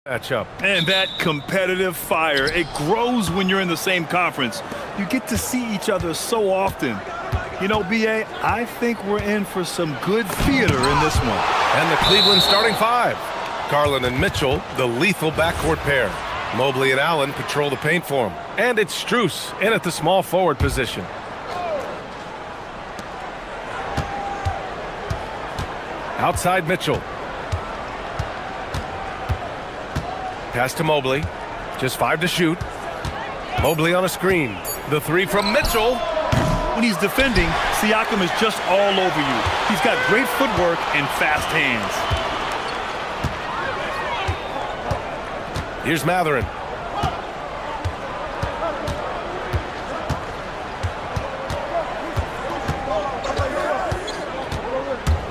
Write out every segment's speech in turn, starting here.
matchup. And that competitive fire, it grows when you're in the same conference. You get to see each other so often. You know, B.A., I think we're in for some good theater in this one. And the Cleveland starting five. Garland and Mitchell, the lethal backcourt pair. Mobley and Allen patrol the paint for him. And it's Strus in at the small forward position. Outside Mitchell. Pass to Mobley. Just 5 to shoot. Mobley on a screen. The three from Mitchell. When he's defending, Siakam is just all over you. He's got great footwork and fast hands. Here's Matherin.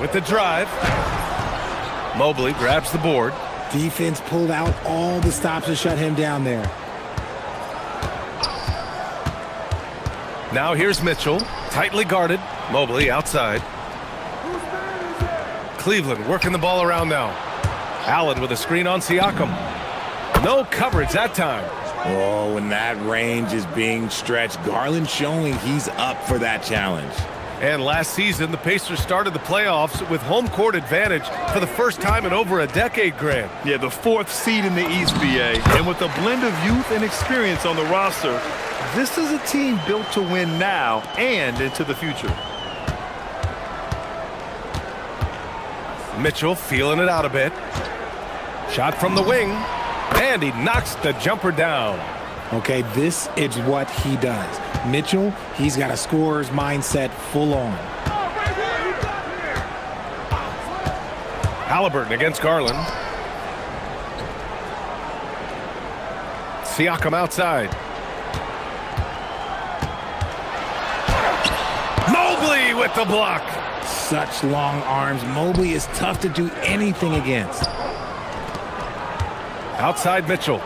With the drive. Mobley grabs the board. Defense pulled out all the stops to shut him down there. Now here's Mitchell, tightly guarded. Mobley outside. Cleveland working the ball around now. Allen with a screen on Siakam. No coverage that time. Oh, and that range is being stretched. Garland showing he's up for that challenge. And last season, the Pacers started the playoffs with home court advantage for the first time in over a decade, Grant. Yeah, the 4th seed in the East, B.A. And with a blend of youth and experience on the roster, this is a team built to win now and into the future. Mitchell feeling it out a bit. Shot from the wing, and he knocks the jumper down. Okay, this is what he does. Mitchell, he's got a scorer's mindset full on. Halliburton against Garland. Siakam outside. Mobley with the block. Such long arms. Mobley is tough to do anything against. Outside Mitchell.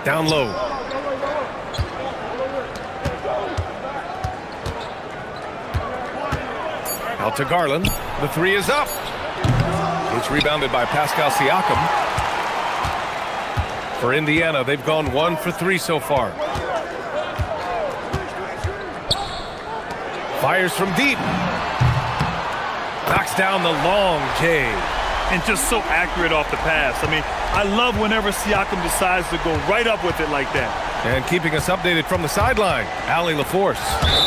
Down low. Out to Garland. The three is up. It's rebounded by Pascal Siakam. For Indiana, they've gone 1 for 3 so far. Fires from deep. Knocks down the long J. And just so accurate off the pass. I mean, I love whenever Siakam decides to go right up with it like that. And keeping us updated from the sideline, Allie LaForce.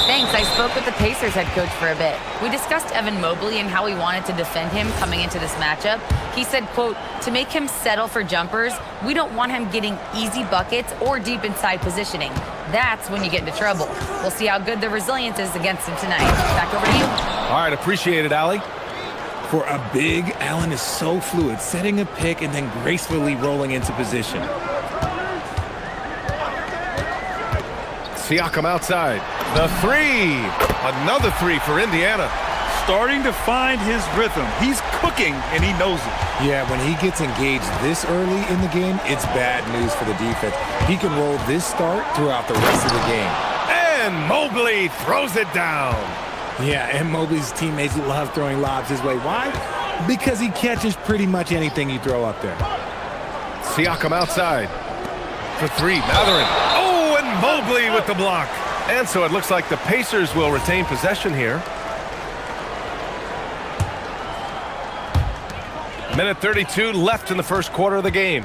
Thanks. I spoke with the Pacers head coach for a bit. We discussed Evan Mobley and how we wanted to defend him coming into this matchup. He said, quote, to make him settle for jumpers, we don't want him getting easy buckets or deep inside positioning. That's when you get into trouble. We'll see how good the resilience is against him tonight. Back over to you. All right, appreciate it, Allie. For a big, Allen is so fluid, setting a pick and then gracefully rolling into position. Siakam outside. The three. Another three for Indiana. Starting to find his rhythm. He's cooking, and he knows it. Yeah, when he gets engaged this early in the game, it's bad news for the defense. He can roll this start throughout the rest of the game. And Mobley throws it down. Yeah, and Mobley's teammates love throwing lobs his way. Why? Because he catches pretty much anything you throw up there. Siakam outside. For three, Matherin. Oh, and Mobley with the block. And so it looks like the Pacers will retain possession here. Minute 32 left in the first quarter of the game.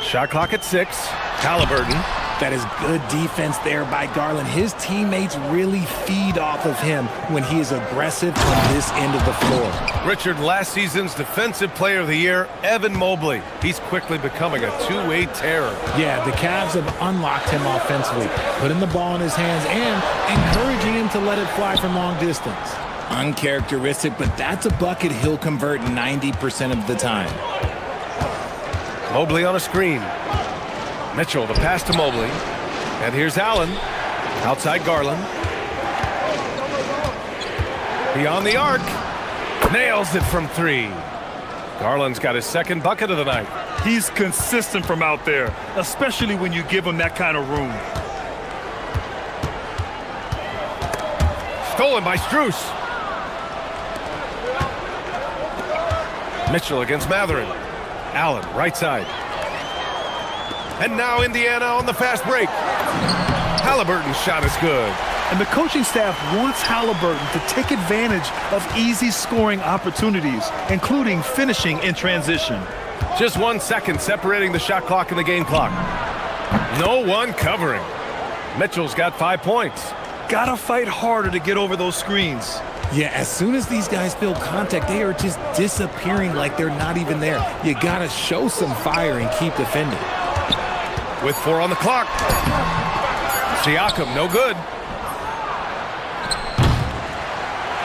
Shot clock at 6. Halliburton. That is good defense there by Garland. His teammates really feed off of him when he is aggressive on this end of the floor. Richard, last season's Defensive Player of the Year, Evan Mobley. He's quickly becoming a two-way terror. Yeah, the Cavs have unlocked him offensively, putting the ball in his hands and encouraging him to let it fly from long distance. Uncharacteristic, but that's a bucket he'll convert 90% of the time. Mobley on a screen. Mitchell, the pass to Mobley. And here's Allen. Outside Garland. Beyond the arc. Nails it from 3. Garland's got his second bucket of the night. He's consistent from out there, especially when you give him that kind of room. Stolen by Strus. Mitchell against Matherin. Allen, right side. And now Indiana on the fast break. Halliburton's shot is good. And the coaching staff wants Halliburton to take advantage of easy scoring opportunities, including finishing in transition. Just 1 second separating the shot clock and the game clock. No one covering. Mitchell's got 5 points. Gotta fight harder to get over those screens. Yeah, as soon as these guys feel contact, they are just disappearing like they're not even there. You gotta show some fire and keep defending. With 4 on the clock. Siakam, no good.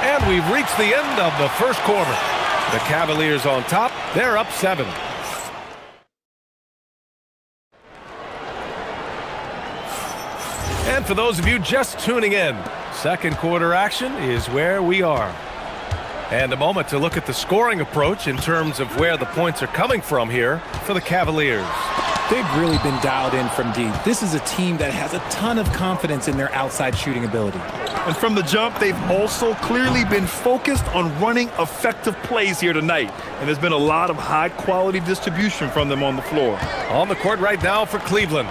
And we've reached the end of the first quarter. The Cavaliers on top. They're up 7. And for those of you just tuning in, second quarter action is where we are. And a moment to look at the scoring approach in terms of where the points are coming from here for the Cavaliers. They've really been dialed in from deep. This is a team that has a ton of confidence in their outside shooting ability. And from the jump, they've also clearly been focused on running effective plays here tonight. And there's been a lot of high-quality distribution from them on the floor. On the court right now for Cleveland.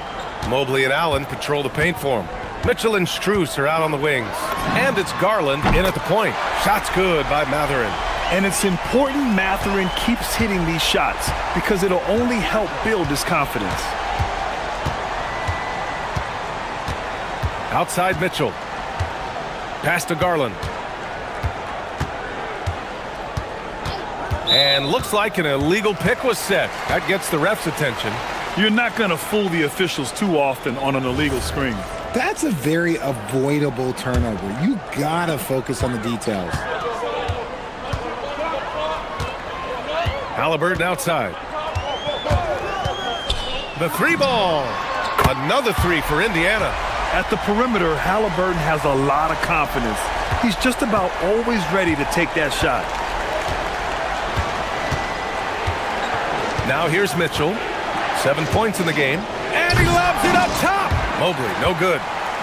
Mobley and Allen patrol the paint for him. Mitchell and Strus are out on the wings. And it's Garland in at the point. Shot's good by Matherin. And it's important Matherin keeps hitting these shots because it'll only help build his confidence. Outside Mitchell. Pass to Garland. And looks like an illegal pick was set. That gets the ref's attention. You're not going to fool the officials too often on an illegal screen. That's a very avoidable turnover. You gotta focus on the details. Halliburton outside. The 3 ball. Another 3 for Indiana. At the perimeter, Halliburton has a lot of confidence. He's just about always ready to take that shot. Now here's Mitchell. 7 points in the game. And he lobs it up top. Mobley, no good.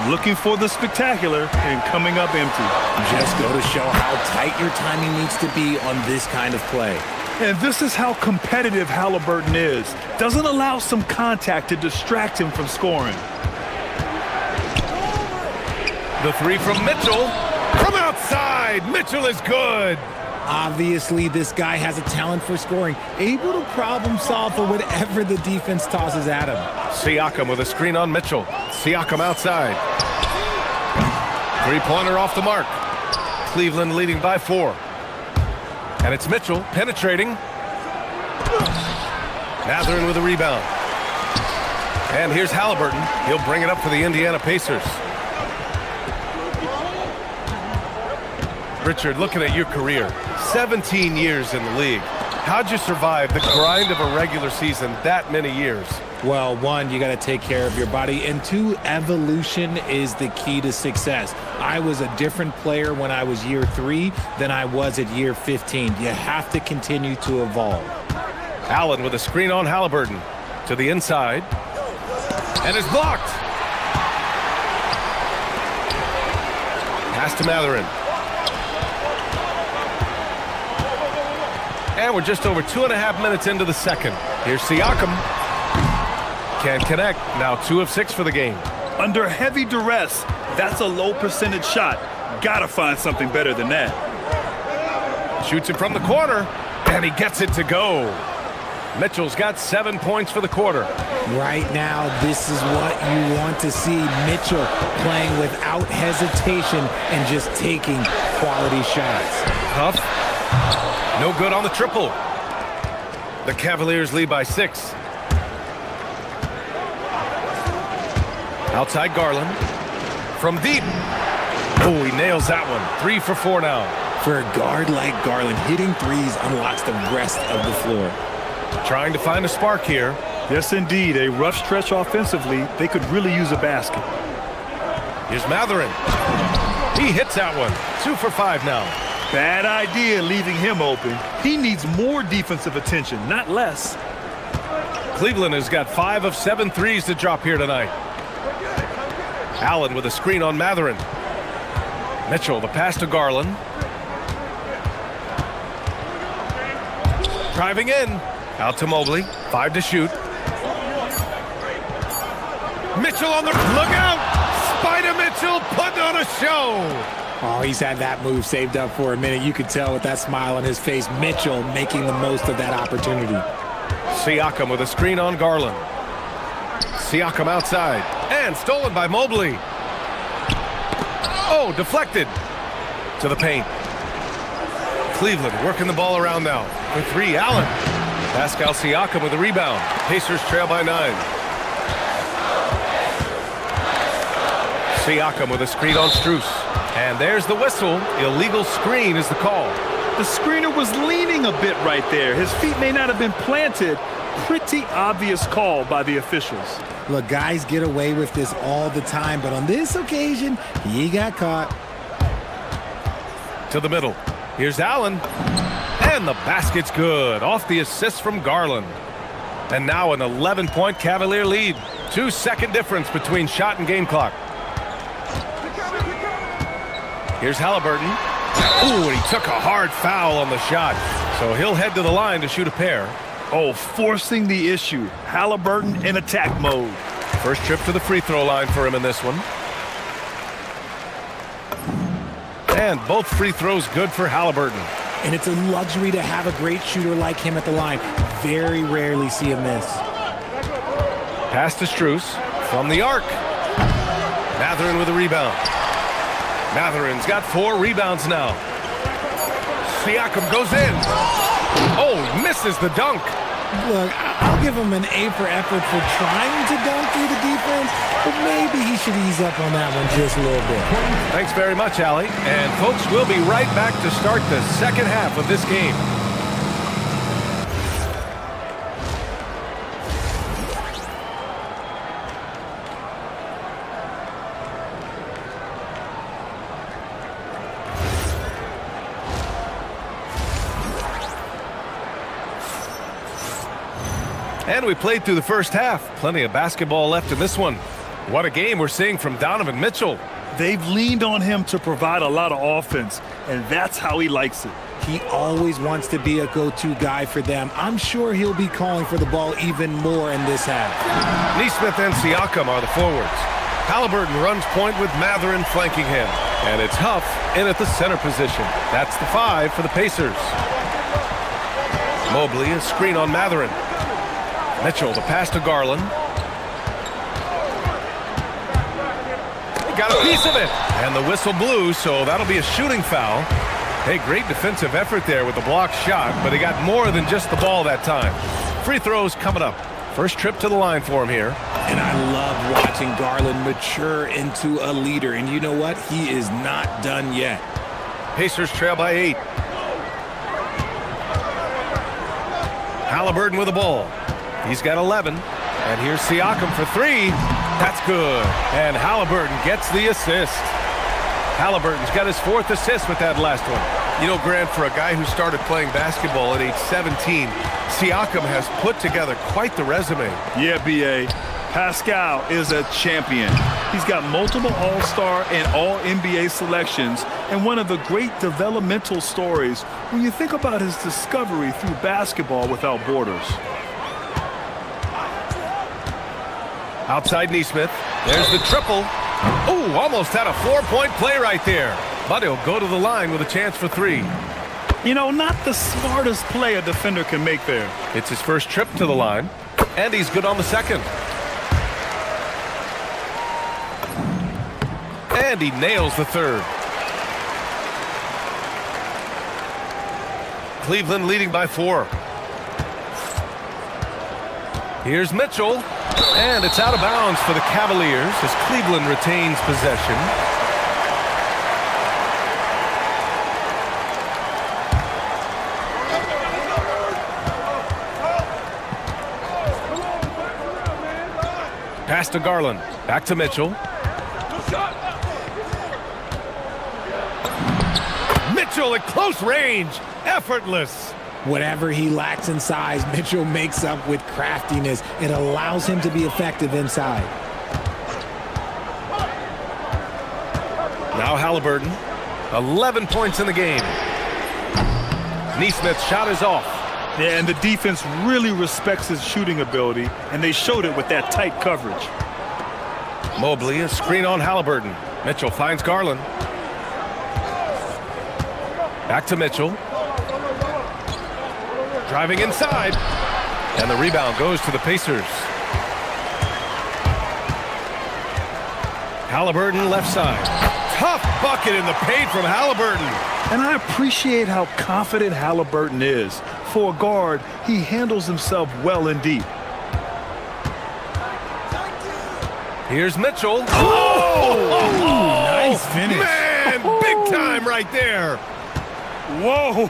Looking for the spectacular and coming up empty. Just go to show how tight your timing needs to be on this kind of play. And this is how competitive Halliburton is. Doesn't allow some contact to distract him from scoring. The 3 from Mitchell. From outside, Mitchell is good. Obviously, this guy has a talent for scoring, able to problem solve for whatever the defense tosses at him. Siakam with a screen on Mitchell. Siakam outside. 3-pointer off the mark. Cleveland leading by 4. And it's Mitchell penetrating. Matherin with a rebound. And here's Halliburton. He'll bring it up for the Indiana Pacers. Richard, looking at your career, 17 years in the league. How'd you survive the grind of a regular season that many years? Well, 1, you got to take care of your body, and 2, evolution is the key to success. I was a different player when I was year 3 than I was at year 15. You have to continue to evolve. Allen with a screen on Halliburton to the inside, and it's blocked. Pass to Matherin. And we're just over 2.5 minutes into the second. Here's Siakam. Can't connect. Now 2 of 6 for the game. Under heavy duress, that's a low percentage shot. Gotta find something better than that. Shoots it from the corner, and he gets it to go. Mitchell's got 7 points for the quarter. Right now, this is what you want to see. Mitchell playing without hesitation and just taking quality shots. Huff. No good on the triple. The Cavaliers lead by 6. Outside Garland. From deep. Oh, he nails that one. 3 for 4 now. For a guard like Garland, hitting threes unlocks the rest of the floor. Trying to find a spark here. Yes, indeed. A rough stretch offensively. They could really use a basket. Here's Matherin. He hits that one. 2 for 5 now. Bad idea leaving him open. He needs more defensive attention, not less. Cleveland has got 5 of 7 threes to drop here tonight. Allen with a screen on Matherin. Mitchell, the pass to Garland. Driving in. Out to Mobley. 5 to shoot. Mitchell on the look out. Spider Mitchell putting on a show. Oh, he's had that move saved up for a minute. You could tell with that smile on his face. Mitchell making the most of that opportunity. Siakam with a screen on Garland. Siakam outside. And stolen by Mobley. Oh, deflected. To the paint. Cleveland working the ball around now. For 3, Allen. Pascal Siakam with a rebound. Pacers trail by 9. Siakam with a screen on Strus. And there's the whistle. Illegal screen is the call. The screener was leaning a bit right there. His feet may not have been planted. Pretty obvious call by the officials. Look, guys get away with this all the time, but on this occasion, he got caught. To the middle. Here's Allen. And the basket's good. Off the assist from Garland. And now an 11-point Cavalier lead. 2-second difference between shot and game clock. Here's Halliburton. Ooh, and he took a hard foul on the shot. So he'll head to the line to shoot a pair. Oh, forcing the issue. Halliburton in attack mode. First trip to the free throw line for him in this one. And both free throws good for Halliburton. And it's a luxury to have a great shooter like him at the line. Very rarely see him miss. Pass to Strus from the arc. Mathurin with a rebound. Mathurin's got 4 rebounds now. Siakam goes in. Oh, misses the dunk. Look, I'll give him an A for effort for trying to dunk through the defense, but maybe he should ease up on that one just a little bit. Thanks very much, Allie. And folks, we'll be right back to start the second half of this game. And we played through the first half. Plenty of basketball left in this one. What a game we're seeing from Donovan Mitchell. They've leaned on him to provide a lot of offense, and that's how he likes it. He always wants to be a go-to guy for them. I'm sure he'll be calling for the ball even more in this half. Nesmith and Siakam are the forwards. Halliburton runs point with Mathurin flanking him. And it's Huff in at the center position. That's the 5 for the Pacers. Mobley, a screen on Mathurin. Mitchell, the pass to Garland. Got a piece of it. And the whistle blew, so that'll be a shooting foul. Hey, great defensive effort there with the blocked shot, but he got more than just the ball that time. Free throws coming up. First trip to the line for him here. And I love watching Garland mature into a leader. And you know what? He is not done yet. Pacers trail by 8. Halliburton with the ball. He's got 11. And here's Siakam for 3. That's good. And Halliburton gets the assist. Halliburton's got his 4th assist with that last one. You know, Grant, for a guy who started playing basketball at age 17, Siakam has put together quite the resume. Yeah, B.A. Pascal is a champion. He's got multiple All-Star and All-NBA selections, and one of the great developmental stories when you think about his discovery through basketball without borders. Outside Nesmith. There's the triple. Ooh, almost had a 4-point play right there. But he'll go to the line with a chance for 3. You know, not the smartest play a defender can make there. It's his first trip to the line, and he's good on the second. And he nails the 3rd. Cleveland leading by 4. Here's Mitchell, and it's out of bounds for the Cavaliers as Cleveland retains possession. Pass to Garland, back to Mitchell. Mitchell at close range, effortless. Whatever he lacks in size, Mitchell makes up with craftiness. It allows him to be effective inside. Now Halliburton, 11 points in the game. Nesmith's shot is off. Yeah, and the defense really respects his shooting ability, and they showed it with that tight coverage. Mobley, a screen on Halliburton. Mitchell finds Garland. Back to Mitchell. Driving inside. And the rebound goes to the Pacers. Halliburton left side. Tough bucket in the paint from Halliburton. And I appreciate how confident Halliburton is. For a guard, he handles himself well and deep. Here's Mitchell. Oh, nice finish. Man, big time right there. Whoa,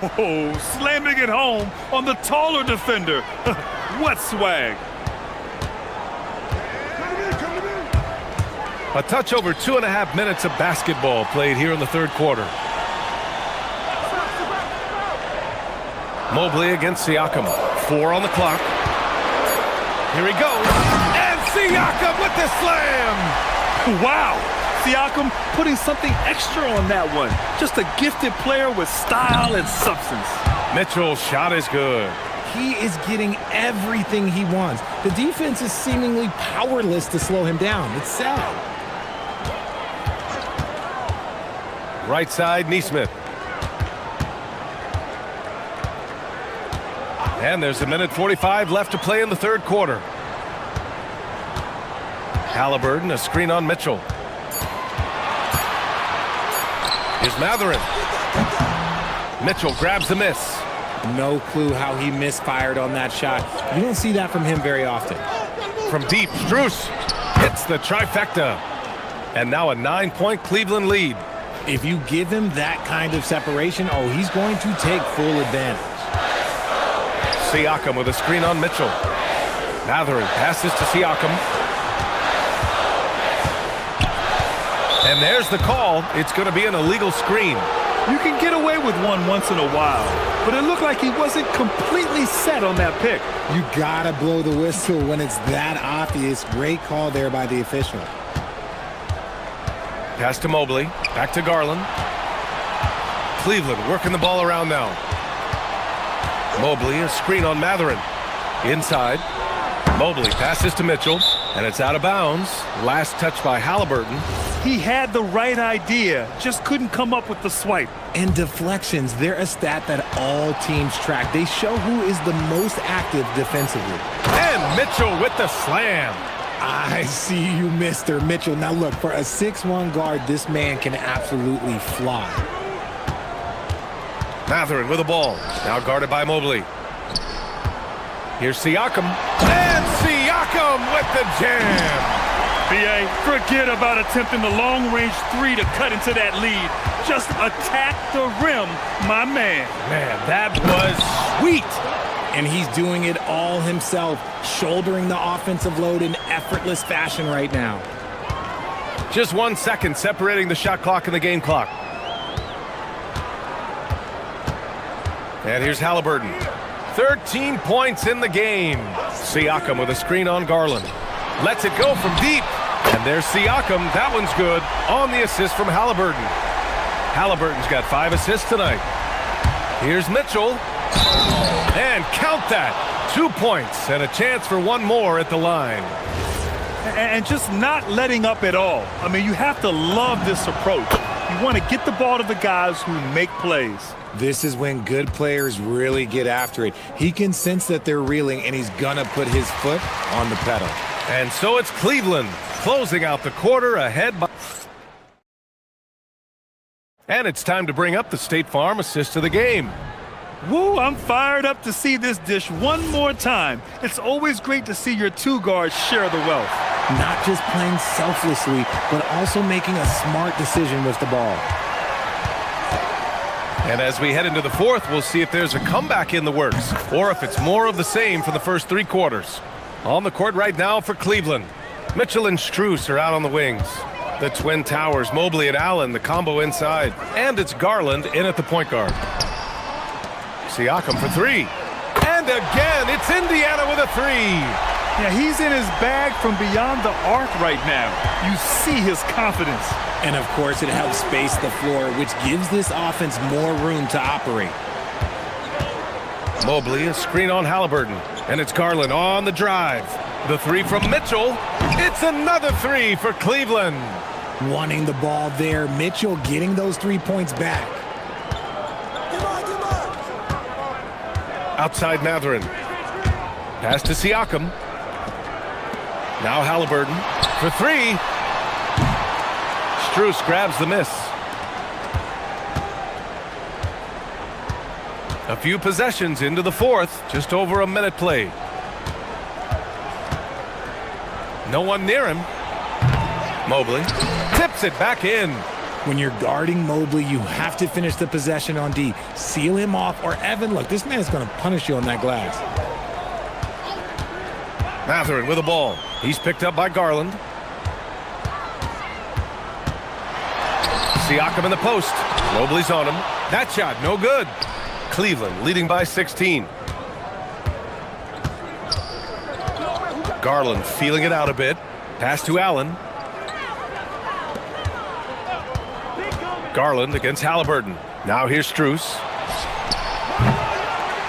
slamming it home on the taller defender. What swag. A touch over 2.5 minutes of basketball played here in the third quarter. Mobley against Siakam. 4 on the clock. Here he goes. And Siakam with the slam. Wow. Siakam putting something extra on that one. Just a gifted player with style and substance. Mitchell's shot is good. He is getting everything he wants. The defense is seemingly powerless to slow him down. It's sad. Right side, Neesmith. And there's 1:45 left to play in the third quarter. Halliburton, a screen on Mitchell. Here's Matherin. Mitchell grabs the miss. No clue how he misfired on that shot. You don't see that from him very often. From deep, Strus hits the trifecta. And now a 9-point Cleveland lead. If you give him that kind of separation, oh, he's going to take full advantage. Siakam with a screen on Mitchell. Matherin passes to Siakam. And there's the call. It's going to be an illegal screen. You can get away with one once in a while, but it looked like he wasn't completely set on that pick. You gotta blow the whistle when it's that obvious. Great call there by the official. Pass to Mobley. Back to Garland. Cleveland working the ball around now. Mobley, a screen on Matherin. Inside. Mobley passes to Mitchell, and it's out of bounds. Last touch by Halliburton. He had the right idea, just couldn't come up with the swipe. And deflections, they're a stat that all teams track. They show who is the most active defensively. And Mitchell with the slam. I see you, Mr. Mitchell. Now look, for a 6'1 guard, this man can absolutely fly. Matherin with the ball. Now guarded by Mobley. Here's Siakam. And Siakam with the jam. BA, forget about attempting the long-range three to cut into that lead. Just attack the rim, my man. Man, that was sweet. And he's doing it all himself, shouldering the offensive load in effortless fashion right now. Just 1 second separating the shot clock and the game clock. And here's Halliburton. 13 points in the game. Siakam with a screen on Garland. Lets it go from deep. And there's Siakam. That one's good on the assist from Halliburton. Halliburton's got 5 assists tonight. Here's Mitchell. And count that. 2 points and a chance for one more at the line. And just not letting up at all. I mean, you have to love this approach. You want to get the ball to the guys who make plays. This is when good players really get after it. He can sense that they're reeling, and he's gonna put his foot on the pedal. And so it's Cleveland closing out the quarter ahead by... And it's time to bring up the State Farm assist of the game. Woo, I'm fired up to see this dish one more time. It's always great to see your two guards share the wealth. Not just playing selflessly, but also making a smart decision with the ball. And as we head into the fourth, we'll see if there's a comeback in the works, or if it's more of the same for the first 3 quarters. On the court right now for Cleveland, Mitchell and Strus are out on the wings. The Twin Towers, Mobley and Allen, the combo inside. And it's Garland in at the point guard. Siakam for 3. And again, it's Indiana with a 3. Yeah, he's in his bag from beyond the arc right now. You see his confidence. And of course, it helps space the floor, which gives this offense more room to operate. Mobley, a screen on Halliburton. And it's Garland on the drive. The three from Mitchell. It's another three for Cleveland. Wanting the ball there. Mitchell getting those 3 points back. Outside Mathurin. Pass to Siakam. Now Halliburton for three. Strus grabs the miss. A few possessions into the fourth, just over a minute played. No one near him. Mobley tips it back in. When you're guarding Mobley, you have to finish the possession on D. Seal him off, or Evan, look, this man's going to punish you on that glass. Mathurin with the ball. He's picked up by Garland. Siakam in the post. Mobley's on him. That shot, no good. Cleveland leading by 16. Garland feeling it out a bit. Pass to Allen. Garland against Halliburton. Now here's Strus.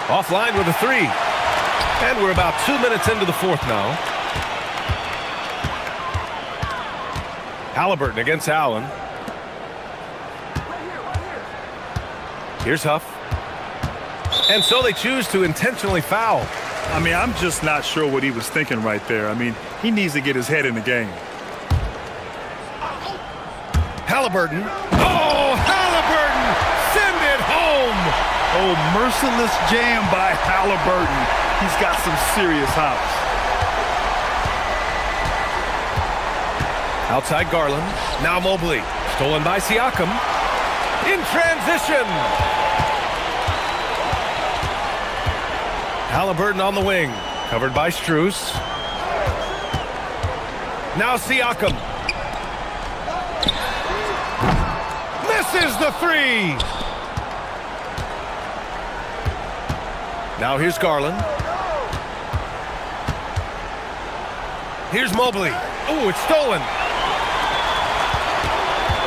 Offline with a three. And we're about 2 minutes into the fourth now. Halliburton against Allen. Here's Huff. And so they choose to intentionally foul. I mean, I'm just not sure what he was thinking right there. I mean, he needs to get his head in the game. Halliburton. Oh, Halliburton! Send it home! Oh, merciless jam by Halliburton. He's got some serious hops. Outside Garland. Now Mobley. Stolen by Siakam. In transition. Halliburton on the wing. Covered by Strus. Now Siakam. Misses the three. Now here's Garland. Here's Mobley. Oh, it's stolen.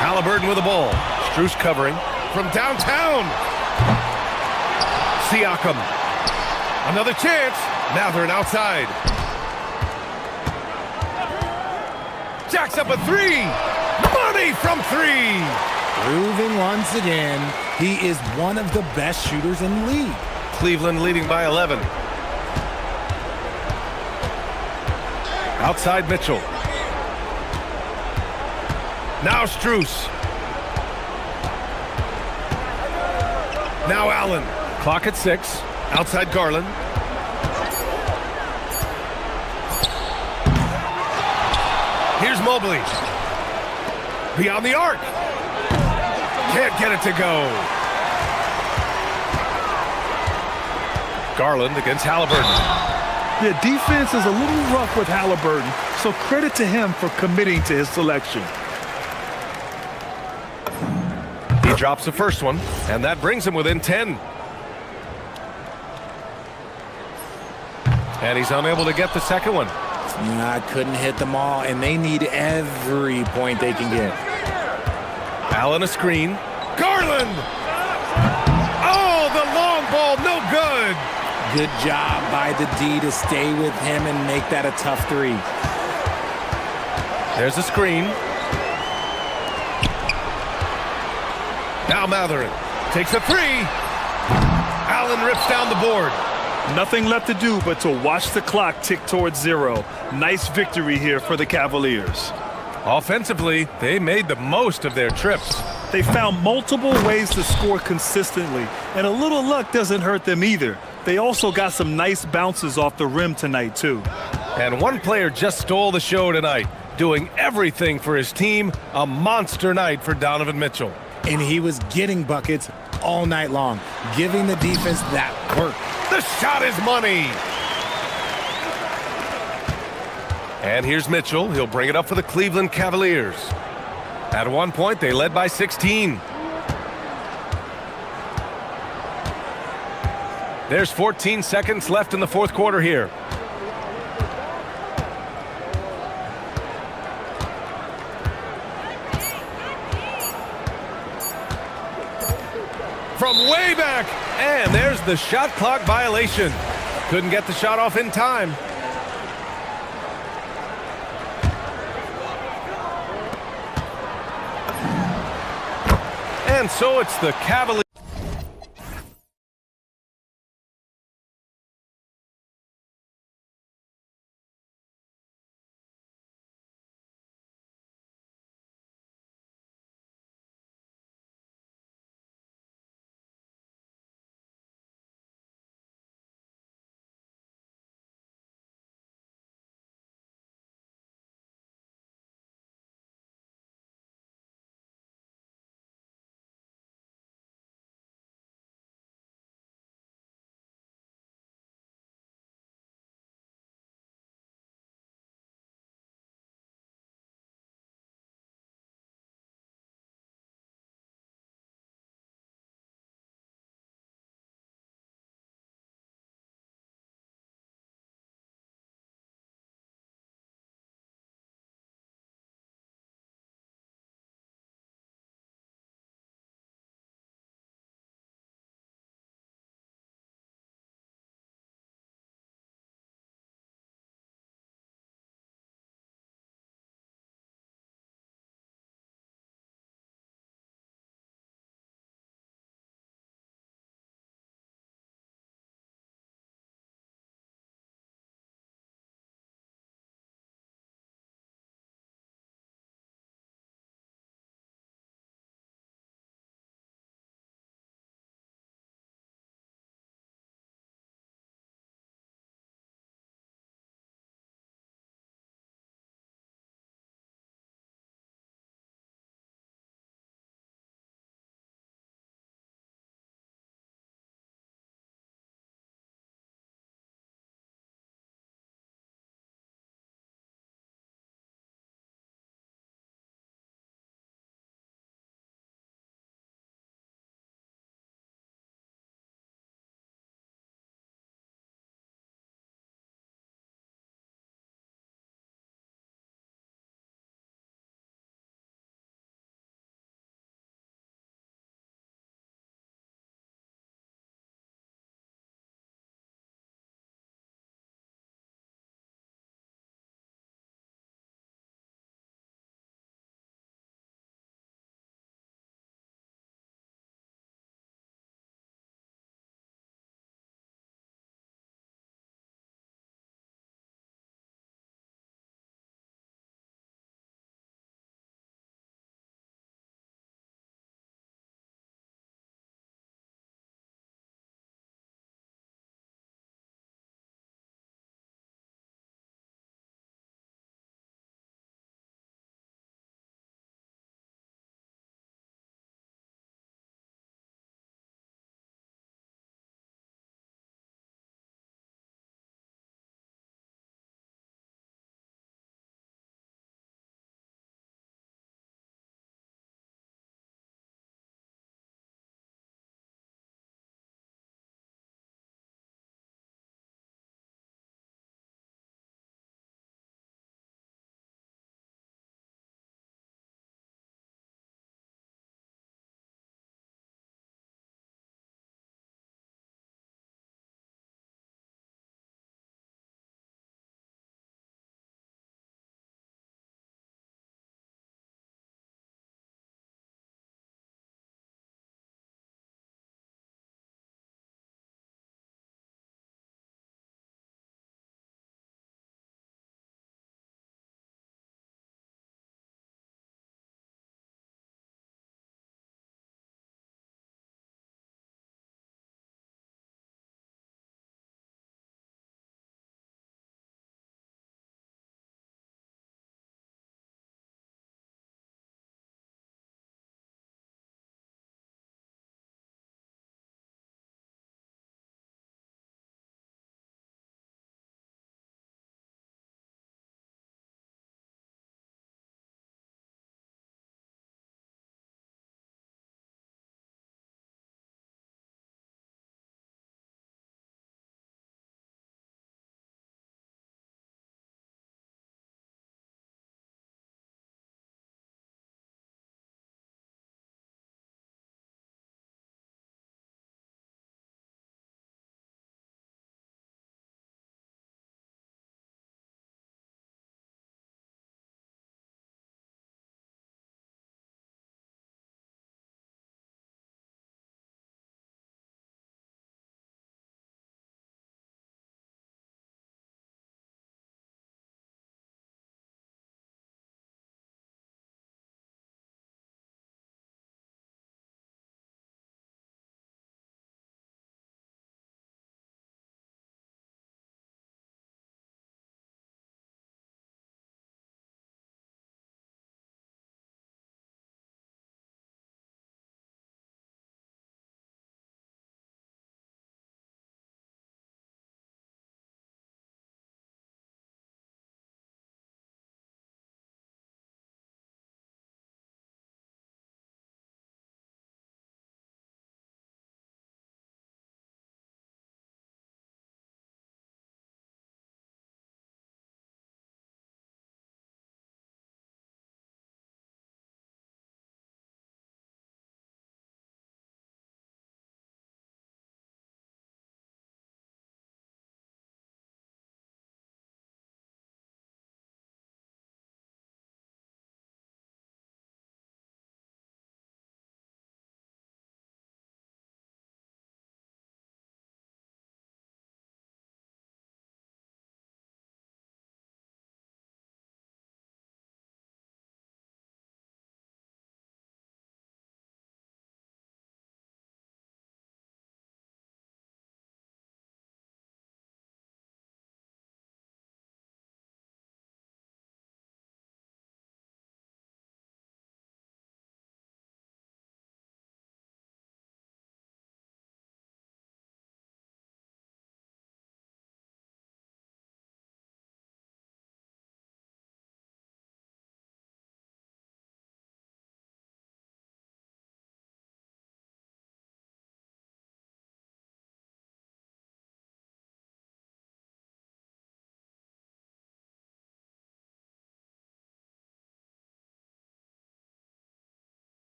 Halliburton with the ball. Strus covering from downtown. Siakam. Another chance. Mathurin outside. Jacks up a three. Money from three. Proving once again, he is one of the best shooters in the league. Cleveland leading by 11. Outside Mitchell. Now Strus. Now Allen. Clock at 6. Outside Garland. Here's Mobley. Beyond the arc. Can't get it to go. Garland against Halliburton. Yeah, defense is a little rough with Halliburton, so credit to him for committing to his selection. He drops the first one, and that brings him within 10. And he's unable to get the second one. Nah, couldn't hit them all, and they need every point they can get. Allen a screen. Garland! Oh, the long ball, no good! Good job by the D to stay with him and make that a tough three. There's a screen. Now Mathurin takes a three. Allen rips down the board. Nothing left to do but to watch the clock tick towards 0. Nice victory here for the Cavaliers. Offensively, they made the most of their trips. They found multiple ways to score consistently, and a little luck doesn't hurt them either. They also got some nice bounces off the rim tonight, too. And one player just stole the show tonight, doing everything for his team. A monster night for Donovan Mitchell. And he was getting buckets all night long, giving the defense that work. The shot is money. And here's Mitchell. He'll bring it up for the Cleveland Cavaliers. At one point, they led by 16. There's 14 seconds left in the fourth quarter here. from way back. And there's the shot clock violation. Couldn't get the shot off in time. And so it's the Cavaliers.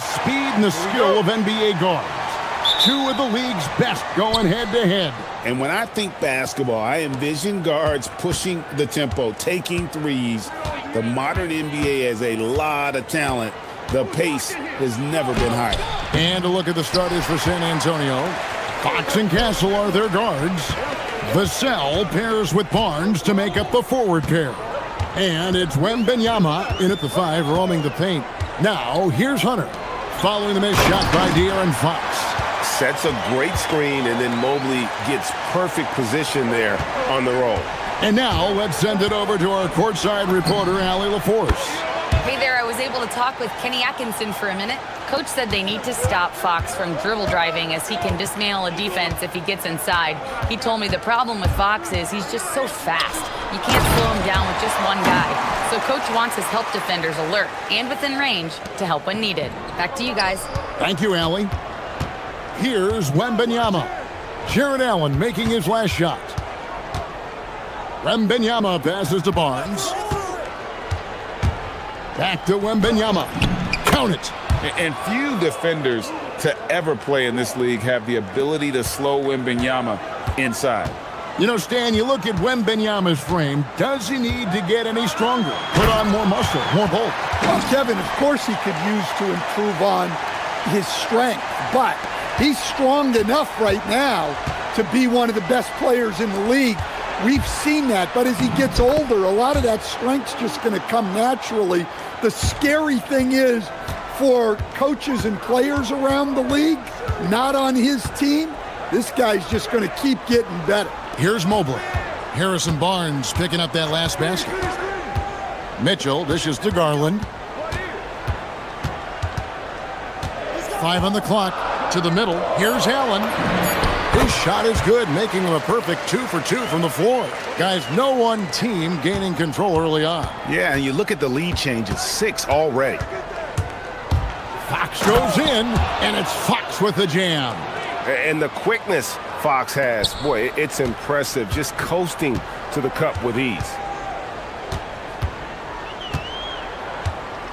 Speed and the skill of NBA guards. Two of the league's best going head-to-head. And when I think basketball, I envision guards pushing the tempo, taking threes. The modern NBA has a lot of talent. The pace has never been higher. And a look at the starters for San Antonio. Fox and Castle are their guards. Vassell pairs with Barnes to make up the forward pair. And it's Wembanyama in at the 5, roaming the paint. Now, here's Hunter, following the missed shot by De'Aaron Fox. Sets a great screen, and then Mobley gets perfect position there on the roll. And now, let's send it over to our courtside reporter, Allie LaForce. Hey there, I was able to talk with Kenny Atkinson for a minute. Coach said they need to stop Fox from dribble driving as he can dismantle a defense if he gets inside. He told me the problem with Fox is he's just so fast. You can't slow him down with just one guy. So Coach wants his help defenders alert and within range to help when needed. Back to you guys. Thank you, Allie. Here's Wembanyama. Jared Allen making his last shot. Wembanyama passes to Barnes. Back to Wembanyama. Count it. And few defenders to ever play in this league have the ability to slow Wembanyama inside. You know, Stan, you look at Wembanyama's frame. Does he need to get any stronger? Put on more muscle, more bulk? Well, Kevin, of course he could use to improve on his strength, but he's strong enough right now to be one of the best players in the league. We've seen that, but as he gets older, a lot of that strength's just going to come naturally. The scary thing is, for coaches and players around the league, not on his team, this guy's just going to keep getting better. Here's Mobley. Harrison Barnes picking up that last basket. Mitchell dishes to Garland. 5 on the clock. To the middle. Here's Allen. His shot is good, making him a perfect 2 for 2 from the floor. Guys, no one team gaining control early on. Yeah, and you look at the lead changes, 6 already. Fox goes in, and it's Fox with the jam. And the quickness Fox has, boy, it's impressive. Just coasting to the cup with ease.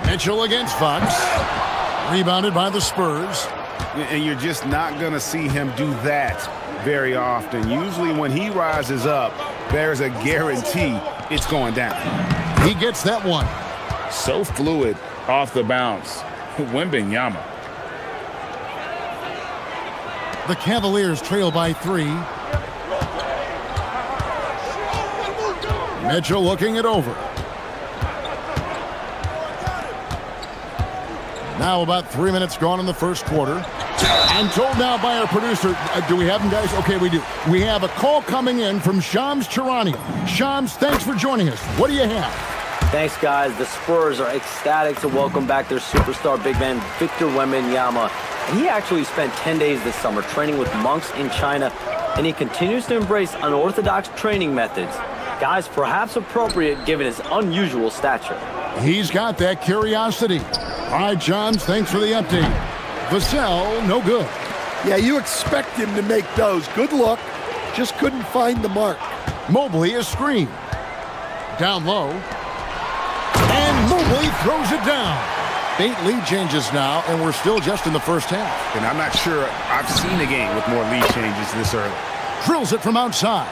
Mitchell against Fox. Rebounded by the Spurs. And you're just not going to see him do that very often. Usually when he rises up, there's a guarantee it's going down. He gets that one. So fluid off the bounce. Wembanyama. The Cavaliers trail by 3. Mitchell looking it over. Now about 3 minutes gone in the first quarter. I'm told now by our producer, do we have him, guys? Okay, we do. We have a call coming in from Shams Charania. Shams, thanks for joining us. What do you have? Thanks, guys. The Spurs are ecstatic to welcome back their superstar big man, Victor Wembanyama. And he actually spent 10 days this summer training with monks in China, and he continues to embrace unorthodox training methods. Guys, perhaps appropriate given his unusual stature. He's got that curiosity. All right, Johns, thanks for the update. Vassell, no good. Yeah, you expect him to make those. Good luck. Just couldn't find the mark. Mobley is screened. Down low. And Mobley throws it down. 8 lead changes now, and we're still just in the first half. And I'm not sure I've seen a game with more lead changes this early. Drills it from outside.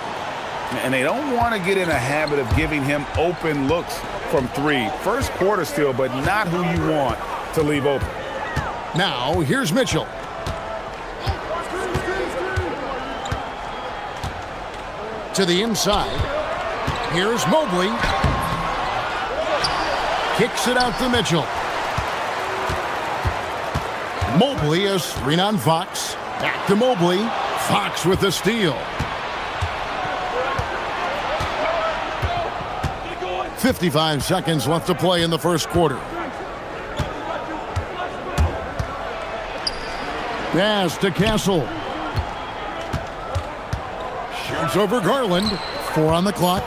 And they don't want to get in a habit of giving him open looks from 3. First quarter still, but not who you want to leave open. Now, here's Mitchell. To the inside. Here's Mobley. Kicks it out to Mitchell. Mobley is screen on Fox. Back to Mobley. Fox with the steal. 55 seconds left to play in the first quarter. Pass to Castle. Shoots over Garland. 4 on the clock.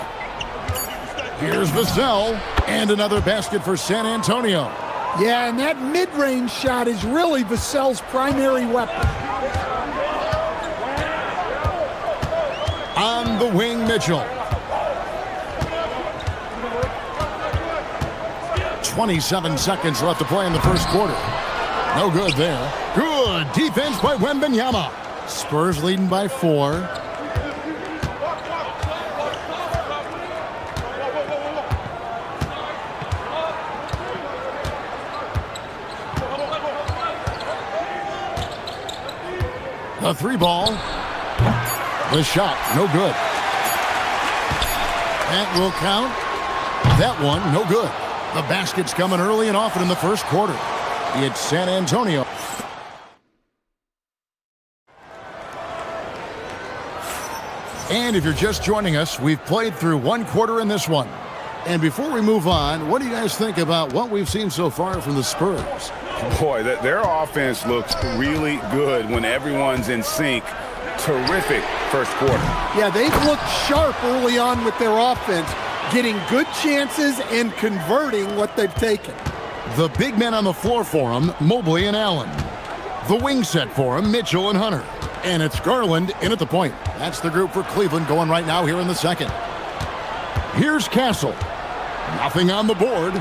Here's Vassell. And another basket for San Antonio. Yeah, and that mid-range shot is really Vassell's primary weapon. On the wing, Mitchell. 27 seconds left to play in the first quarter. No good there. Good defense by Wembanyama. Spurs leading by 4. The 3-ball. The shot, no good. That will count. That one, no good. The basket's coming early and often in the first quarter. It's San Antonio. And if you're just joining us, we've played through 1 quarter in this one. And before we move on, what do you guys think about what we've seen so far from the Spurs? Boy, their offense looks really good when everyone's in sync. Terrific first quarter. Yeah, they've looked sharp early on with their offense, getting good chances and converting what they've taken. The big men on the floor for them, Mobley and Allen. The wing set for them, Mitchell and Hunter. And it's Garland in at the point. That's the group for Cleveland going right now here in the second. Here's Castle. Nothing on the board.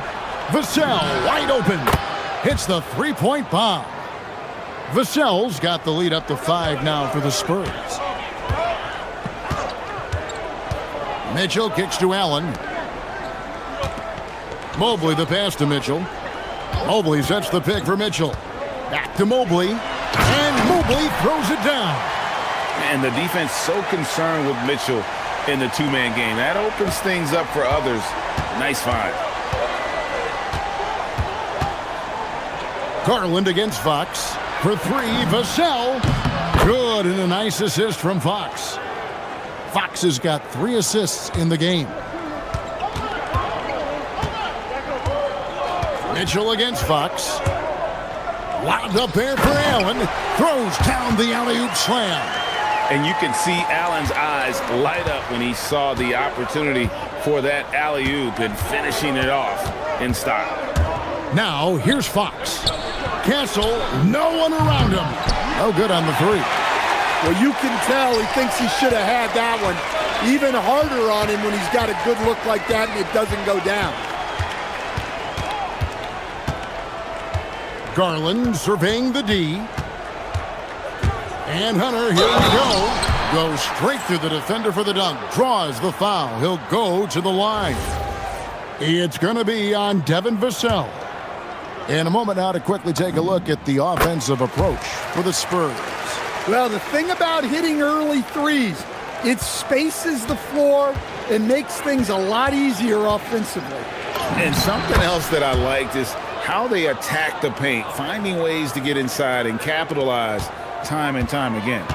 Vassell wide open. Hits the 3-point bomb. Vassell's got the lead up to 5 now for the Spurs. Mitchell kicks to Allen. Mobley the pass to Mitchell. Mobley sets the pick for Mitchell. Back to Mobley. And Mobley throws it down. And the defense so concerned with Mitchell in the two-man game. That opens things up for others. Nice find. Garland against Fox. For 3, Vassell. Good, and a nice assist from Fox. Fox has got 3 assists in the game. Mitchell against Fox. Lobbed up there for Allen. Throws down the alley-oop slam. And you can see Allen's eyes light up when he saw the opportunity for that alley-oop and finishing it off in style. Now, here's Fox. Castle, no one around him. No good on the 3. Well, you can tell he thinks he should have had that one. Even harder on him when he's got a good look like that and it doesn't go down. Garland surveying the D. And Hunter, here we go. Goes straight through the defender for the dunk. Draws the foul. He'll go to the line. It's going to be on Devin Vassell. In a moment now to quickly take a look at the offensive approach for the Spurs. Well, the thing about hitting early threes, it spaces the floor and makes things a lot easier offensively. And something else that I liked is how they attack the paint, finding ways to get inside and capitalize time and time again.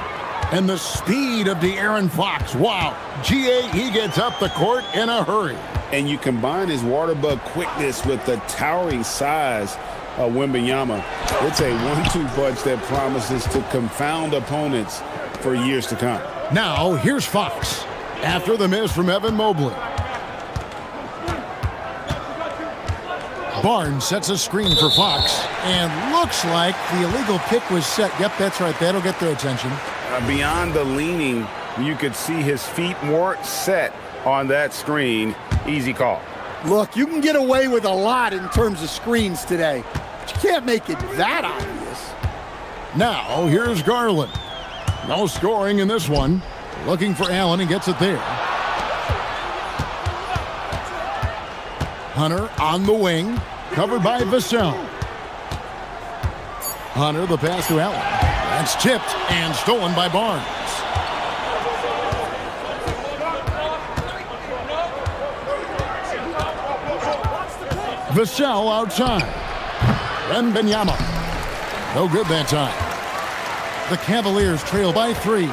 And the speed of De'Aaron Fox. Wow. GA, he gets up the court in a hurry. And you combine his water bug quickness with the towering size of Wembanyama. It's a 1-2 punch that promises to confound opponents for years to come. Now, here's Fox. After the miss from Evan Mobley. Barnes sets a screen for Fox. And looks like the illegal pick was set. Yep, that's right. That'll get their attention. Beyond the leaning, you could see his feet more set on that screen. Easy call. Look, you can get away with a lot in terms of screens today, but you can't make it that obvious. Now, here's Garland. No scoring in this one. Looking for Allen and gets it there. Hunter on the wing, covered by Vassell. Hunter, the pass to Allen. That's tipped and stolen by Barnes. Vassell outside. Wembanyama. No good that time. The Cavaliers trail by 3.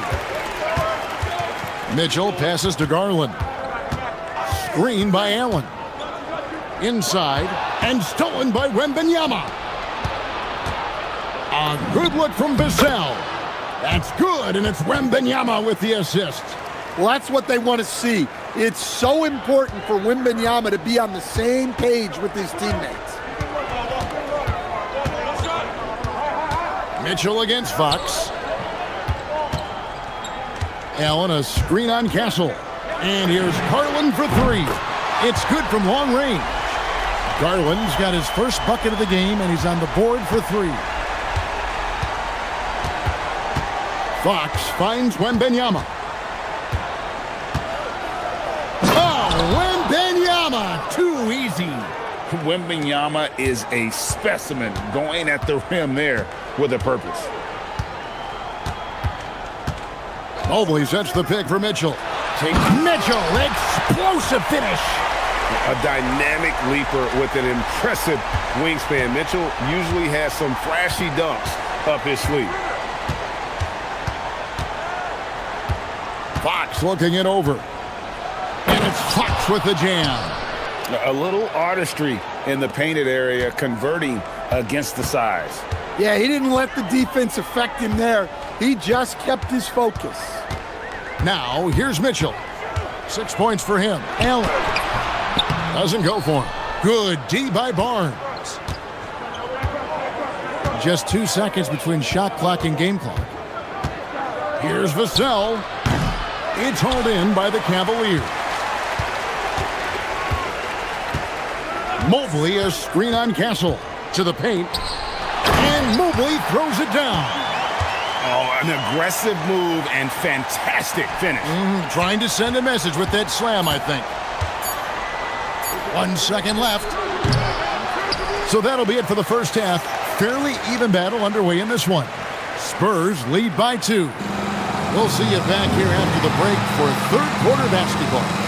Mitchell passes to Garland. Screen by Allen. Inside and stolen by Wembanyama. A good look from Vassell. That's good, and it's Wembanyama with the assist. Well, that's what they want to see. It's so important for Wembanyama to be on the same page with his teammates. Mitchell against Fox. Allen, a screen on Castle. And here's Garland for 3. It's good from long range. Garland's got his first bucket of the game, and he's on the board for 3. Fox finds Wembanyama. Oh, Wembanyama! Too easy. Wembanyama is a specimen going at the rim there with a purpose. Mobley sets the pick for Mitchell. Takes Mitchell. Explosive finish. A dynamic leaper with an impressive wingspan. Mitchell usually has some flashy dunks up his sleeve. Fox looking it over. And it's Fox with the jam. A little artistry in the painted area, converting against the size. Yeah, he didn't let the defense affect him there. He just kept his focus. Now, here's Mitchell. 6 points for him. Allen doesn't go for him. Good D by Barnes. Just 2 seconds between shot clock and game clock. Here's Vassell. It's hauled in by the Cavaliers. Mobley, a screen on Castle. To the paint. And Mobley throws it down. Oh, an aggressive move and fantastic finish. Trying to send a message with that slam, I think. 1 second left. So that'll be it for the first half. Fairly even battle underway in this one. Spurs lead by 2. We'll see you back here after the break for third quarter basketball.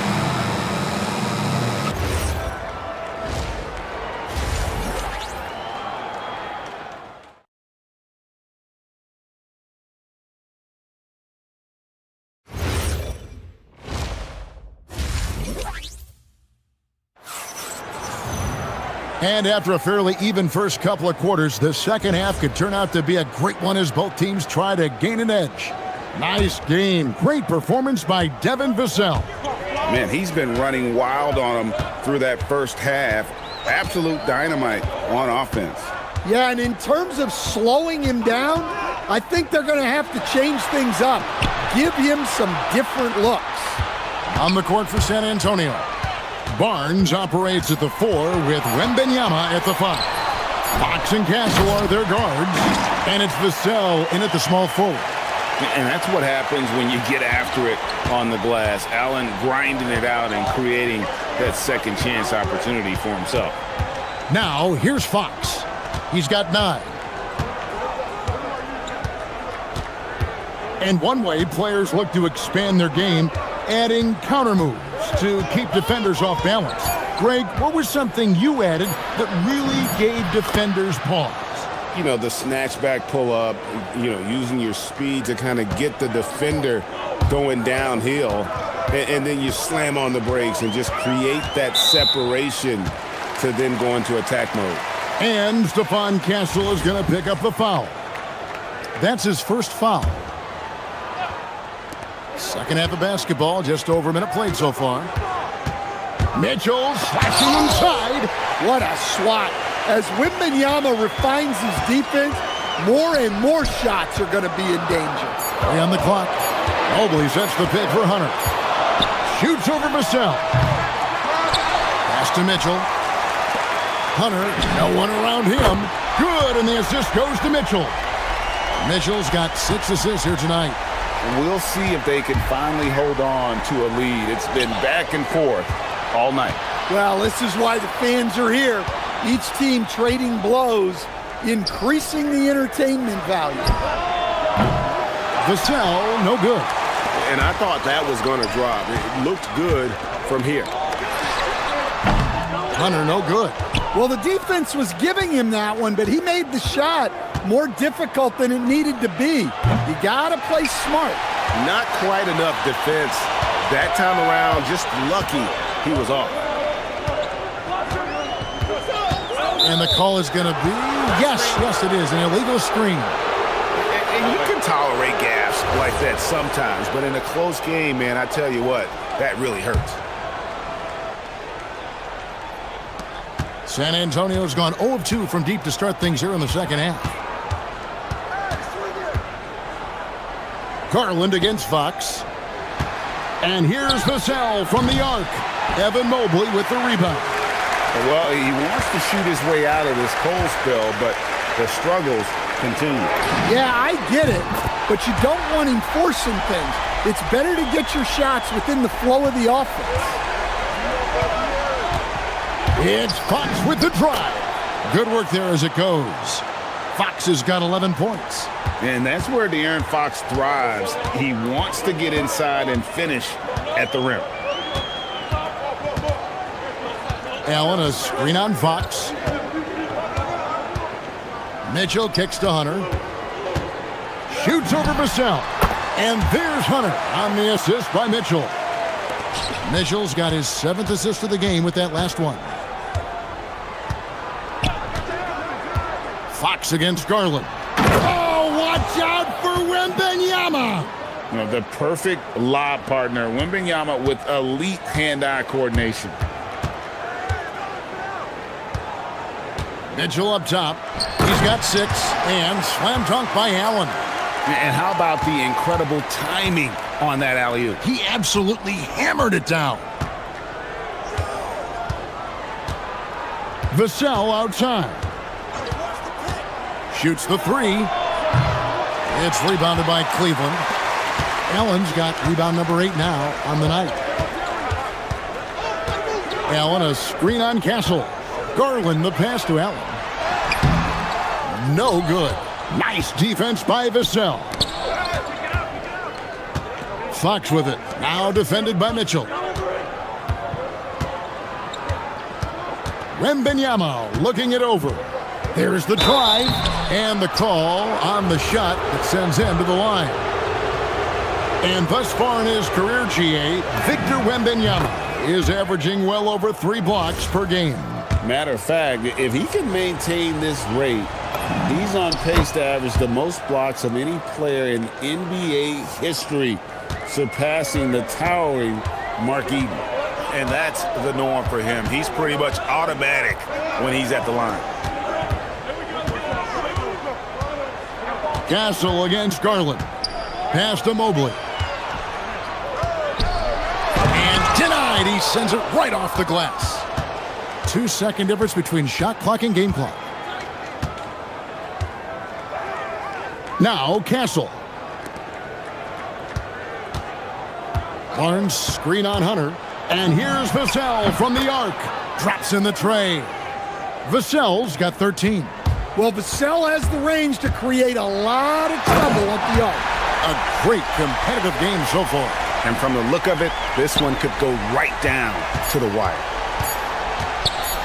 And after a fairly even first couple of quarters, the second half could turn out to be a great one as both teams try to gain an edge. Nice game. Great performance by Devin Vassell. Man, he's been running wild on him through that first half. Absolute dynamite on offense. Yeah, and in terms of slowing him down, I think they're going to have to change things up. Give him some different looks. On the court for San Antonio. Barnes operates at the 4 with Wembanyama at the 5. Fox and Castle are their guards. And it's Vassell in at the small forward. And that's what happens when you get after it on the glass. Allen grinding it out and creating that second chance opportunity for himself. Now, here's Fox. He's got 9. And one way players look to expand their game, adding counter moves to keep defenders off balance. Greg, what was something you added that really gave defenders pause? You know, the snatch back pull up, using your speed to kind of get the defender going downhill. And then you slam on the brakes and just create that separation to then go into attack mode. And Stephon Castle is going to pick up the foul. That's his first foul. Second half of basketball, just over a minute played so far. Mitchell slashing inside. What a swat. As Wembanyama refines his defense, more and more shots are going to be in danger. 3 on the clock. Mobley sets the pick for Hunter. Shoots over Vassell. Pass to Mitchell. Hunter, no one around him. Good, and the assist goes to Mitchell. Mitchell's got 6 assists here tonight. We'll see if they can finally hold on to a lead. It's been back and forth all night. Well, this is why the fans are here. Each team trading blows, increasing the entertainment value. Vassell, no good. And I thought that was going to drop. It looked good from here. Hunter, no good. Well, the defense was giving him that one, but he made the shot more difficult than it needed to be. You got to play smart. Not quite enough defense that time around. Just lucky he was off. And the call is going to be, yes, it is, an illegal screen. And you can tolerate gaffes like that sometimes, but in a close game, man, I tell you what, that really hurts. San Antonio's gone 0 of 2 from deep to start things here in the second half. Garland against Fox. And here's Vassell from the arc. Evan Mobley with the rebound. Well, he wants to shoot his way out of this cold spell, but the struggles continue. Yeah, I get it. but you don't want him forcing things. It's better to get your shots within the flow of the offense. It's Fox with the drive. Good work there as it goes. Fox has got 11 points. And that's where De'Aaron Fox thrives. He wants to get inside and finish at the rim. Allen, a screen on Fox. Mitchell kicks to Hunter. Shoots over Vassell. And there's Hunter on the assist by Mitchell. Mitchell's got his 7th assist of the game with that last one. Fox against Garland. Oh, watch out for Wembanyama. You know, the perfect lob partner. Wembanyama with elite hand-eye coordination. Mitchell up top. He's got 6 and slam dunk by Allen. And how about the incredible timing on that alley-oop? He absolutely hammered it down. Vassell outside. Shoots the 3. It's rebounded by Cleveland. Allen's got rebound number 8 now on the night. Allen, a screen on Castle. Garland, the pass to Allen. No good. Nice defense by Vassell. Fox with it. Now defended by Mitchell. Wembanyama looking it over. There's the drive and the call on the shot that sends him to the line. And thus far in his career, GA, Victor Wembanyama is averaging well over 3 blocks per game. Matter of fact, if he can maintain this rate, he's on pace to average the most blocks of any player in NBA history, surpassing the towering Mark Eaton. And that's the norm for him. He's pretty much automatic when he's at the line. Castle against Garland. Pass to Mobley. And denied. He sends it right off the glass. 2-second difference between shot clock and game clock. Now Castle. Barnes screen on Hunter. And here's Vassell from the arc. Drops in the tray. Vassell's got 13. Well, Vassell has the range to create a lot of trouble at the arc. A great competitive game so far. And from the look of it, this one could go right down to the wire.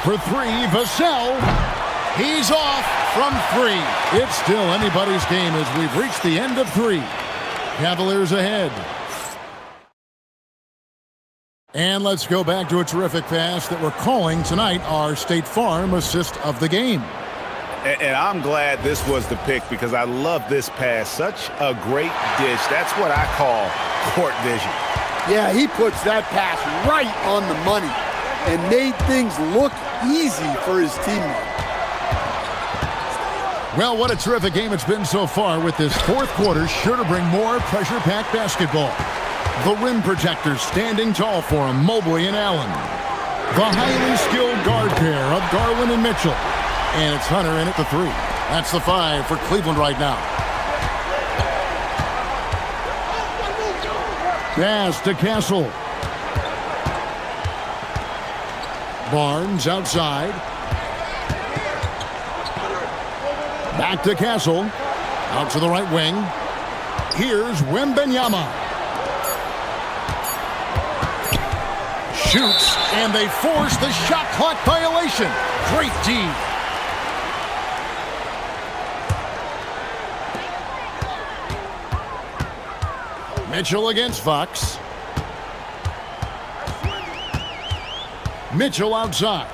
For 3, Vassell. He's off from 3. It's still anybody's game as we've reached the end of 3. Cavaliers ahead. And let's go back to a terrific pass that we're calling tonight our State Farm assist of the game. And I'm glad this was the pick because I love this pass. Such a great dish. That's what I call court vision. Yeah, he puts that pass right on the money and made things look easy for his teammate. Well, what a terrific game it's been so far, with this 4th quarter sure to bring more pressure-packed basketball. The rim protectors standing tall for him, Mobley and Allen. The highly skilled guard pair of Garland and Mitchell. And it's Hunter in at the 3. That's the 5 for Cleveland right now. Pass to Castle. Barnes outside. Back to Castle. Out to the right wing. Here's Wembanyama. Shoots, and they force the shot clock violation. Great D. Mitchell against Fox. Mitchell outside.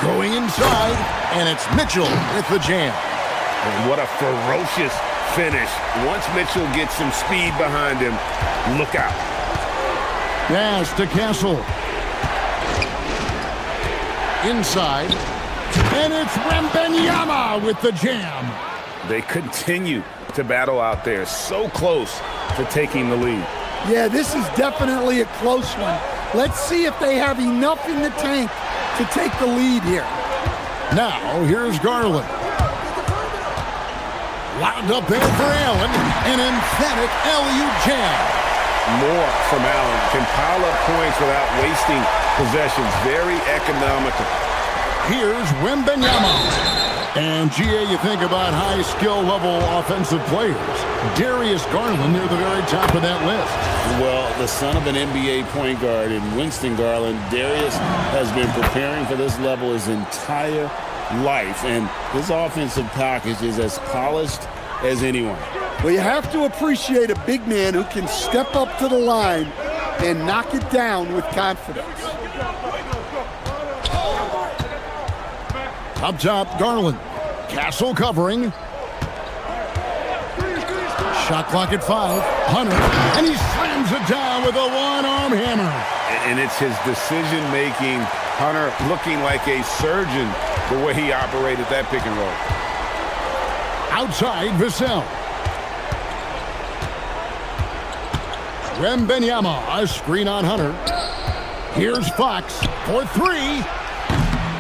Going inside, and it's Mitchell with the jam. And what a ferocious finish. Once Mitchell gets some speed behind him, look out. Pass to Castle. Inside. And it's Wembanyama with the jam. They continue to battle out there. So close to taking the lead. Yeah, this is definitely a close one. Let's see if they have enough in the tank to take the lead here. Now, here's Garland. Wound up there for Allen. An emphatic LU jam. More from Allen. Can pile up points without wasting possessions. Very economical. Here's Wembanyama. And, GA, you think about high skill level offensive players. Darius Garland near the very top of that list. Well, the son of an NBA point guard in Winston Garland, Darius has been preparing for this level his entire life. And his offensive package is as polished as anyone. Well, you have to appreciate a big man who can step up to the line and knock it down with confidence. Up top, Garland. Castle covering. Shot clock at 5. Hunter. And he slams it down with a one-arm hammer. And it's his decision-making. Hunter looking like a surgeon the way he operated that pick and roll. Outside, Vassell. Wembanyama, a screen on Hunter. Here's Fox for 3.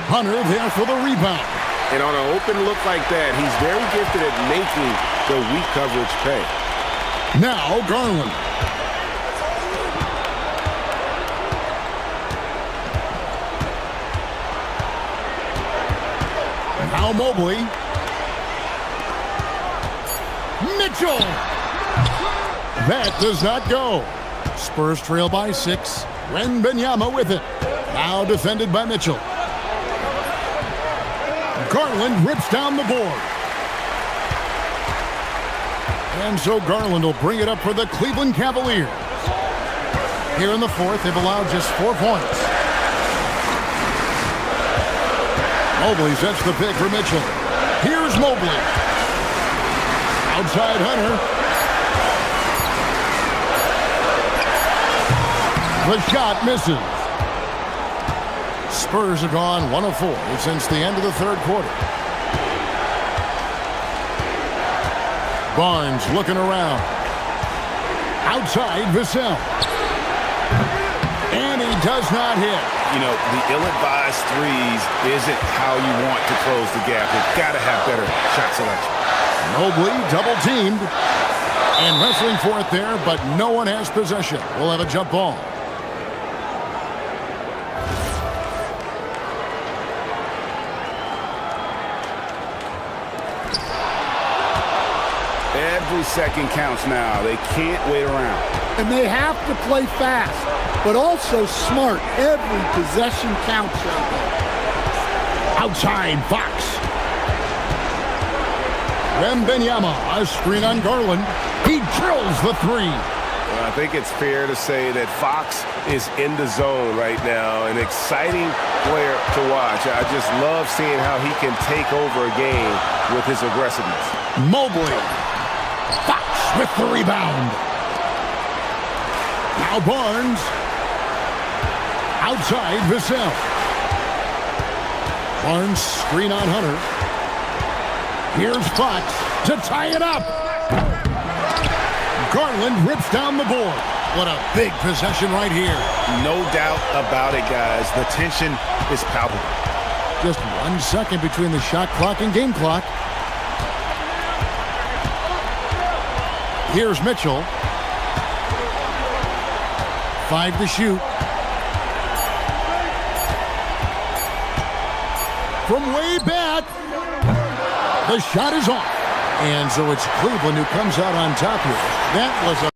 Hunter there for the rebound. And on an open look like that, he's very gifted at making the weak coverage pay. Now Garland. Now Mobley. Mitchell. That does not go. Spurs trail by 6. Wembanyama with it. Now defended by Mitchell. Garland rips down the board. And so Garland will bring it up for the Cleveland Cavaliers. Here in the fourth, they've allowed just 4 points. Mobley sets the pick for Mitchell. Here's Mobley. Outside Hunter. The shot misses. Spurs have gone 1 of 4 since the end of the third quarter. Barnes looking around. Outside Vassell. And he does not hit. You know, the ill-advised threes isn't how you want to close the gap. They've got to have better shot selection. Mobley double teamed. And wrestling for it there, but no one has possession. We'll have a jump ball. Every second counts now. They can't wait around. And they have to play fast, but also smart. Every possession counts right there. Outside Fox. Wembanyama, a screen on Garland. He drills the 3. Well, I think it's fair to say that Fox is in the zone right now. An exciting player to watch. I just love seeing how he can take over a game with his aggressiveness. Mobley. Fox with the rebound. Now Barnes. Outside Vassell. Barnes screen on Hunter. Here's Fox to tie it up. Garland rips down the board. What a big possession right here. No doubt about it, guys. The tension is palpable. Just 1 second between the shot clock and game clock. Here's Mitchell. 5 to shoot. From way back. The shot is off. And so it's Cleveland who comes out on top here. That was a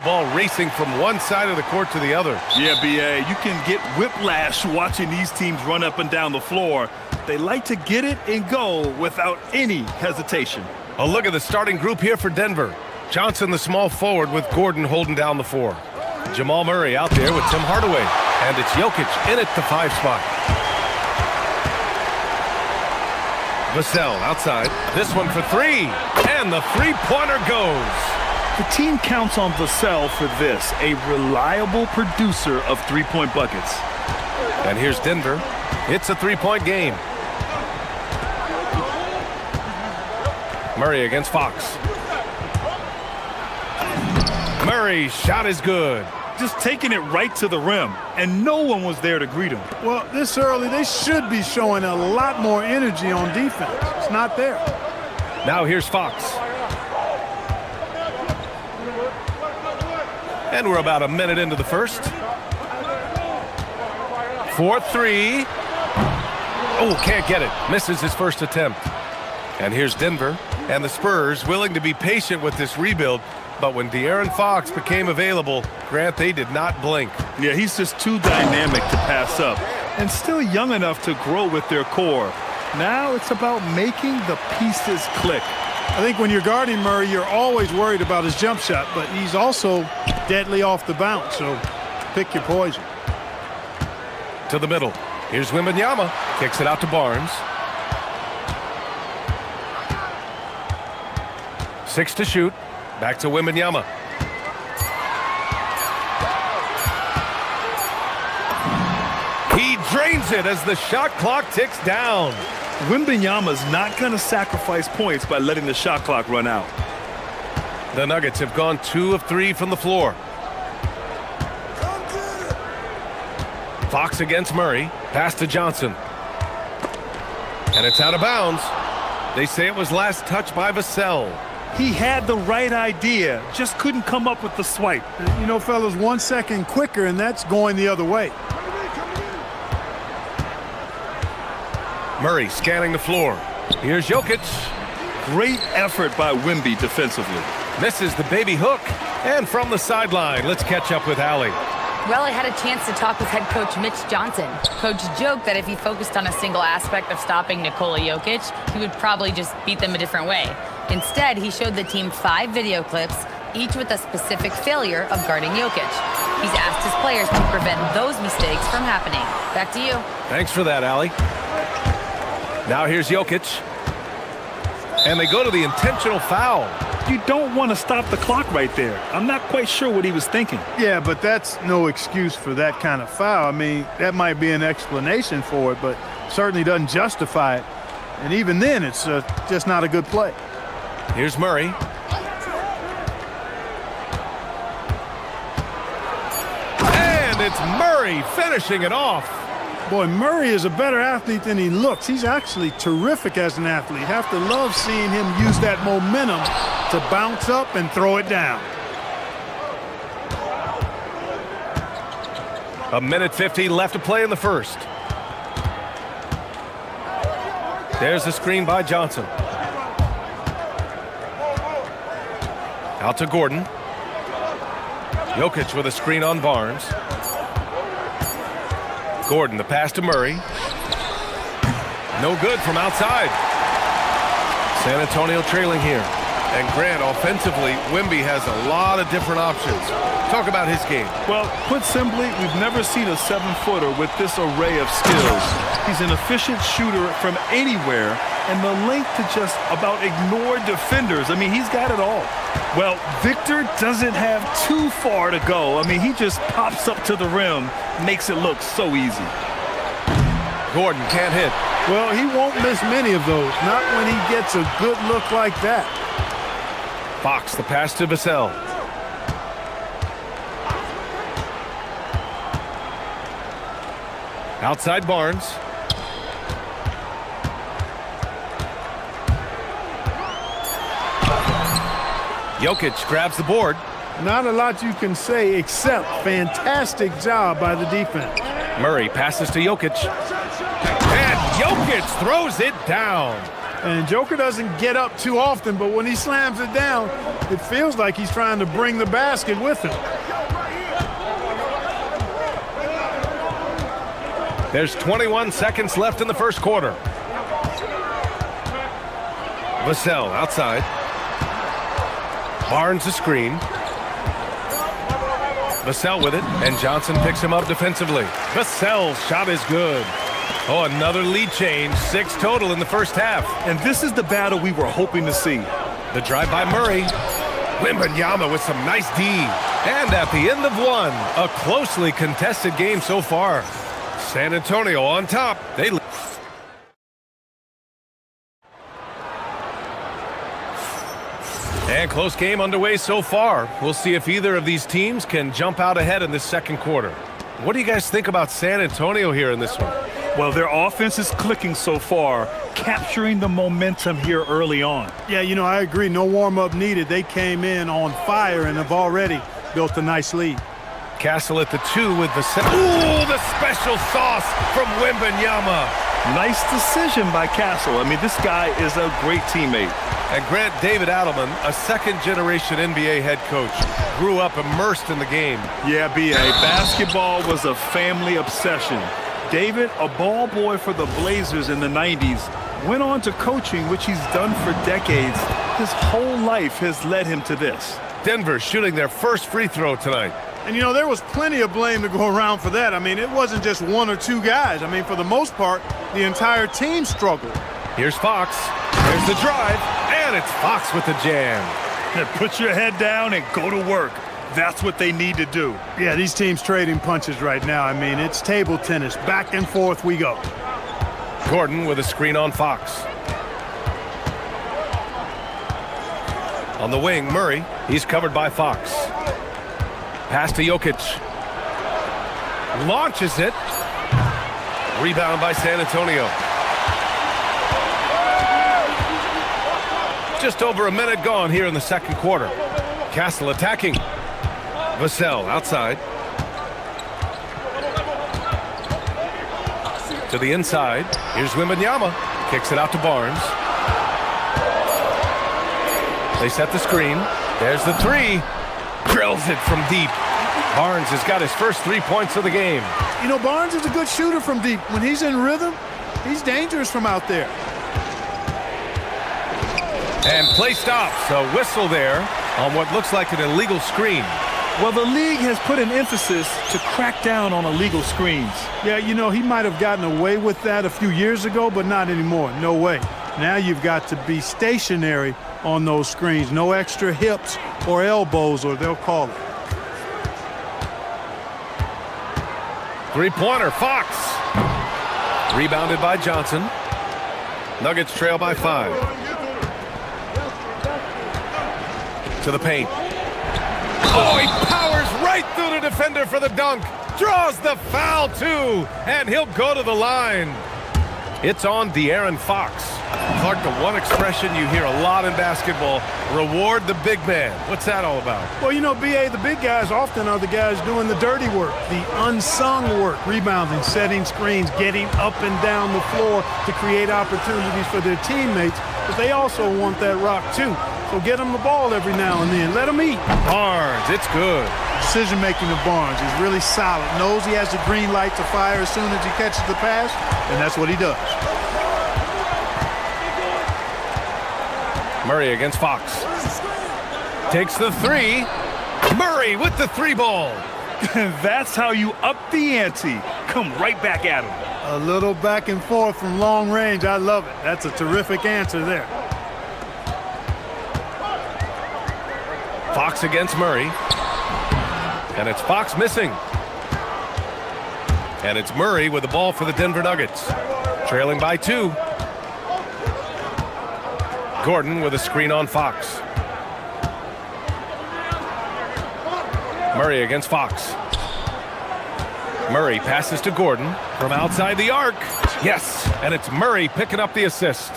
Ball racing from one side of the court to the other. Yeah, B.A., you can get whiplash watching these teams run up and down the floor. They like to get it and go without any hesitation. A look at the starting group here for Denver. Johnson, the small forward, with Gordon holding down the 4. Jamal Murray out there with Tim Hardaway. And it's Jokic in at the 5 spot. Vassell outside. This one for 3. And the three-pointer goes. The team counts on Vassell for this, a reliable producer of three-point buckets. And here's Denver. It's a three-point game. Murray against Fox. Murray's shot is good. Just taking it right to the rim, and no one was there to greet him. Well, this early, they should be showing a lot more energy on defense. It's not there. Now here's Fox. And we're about a minute into the first. 4-3. Oh, can't get it. Misses his first attempt. And here's Denver. And the Spurs willing to be patient with this rebuild. But when De'Aaron Fox became available, Grant, they did not blink. Yeah, he's just too dynamic to pass up. And still young enough to grow with their core. Now it's about making the pieces click. I think when you're guarding Murray, you're always worried about his jump shot, but he's also deadly off the bounce, so pick your poison. To the middle. Here's Wembanyama. Kicks it out to Barnes. 6 to shoot. Back to Wembanyama. He drains it as the shot clock ticks down. Wembanyama's not going to sacrifice points by letting the shot clock run out. The Nuggets have gone 2 of 3 from the floor. Fox against Murray. Pass to Johnson. And it's out of bounds. They say it was last touched by Vassell. He had the right idea, just couldn't come up with the swipe. You know, fellas, 1 second quicker, and that's going the other way. Murray scanning the floor. Here's Jokic. Great effort by Wemby defensively. Misses the baby hook. And from the sideline, let's catch up with Allie. Well, I had a chance to talk with head coach Mitch Johnson. Coach joked that if he focused on a single aspect of stopping Nikola Jokic, he would probably just beat them a different way. Instead, he showed the team 5 video clips, each with a specific failure of guarding Jokic. He's asked his players to prevent those mistakes from happening. Back to you. Thanks for that, Allie. Now here's Jokic. And they go to the intentional foul. You don't want to stop the clock right there. I'm not quite sure what he was thinking. Yeah, but that's no excuse for that kind of foul. I mean, that might be an explanation for it, but certainly doesn't justify it. And even then, it's just not a good play. Here's Murray. And it's Murray finishing it off. Boy, Murray is a better athlete than he looks. He's actually terrific as an athlete. Have to love seeing him use that momentum to bounce up and throw it down. A minute 50 left to play in the first. There's the screen by Johnson. Out to Gordon. Jokic with a screen on Barnes. Gordon, the pass to Murray. No good from outside. San Antonio trailing here. And Grant, offensively, Wemby has a lot of different options. Talk about his game. Well, put simply, we've never seen a 7-footer with this array of skills. He's an efficient shooter from anywhere, and the length to just about ignore defenders. I mean, he's got it all. Well, Victor doesn't have too far to go. I mean, he just pops up to the rim, makes it look so easy. Gordon can't hit. Well, he won't miss many of those, not when he gets a good look like that. Fox, the pass to Vassell. Outside Barnes. Jokic grabs the board. Not a lot you can say except fantastic job by the defense. Murray passes to Jokic. And Jokic throws it down. And Joker doesn't get up too often, but when he slams it down, It feels like he's trying to bring the basket with him. There's 21 seconds left in the first quarter. Vassell outside. Barnes a screen. Vassell with it, and Johnson picks him up defensively. Vassell's shot is good. Oh, another lead change. 6 total in the first half. And this is the battle we were hoping to see. The drive by Murray. Wembanyama with some nice D. And at the end of one, a closely contested game so far. San Antonio on top. And close game underway so far. We'll see if either of these teams can jump out ahead in this second quarter. What do you guys think about San Antonio here in this one? Well, their offense is clicking so far, capturing the momentum here early on. Yeah, you know, I agree. No warm-up needed. They came in on fire and have already built a nice lead. Castle at the 2 with the set. Ooh, the special sauce from Wembanyama. Nice decision by Castle. I mean, this guy is a great teammate. And Grant David Adelman, a second-generation NBA head coach, grew up immersed in the game. Yeah, B.A. Basketball was a family obsession. David, a ball boy for the Blazers in the 90s, went on to coaching, which he's done for decades. His whole life has led him to this. Denver shooting their first free throw tonight. And, you know, there was plenty of blame to go around for that. I mean, it wasn't just 1 or 2 guys. I mean, for the most part, the entire team struggled. Here's Fox. There's the drive. And it's Fox with the jam. Put your head down and go to work. That's what they need to do. Yeah, these teams trading punches right now. I mean, it's table tennis. Back and forth we go. Gordon with a screen on Fox. On the wing, Murray. He's covered by Fox. Pass to Jokic. Launches it. Rebound by San Antonio. Just over a minute gone here in the second quarter. Castle attacking. Vassell outside. To the inside. Here's Wembanyama. Kicks it out to Barnes. They set the screen. There's the 3. Drills it from deep. Barnes has got his first 3 points of the game. You know, Barnes is a good shooter from deep. When he's in rhythm, he's dangerous from out there. And play stops. A whistle there on what looks like an illegal screen. Well, the league has put an emphasis to crack down on illegal screens. Yeah, you know, he might have gotten away with that a few years ago, but not anymore. No way. Now you've got to be stationary on those screens. No extra hips or elbows, or they'll call it. Three-pointer, Fox. Rebounded by Johnson. Nuggets trail by 5. To the paint. Oh, he powers right through the defender for the dunk. Draws the foul, too. And he'll go to the line. It's on De'Aaron Fox. Clark, the one expression you hear a lot in basketball, reward the big man. What's that all about? Well, you know, B.A., the big guys often are the guys doing the dirty work, the unsung work, rebounding, setting screens, getting up and down the floor to create opportunities for their teammates. But they also want that rock, too. So get them the ball every now and then. Let them eat. Barnes, it's good. Decision-making of Barnes is really solid. Knows he has the green light to fire as soon as he catches the pass, and that's what he does. Murray against Fox. Takes the 3. Murray with the 3 ball. That's how you up the ante. Come right back at him. A little back and forth from long range. I love it. That's a terrific answer there. Fox against Murray. And it's Fox missing. And it's Murray with the ball for the Denver Nuggets. Trailing by 2. Gordon with a screen on Fox. Murray against Fox. Murray passes to Gordon from outside the arc. Yes, and it's Murray picking up the assist.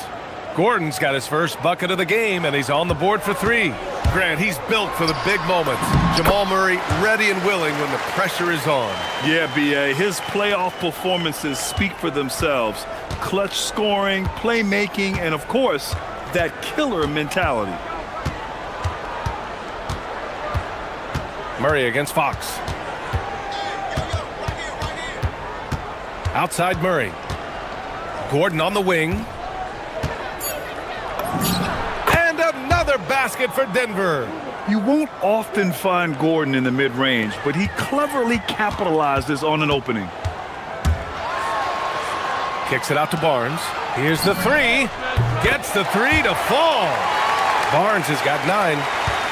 Gordon's got his first bucket of the game, and he's on the board for 3. Grant, he's built for the big moments. Jamal Murray ready and willing when the pressure is on. Yeah, B.A., his playoff performances speak for themselves. Clutch scoring, playmaking, and of course, that killer mentality. Murray against Fox. Outside Murray. Gordon on the wing. And another basket for Denver. You won't often find Gordon in the mid-range, but he cleverly capitalizes on an opening. Kicks it out to Barnes. Here's the three. Gets the three to fall. Barnes has got 9.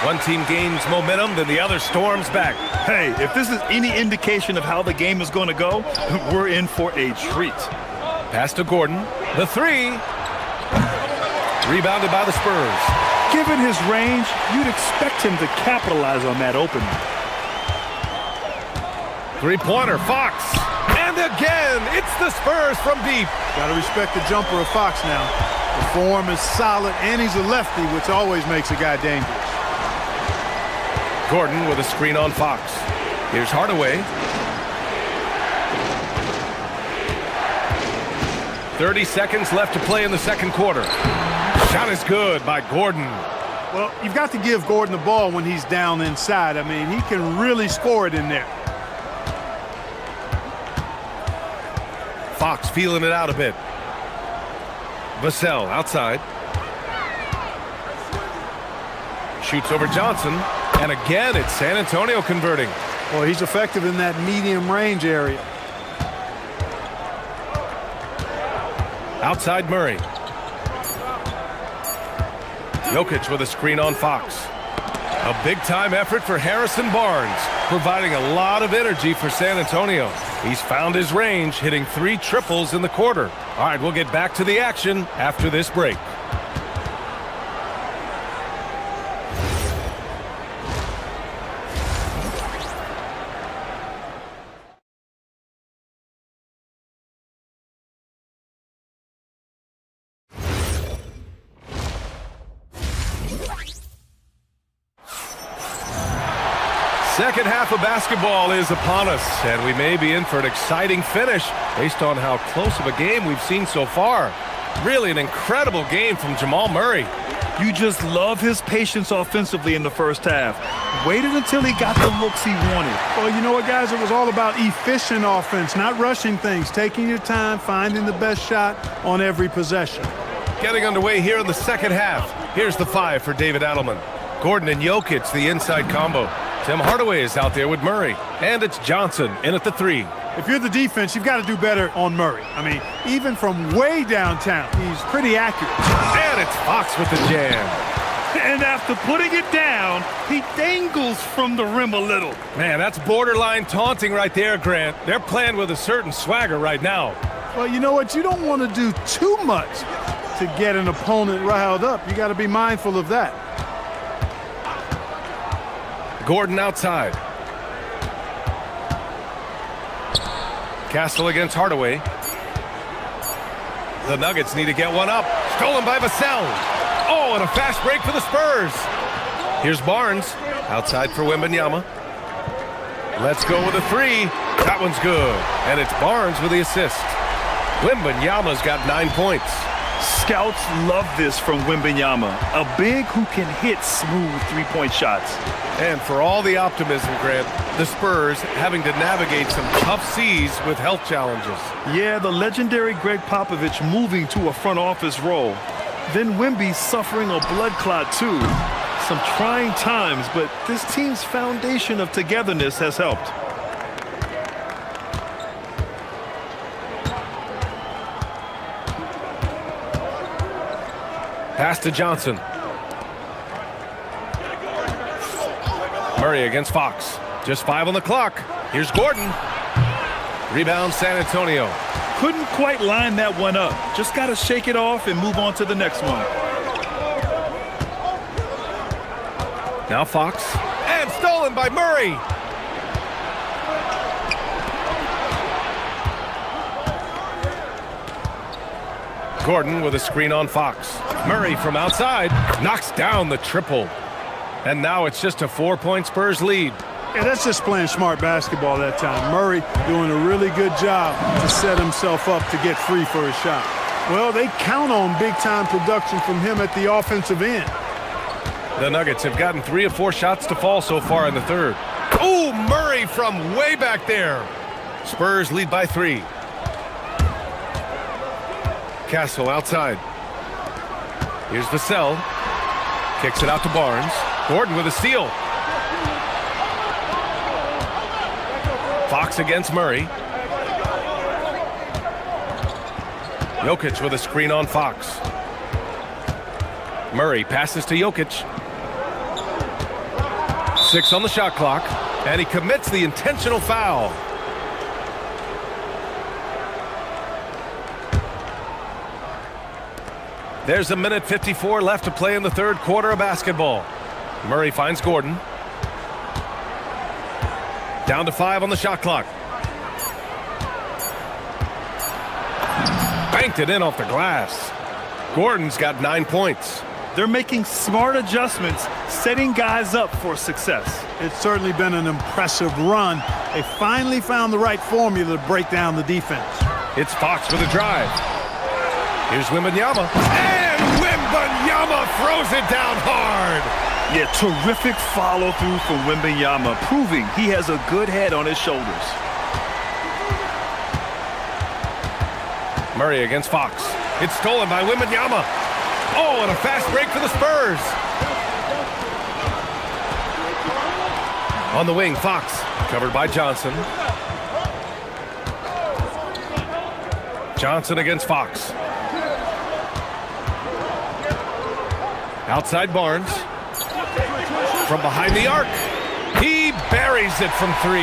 One team gains momentum, then the other storms back. Hey, if this is any indication of how the game is going to go, we're in for a treat. Pass to Gordon. The three. Rebounded by the Spurs. Given his range, you'd expect him to capitalize on that opening. Three-pointer, Fox. And again, it's the Spurs from deep. Got to respect the jumper of Fox now. The form is solid, and he's a lefty, which always makes a guy dangerous. Gordon with a screen on Fox. Here's Hardaway. 30 seconds left to play in the second quarter. Shot is good by Gordon. Well, you've got to give Gordon the ball when he's down inside. I mean, he can really score it in there. Fox feeling it out a bit. Vassell outside. Shoots over Johnson. And again, it's San Antonio converting. Well, he's effective in that medium range area. Outside Murray. Jokic with a screen on Fox. A big-time effort for Harrison Barnes, providing a lot of energy for San Antonio. He's found his range, hitting 3 triples in the quarter. All right, we'll get back to the action after this break. Second half of basketball is upon us, and we may be in for an exciting finish based on how close of a game we've seen so far. Really an incredible game from Jamal Murray. You just love his patience offensively in the first half. Waited until he got the looks he wanted. Well, you know what, guys? It was all about efficient offense, not rushing things, taking your time, finding the best shot on every possession. Getting underway here in the second half. Here's the 5 for David Adelman. Gordon and Jokic, the inside combo. Tim Hardaway is out there with Murray. And it's Johnson in at the 3. If you're the defense, you've got to do better on Murray. I mean, even from way downtown, he's pretty accurate. And it's Fox with the jam. And after putting it down, he dangles from the rim a little. Man, that's borderline taunting right there, Grant. They're playing with a certain swagger right now. Well, you know what? You don't want to do too much to get an opponent riled up. You got to be mindful of that. Gordon outside. Castle against Hardaway. The Nuggets need to get one up. Stolen by Vassell. Oh, and a fast break for the Spurs. Here's Barnes. Outside for Wembanyama. Let's go with a 3. That one's good. And it's Barnes with the assist. Wembanyama's got 9 points. Scouts love this from Wembanyama, a big who can hit smooth three-point shots. And for all the optimism, Grant, the Spurs having to navigate some tough seas with health challenges. Yeah, the legendary Greg Popovich moving to a front office role. Then Wemby suffering a blood clot too. Some trying times, but this team's foundation of togetherness has helped. Pass to Johnson. Murray against Fox. Just 5 on the clock. Here's Gordon. Rebound San Antonio. Couldn't quite line that one up. Just got to shake it off and move on to the next one. Now Fox. And stolen by Murray. Gordon with a screen on Fox. Murray from outside knocks down the triple. And now it's just a 4-point Spurs lead. Yeah, that's just playing smart basketball that time. Murray doing a really good job to set himself up to get free for his shot. Well, they count on big-time production from him at the offensive end. The Nuggets have gotten 3 of 4 shots to fall so far in the third. Oh, Murray from way back there. Spurs lead by 3. Castle outside. Here's Vassell. Kicks it out to Barnes. Gordon with a steal. Fox against Murray. Jokic with a screen on Fox. Murray passes to Jokic. 6 on the shot clock, and he commits the intentional foul. There's 1:54 left to play in the third quarter of basketball. Murray finds Gordon. Down to 5 on the shot clock. Banked it in off the glass. Gordon's got 9 points. They're making smart adjustments, setting guys up for success. It's certainly been an impressive run. They finally found the right formula to break down the defense. It's Fox with a drive. Here's Wembanyama. And Wembanyama throws it down hard. Yeah, terrific follow-through from Wembanyama, proving he has a good head on his shoulders. Murray against Fox. It's stolen by Wembanyama. Oh, and a fast break for the Spurs. On the wing, Fox, covered by Johnson. Johnson against Fox. Outside Barnes. From behind the arc. He buries it from 3.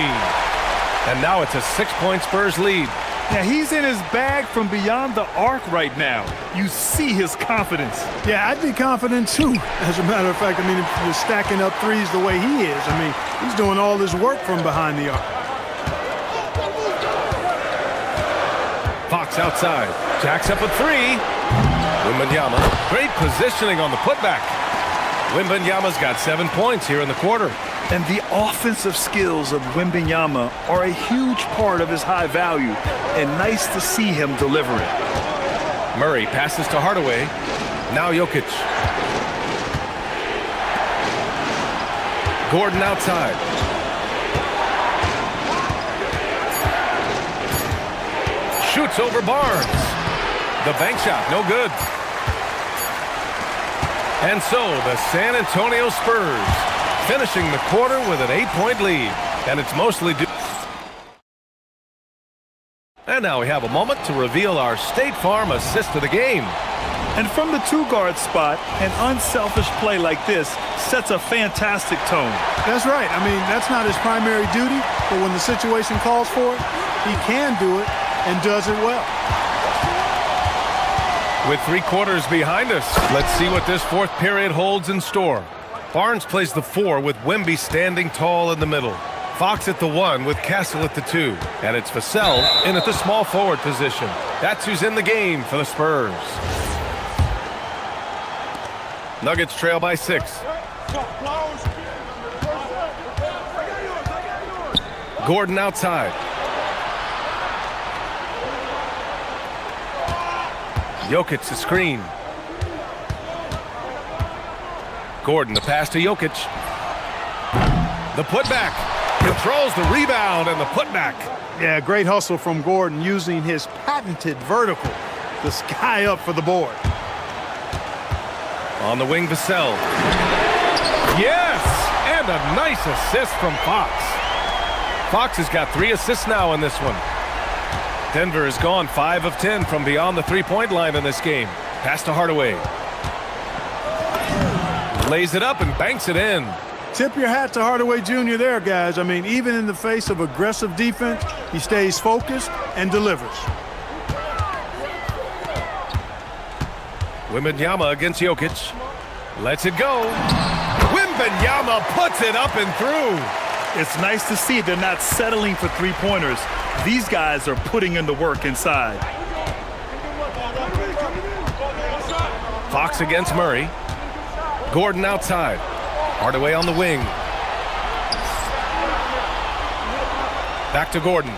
And now it's a 6-point Spurs lead. Now, he's in his bag from beyond the arc right now. You see his confidence. Yeah, I'd be confident too. As a matter of fact, I mean, if you're stacking up threes the way he is, I mean, he's doing all his work from behind the arc. Fox outside. Jacks up a 3. Wembanyama. Great positioning on the putback. Wembanyama's got 7 points here in the quarter. And the offensive skills of Wembanyama are a huge part of his high value, and nice to see him deliver it. Murray passes to Hardaway. Now Jokic. Gordon outside. Shoots over Barnes. The bank shot, no good. And so the San Antonio Spurs finishing the quarter with an 8-point lead, and it's mostly due. And now we have a moment to reveal our State Farm assist of the game. And from the 2-guard spot, an unselfish play like this sets a fantastic tone. That's right. I mean, that's not his primary duty, but when the situation calls for it, he can do it and does it well. With 3 quarters behind us, let's see what this fourth period holds in store. Barnes plays the 4 with Wemby standing tall in the middle. Fox at the 1 with Castle at the 2. And it's Vassell in at the small forward position. That's who's in the game for the Spurs. Nuggets trail by 6. Gordon outside. Jokic the screen. Gordon the pass to Jokic. The putback. Controls the rebound and the putback. Yeah, great hustle from Gordon using his patented vertical to sky up for the board. On the wing, Vassell. Yes! And a nice assist from Fox. Fox has got 3 assists now in this one. Denver has gone 5 of 10 from beyond the 3-point line in this game. Pass to Hardaway. Lays it up and banks it in. Tip your hat to Hardaway Jr. there, guys. I mean, even in the face of aggressive defense, he stays focused and delivers. Wembanyama against Jokic. Lets it go. Wembanyama puts it up and through. It's nice to see they're not settling for 3-pointers. These guys are putting in the work inside. Fox against Murray. Gordon outside. Hardaway on the wing. Back to Gordon.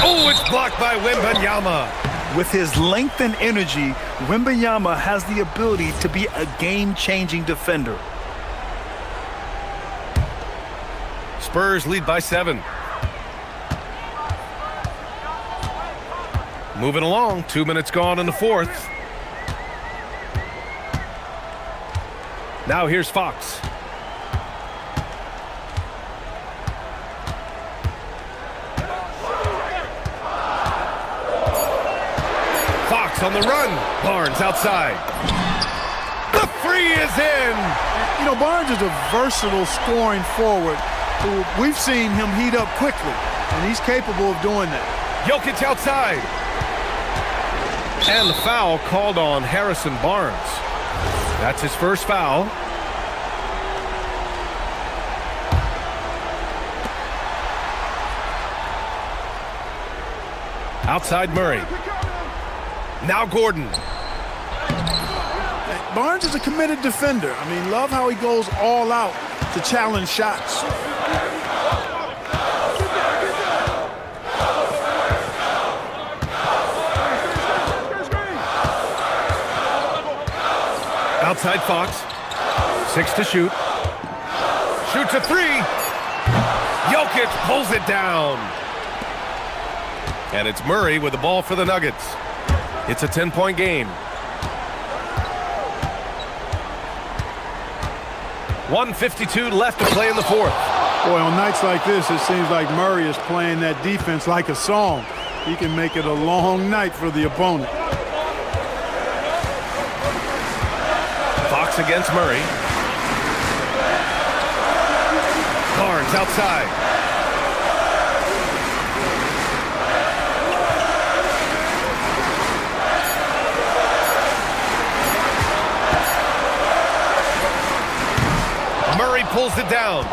Oh, it's blocked by Wembanyama. With his length and energy, Wembanyama has the ability to be a game-changing defender. Spurs lead by 7. Moving along, 2 minutes gone in the fourth. Now here's Fox. Fox on the run. Barnes outside. The three is in. You know, Barnes is a versatile scoring forward who we've seen him heat up quickly, and he's capable of doing that. Jokic outside. And the foul called on Harrison Barnes. That's his first foul. Outside Murray. Now Gordon. Barnes is a committed defender. I mean, love how he goes all out to challenge shots. Outside Fox. 6 to shoot. Shoots a three. Jokic pulls it down. And it's Murray with the ball for the Nuggets. It's a 10-point game. 1:52 left to play in the fourth. Boy, on nights like this, it seems like Murray is playing that defense like a song. He can make it a long night for the opponent. Fox against Murray. Barnes outside. Murray pulls it down.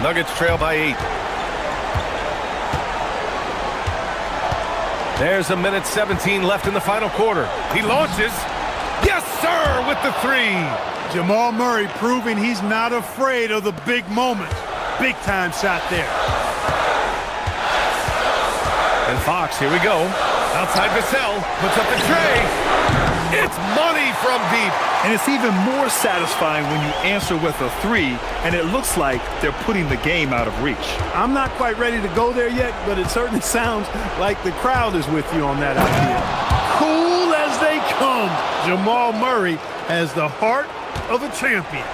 Nuggets trail by 8. There's 1:17 left in the final quarter. He launches. Yes, sir, with the three. Jamal Murray proving he's not afraid of the big moments. Big time shot there. And Fox, here we go. Outside Vassell, puts up the tray. It's money from deep. And it's even more satisfying when you answer with a three, and it looks like they're putting the game out of reach. I'm not quite ready to go there yet, but it certainly sounds like the crowd is with you on that idea. Cool as they come. Jamal Murray has the heart of a champion.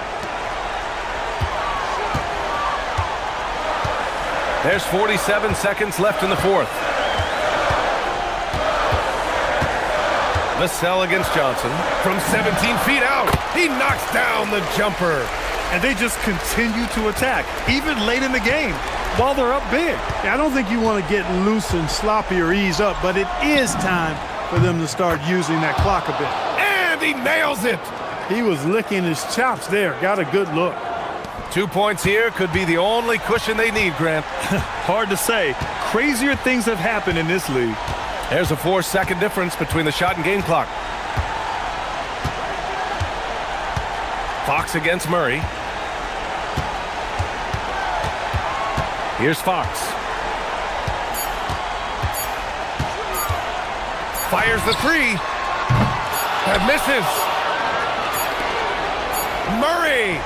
There's 47 seconds left in the fourth. Vassell against Johnson. From 17 feet out, he knocks down the jumper. And they just continue to attack, even late in the game, while they're up big. I don't think you want to get loose and sloppy or ease up, but it is time for them to start using that clock a bit. And he nails it. He was licking his chops there. Got a good look. 2 points here could be the only cushion they need, Grant. Hard to say. Crazier things have happened in this league. There's a 4-second difference between the shot and game clock. Fox against Murray. Here's Fox. Fires the three. And misses. Murray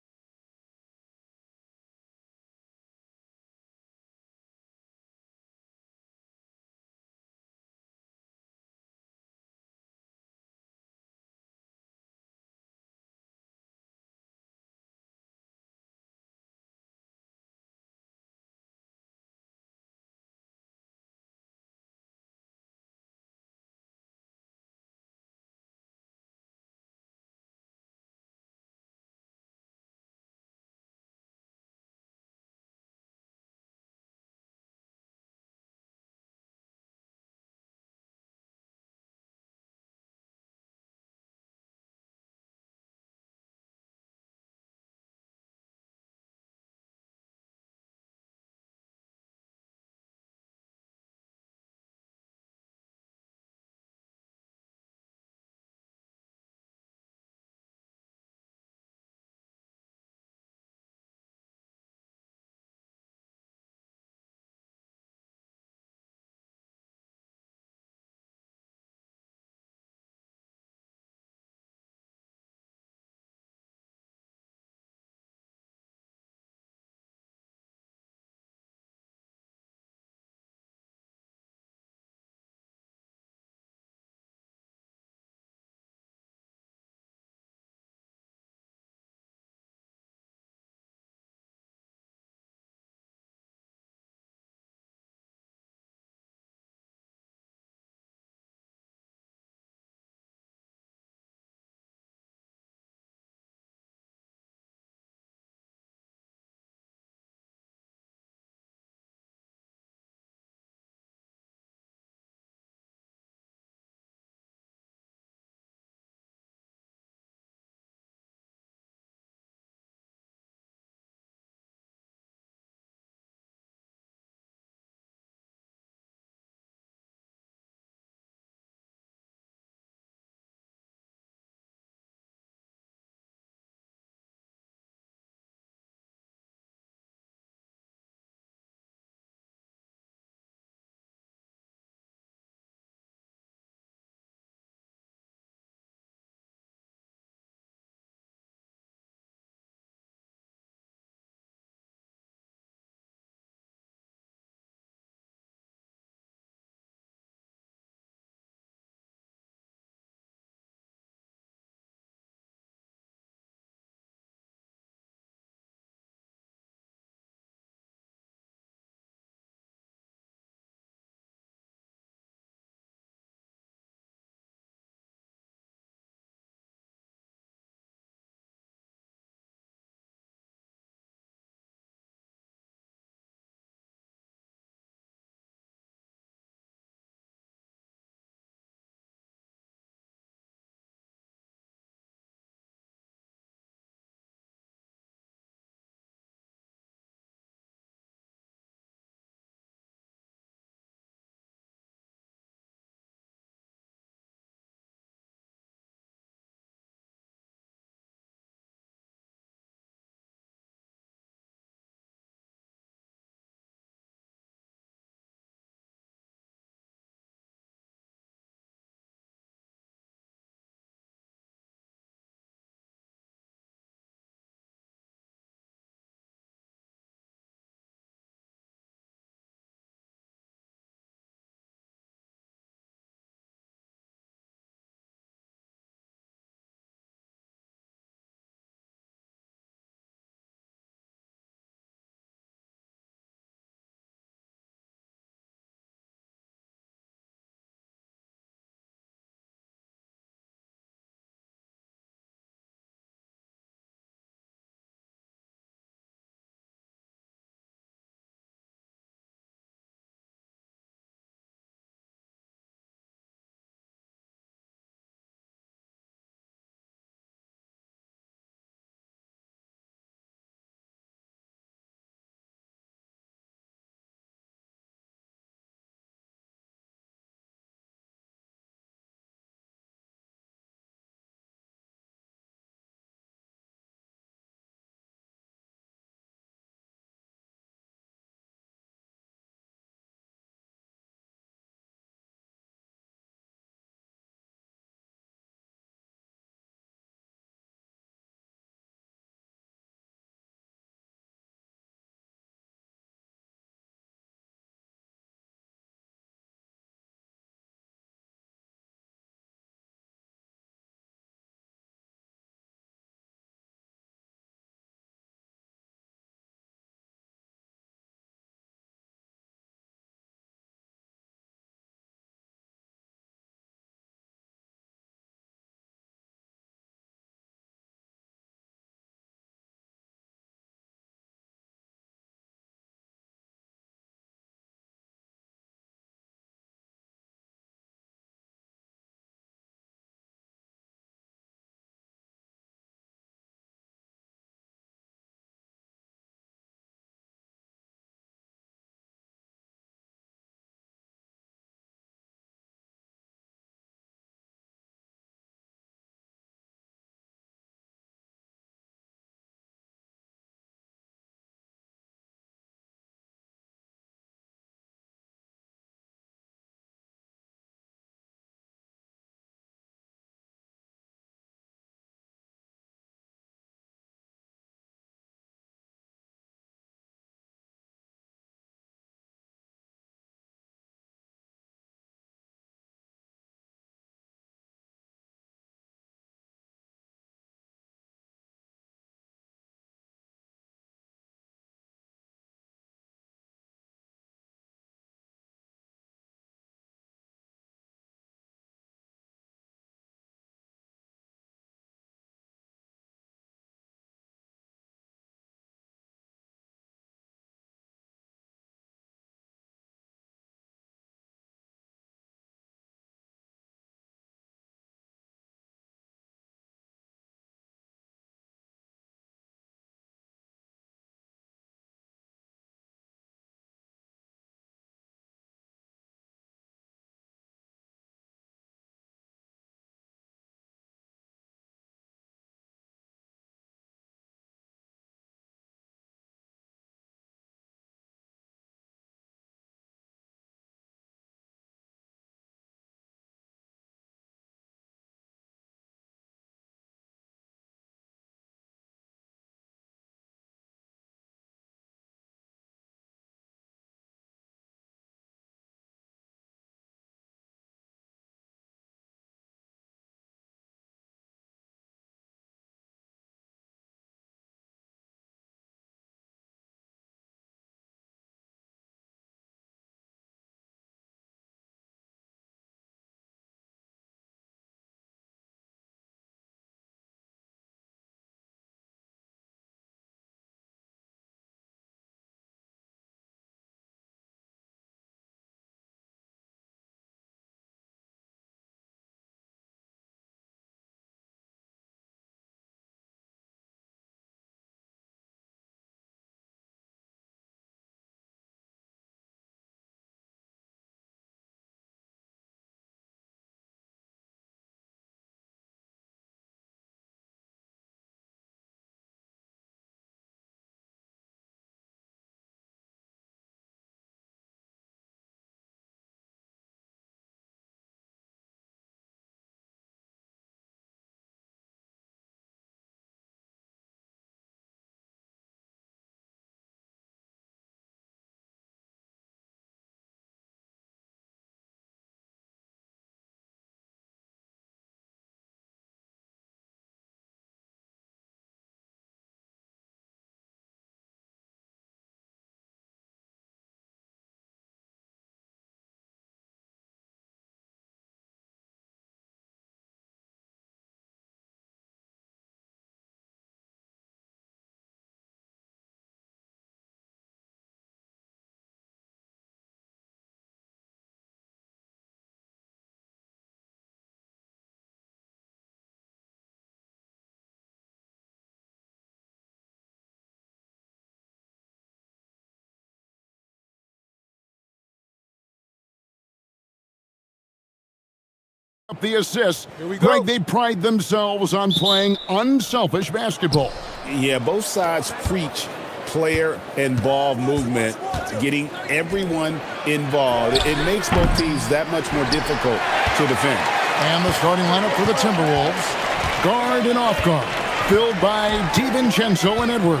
The assists. Here we go. Greg, they pride themselves on playing unselfish basketball. Yeah, both sides preach player and ball movement, getting everyone involved. It makes both teams that much more difficult to defend. And the starting lineup for the Timberwolves. Guard and off guard, filled by DiVincenzo and Edwards.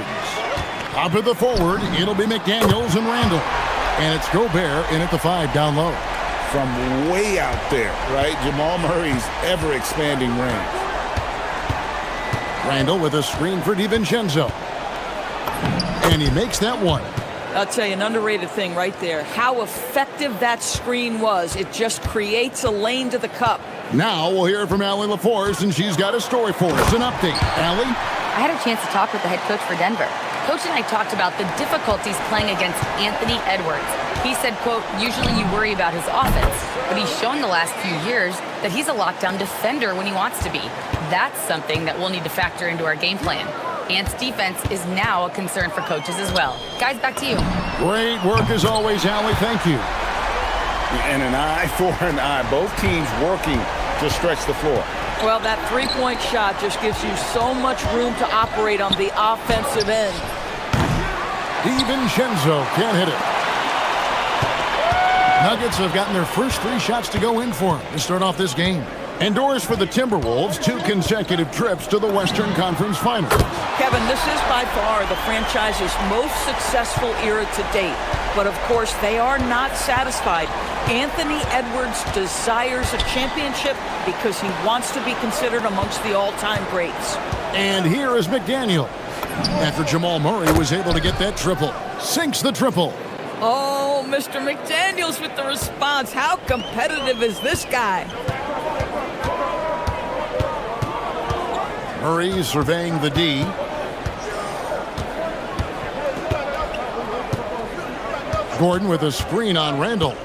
Up at the forward, it'll be McDaniels and Randall. And it's Gobert in at the 5 down low. From way out there, right? Jamal Murray's ever-expanding range. Randall with a screen for DiVincenzo. And he makes that one. I'll tell you, an underrated thing right there. How effective that screen was. It just creates a lane to the cup. Now we'll hear from Allie LaForce, and she's got a story for us. An update. Allie? I had a chance to talk with the head coach for Denver. Coach and I talked about the difficulties playing against Anthony Edwards. He said, quote, usually you worry about his offense, but he's shown the last few years that he's a lockdown defender when he wants to be. That's something that we'll need to factor into our game plan. Ant's defense is now a concern for coaches as well. Guys, back to you. Great work as always, Allie. Thank you. And an eye for an eye. Both teams working to stretch the floor. Well, that three-point shot just gives you so much room to operate on the offensive end. DiVincenzo can't hit it. Nuggets have gotten their first 3 shots to go in for them to start off this game. Indoors for the Timberwolves, 2 consecutive trips to the Western Conference Finals. Kevin, this is by far the franchise's most successful era to date. But of course, they are not satisfied. Anthony Edwards desires a championship because he wants to be considered amongst the all-time greats. And here is McDaniel. After Jamal Murray was able to get that triple. Sinks the triple. Oh, Mr. McDaniels with the response. How competitive is this guy? Murray surveying the D. Gordon with a screen on Randall.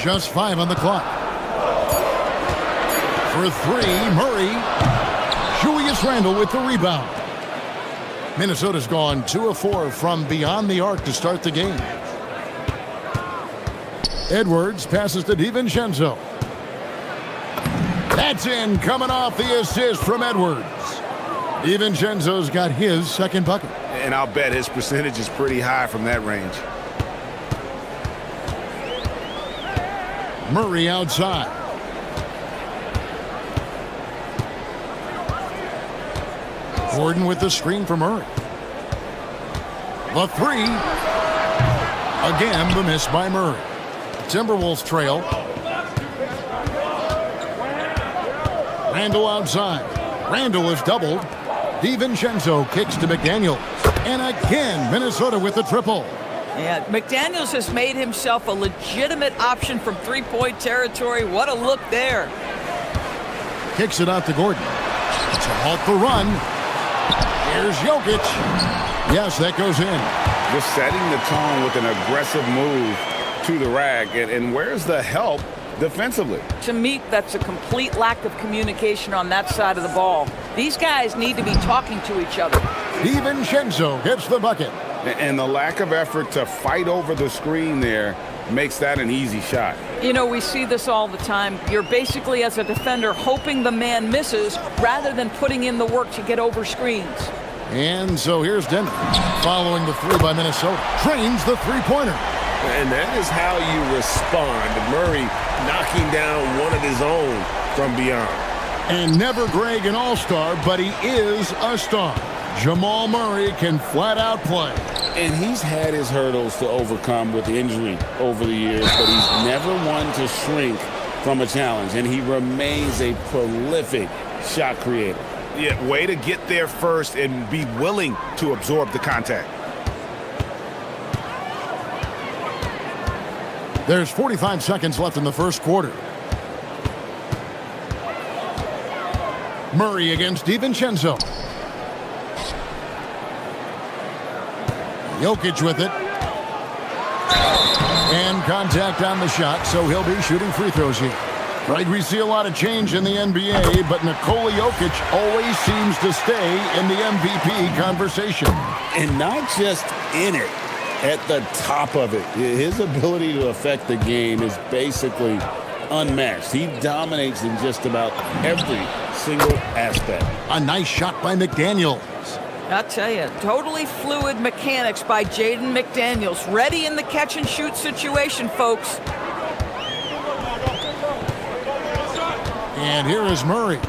Just 5 on the clock. For 3, Murray. Julius Randall with the rebound. Minnesota's gone 2 of 4 from beyond the arc to start the game. Edwards passes to DiVincenzo. That's in, coming off the assist from Edwards. DiVincenzo's got his second bucket. And I'll bet his percentage is pretty high from that range. Murray outside. Gordon with the screen for Murray. The 3. Again, the miss by Murray. Timberwolves trail. Randall outside. Randall is doubled. DiVincenzo kicks to McDaniels. And again, Minnesota with the triple. Yeah, McDaniels has made himself a legitimate option from three-point territory. What a look there. Kicks it out to Gordon. To halt the run. Here's Jokic. Yes, that goes in. Just setting the tone with an aggressive move to the rack. And where's the help defensively? To me, that's a complete lack of communication on that side of the ball. These guys need to be talking to each other. DiVincenzo hits the bucket. And the lack of effort to fight over the screen there makes that an easy shot. You know, we see this all the time. You're basically, as a defender, hoping the man misses rather than putting in the work to get over screens. And so here's Denver, following the 3 by Minnesota. Trains the three-pointer. And that is how you respond. Murray knocking down one of his own from beyond. And never Greg an all-star, but he is a star. Jamal Murray can flat out play. And he's had his hurdles to overcome with injury over the years, but he's never one to shrink from a challenge. And he remains a prolific shot creator. Yeah, way to get there first and be willing to absorb the contact. There's 45 seconds left in the first quarter. Murray against DiVincenzo. Jokic with it. And contact on the shot, so he'll be shooting free throws here. Right, we see a lot of change in the NBA, but Nikola Jokic always seems to stay in the MVP conversation. And not just in it, at the top of it. His ability to affect the game is basically unmatched. He dominates in just about every single aspect. A nice shot by McDaniels. I'll tell you, totally fluid mechanics by Jaden McDaniels. Ready in the catch-and-shoot situation, folks. And here is Murray.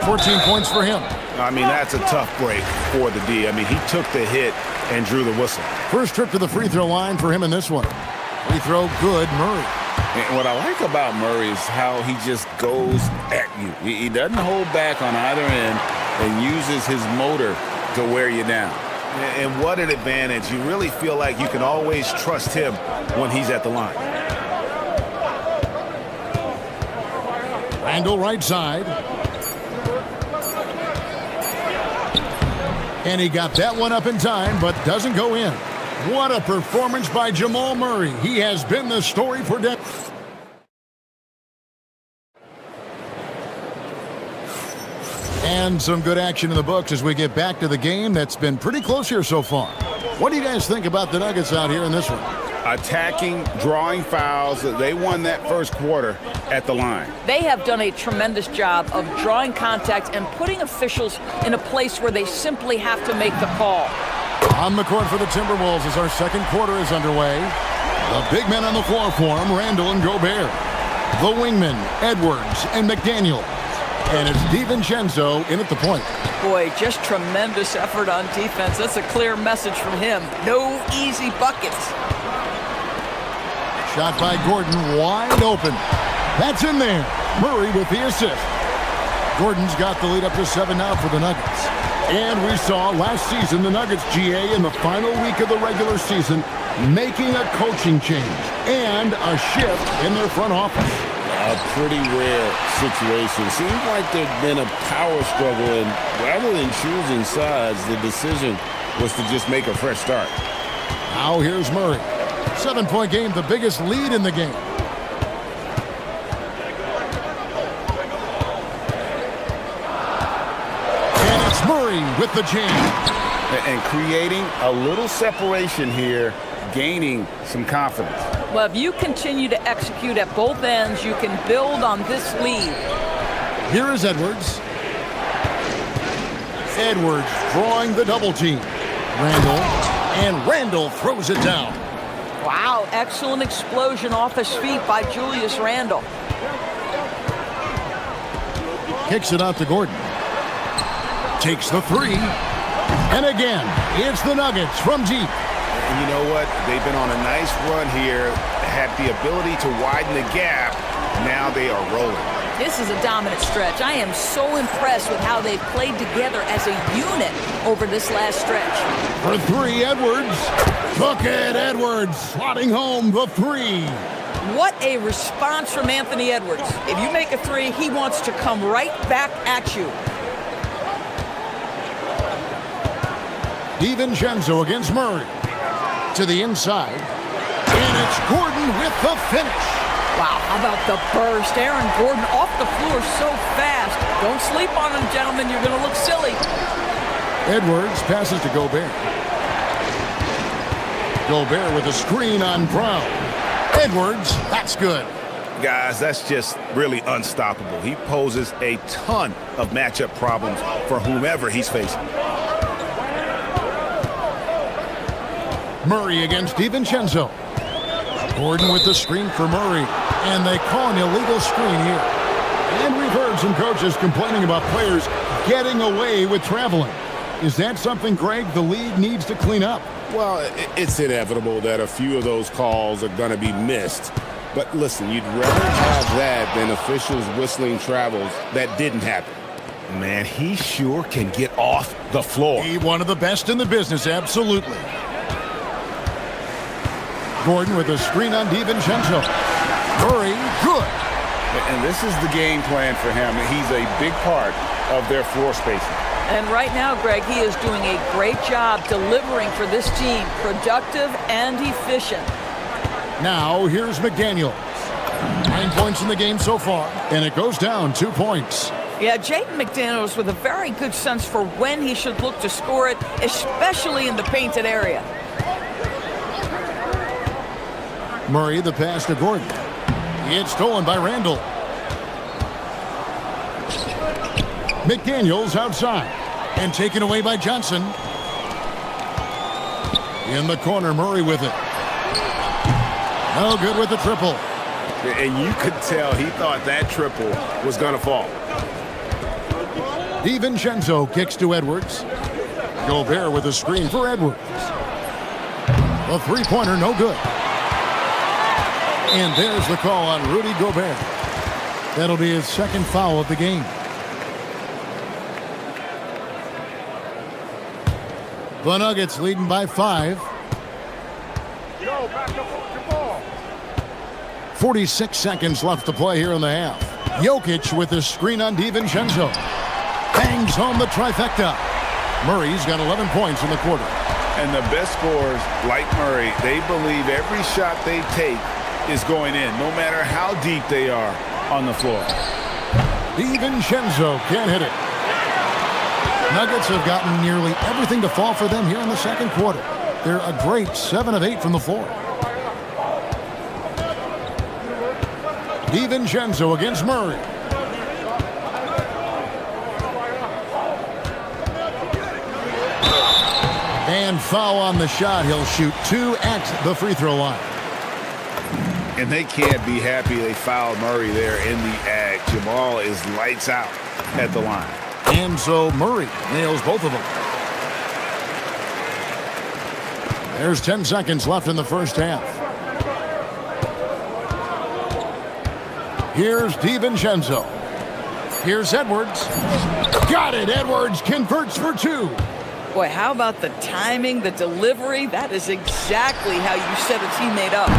14 points for him. I mean, that's a tough break for the D. I mean, he took the hit and drew the whistle. First trip to the free throw line for him in this one. Free throw good, Murray. And what I like about Murray is how he just goes at you. He doesn't hold back on either end and uses his motor to wear you down. And what an advantage. You really feel like you can always trust him when he's at the line. Randall right side. And he got that one up in time, but doesn't go in. What a performance by Jamal Murray. He has been the story for depth. And some good action in the books as we get back to the game that's been pretty close here so far. What do you guys think about the Nuggets out here in this one? Attacking, drawing fouls. They won that first quarter at the line. They have done a tremendous job of drawing contact and putting officials in a place where they simply have to make the call. On the court for the Timberwolves as our second quarter is underway. The big men on the floor for him, Randall and Gobert. The wingmen, Edwards and McDaniel. And it's DiVincenzo in at the point. Boy, just tremendous effort on defense. That's a clear message from him. No easy buckets. Shot by Gordon, wide open. That's in there. Murray with the assist. Gordon's got the lead up to 7 now for the Nuggets. And we saw last season the Nuggets, GA, in the final week of the regular season, making a coaching change and a shift in their front office. A pretty rare situation. Seems like there'd been a power struggle, and rather than choosing sides, the decision was to just make a fresh start. Now here's Murray. 7-point game, the biggest lead in the game. And it's Murray with the jam. And creating a little separation here, gaining some confidence. Well, if you continue to execute at both ends, you can build on this lead. Here is Edwards. Edwards drawing the double team. Randall throws it down. Wow, excellent explosion off his feet by Julius Randle. Kicks it out to Gordon. Takes the three. And again, it's the Nuggets from deep. And you know what? They've been on a nice run here, had the ability to widen the gap. Now they are rolling. This is a dominant stretch. I am so impressed with how they've played together as a unit over this last stretch. For three, Edwards. Bucket Edwards slotting home the three. What a response from Anthony Edwards. If you make a three, he wants to come right back at you. DiVincenzo against Murray. To the inside. And it's Gordon with the finish. Wow, how about the burst? Aaron Gordon off the floor so fast. Don't sleep on him, gentlemen. You're going to look silly. Edwards passes to Gobert. Gobert with a screen on Brown. Edwards, that's good. Guys, that's just really unstoppable. He poses a ton of matchup problems for whomever he's facing. Murray against DiVincenzo. Gordon with the screen for Murray. And they call an illegal screen here. And we've heard some coaches complaining about players getting away with traveling. Is that something, Greg, the league needs to clean up? Well, it's inevitable that a few of those calls are going to be missed. But listen, you'd rather have that than officials whistling travels that didn't happen. Man, he sure can get off the floor. He one of the best in the business, absolutely. Gordon with a screen on DiVincenzo. Murray, good. And this is the game plan for him. He's a big part of their floor spacing. And right now, Greg, he is doing a great job delivering for this team. Productive and efficient. Now, here's McDaniels. 9 points in the game so far, and it goes down 2 points. Yeah, Jaden McDaniels with a very good sense for when he should look to score it, especially in the painted area. Murray, the pass to Gordon. It's stolen by Randall. McDaniels outside and taken away by Johnson. In the corner, Murray with it. No good with the triple. And you could tell he thought that triple was going to fall. DiVincenzo kicks to Edwards. Gobert with a screen for Edwards. The three-pointer, no good. And there's the call on Rudy Gobert. That'll be his second foul of the game. The Nuggets leading by 5. 46 seconds left to play here in the half. Jokic with a screen on DiVincenzo. Bangs home the trifecta. Murray's got 11 points in the quarter. And the best scorers, like Murray, they believe every shot they take is going in, no matter how deep they are on the floor. DiVincenzo can't hit it. Nuggets have gotten nearly everything to fall for them here in the second quarter. They're a great 7 of 8 from the floor. DiVincenzo against Murray. And foul on the shot. He'll shoot 2 at the free throw line. And they can't be happy they fouled Murray there in the act. Jamal is lights out at the line. And so Murray nails both of them. There's 10 seconds left in the first half. Here's DiVincenzo. Here's Edwards. Got it. Edwards converts for 2. Boy, how about the timing, the delivery? That is exactly how you set a teammate up.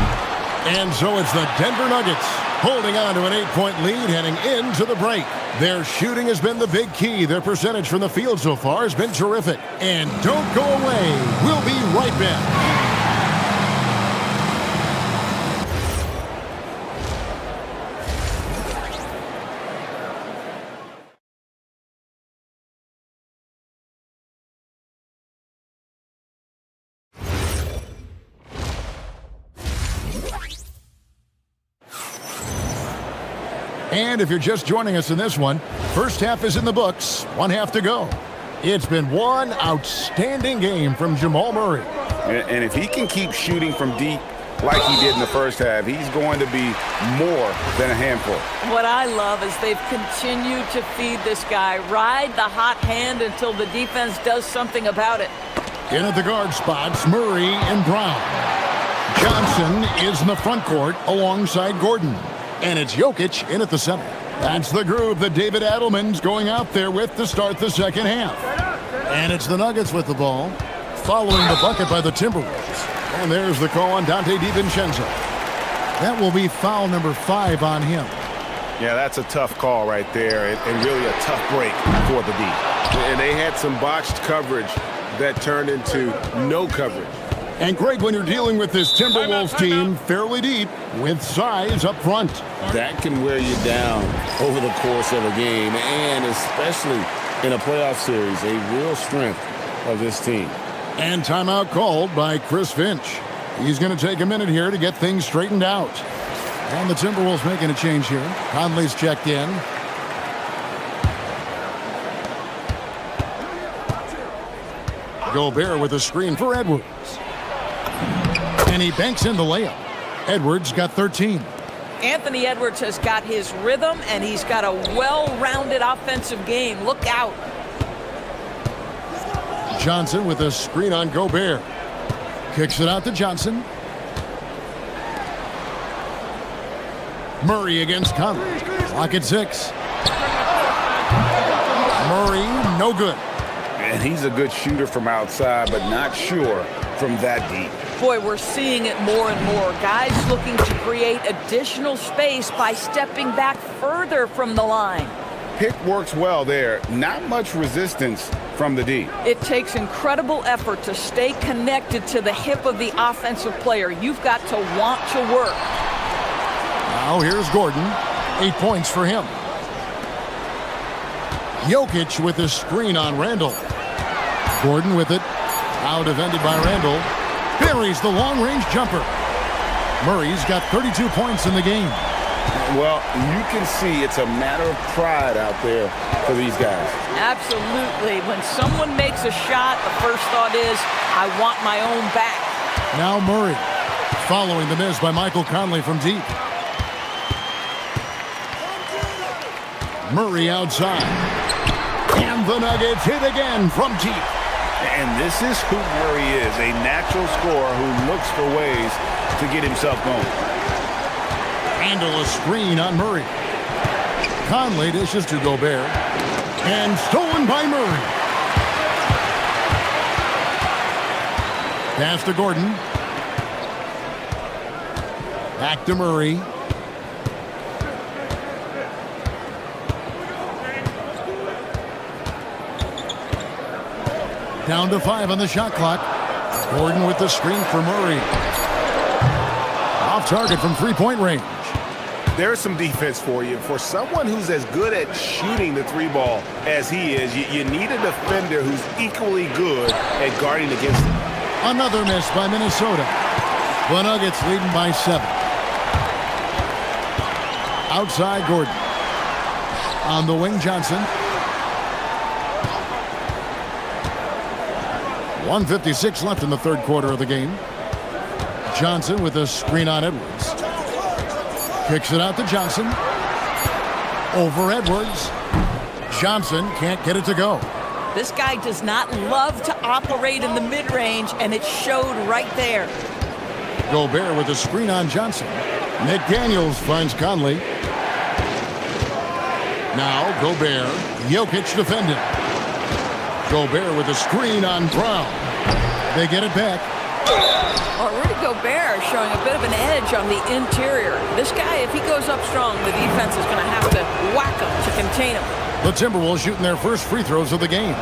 And so it's the Denver Nuggets holding on to an 8-point lead heading into the break. Their shooting has been the big key. Their percentage from the field so far has been terrific. And don't go away. We'll be right back. And if you're just joining us in this one, first half is in the books, 1 half to go. It's been one outstanding game from Jamal Murray. And if he can keep shooting from deep like he did in the first half, he's going to be more than a handful. What I love is they've continued to feed this guy, ride the hot hand until the defense does something about it. In at the guard spots, Murray and Brown. Johnson is in the front court alongside Gordon. And it's Jokic in at the center. That's the groove that David Adelman's going out there with to start the second half. And it's the Nuggets with the ball, following the bucket by the Timberwolves. And there's the call on Dante DiVincenzo. That will be foul number 5 on him. Yeah, that's a tough call right there, and really a tough break for the D. And they had some botched coverage that turned into no coverage. And Greg, when you're dealing with this Timberwolves team fairly deep with size up front, that can wear you down over the course of a game, and especially in a playoff series, a real strength of this team. And timeout called by Chris Finch. He's going to take a minute here to get things straightened out. And the Timberwolves making a change here. Conley's checked in. Gobert with a screen for Edwards. And he banks in the layup. Edwards got 13. Anthony Edwards has got his rhythm, and he's got a well-rounded offensive game. Look out. Johnson with a screen on Gobert. Kicks it out to Johnson. Murray against Conley. Clock at 6. Murray, no good. And he's a good shooter from outside, but not sure from that deep. Boy, we're seeing it more and more. Guys looking to create additional space by stepping back further from the line. Pick works well there. Not much resistance from the D. It takes incredible effort to stay connected to the hip of the offensive player. You've got to want to work. Now here's Gordon. 8 points for him. Jokic with a screen on Randall. Gordon with it. Now defended by Randall. Buries the long-range jumper. Murray's got 32 points in the game. Well, you can see it's a matter of pride out there for these guys. Absolutely. When someone makes a shot, the first thought is, I want my own back. Now Murray, following the miss by Michael Conley from deep. Murray outside. And the Nuggets hit again from deep. And this is who Murray is, a natural scorer who looks for ways to get himself going. Handle a screen on Murray. Conley dishes to Gobert. And stolen by Murray. Pass to Gordon. Back to Murray. Down to 5 on the shot clock. Gordon with the screen for Murray. Off target from three-point range. There's some defense for you. For someone who's as good at shooting the three ball as he is, you need a defender who's equally good at guarding against him. Another miss by Minnesota. The Nuggets leading by 7. Outside Gordon. On the wing, Johnson. 1:56 left in the third quarter of the game. Johnson with a screen on Edwards. Kicks it out to Johnson. Over Edwards. Johnson can't get it to go. This guy does not love to operate in the mid-range, and it showed right there. Gobert with a screen on Johnson. McDaniels finds Conley. Now Gobert. Jokic defending. Gobert with a screen on Brown. They get it back. Well, Rudy Gobert showing a bit of an edge on the interior. This guy, if he goes up strong, the defense is going to have to whack him to contain him. The Timberwolves shooting their first free throws of the game.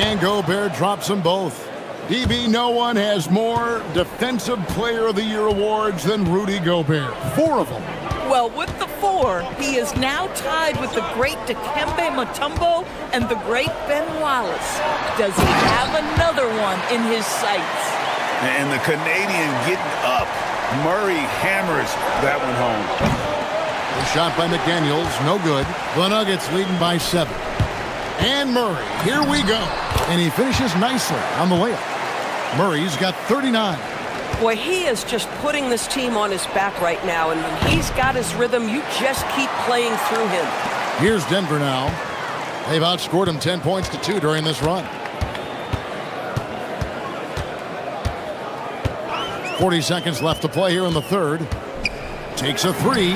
And Gobert drops them both. DB, no one has more Defensive Player of the Year awards than Rudy Gobert. 4 of them. Well, with the 4, he is now tied with the great Dikembe Mutombo and the great Ben Wallace. Does he have another one in his sights? And the Canadian getting up. Murray hammers that one home. The shot by McDaniels, no good. The Nuggets leading by 7. And Murray, here we go. And he finishes nicely on the layup. Murray's got 39. Boy, he is just putting this team on his back right now, and when he's got his rhythm, you just keep playing through him. Here's Denver now. They've outscored him 10 points to 2 during this run. 40 seconds left to play here in the third. Takes a 3.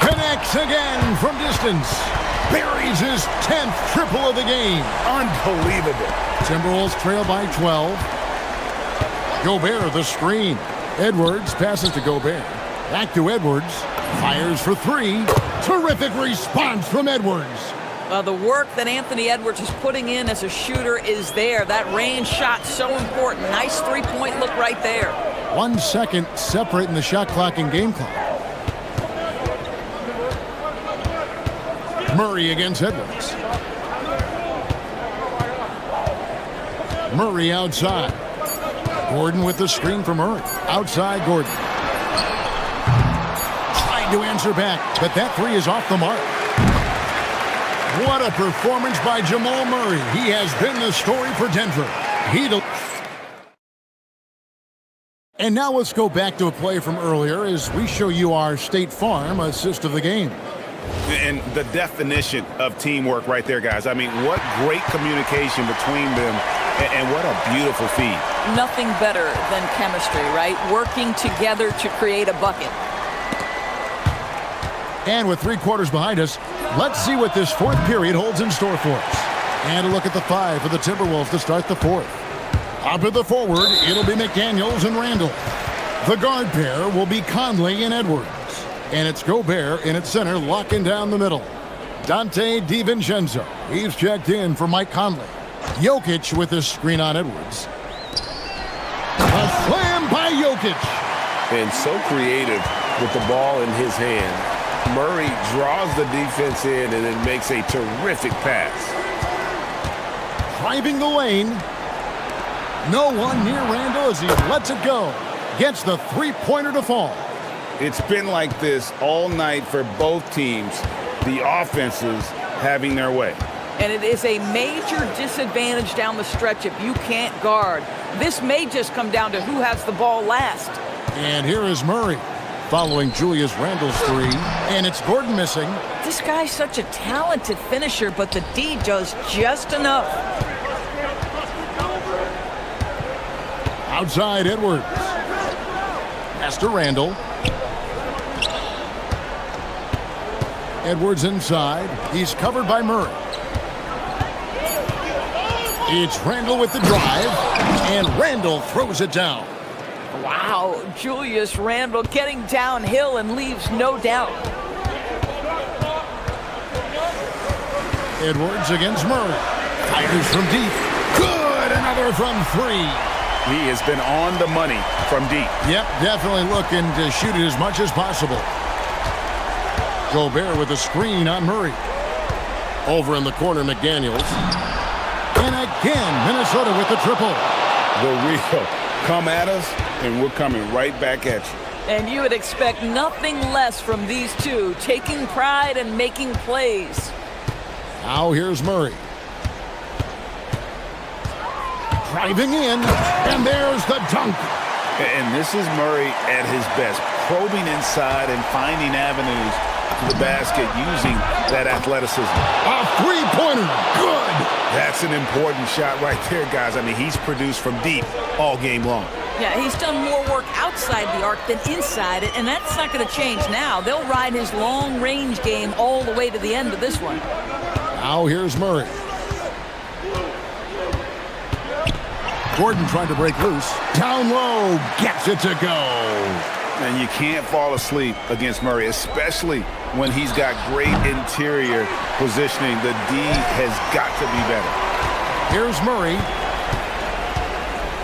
Connects again from distance. Buries his 10th triple of the game. Unbelievable. Timberwolves trail by 12. Gobert the screen. Edwards passes to Gobert. Back to Edwards. Fires for 3. Terrific response from Edwards. The work that Anthony Edwards is putting in as a shooter is there. That range shot so important. Nice three-point look right there. 1 second separating the shot clock and game clock. Murray against Edwards. Murray outside. Gordon with the screen for Murray. Outside Gordon. Trying to answer back, but that 3 is off the mark. What a performance by Jamal Murray. He has been the story for Denver. And now let's go back to a play from earlier as we show you our State Farm assist of the game. And the definition of teamwork right there, guys. I mean, what great communication between them, and what a beautiful feed. Nothing better than chemistry, right? Working together to create a bucket. And with 3 quarters behind us, let's see what this fourth period holds in store for us. And a look at the 5 for the Timberwolves to start the fourth. Up at the forward, it'll be McDaniels and Randall. The guard pair will be Conley and Edwards. And it's Gobert in its center, locking down the middle. Dante DiVincenzo. He's checked in for Mike Conley. Jokic with his screen on Edwards. A slam by Jokic. And so creative with the ball in his hand. Murray draws the defense in and then makes a terrific pass. Driving the lane. No one near Randall as he lets it go. Gets the three-pointer to fall. It's been like this all night for both teams. The offenses having their way. And it is a major disadvantage down the stretch if you can't guard. This may just come down to who has the ball last. And here is Murray following Julius Randle's three. And it's Gordon missing. This guy's such a talented finisher, but the D does just enough. Outside Edwards. Pass to Randle. Edwards inside. He's covered by Murray. It's Randle with the drive, and Randle throws it down. Wow, Julius Randle getting downhill and leaves no doubt. Edwards against Murray. Fires from deep. Good, another from three. He has been on the money from deep. Yep, definitely looking to shoot it as much as possible. Gobert with a screen on Murray. Over in the corner, McDaniels. And again, Minnesota with the triple. The real come at us, and we're coming right back at you. And you would expect nothing less from these two, taking pride and making plays. Now here's Murray. Driving in, and there's the dunk. And this is Murray at his best, probing inside and finding avenues to the basket using that athleticism. A three-pointer, good. That's an important shot right there, guys. I mean, he's produced from deep all game long. Yeah, he's done more work outside the arc than inside it, and that's not going to change now. They'll ride his long-range game all the way to the end of this one. Now here's Murray. Gordon trying to break loose. Down low, gets it to go. And you can't fall asleep against Murray, especially when he's got great interior positioning. The D has got to be better. Here's Murray.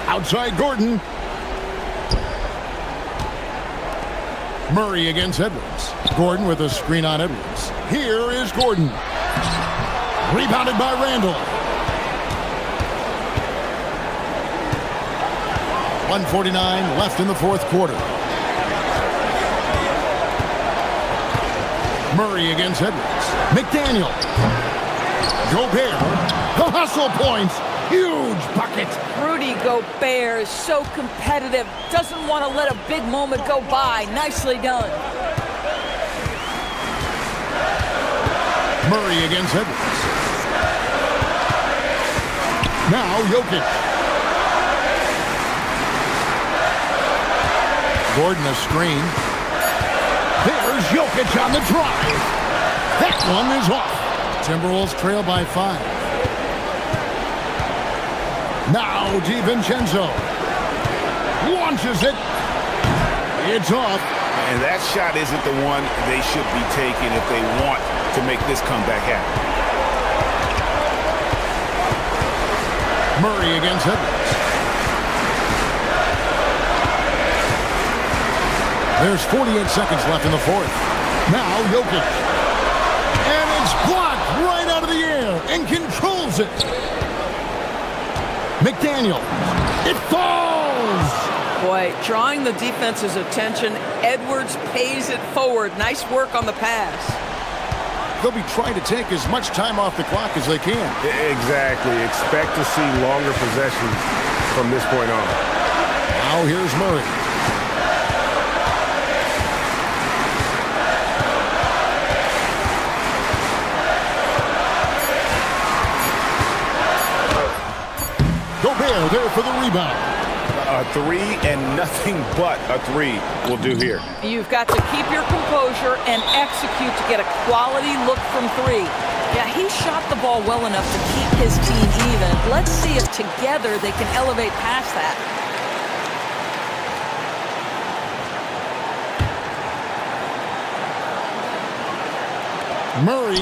Outside Gordon. Murray against Edwards. Gordon with a screen on Edwards. Here is Gordon. Rebounded by Randle. 1:49 left in the fourth quarter. Murray against Edwards. McDaniel. Gobert. The hustle points. Huge bucket. Rudy Gobert is so competitive. Doesn't want to let a big moment go by. Nicely done. Murray against Edwards. Now Jokic. Gordon a screen. There's Jokic on the drive. That one is off. Timberwolves trail by 5. Now DiVincenzo launches it. It's off. And that shot isn't the one they should be taking if they want to make this comeback happen. Murray against Edwards. There's 48 seconds left in the fourth. Now Jokic. And it's blocked right out of the air and controls it. McDaniel. It falls. Boy, drawing the defense's attention, Edwards pays it forward. Nice work on the pass. They'll be trying to take as much time off the clock as they can. Exactly. Expect to see longer possessions from this point on. Now here's Murray. Gobert there for the rebound. A three and nothing but a three will do here. You've got to keep your composure and execute to get a quality look from three. Yeah, he shot the ball well enough to keep his team even. Let's see if together they can elevate past that. Murray.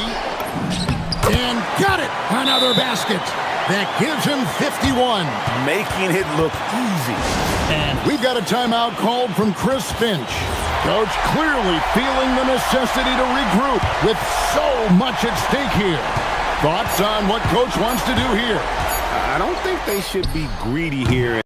And got it. Another basket. That gives him 51. Making it look easy. And we've got a timeout called from Chris Finch. Coach clearly feeling the necessity to regroup with so much at stake here. Thoughts on what Coach wants to do here? I don't think they should be greedy here.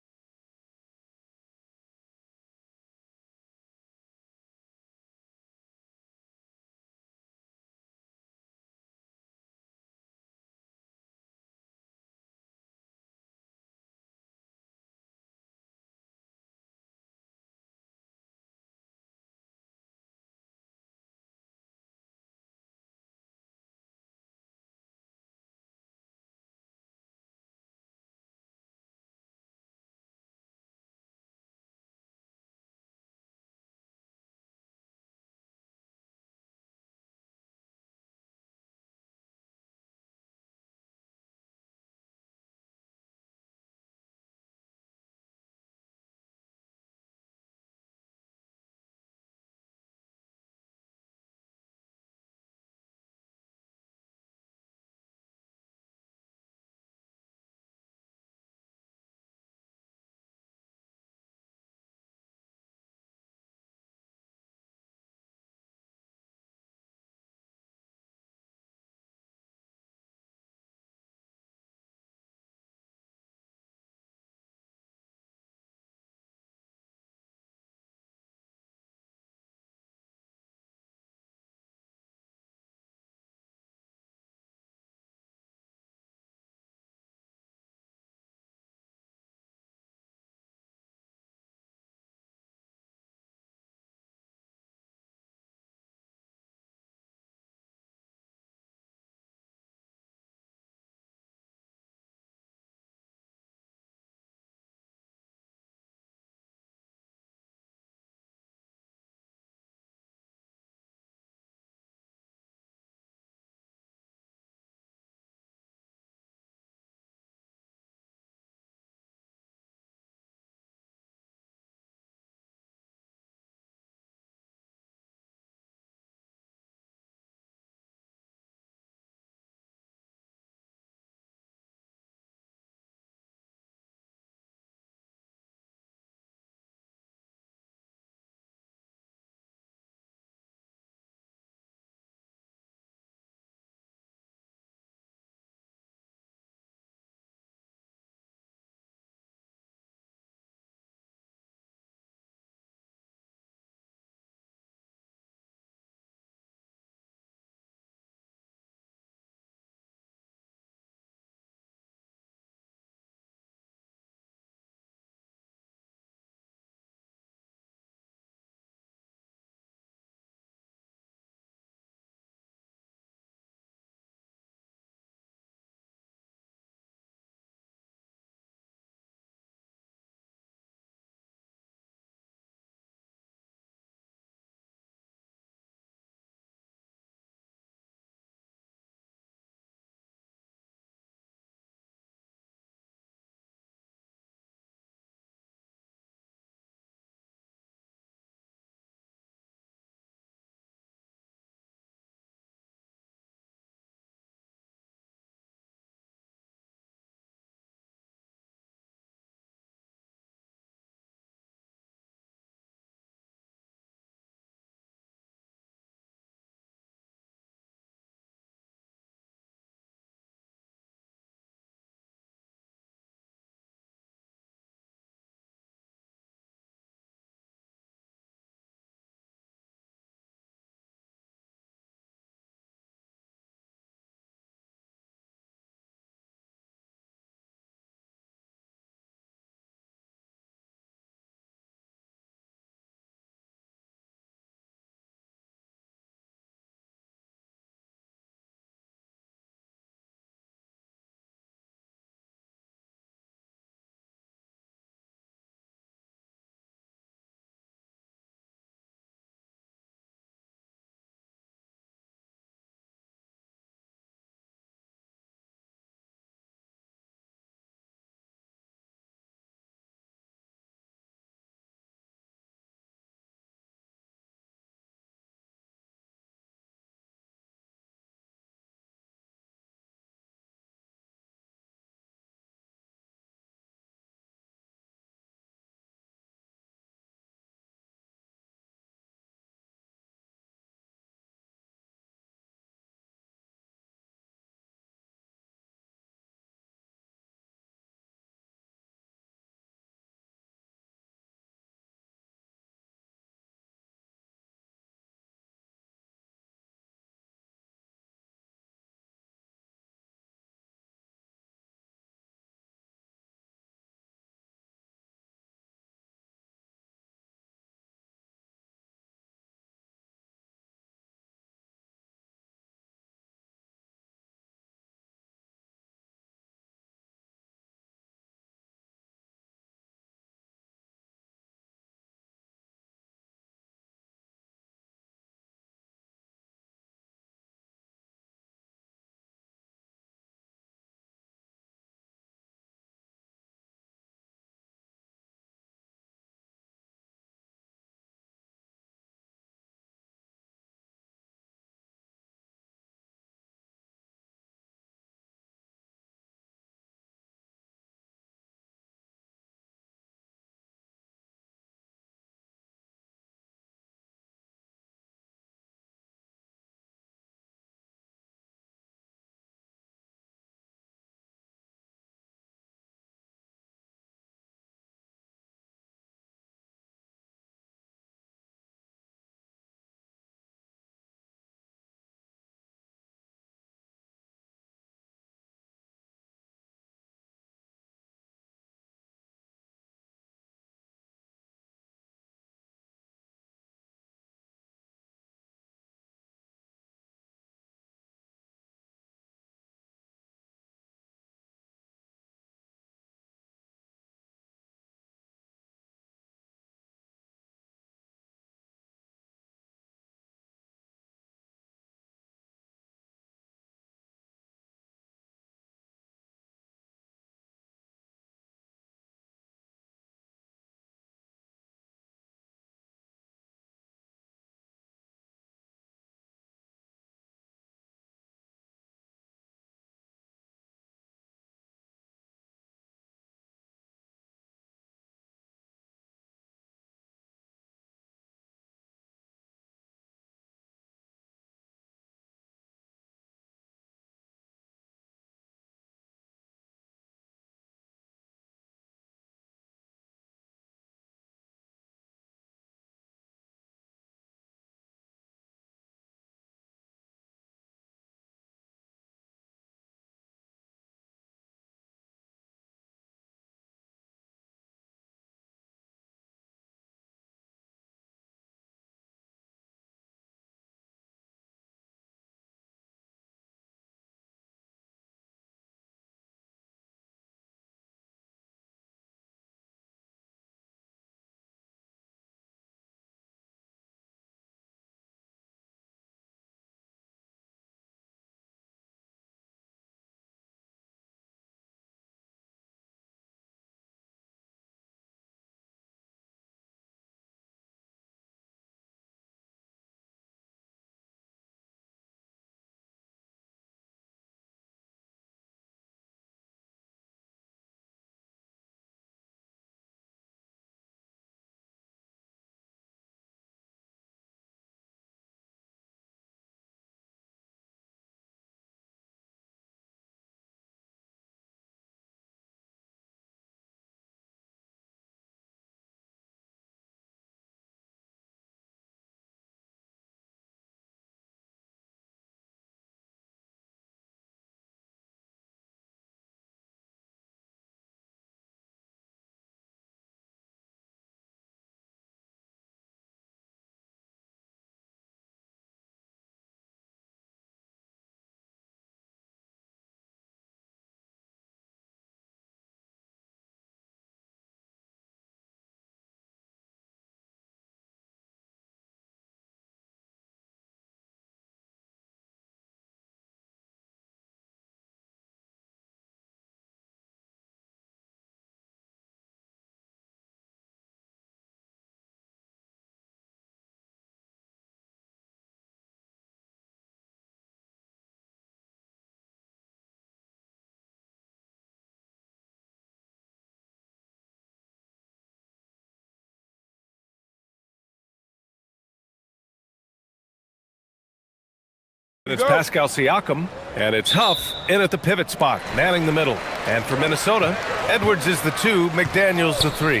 It's Pascal Siakam, and it's Huff in at the pivot spot, manning the middle. And for Minnesota, Edwards is the 2, McDaniels the 3.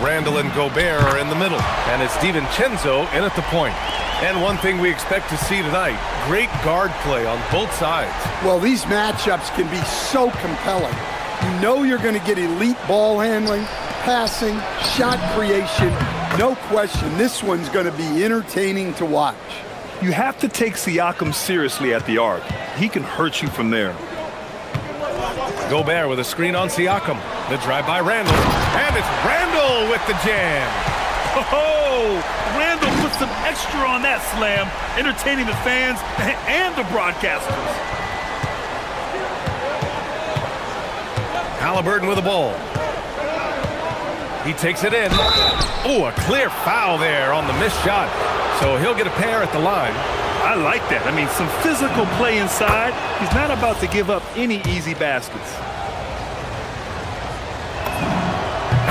Randall and Gobert are in the middle, and it's DiVincenzo in at the point. And one thing we expect to see tonight, great guard play on both sides. Well, these matchups can be so compelling. You know you're going to get elite ball handling, passing, shot creation. No question, this one's going to be entertaining to watch. You have to take Siakam seriously at the arc. He can hurt you from there. Gobert with a screen on Siakam. The drive by Randall. And it's Randall with the jam. Oh, Randall put some extra on that slam, entertaining the fans and the broadcasters. Halliburton with the ball. He takes it in. Oh, a clear foul there on the missed shot. So he'll get a pair at the line. I like that. I mean, some physical play inside. He's not about to give up any easy baskets.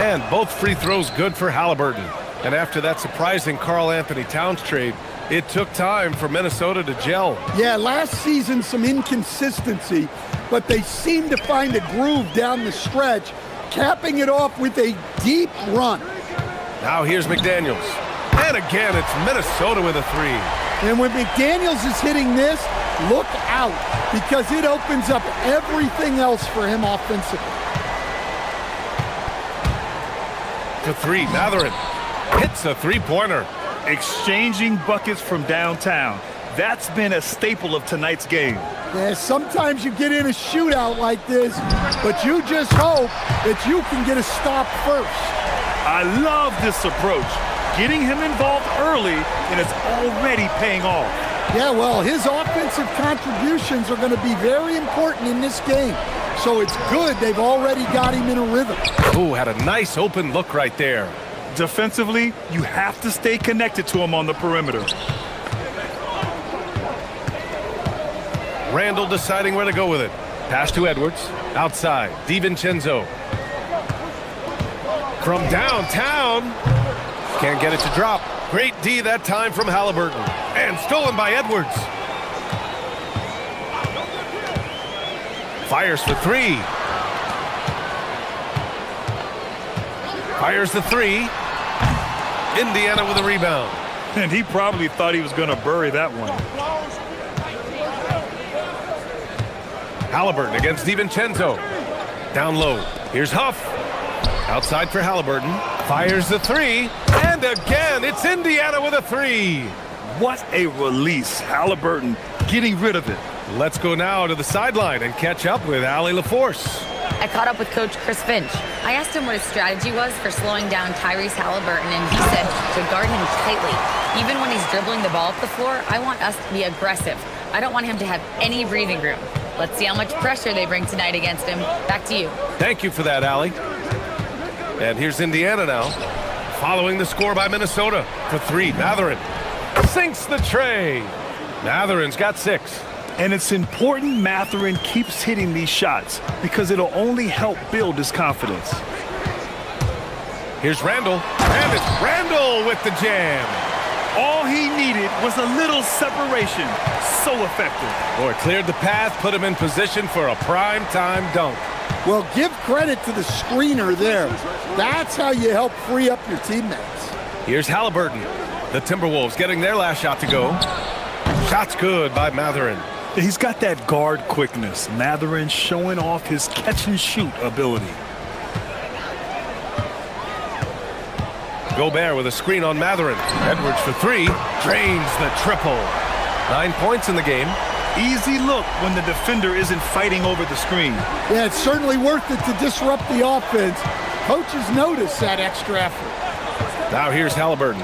And both free throws good for Halliburton. And after that surprising Karl-Anthony Towns trade, it took time for Minnesota to gel. Yeah, last season some inconsistency, but they seem to find a groove down the stretch, capping it off with a deep run. Now here's McDaniels. And again, it's Minnesota with a 3. And when McDaniels is hitting this, look out, because it opens up everything else for him offensively. To 3, Matherin hits a three-pointer. Exchanging buckets from downtown. That's been a staple of tonight's game. Yeah, sometimes you get in a shootout like this, but you just hope that you can get a stop first. I love this approach. Getting him involved early, and it's already paying off. Yeah, well, his offensive contributions are going to be very important in this game. So it's good they've already got him in a rhythm. Ooh, had a nice open look right there. Defensively, you have to stay connected to him on the perimeter. Randall deciding where to go with it. Pass to Edwards. Outside, DiVincenzo. From downtown. Can't get it to drop. Great D that time from Halliburton. And stolen by Edwards. Fires for 3. Fires the 3. Indiana with a rebound. And he probably thought he was going to bury that one. Halliburton against DiVincenzo. Down low. Here's Huff. Outside for Halliburton. Fires the 3. And again, it's Indiana with a 3. What a release. Halliburton getting rid of it. Let's go now to the sideline and catch up with Allie LaForce. I caught up with Coach Chris Finch. I asked him what his strategy was for slowing down Tyrese Halliburton, and he said to guard him tightly. Even when he's dribbling the ball up the floor, I want us to be aggressive. I don't want him to have any breathing room. Let's see how much pressure they bring tonight against him. Back to you. Thank you for that, Allie. And here's Indiana now, following the score by Minnesota. For 3, Matherin sinks the tray. Matherin's got 6. And it's important Matherin keeps hitting these shots because it'll only help build his confidence. Here's Randall, and it's Randall with the jam. All he needed was a little separation. So effective. Boy, cleared the path, put him in position for a prime-time dunk. Well, give credit to the screener there. That's how you help free up your teammates. Here's Halliburton. The Timberwolves getting their last shot to go. Shot's good by Matherin. He's got that guard quickness. Matherin showing off his catch-and-shoot ability. Gobert with a screen on Matherin. Edwards for 3. Drains the triple. 9 points in the game. Easy look when the defender isn't fighting over the screen. Yeah, it's certainly worth it to disrupt the offense. Coaches notice that extra effort. Now here's Halliburton.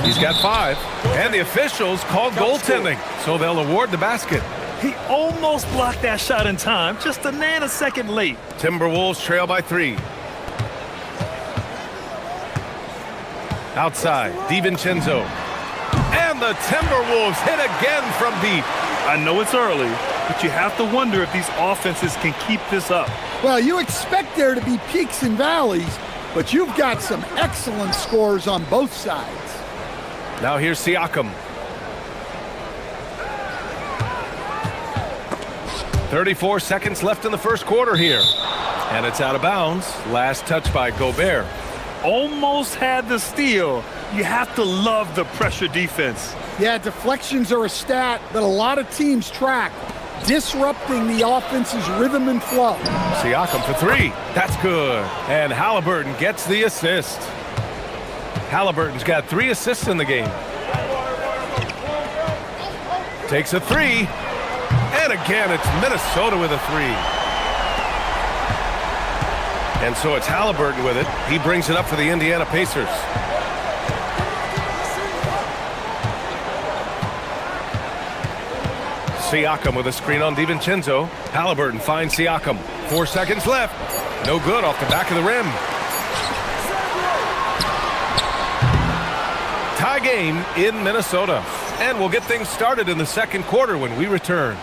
He's got 5. And the officials called goaltending, so they'll award the basket. He almost blocked that shot in time, just a nanosecond late. Timberwolves trail by 3. Outside, DiVincenzo. And the Timberwolves hit again from deep. I know it's early, but you have to wonder if these offenses can keep this up. Well, you expect there to be peaks and valleys, but you've got some excellent scores on both sides. Now here's Siakam. 34 seconds left in the first quarter here. And it's out of bounds. Last touch by Gobert. Almost had the steal. You have to love the pressure defense. Yeah, deflections are a stat that a lot of teams track, disrupting the offense's rhythm and flow. Siakam for three. That's good. And Halliburton gets the assist. Halliburton's got 3 assists in the game. Takes a three. And again, it's Minnesota with a three. And so it's Halliburton with it. He brings it up for the Indiana Pacers. Siakam with a screen on DiVincenzo. Halliburton finds Siakam. 4 seconds left. No good off the back of the rim. Tie game in Minnesota. And we'll get things started in the second quarter when we return.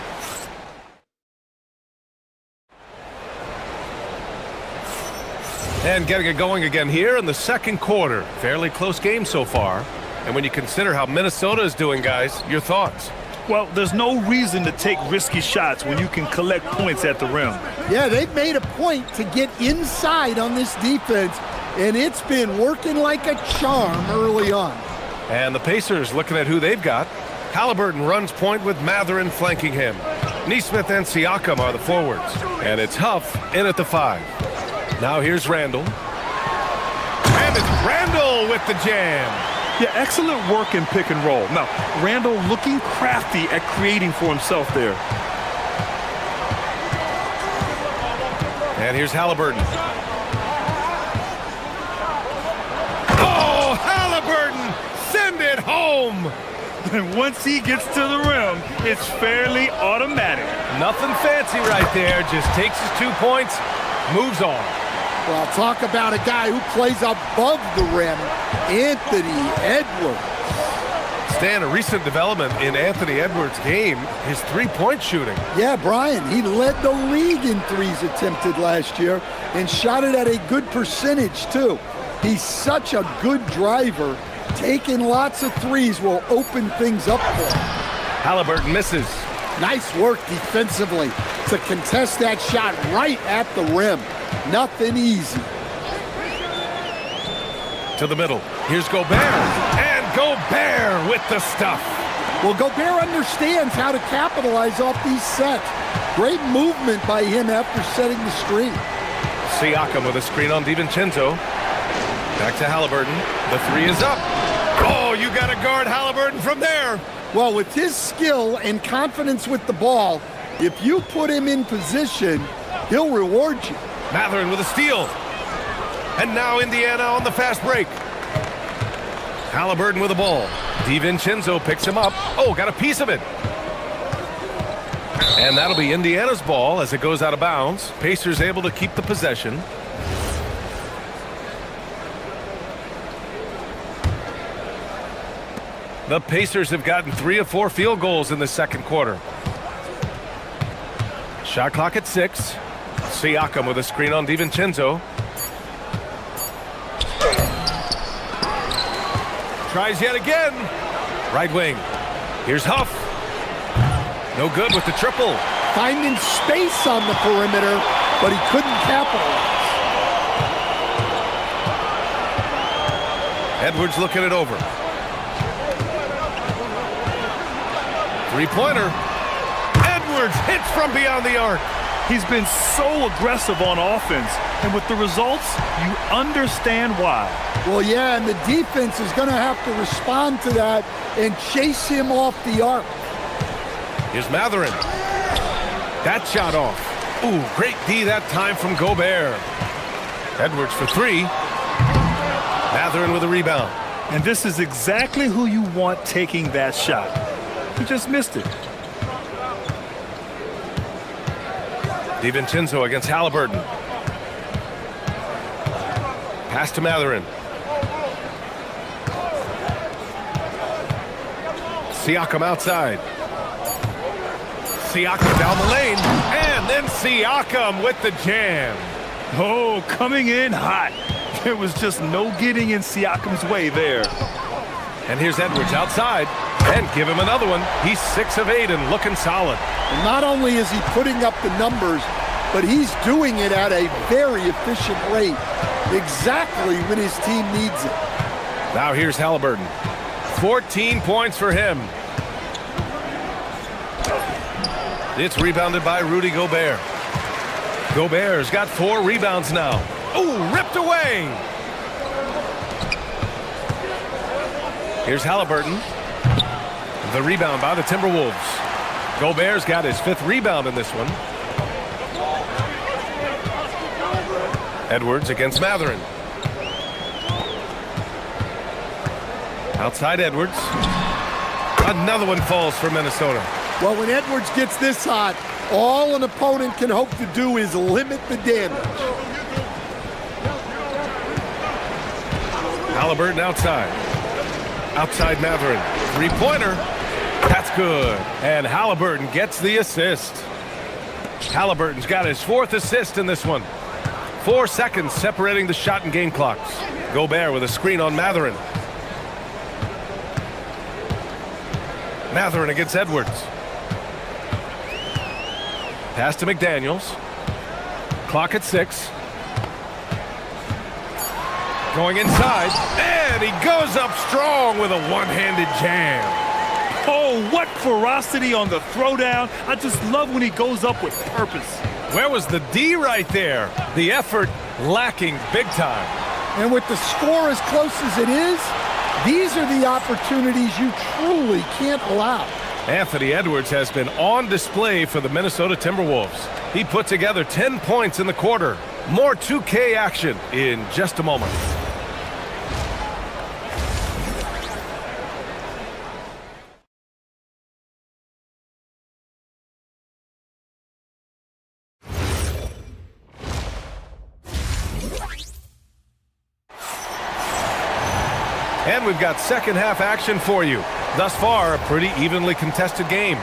And getting it going again here in the second quarter. Fairly close game so far. And when you consider how Minnesota is doing, guys, your thoughts? Well, there's no reason to take risky shots when you can collect points at the rim. Yeah, they've made a point to get inside on this defense, and it's been working like a charm early on. And the Pacers looking at who they've got. Halliburton runs point with Matherin flanking him. Nesmith and Siakam are the forwards. And it's Huff in at the 5. Now here's Randall. And it's Randall with the jam. Yeah, excellent work in pick and roll. Now, Randall looking crafty at creating for himself there. And here's Halliburton. Oh, Halliburton! Send it home! And once he gets to the rim, it's fairly automatic. Nothing fancy right there. Just takes his 2 points, moves on. Well, talk about a guy who plays above the rim, Anthony Edwards. Stan, a recent development in Anthony Edwards' game, his three-point shooting. Yeah, Brian, he led the league in threes attempted last year and shot it at a good percentage, too. He's such a good driver. Taking lots of threes will open things up for him. Halliburton misses. Nice work defensively to contest that shot right at the rim. Nothing easy. To the middle. Here's Gobert. And Gobert with the stuff. Well, Gobert understands how to capitalize off these sets. Great movement by him after setting the screen. Siakam with a screen on DiVincenzo. Back to Halliburton. The three is up. Oh, you got to guard Halliburton from there. Well, with his skill and confidence with the ball, if you put him in position, he'll reward you. Matherin with a steal. And now Indiana on the fast break. Halliburton with the ball. DiVincenzo picks him up. Oh, got a piece of it. And that'll be Indiana's ball as it goes out of bounds. Pacers able to keep the possession. The Pacers have gotten 3 of 4 field goals in the second quarter. Shot clock at 6. Siakam with a screen on DiVincenzo. Tries yet again. Right wing. Here's Huff. No good with the triple. Finding space on the perimeter, but he couldn't capitalize. Edwards looking it over. Three-pointer. Edwards hits from beyond the arc. He's been so aggressive on offense, and with the results, you understand why. Well, yeah, and the defense is going to have to respond to that and chase him off the arc. Here's Matherin. That shot off. Ooh, great D that time from Gobert. Edwards for 3. Matherin with a rebound. And this is exactly who you want taking that shot. He just missed it. DiVincenzo against Halliburton. Pass to Matherin. Siakam outside. Siakam down the lane. And then Siakam with the jam. Oh, coming in hot. There was just no getting in Siakam's way there. And here's Edwards outside. And give him another one. He's 6 of 8 and looking solid. And not only is he putting up the numbers, but he's doing it at a very efficient rate, exactly when his team needs it. Now here's Halliburton. 14 points for him. It's rebounded by Rudy Gobert. Gobert's got 4 rebounds now. Ooh, ripped away. Here's Halliburton. The rebound by the Timberwolves. Gobert's got his 5th rebound in this one. Edwards against Matherin. Outside Edwards. Another one falls for Minnesota. Well, when Edwards gets this hot, all an opponent can hope to do is limit the damage. Halliburton outside. Outside Matherin. 3-pointer. That's good. And Halliburton gets the assist. Halliburton's got his 4th assist in this one. 4 seconds separating the shot and game clocks. Gobert with a screen on Matherin. Matherin against Edwards. Pass to McDaniels. Clock at 6. Going inside. And he goes up strong with a one-handed jam. Oh, what ferocity on the throwdown. I just love when he goes up with purpose. Where was the D right there? The effort lacking big time. And with the score as close as it is, these are the opportunities you truly can't allow. Anthony Edwards has been on display for the Minnesota Timberwolves. He put together 10 points in the quarter. More 2K action in just a moment. And we've got second half action for you. Thus far, a pretty evenly contested game.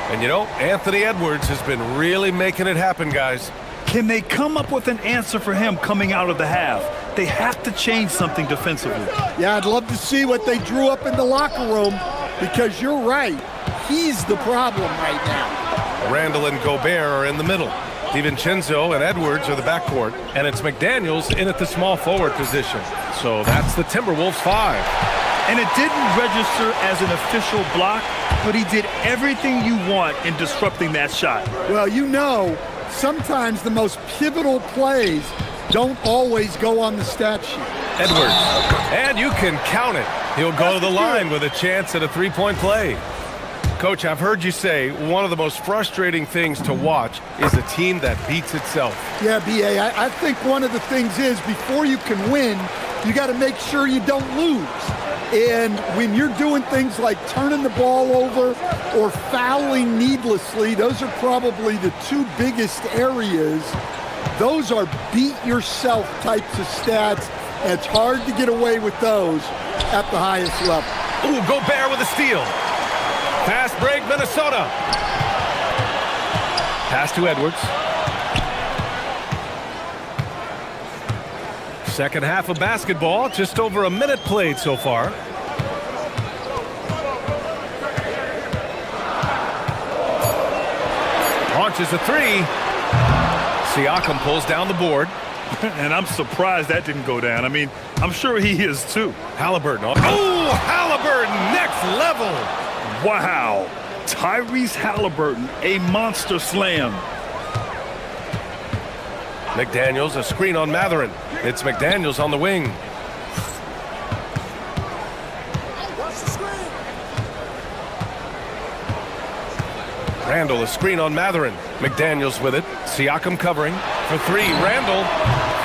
And you know, Anthony Edwards has been really making it happen, guys. Can they come up with an answer for him coming out of the half? They have to change something defensively. Yeah, I'd love to see what they drew up in the locker room, because you're right. He's the problem right now. Randall and Gobert are in the middle. DiVincenzo and Edwards are the backcourt, and it's McDaniels in at the small forward position. So that's the Timberwolves 5. And it didn't register as an official block, but he did everything you want in disrupting that shot. Well, you know, sometimes the most pivotal plays don't always go on the stat sheet. Edwards, and you can count it. He'll go to the line with a chance at a 3-point play. Coach, I've heard you say one of the most frustrating things to watch is a team that beats itself. Yeah, B.A., I think one of the things is before you can win, you got to make sure you don't lose. And when you're doing things like turning the ball over or fouling needlessly, those are probably the 2 biggest areas. Those are beat-yourself types of stats, and it's hard to get away with those at the highest level. Ooh, Gobert with a steal. Fast break, Minnesota. Pass to Edwards. Second half of basketball, just over a minute played so far. Launches a 3. Siakam pulls down the board. And I'm surprised that didn't go down. I mean, I'm sure he is too. Halliburton. Oh, Halliburton, next level. Wow. Tyrese Halliburton, a monster slam. McDaniels, a screen on Matherin. It's McDaniels on the wing. Randall, a screen on Matherin. McDaniels with it. Siakam covering for 3. Randall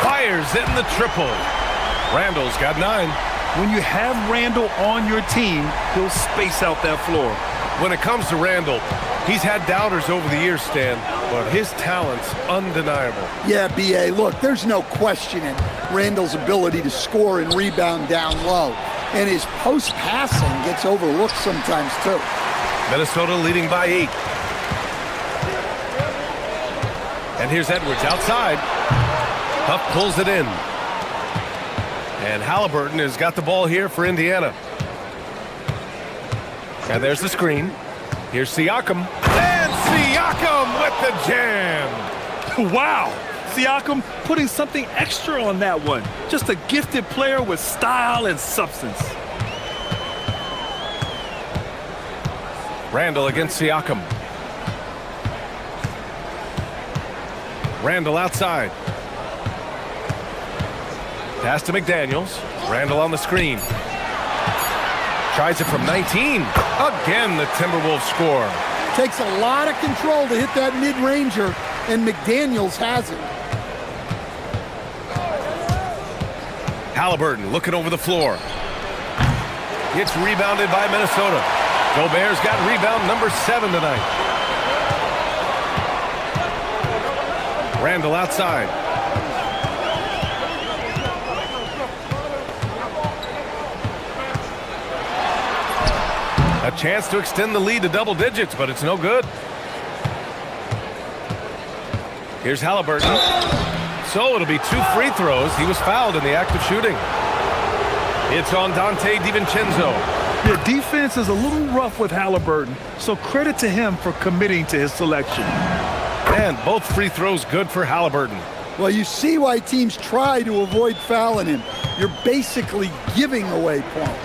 fires in the triple. Randall's got 9. When you have Randall on your team, he'll space out that floor. When it comes to Randall, he's had doubters over the years, Stan, but his talent's undeniable. Yeah, B.A., look, there's no questioning Randall's ability to score and rebound down low. And his post-passing gets overlooked sometimes, too. Minnesota leading by 8. And here's Edwards outside. Huff pulls it in. And Halliburton has got the ball here for Indiana. And there's the screen. Here's Siakam. And Siakam with the jam. Wow. Siakam putting something extra on that one. Just a gifted player with style and substance. Randall against Siakam. Randall outside. Pass to McDaniels. Randall on the screen. Tries it from 19. Again, the Timberwolves score. Takes a lot of control to hit that mid-ranger, and McDaniels has it. Halliburton looking over the floor. It's rebounded by Minnesota. Gobert's got rebound number 7 tonight. Randall outside. A chance to extend the lead to double digits, but it's no good. Here's Halliburton. So it'll be 2 free throws. He was fouled in the act of shooting. It's on Dante DiVincenzo. The defense is a little rough with Halliburton, so credit to him for committing to his selection. And both free throws good for Halliburton. Well, you see why teams try to avoid fouling him. You're basically giving away points.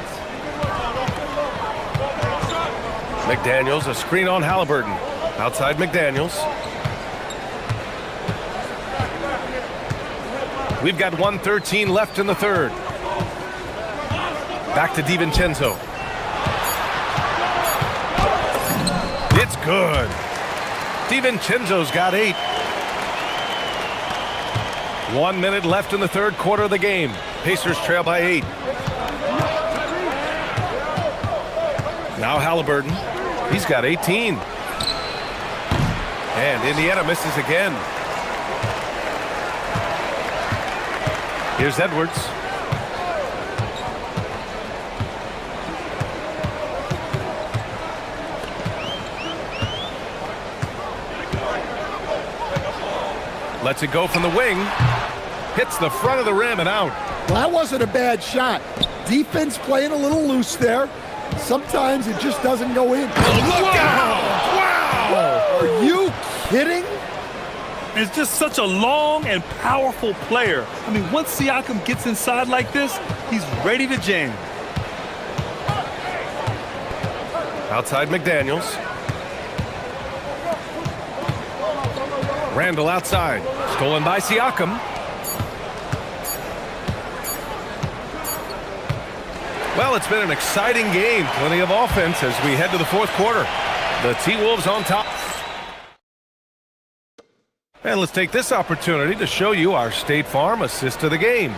McDaniels, a screen on Halliburton. Outside McDaniels. We've got 1:13 left in the third. Back to DiVincenzo. It's good. DiVincenzo's got 8. 1 minute left in the third quarter of the game. Pacers trail by 8. Now Halliburton. He's got 18. And Indiana misses again. Here's Edwards. Lets it go from the wing. Hits the front of the rim and out. Well, that wasn't a bad shot. Defense playing a little loose there. Sometimes it just doesn't go in. Look out! Wow! Are you kidding? It's just such a long and powerful player. I mean, once Siakam gets inside like this, he's ready to jam. Outside McDaniels. Randall outside. Stolen by Siakam. Well, it's been an exciting game. Plenty of offense as we head to the fourth quarter. The T-Wolves on top. And let's take this opportunity to show you our State Farm assist of the game.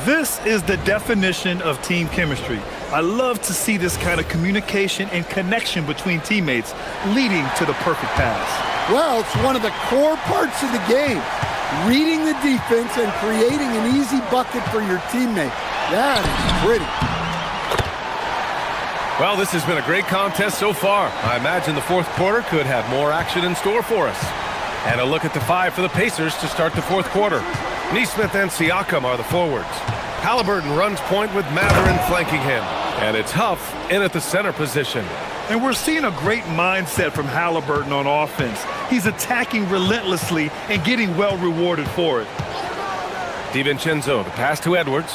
This is the definition of team chemistry. I love to see this kind of communication and connection between teammates leading to the perfect pass. Well, it's one of the core parts of the game. Reading the defense and creating an easy bucket for your teammate. That is pretty. Well, this has been a great contest so far. I imagine the fourth quarter could have more action in store for us. And a look at the 5 for the Pacers to start the fourth quarter. Nesmith and Siakam are the forwards. Halliburton runs point with Mathurin flanking him. And it's Huff in at the center position. And we're seeing a great mindset from Halliburton on offense. He's attacking relentlessly and getting well rewarded for it. DiVincenzo, the pass to Edwards.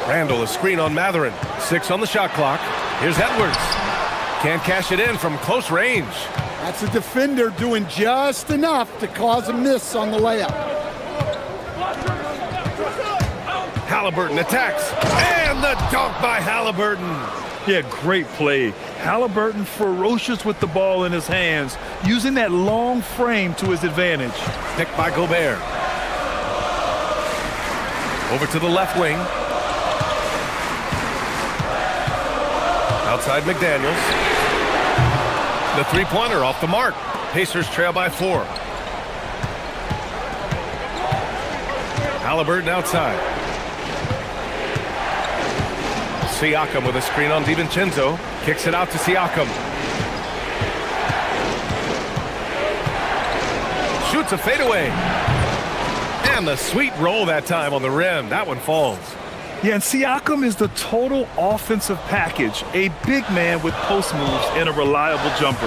Randall, a screen on Mathurin. 6 on the shot clock. Here's Edwards. Can't cash it in from close range. That's a defender doing just enough to cause a miss on the layup. Halliburton attacks. And the dunk by Halliburton. Yeah, great play. Halliburton ferocious with the ball in his hands, using that long frame to his advantage. Picked by Gobert. Over to the left wing. Outside McDaniels. The three-pointer off the mark. Pacers trail by 4. Halliburton outside. Siakam with a screen on DiVincenzo. Kicks it out to Siakam. Shoots a fadeaway. And the sweet roll that time on the rim. That one falls. Yeah, and Siakam is the total offensive package. A big man with post moves and a reliable jumper.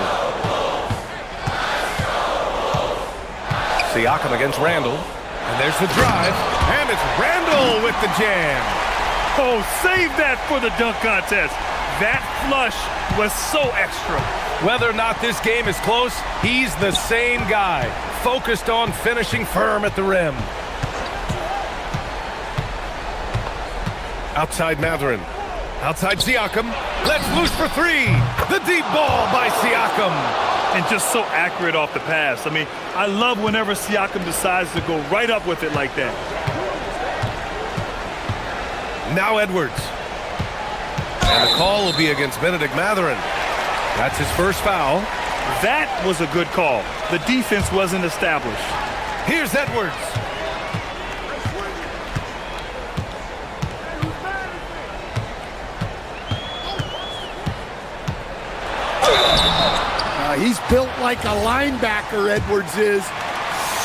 Siakam against Randall. And there's the drive. And it's Randall with the jam. Oh, save that for the dunk contest. That flush was so extra. Whether or not this game is close, he's the same guy, focused on finishing firm at the rim. Outside Mathurin. Outside Siakam. Let's loose for three. The deep ball by Siakam. And just so accurate off the pass. I mean, I love whenever Siakam decides to go right up with it like that. Now Edwards. And the call will be against Benedict Mathurin. That's his first foul. That was a good call. The defense wasn't established. Here's Edwards. He's built like a linebacker, Edwards is.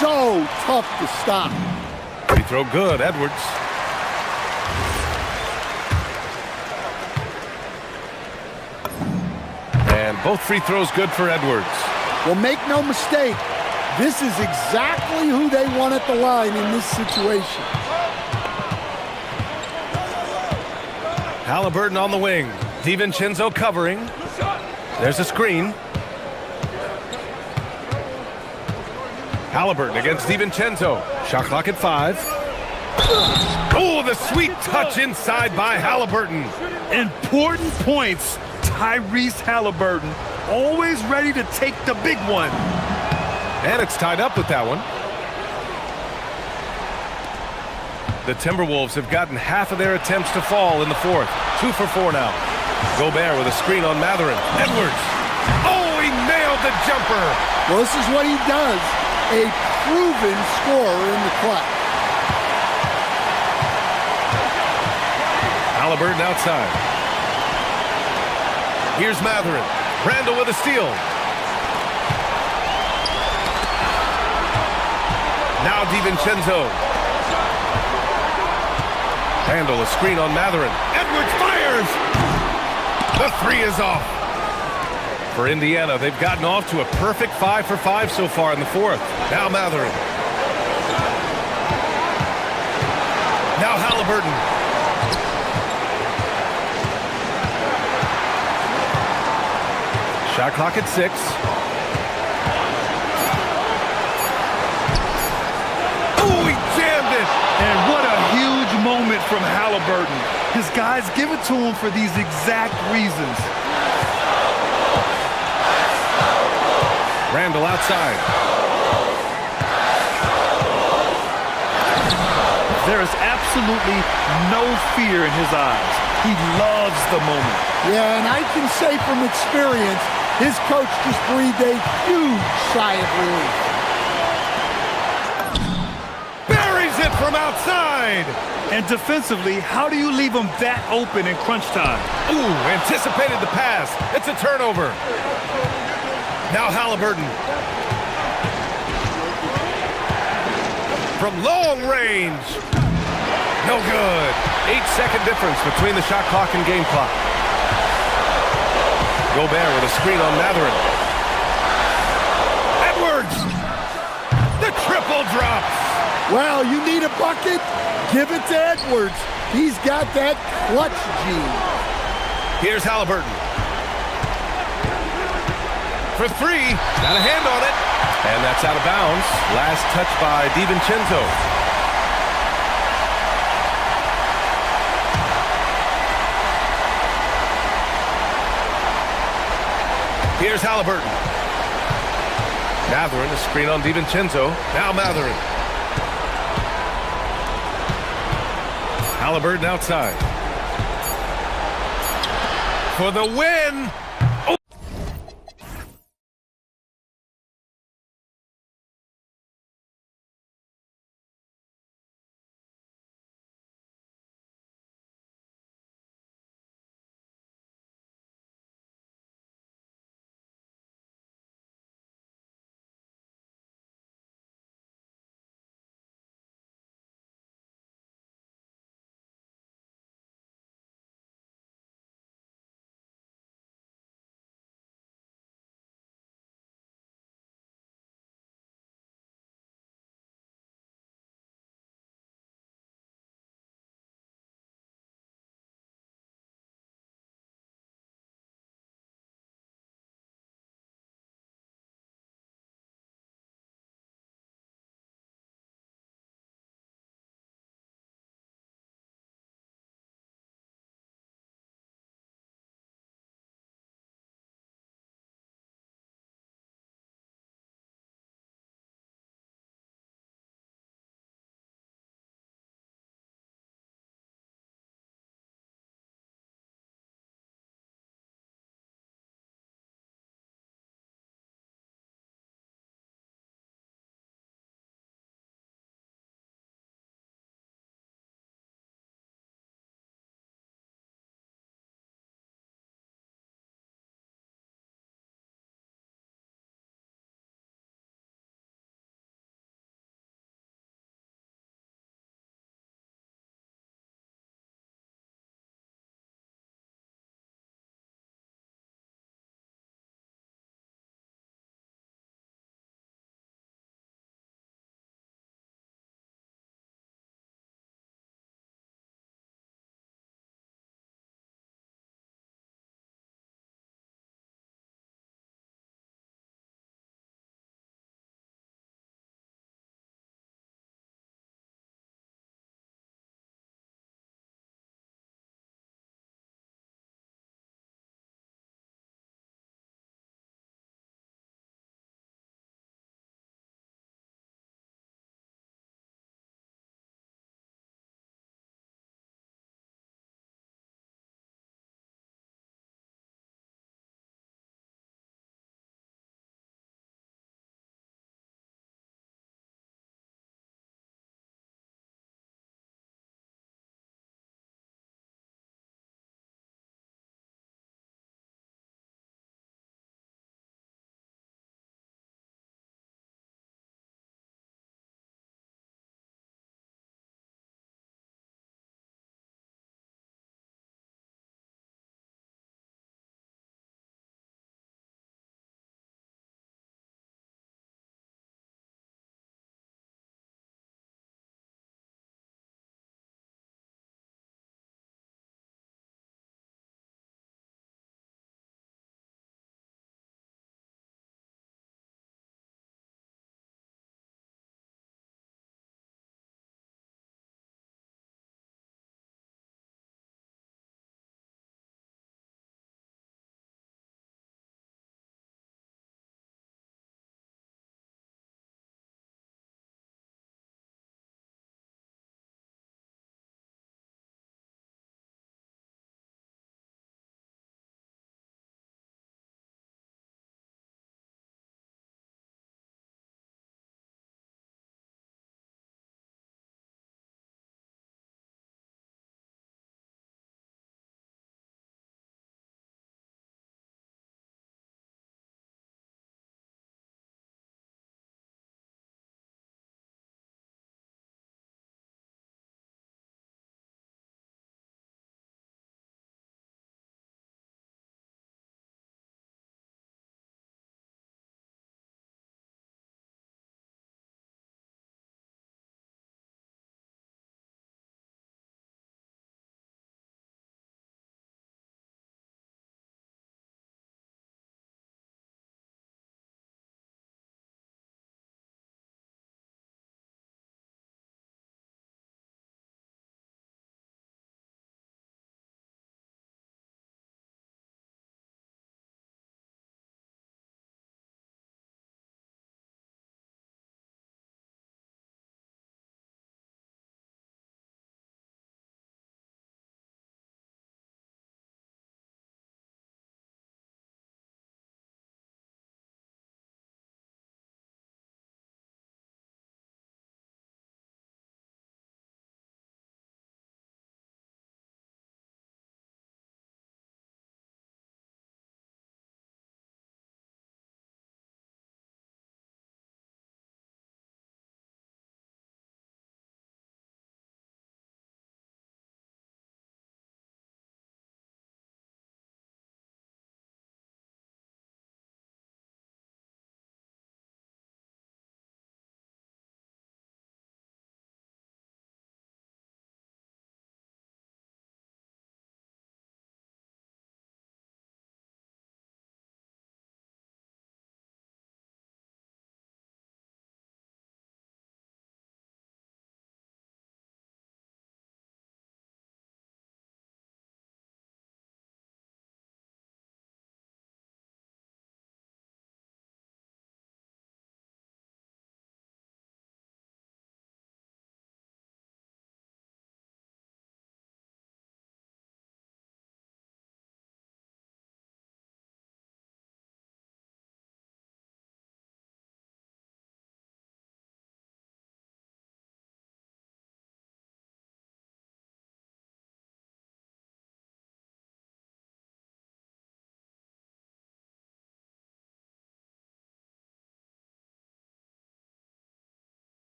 So tough to stop. Free throw good, Edwards. And both free throws good for Edwards. Well, make no mistake, this is exactly who they want at the line in this situation. Halliburton on the wing. DiVincenzo covering. There's a screen. Halliburton against DiVincenzo. Shot clock at 5. Oh, the sweet touch inside by Halliburton. Important points. Tyrese Halliburton, always ready to take the big one. And it's tied up with that one. The Timberwolves have gotten half of their attempts to fall in the fourth. 2 for 4 now. Gobert with a screen on Mathurin. Edwards. Oh, he nailed the jumper. Well, this is what he does. A proven scorer in the clutch. Halliburton outside. Here's Mathurin. Randall with a steal. Now DiVincenzo. Randall, a screen on Mathurin. Edwards fires! The three is off. For Indiana, they've gotten off to a perfect 5 for 5 so far in the fourth. Now Mathurin. Now Halliburton. Shot clock at 6. Oh, he jammed it! And what a huge moment from Halliburton. His guys give it to him for these exact reasons. Randall outside. There is absolutely no fear in his eyes. He loves the moment. Yeah, and I can say from experience, his coach just breathed a huge sigh of relief. Buries it from outside! And defensively, how do you leave him that open in crunch time? Ooh, anticipated the pass. It's a turnover. Now Halliburton. From long range. No good. 8-second difference between the shot clock and game clock. Gobert with a screen on Mathurin. Edwards! The triple drops. Well, you need a bucket? Give it to Edwards. He's got that clutch gene. Here's Halliburton. For 3. Got a hand on it. And that's out of bounds. Last touch by DiVincenzo. Here's Halliburton. Mathurin, a screen on DiVincenzo. Now Mathurin. Halliburton outside. For the win!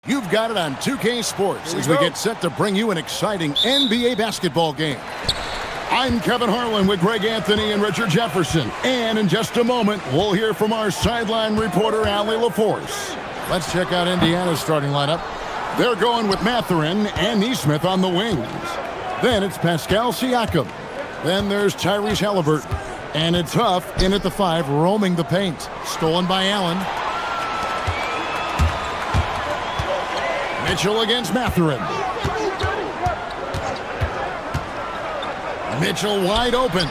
You've got it on 2K Sports as we get set to bring you an exciting NBA basketball game. I'm Kevin Harlan with Greg Anthony and Richard Jefferson. And in just a moment, we'll hear from our sideline reporter, Allie LaForce. Let's check out Indiana's starting lineup. They're going with Mathurin and Nesmith on the wings. Then it's Pascal Siakam. Then there's Tyrese Halliburton. And it's Huff in at the 5, roaming the paint. Stolen by Allen. Mitchell against Mathurin. Mitchell wide open.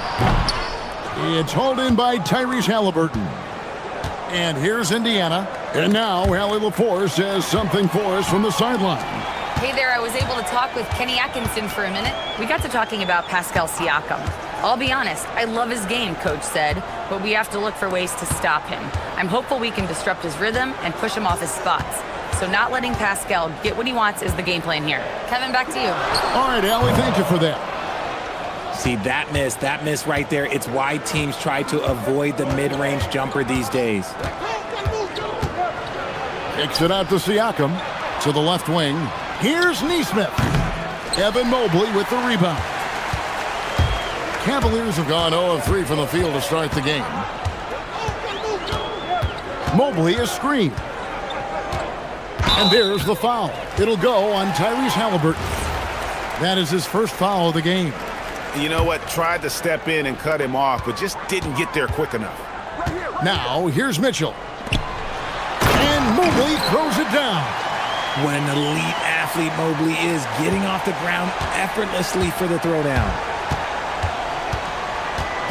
It's hauled in by Tyrese Halliburton. And here's Indiana. And now Allie LaForce has something for us from the sideline. Hey there, I was able to talk with Kenny Atkinson for a minute. We got to talking about Pascal Siakam. I'll be honest, I love his game, Coach said, but we have to look for ways to stop him. I'm hopeful we can disrupt his rhythm and push him off his spots. So not letting Pascal get what he wants is the game plan here. Kevin, back to you. All right, Allie, thank you for that. See, that miss right there, it's why teams try to avoid the mid-range jumper these days. Kicks it out to Siakam, to the left wing. Here's Nesmith. Evan Mobley with the rebound. Cavaliers have gone 0 of 3 from the field to start the game. Mobley is screened. And there's the foul. It'll go on Tyrese Halliburton. That is his first foul of the game. You know what? Tried to step in and cut him off, but just didn't get there quick enough. Now, here's Mitchell. And Mobley throws it down. What an elite athlete Mobley is, getting off the ground effortlessly for the throwdown.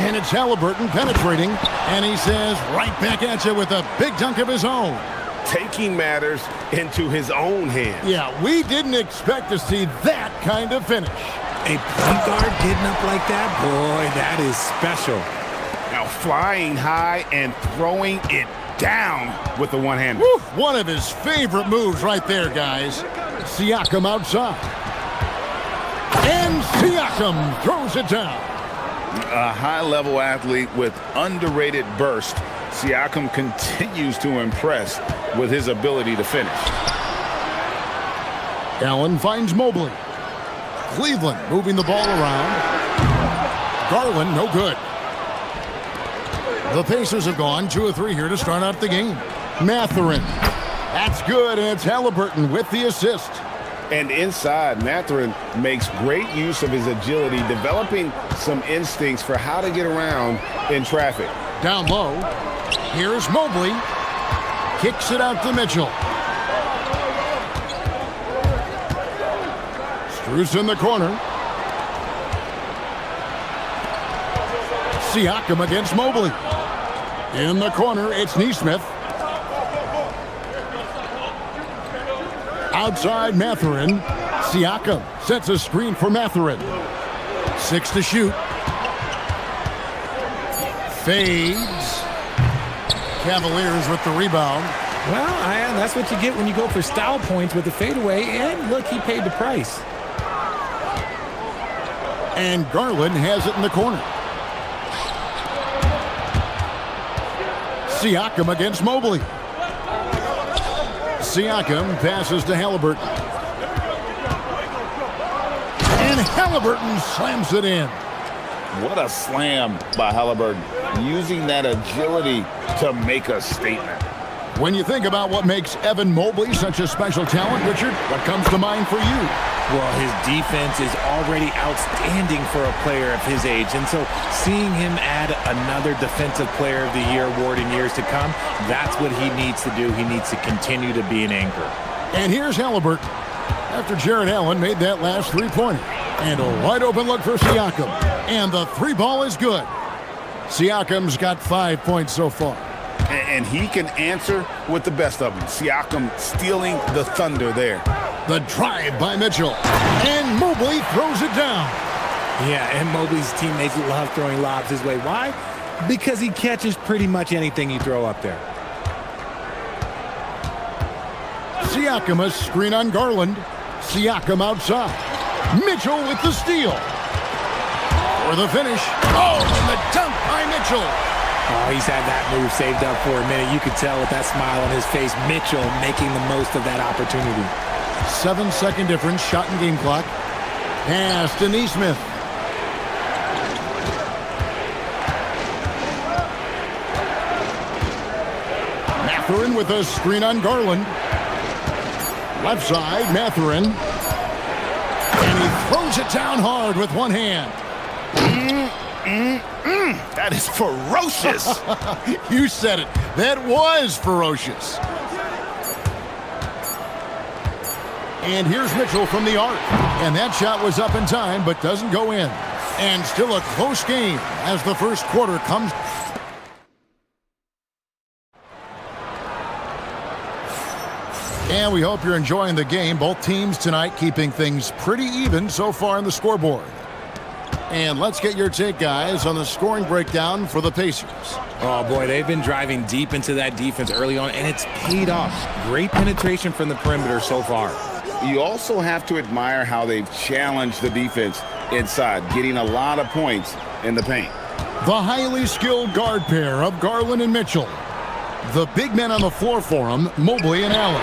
And it's Halliburton penetrating, and he says right back at you with a big dunk of his own. Taking matters into his own hands. Yeah, we didn't expect to see that kind of finish. A point guard getting up like that, boy, that is special. Now flying high and throwing it down with the one-hander. One of his favorite moves right there, guys. Siakam outside. And Siakam throws it down. A high-level athlete with underrated burst. Siakam continues to impress with his ability to finish. Allen finds Mobley. Cleveland moving the ball around. Garland, no good. The Pacers have gone 2 of 3 here to start out the game. Mathurin. That's good, and it's Halliburton with the assist. And inside, Mathurin makes great use of his agility, developing some instincts for how to get around in traffic. Down low. Here's Mobley. Kicks it out to Mitchell. Strus in the corner. Siakam against Mobley. In the corner, it's Nesmith. Outside Mathurin. Siakam sets a screen for Mathurin. 6 to shoot. Fades. Cavaliers with the rebound. Well, that's what you get when you go for style points with the fadeaway. And look, he paid the price. And Garland has it in the corner. Siakam against Mobley. Siakam passes to Halliburton. And Halliburton slams it in. What a slam by Halliburton, using that agility to make a statement. When you think about what makes Evan Mobley such a special talent, Richard, what comes to mind for you? Well, his defense is already outstanding for a player of his age. And so seeing him add another Defensive Player of the Year award in years to come, that's what he needs to do. He needs to continue to be an anchor. And here's Halliburton after Jared Allen made that last three-pointer. And a wide open look for Siakam. And the 3 ball is good. Siakam's got 5 points so far. And he can answer with the best of them. Siakam stealing the thunder there. The drive by Mitchell. And Mobley throws it down. Yeah, and Mobley's teammates love throwing lobs his way. Why? Because he catches pretty much anything you throw up there. Siakam a screen on Garland. Siakam outside. Mitchell with the steal. For the finish. Oh, and the dunk by Mitchell. Oh, he's had that move saved up for a minute. You could tell with that smile on his face. Mitchell making the most of that opportunity. 7-second difference, shot and game clock. Pass to Neesmith. Mathurin with a screen on Garland. Left side, Mathurin. And he throws it down hard with one hand. That is ferocious. You said it. That was ferocious. And here's Mitchell from the arc. And that shot was up in time, but doesn't go in. And still a close game as the first quarter comes. And we hope you're enjoying the game. Both teams tonight keeping things pretty even so far on the scoreboard. And let's get your take, guys, on the scoring breakdown for the Pacers. Oh, boy, they've been driving deep into that defense early on, and it's paid off. Great penetration from the perimeter so far. You also have to admire how they've challenged the defense inside, getting a lot of points in the paint. The highly skilled guard pair of Garland and Mitchell. The big men on the floor for them, Mobley and Allen.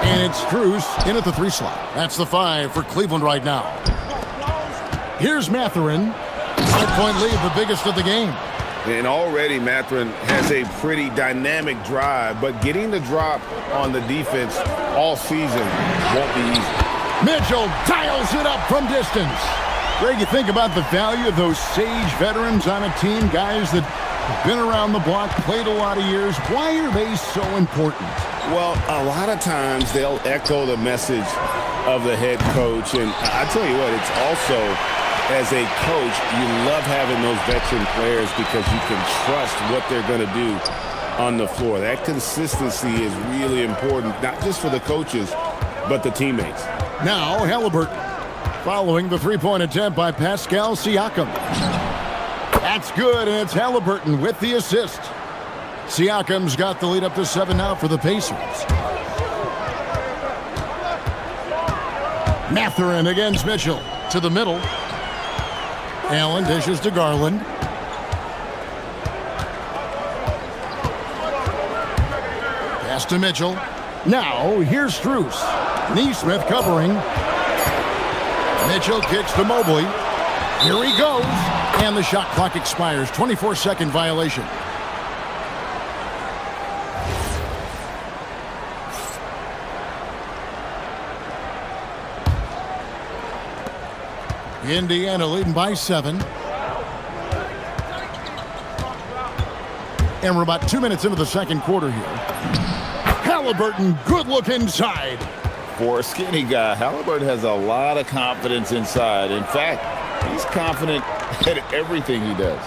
And it's Strus in at the 3 slot. That's the 5 for Cleveland right now. Here's Mathurin. 5-point lead, the biggest of the game. And already Mathurin has a pretty dynamic drive, but getting the drop on the defense all season won't be easy. Mitchell dials it up from distance. Greg, you think about the value of those sage veterans on a team, guys that have been around the block, played a lot of years. Why are they so important? Well, a lot of times they'll echo the message of the head coach. And I tell you what, it's also, as a coach, you love having those veteran players because you can trust what they're going to do on the floor. That consistency is really important, not just for the coaches, but the teammates. Now, Halliburton, following the three-point attempt by Pascal Siakam. That's good, and it's Halliburton with the assist. Siakam's got the lead up to 7 now for the Pacers. Mathurin against Mitchell to the middle. Allen dishes to Garland. Pass to Mitchell. Now, here's Strus. Neesmith covering. Mitchell kicks to Mobley. Here he goes. And the shot clock expires. 24-second violation. Indiana leading by 7. And we're about 2 minutes into the second quarter here. Halliburton, good look inside. For a skinny guy, Halliburton has a lot of confidence inside. In fact, he's confident at everything he does.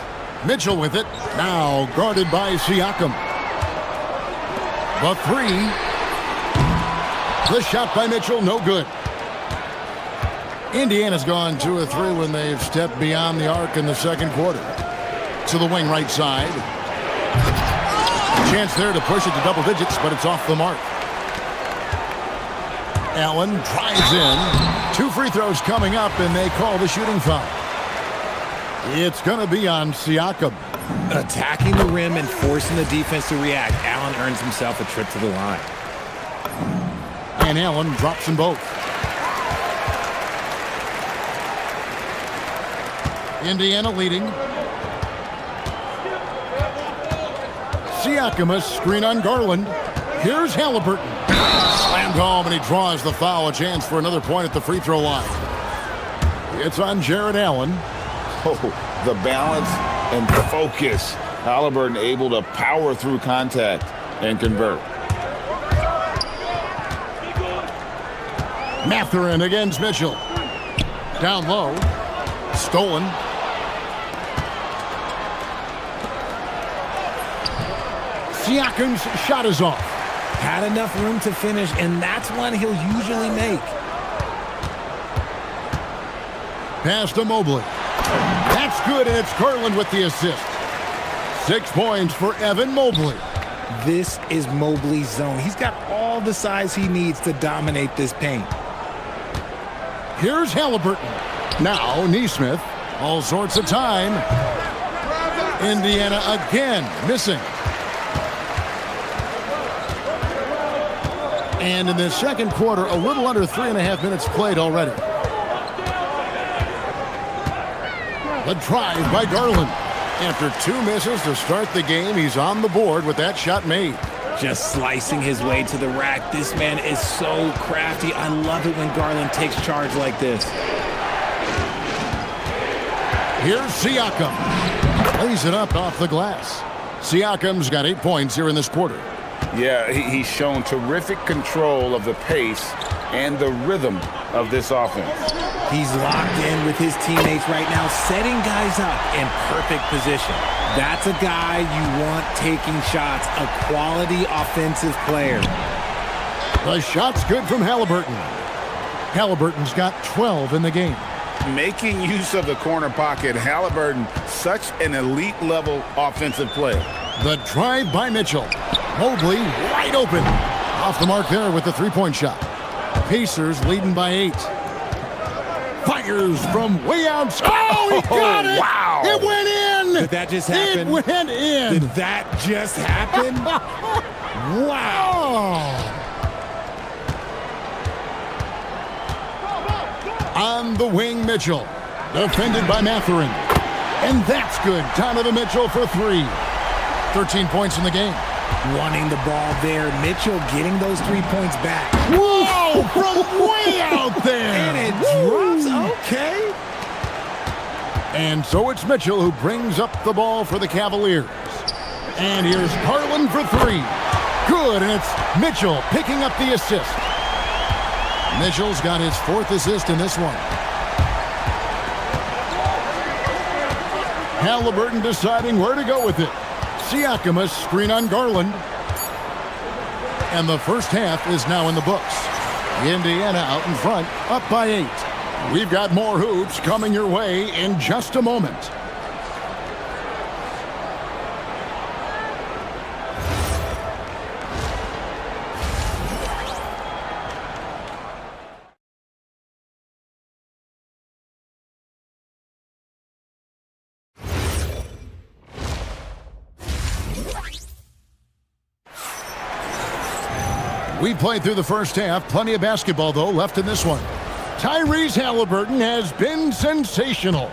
Mitchell with it. Now guarded by Siakam. The 3. The shot by Mitchell, no good. Indiana's gone 2 of 3 when they've stepped beyond the arc in the second quarter. To the wing right side. A chance there to push it to double digits, but it's off the mark. Allen drives in. 2 free throws coming up, and they call the shooting foul. It's going to be on Siakam. Attacking the rim and forcing the defense to react. Allen earns himself a trip to the line. And Allen drops them both. Indiana leading. Siakam, a screen on Garland. Here's Halliburton. Slammed home, and he draws the foul. A chance for another point at the free throw line. It's on Jared Allen. Oh, the balance and focus. Halliburton able to power through contact and convert. Mathurin against Mitchell. Down low. Stolen. Siakam's shot is off. Had enough room to finish, and that's one he'll usually make. Pass to Mobley. That's good, and it's Garland with the assist. 6 points for Evan Mobley. This is Mobley's zone. He's got all the size he needs to dominate this paint. Here's Halliburton. Now Neesmith. All sorts of time. Indiana again missing. And in the second quarter, a little under 3.5 minutes played already. The drive by Garland. After 2 misses to start the game, he's on the board with that shot made. Just slicing his way to the rack. This man is so crafty. I love it when Garland takes charge like this. Here's Siakam. Lays it up off the glass. Siakam's got 8 points here in this quarter. Yeah, he's shown terrific control of the pace and the rhythm of this offense. He's locked in with his teammates right now, setting guys up in perfect position. That's a guy you want taking shots, a quality offensive player. The shot's good from Halliburton. Halliburton's got 12 in the game. Making use of the corner pocket, Halliburton, such an elite-level offensive player. The drive by Mitchell. Mobley wide open. Off the mark there with the three-point shot. Pacers leading by 8. Fires from way outside. Oh, he got it! Wow! It went in! Did that just happen? It went in! Did that just happen? Wow! On the wing, Mitchell. Defended by Mathurin. And that's good. Donovan Mitchell for 3. 13 points in the game. Wanting the ball there. Mitchell getting those 3 points back. Whoa! From way out there! And it drops. Okay. And so it's Mitchell who brings up the ball for the Cavaliers. And here's Garland for 3. Good, and it's Mitchell picking up the assist. Mitchell's got his 4th assist in this one. Halliburton deciding where to go with it. Siakam a screen on Garland. And the first half is now in the books. Indiana out in front, up by 8. We've got more hoops coming your way in just a moment. We played through the first half. Plenty of basketball, though, left in this one. Tyrese Halliburton has been sensational.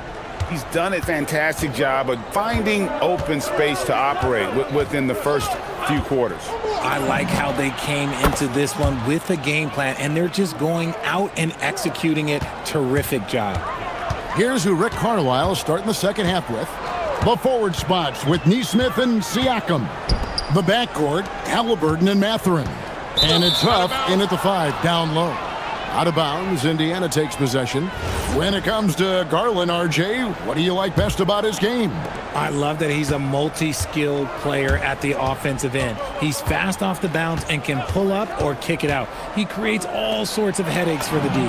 He's done a fantastic job of finding open space to operate within the first few quarters. I like how they came into this one with a game plan, and they're just going out and executing it. Terrific job. Here's who Rick Carlisle is starting the second half with. The forward spots with Nesmith and Siakam. The backcourt, Halliburton and Mathurin. And it's Huff in at the 5, down low. Out of bounds, Indiana takes possession. When it comes to Garland, RJ, what do you like best about his game? I love that he's a multi-skilled player at the offensive end. He's fast off the bounce and can pull up or kick it out. He creates all sorts of headaches for the D.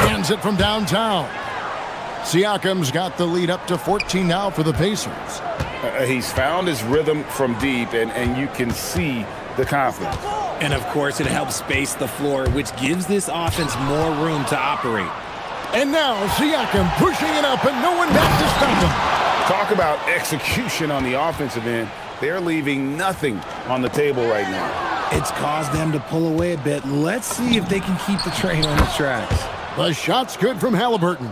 Hands it from downtown. Siakam's got the lead up to 14 now for the Pacers. He's found his rhythm from deep, and you can see the confidence. And, of course, it helps space the floor, which gives this offense more room to operate. And now Siakam pushing it up, and no one back to stop him. Talk about execution on the offensive end. They're leaving nothing on the table right now. It's caused them to pull away a bit. Let's see if they can keep the train on the tracks. The shot's good from Halliburton.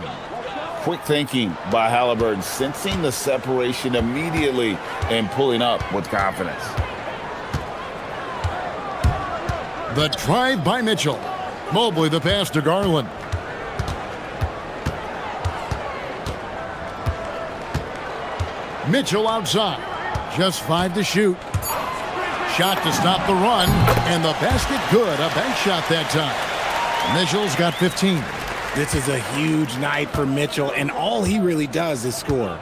Quick thinking by Halliburton, sensing the separation immediately and pulling up with confidence. The drive by Mitchell. Mobley the pass to Garland. Mitchell outside. Just 5 to shoot. Shot to stop the run. And the basket good. A bank shot that time. Mitchell's got 15. This is a huge night for Mitchell, and all he really does is score.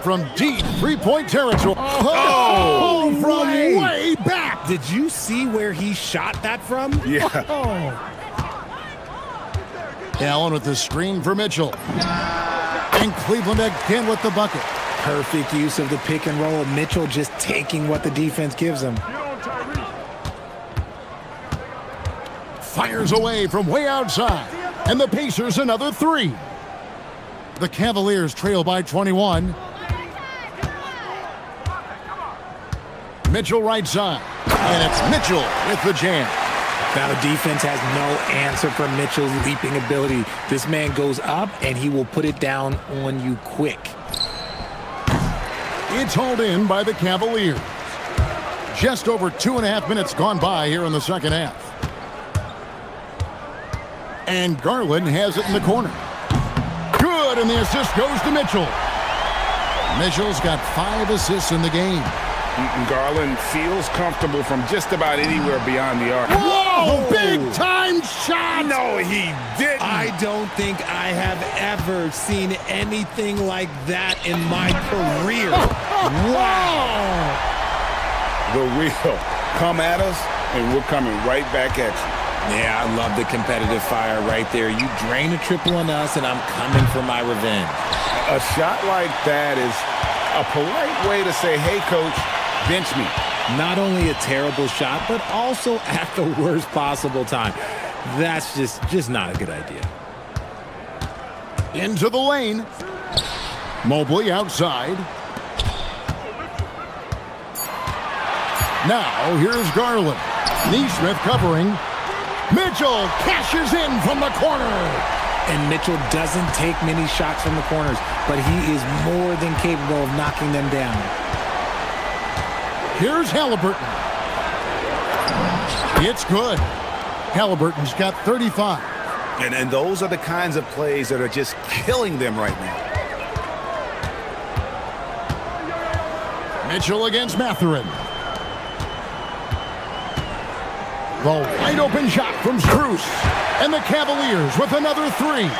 From deep three-point territory. Oh, from way back. Did you see where he shot that from? Yeah. Allen with the screen for Mitchell. And Cleveland again with the bucket. Perfect use of the pick and roll. Mitchell just taking what the defense gives him. Fires away from way outside. And the Pacers another 3. The Cavaliers trail by 21. Mitchell right side. And it's Mitchell with the jam. Now the defense has no answer for Mitchell's leaping ability. This man goes up, and he will put it down on you quick. It's hauled in by the Cavaliers. Just over 2.5 minutes gone by here in the second half. And Garland has it in the corner. Good, and the assist goes to Mitchell. Mitchell's got 5 assists in the game. Garland feels comfortable from just about anywhere beyond the arc. Whoa! Big time shot! No, he didn't. I don't think I have ever seen anything like that in my career. Wow! The real come at us, and we're coming right back at you. Yeah, I love the competitive fire right there. You drain a triple on us, and I'm coming for my revenge. A shot like that is a polite way to say, hey, coach, bench me. Not only a terrible shot, but also at the worst possible time. That's just not a good idea. Into the lane. Mobley outside. Now, here's Garland. Neesmith covering. Mitchell cashes in from the corner. And Mitchell doesn't take many shots from the corners, but he is more than capable of knocking them down. Here's Halliburton. It's good. Halliburton's got 35. And those are the kinds of plays that are just killing them right now. Mitchell against Mathurin. The wide open shot from Strus. And the Cavaliers with another 3.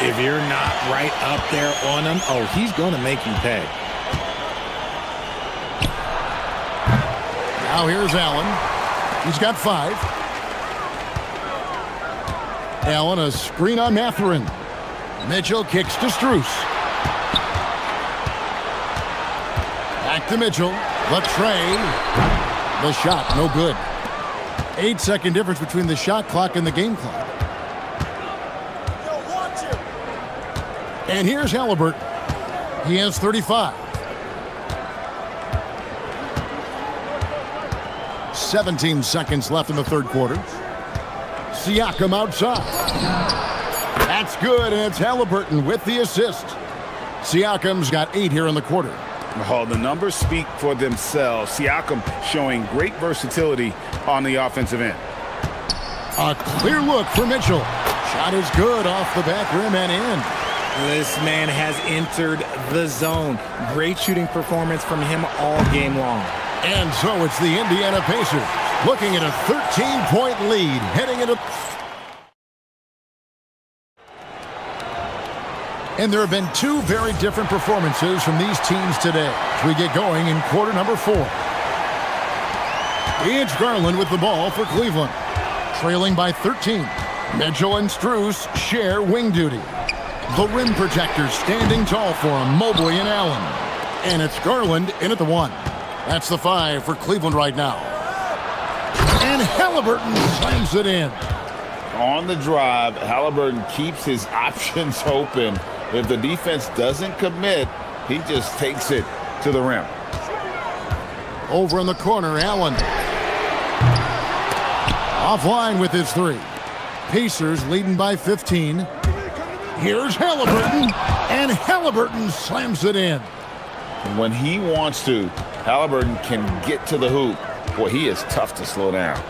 If you're not right up there on him, oh, he's going to make you pay. Now here's Allen. He's got 5. Allen, a screen on Mathurin. Mitchell kicks to Strus. Back to Mitchell. The tray. The shot, no good. 8-second difference between the shot clock and the game clock. And here's Halliburton. He has 35. 17 seconds left in the third quarter. Siakam outside. That's good, and it's Halliburton with the assist. Siakam's got 8 here in the quarter. Oh, the numbers speak for themselves. Siakam showing great versatility on the offensive end. A clear look for Mitchell. Shot is good off the back rim and in. This man has entered the zone. Great shooting performance from him all game long. And so it's the Indiana Pacers looking at a 13-point lead heading into... And there have been 2 very different performances from these teams today as we get going in quarter number 4. It's Garland with the ball for Cleveland. Trailing by 13. Mitchell and Strus share wing duty. The rim protectors standing tall for him, Mobley and Allen. And it's Garland in at the 1. That's the 5 for Cleveland right now. And Halliburton slams it in. On the drive, Halliburton keeps his options open. If the defense doesn't commit, he just takes it to the rim. Over in the corner, Allen. Offline with his 3. Pacers leading by 15. Here's Halliburton, and Halliburton slams it in. When he wants to, Halliburton can get to the hoop. Boy, he is tough to slow down.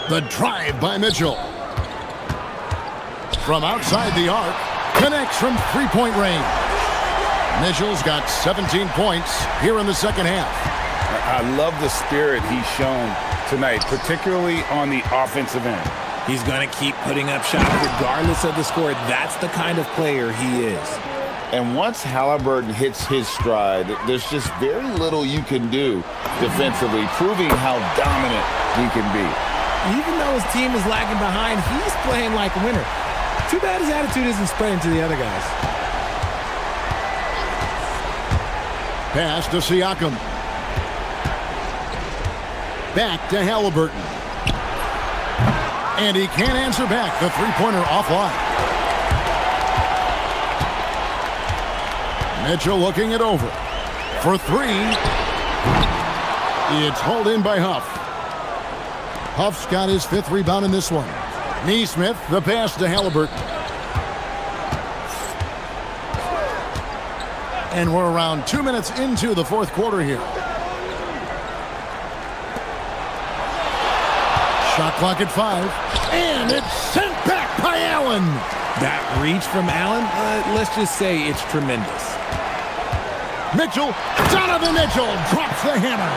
The drive by Mitchell. From outside the arc, connects from 3-point range. Mitchell's got 17 points here in the second half. I love the spirit he's shown tonight, particularly on the offensive end. He's going to keep putting up shots regardless of the score. That's the kind of player he is. And once Halliburton hits his stride, there's just very little you can do defensively, proving how dominant he can be. Even though his team is lagging behind, he's playing like a winner. Too bad his attitude isn't spreading to the other guys. Pass to Siakam. Back to Halliburton. And he can't answer back. The 3-pointer offline. Mitchell looking it over. For three. It's hauled in by Huff. Huff's got his 5th rebound in this one. Neesmith, the pass to Halliburton. And we're around 2 minutes into the 4th quarter here. Shot clock at 5. And it's sent back by Allen. That reach from Allen, let's just say it's tremendous. Mitchell, Donovan Mitchell drops the hammer.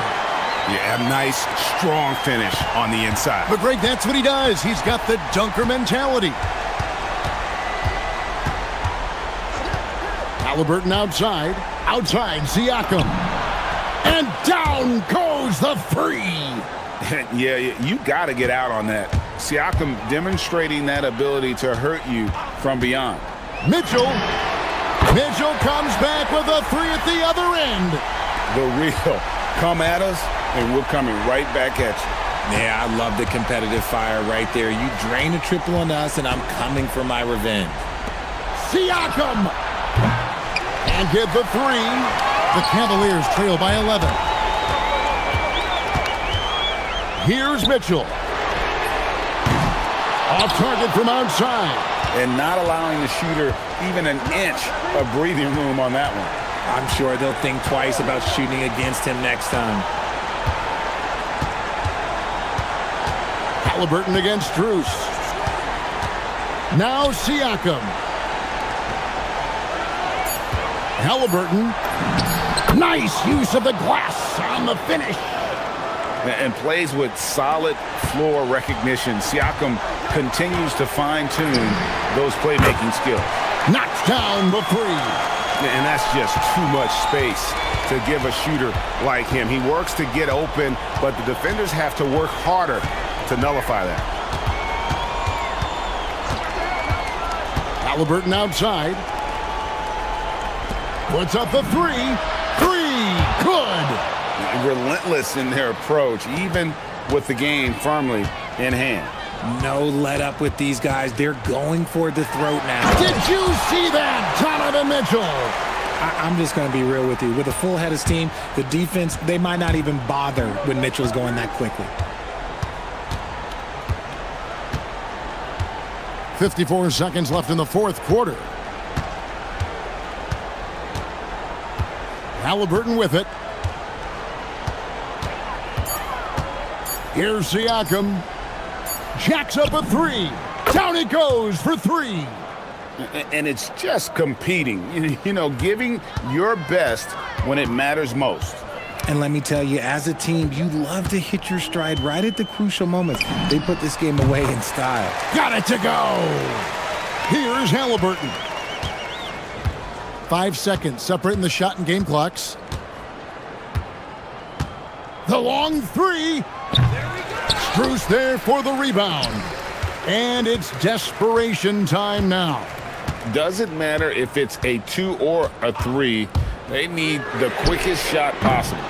Yeah, nice, strong finish on the inside. But Greg, that's what he does. He's got the dunker mentality. Halliburton outside. Outside, Siakam. And down goes the three. Yeah, you got to get out on that. Siakam demonstrating that ability to hurt you from beyond. Mitchell comes back with a three at the other end. The real come at us, and we're coming right back at you. Yeah, I love the competitive fire right there. You drain a triple on us, and I'm coming for my revenge. Siakam! And get the three. The Cavaliers trail by 11. Here's Mitchell. Off target from outside. And not allowing the shooter even an inch of breathing room on that one. I'm sure they'll think twice about shooting against him next time. Halliburton against Strus. Now Siakam. Halliburton. Nice use of the glass on the finish. And plays with solid floor recognition. Siakam continues to fine-tune those playmaking skills. Knocks down the three. And that's just too much space to give a shooter like him. He works to get open, but the defenders have to work harder to nullify that. Halliburton outside. Puts up the three. Good. Relentless in their approach, even with the game firmly in hand. No let up with these guys. They're going for the throat now. Did you see that, Donovan Mitchell? I'm just going to be real with you. With a full head of steam, the defense, they might not even bother when Mitchell's going that quickly. 54 seconds left in the 4th quarter. Halliburton with it. Here's Siakam. Jacks up a three. Down it goes for three. And it's just competing, you know, giving your best when it matters most. And let me tell you, as a team, you love to hit your stride right at the crucial moments. They put this game away in style. Got it to go. Here's Halliburton. 5 seconds separating the shot and game clocks. The long three. Strus there for the rebound. And it's desperation time now. Doesn't matter if it's a 2 or a 3. They need the quickest shot possible.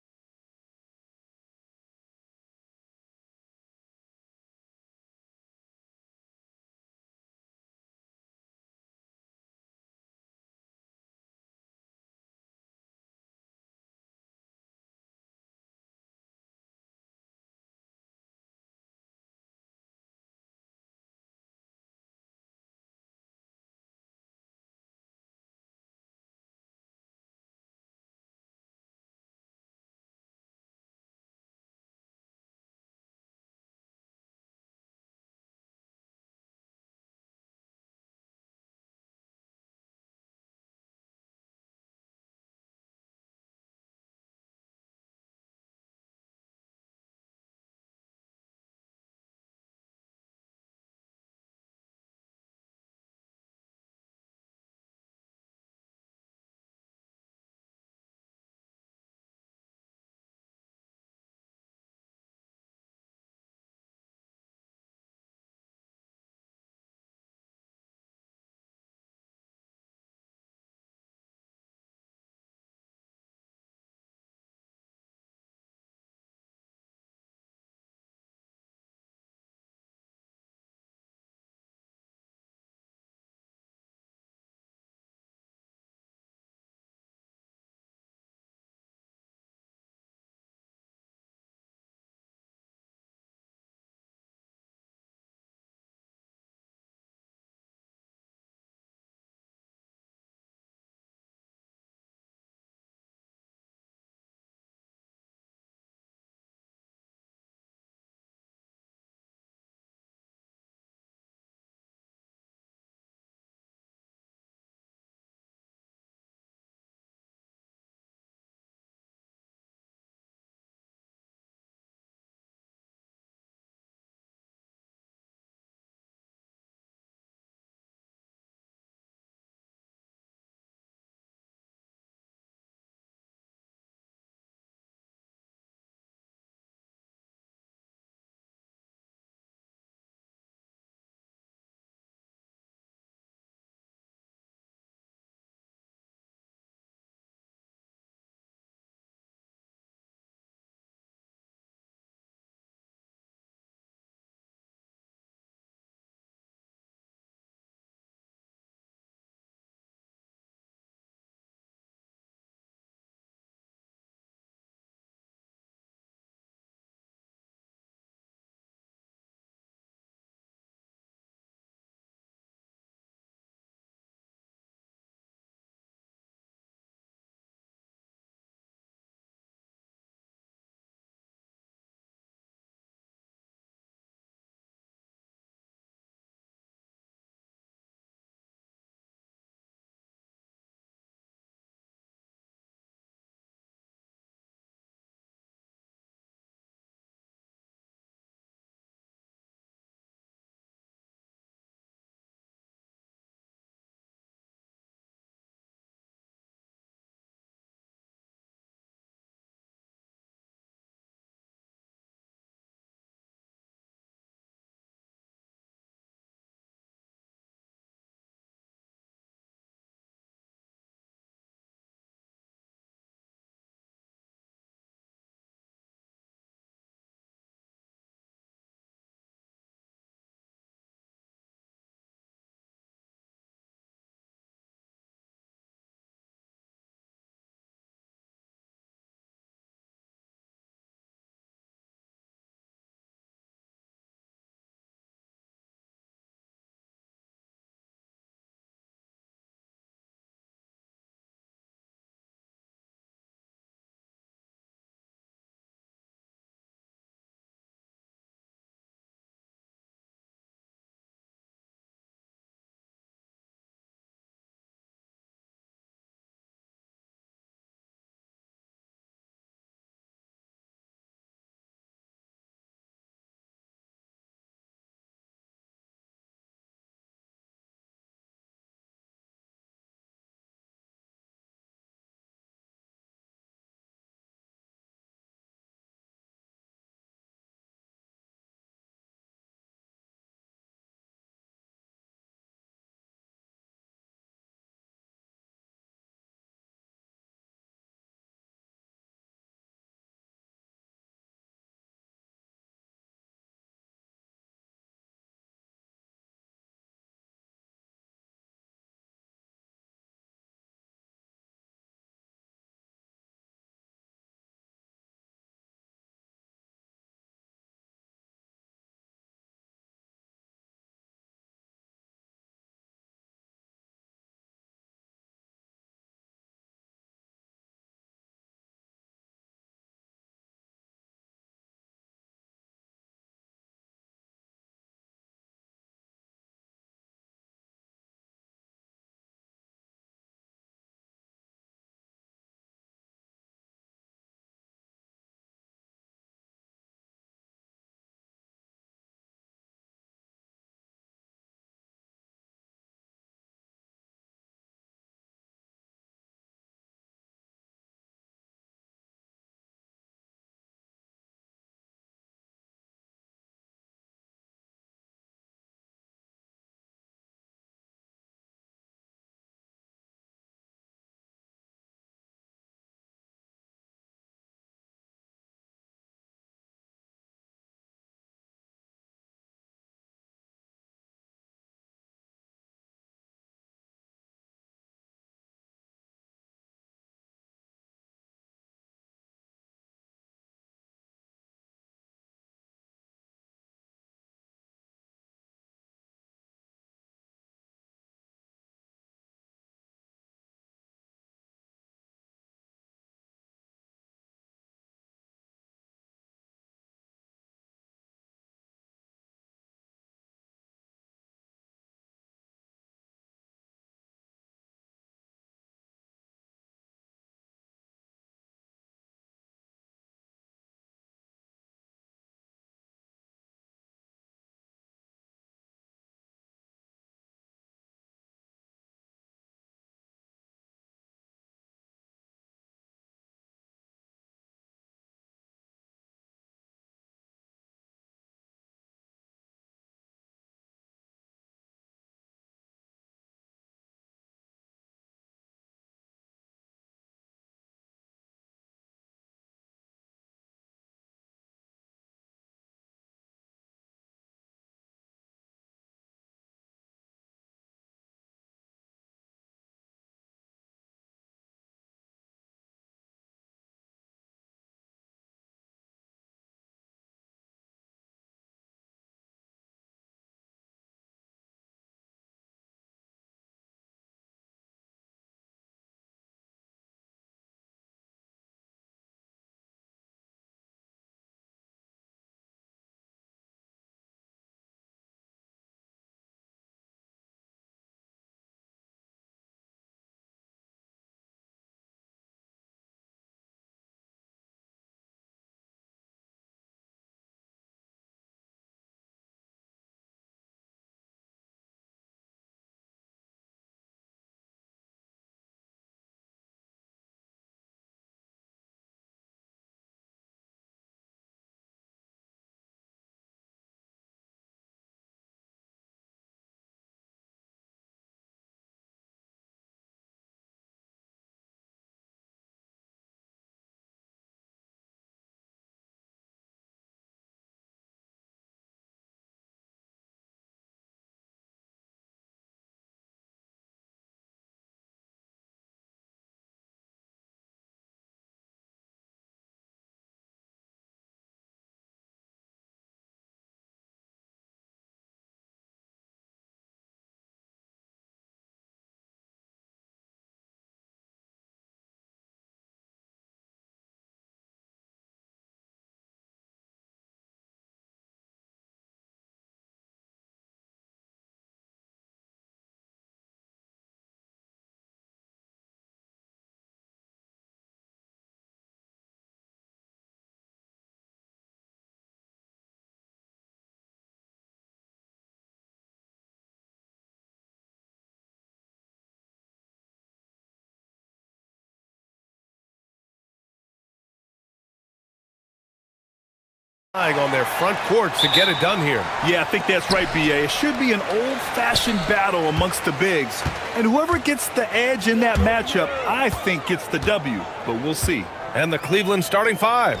On their front court to get it done here. Yeah, I think that's right, B.A. It should be an old-fashioned battle amongst the bigs. And whoever gets the edge in that matchup, I think gets the W. But we'll see. And the Cleveland starting five.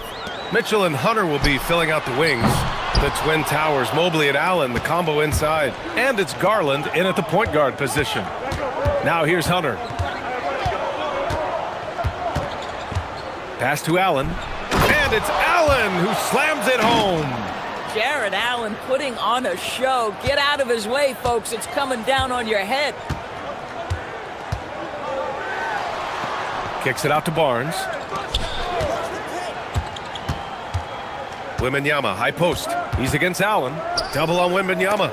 Mitchell and Hunter will be filling out the wings. The Twin Towers, Mobley and Allen, the combo inside. And it's Garland in at the point guard position. Now here's Hunter. Pass to Allen. And it's Allen who slams it home. Jared Allen putting on a show. Get out of his way, folks. It's coming down on your head. Kicks it out to Barnes. Wembanyama, high post. He's against Allen. Double on Wembanyama.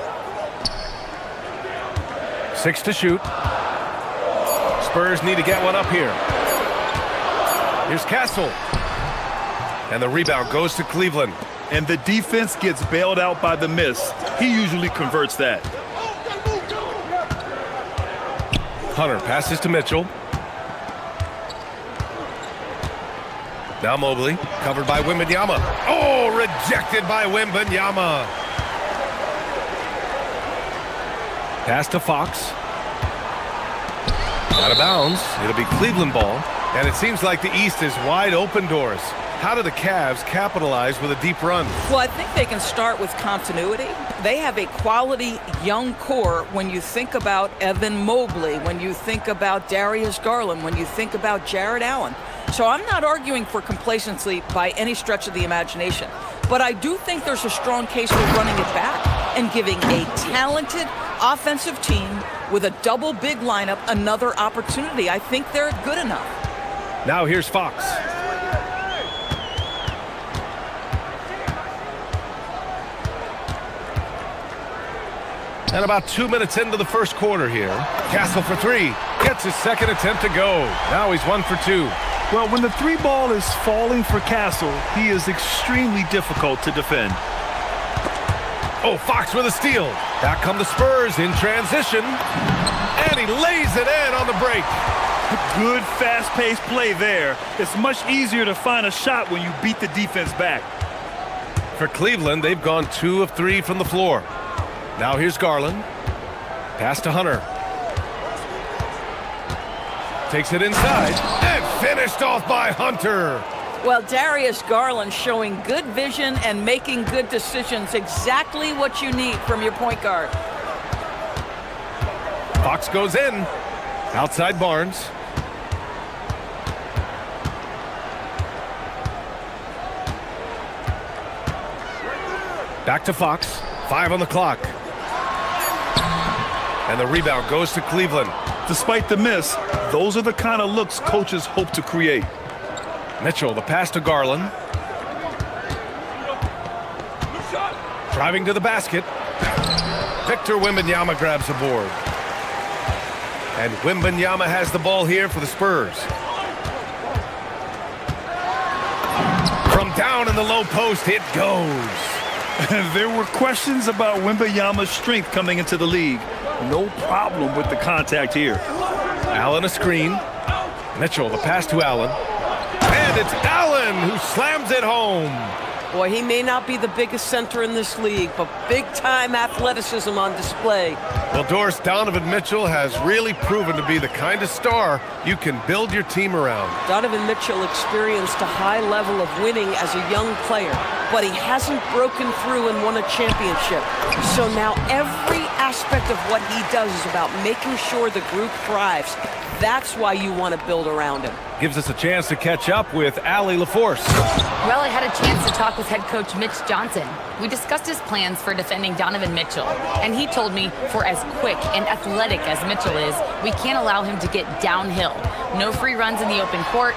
6 to shoot. Spurs need to get one up here. Here's Castle. And the rebound goes to Cleveland. And the defense gets bailed out by the miss. He usually converts that. Hunter passes to Mitchell. Now Mobley, covered by Wembanyama. Oh, rejected by Wembanyama. Pass to Fox. Out of bounds. It'll be Cleveland ball. And it seems like the East is wide open doors. How do the Cavs capitalize with a deep run? Well, I think they can start with continuity. They have a quality young core when you think about Evan Mobley, when you think about Darius Garland, when you think about Jared Allen. So I'm not arguing for complacency by any stretch of the imagination. But I do think there's a strong case for running it back and giving a talented offensive team with a double big lineup another opportunity. I think they're good enough. Now here's Fox. And about 2 minutes into the first quarter here. Castle for three. Gets his second attempt to go. Now he's 1 for 2. Well, when the three ball is falling for Castle, he is extremely difficult to defend. Oh, Fox with a steal. Back come the Spurs in transition. And he lays it in on the break. Good fast-paced play there. It's much easier to find a shot when you beat the defense back. For Cleveland, they've gone 2 of 3 from the floor. Now here's Garland. Pass to Hunter. Takes it inside and finished off by Hunter. Well, Darius Garland showing good vision and making good decisions. Exactly what you need from your point guard. Fox goes in. Outside Barnes. Back to Fox. 5 on the clock. And the rebound goes to Cleveland. Despite the miss, those are the kind of looks coaches hope to create. Mitchell, the pass to Garland. Driving to the basket. Victor Wembanyama grabs the board. And Wembanyama has the ball here for the Spurs. From down in the low post, it goes. There were questions about Wembanyama's strength coming into the league. No problem with the contact here. Allen a screen. Mitchell, the pass to Allen. And it's Allen who slams it home. Boy, he may not be the biggest center in this league, but big-time athleticism on display. Well, Doris, Donovan Mitchell has really proven to be the kind of star you can build your team around. Donovan Mitchell experienced a high level of winning as a young player, but he hasn't broken through and won a championship. So now every aspect of what he does is about making sure the group thrives. That's why you want to build around him. Gives us a chance to catch up with Allie LaForce. Well, I had a chance to talk with head coach Mitch Johnson. We discussed his plans for defending Donovan Mitchell, and he told me for as quick and athletic as Mitchell is, we can't allow him to get downhill. No free runs in the open court,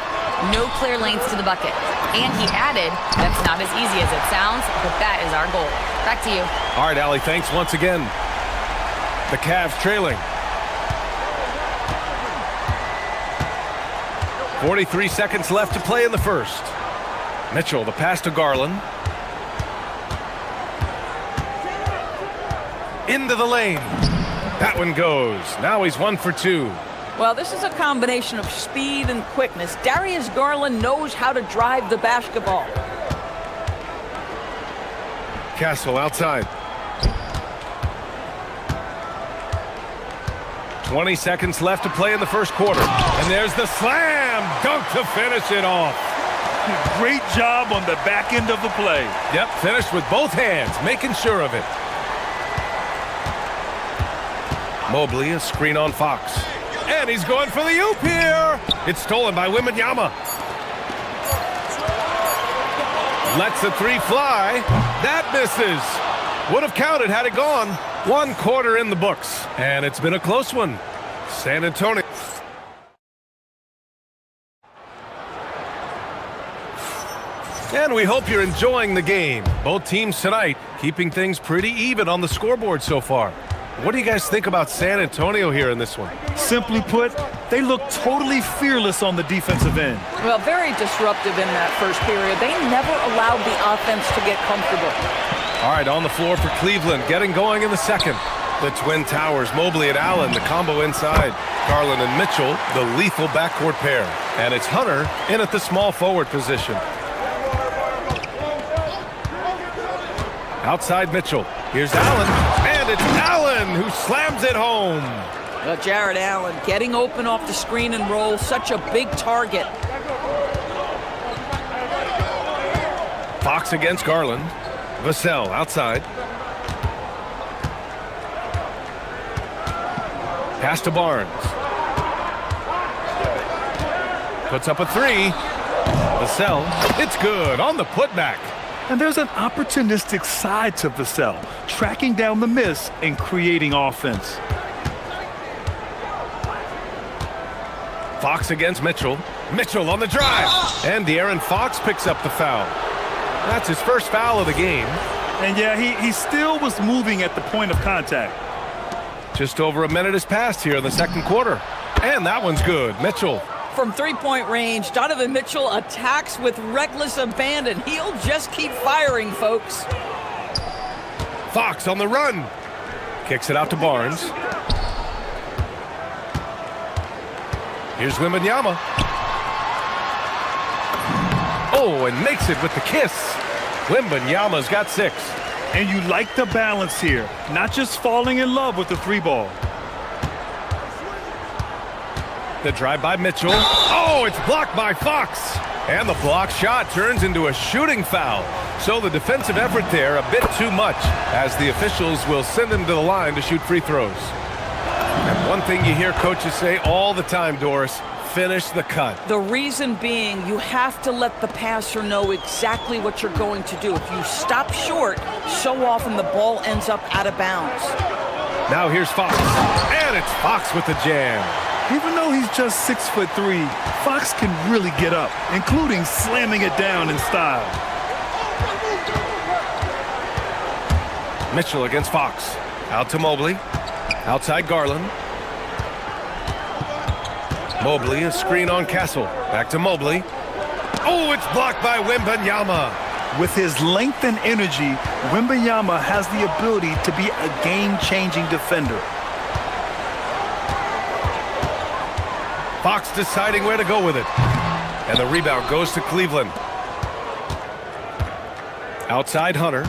no clear lanes to the bucket. And he added, that's not as easy as it sounds, but that is our goal. Back to you. All right, Allie, thanks once again. The Cavs trailing. 43 seconds left to play in the first. Mitchell, the pass to Garland. Into the lane. That one goes. Now he's 1 for 2. Well, this is a combination of speed and quickness. Darius Garland knows how to drive the basketball. Castle outside. 20 seconds left to play in the first quarter. And there's the slam dunk to finish it off. Great job on the back end of the play. Yep, finished with both hands, making sure of it. Mobley, a screen on Fox. And he's going for the oop here. It's stolen by Wembanyama. Lets the three fly. That misses. Would have counted had it gone. 1 quarter in the books. And it's been a close one. San Antonio. And we hope you're enjoying the game. Both teams tonight keeping things pretty even on the scoreboard so far. What do you guys think about San Antonio here in this one? Simply put, they look totally fearless on the defensive end. Well, very disruptive in that first period. They never allowed the offense to get comfortable. All right, on the floor for Cleveland, getting going in the second. The Twin Towers, Mobley and Allen, the combo inside. Garland and Mitchell, the lethal backcourt pair. And it's Hunter in at the small forward position. Outside Mitchell. Here's Allen, and it's Allen who slams it home. Jared Allen getting open off the screen and roll, such a big target. Fox against Garland. Vassell outside. Pass to Barnes. Puts up a three. Vassell, it's good on the putback. And there's an opportunistic side to Vassell, tracking down the miss and creating offense. Fox against Mitchell. Mitchell on the drive. And De'Aaron Fox picks up the foul. That's his first foul of the game. And yeah, he still was moving at the point of contact. Just over a minute has passed here in the second quarter. And that one's good. Mitchell. From three-point range, Donovan Mitchell attacks with reckless abandon. He'll just keep firing, folks. Fox on the run. Kicks it out to Barnes. Here's Wembanyama. Oh, and makes it with the kiss. Wembanyama's got 6. And you like the balance here, not just falling in love with the three ball. The drive by Mitchell. Oh, it's blocked by Fox. And the block shot turns into a shooting foul. So the defensive effort there a bit too much, as the officials will send him to the line to shoot free throws. And one thing you hear coaches say all the time, Doris, finish the cut. The reason being, you have to let the passer know exactly what you're going to do. If you stop short, so often the ball ends up out of bounds. Now here's Fox. And it's Fox with the jam. Even though he's just 6'3", Fox can really get up, including slamming it down in style. Mitchell against Fox. Out to Mobley. Outside Garland. Mobley, a screen on Castle. Back to Mobley. Oh, it's blocked by Wembanyama. With his length and energy, Wembanyama has the ability to be a game-changing defender. Fox deciding where to go with it. And the rebound goes to Cleveland. Outside Hunter.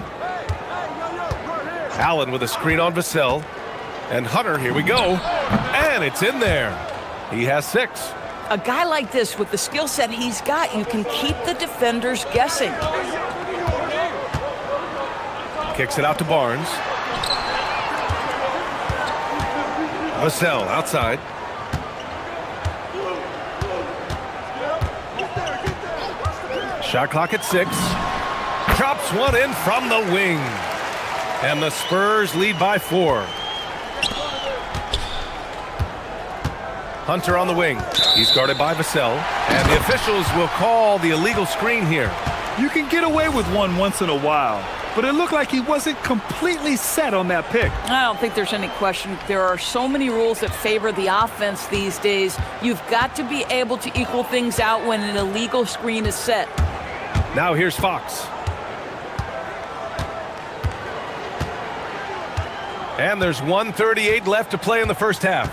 Allen with a screen on Vassell. And Hunter, here we go. And it's in there. He has 6. A guy like this, with the skill set he's got, you can keep the defenders guessing. Kicks it out to Barnes. Vassell outside. Shot clock at 6. Drops one in from the wing. And the Spurs lead by 4. Hunter on the wing. He's guarded by Vassell. And the officials will call the illegal screen here. You can get away with one once in a while, but it looked like he wasn't completely set on that pick. I don't think there's any question. There are so many rules that favor the offense these days. You've got to be able to equal things out when an illegal screen is set. Now here's Fox. And there's 1:38 left to play in the first half.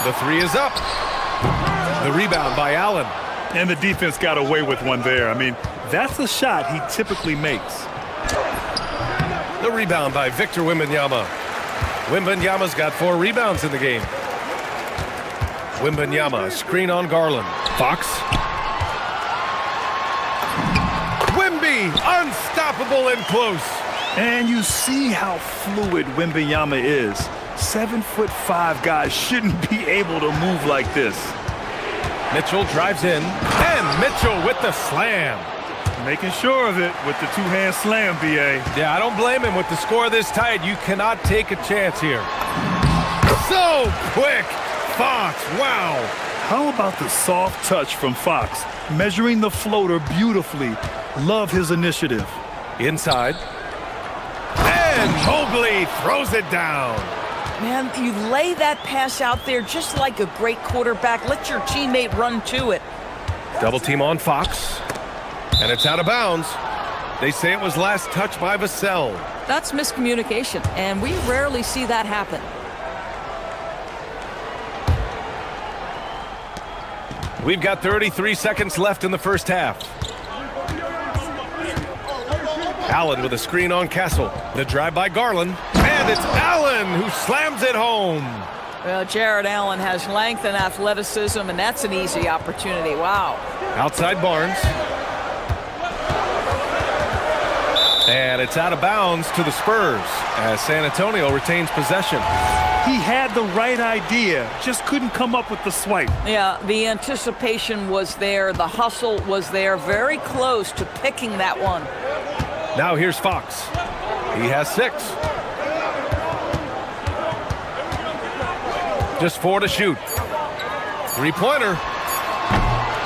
The three is up. The rebound by Allen. And the defense got away with one there. I mean, that's a shot he typically makes. The rebound by Victor Wembanyama. Wembanyama's got 4 rebounds in the game. Wembanyama, screen on Garland. Fox. Wemby, unstoppable and close. And you see how fluid Wembanyama is. 7'5" guys shouldn't be able to move like this. Mitchell drives in, and Mitchell with the slam. Making sure of it with the two-hand slam, B.A. Yeah, I don't blame him. With the score this tight, you cannot take a chance here. So quick. Fox, wow. How about the soft touch from Fox? Measuring the floater beautifully. Love his initiative. Inside. And Mobley throws it down. Man, you lay that pass out there just like a great quarterback. Let your teammate run to it. Double team on Fox. And it's out of bounds. They say it was last touched by Vassell. That's miscommunication, and we rarely see that happen. We've got 33 seconds left in the first half. Allen with a screen on Castle. The drive by Garland. And it's Allen who slams it home. Well, Jared Allen has length and athleticism, and that's an easy opportunity. Wow. Outside Barnes. And it's out of bounds to the Spurs as San Antonio retains possession. He had the right idea, just couldn't come up with the swipe. Yeah, the anticipation was there. The hustle was there. Very close to picking that one. Now here's Fox. He has 6. Just 4 to shoot. 3-pointer.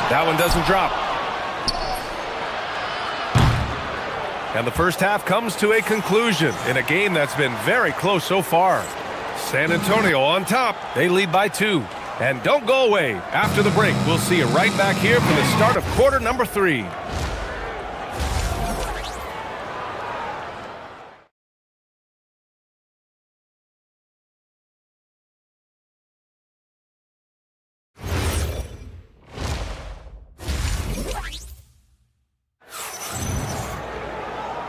That one doesn't drop. And the first half comes to a conclusion in a game that's been very close so far. San Antonio on top. They lead by 2. And don't go away. After the break, we'll see you right back here for the start of quarter number 3.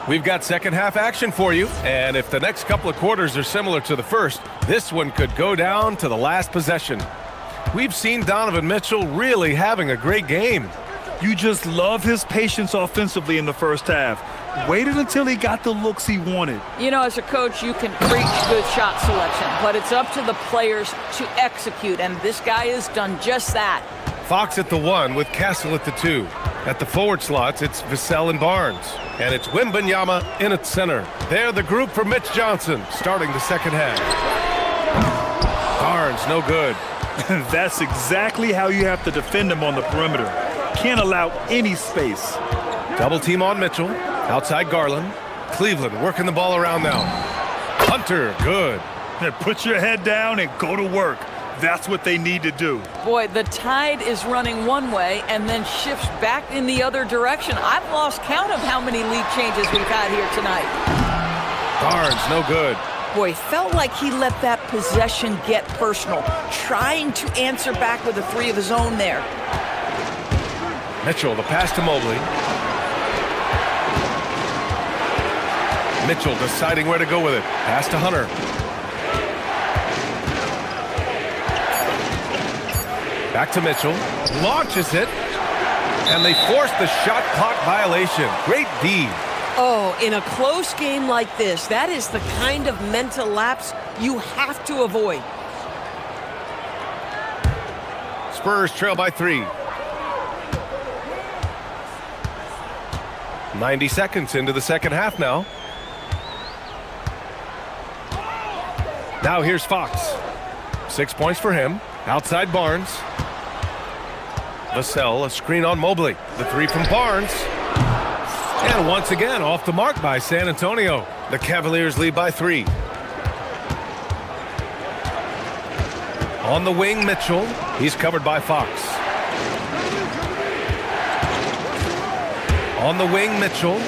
We've got second half action for you, and if the next couple of quarters are similar to the first, this one could go down to the last possession. We've seen Donovan Mitchell really having a great game. You just love his patience offensively in the first half. Waited until he got the looks he wanted. You know, as a coach, you can preach good shot selection, but it's up to the players to execute, and this guy has done just that. Fox at the 1 with Castle at the 2. At the forward slots, it's Vassell and Barnes. And it's Wembanyama in at center. They're the group for Mitch Johnson, starting the second half. Barnes, no good. That's exactly how you have to defend him on the perimeter. Can't allow any space. Double team on Mitchell. Outside Garland. Cleveland working the ball around now. Hunter, good. Put your head down and go to work. That's what they need to do. Boy, the tide is running one way and then shifts back in the other direction. I've lost count of how many lead changes we've had here tonight. Barnes, no good. Boy, felt like he let that possession get personal, trying to answer back with a 3 of his own there. Mitchell, the pass to Mobley. Mitchell deciding where to go with it. Pass to Hunter. Back to Mitchell, launches it, and they force the shot clock violation. Great D. Oh, in a close game like this, that is the kind of mental lapse you have to avoid. Spurs trail by 3. 90 seconds into the second half now. Now here's Fox. 6 points for him. Outside Barnes. Vassell, a screen on Mobley. The 3 from Barnes. And once again, off the mark by San Antonio. The Cavaliers lead by 3. On the wing, Mitchell. He's covered by Fox. On the wing, Mitchell.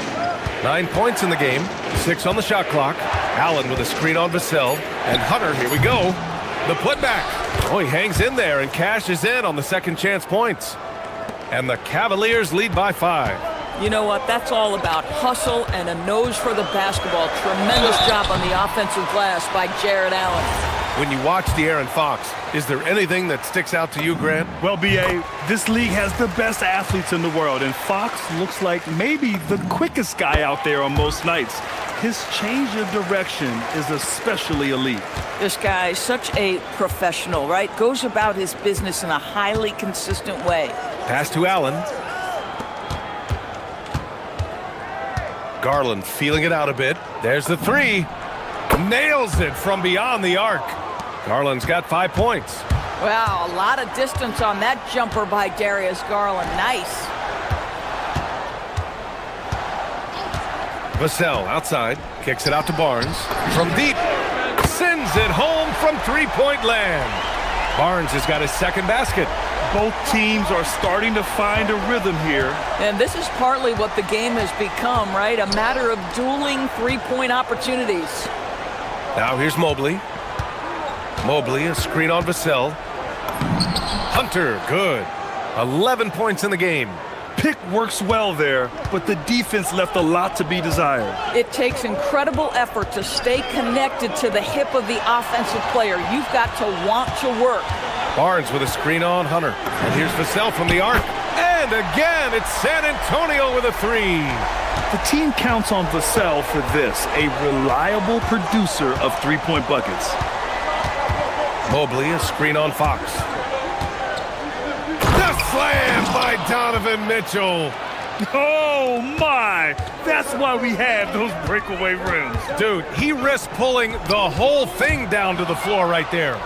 9 points in the game. 6 on the shot clock. Allen with a screen on Vassell. And Hunter, here we go. The putback. Oh, he hangs in there and cashes in on the second chance points. And the Cavaliers lead by 5. You know what? That's all about hustle and a nose for the basketball. Tremendous job on the offensive glass by Jared Allen. When you watch De'Aaron Fox, is there anything that sticks out to you, Grant? Well, B.A., this league has the best athletes in the world, and Fox looks like maybe the quickest guy out there on most nights. His change of direction is especially elite. This guy is such a professional, right? Goes about his business in a highly consistent way. Pass to Allen. Garland feeling it out a bit. There's the 3. Nails it from beyond the arc. Garland's got 5 points. Wow, a lot of distance on that jumper by Darius Garland. Nice. Vassell outside, kicks it out to Barnes. From deep, sends it home from three-point land. Barnes has got his second basket. Both teams are starting to find a rhythm here. And this is partly what the game has become, right? A matter of dueling three-point opportunities. Now here's Mobley. Mobley, a screen on Vassell. Hunter, good. 11 points in the game. Pick works well there, but the defense left a lot to be desired. It takes incredible effort to stay connected to the hip of the offensive player. You've got to want to work. Barnes with a screen on Hunter. And here's Vassell from the arc. And again, it's San Antonio with a 3. The team counts on Vassell for this, a reliable producer of three-point buckets. Mobley, a screen on Fox. The slam by Donovan Mitchell. Oh, my! That's why we have those breakaway rims. Dude, he risked pulling the whole thing down to the floor right there.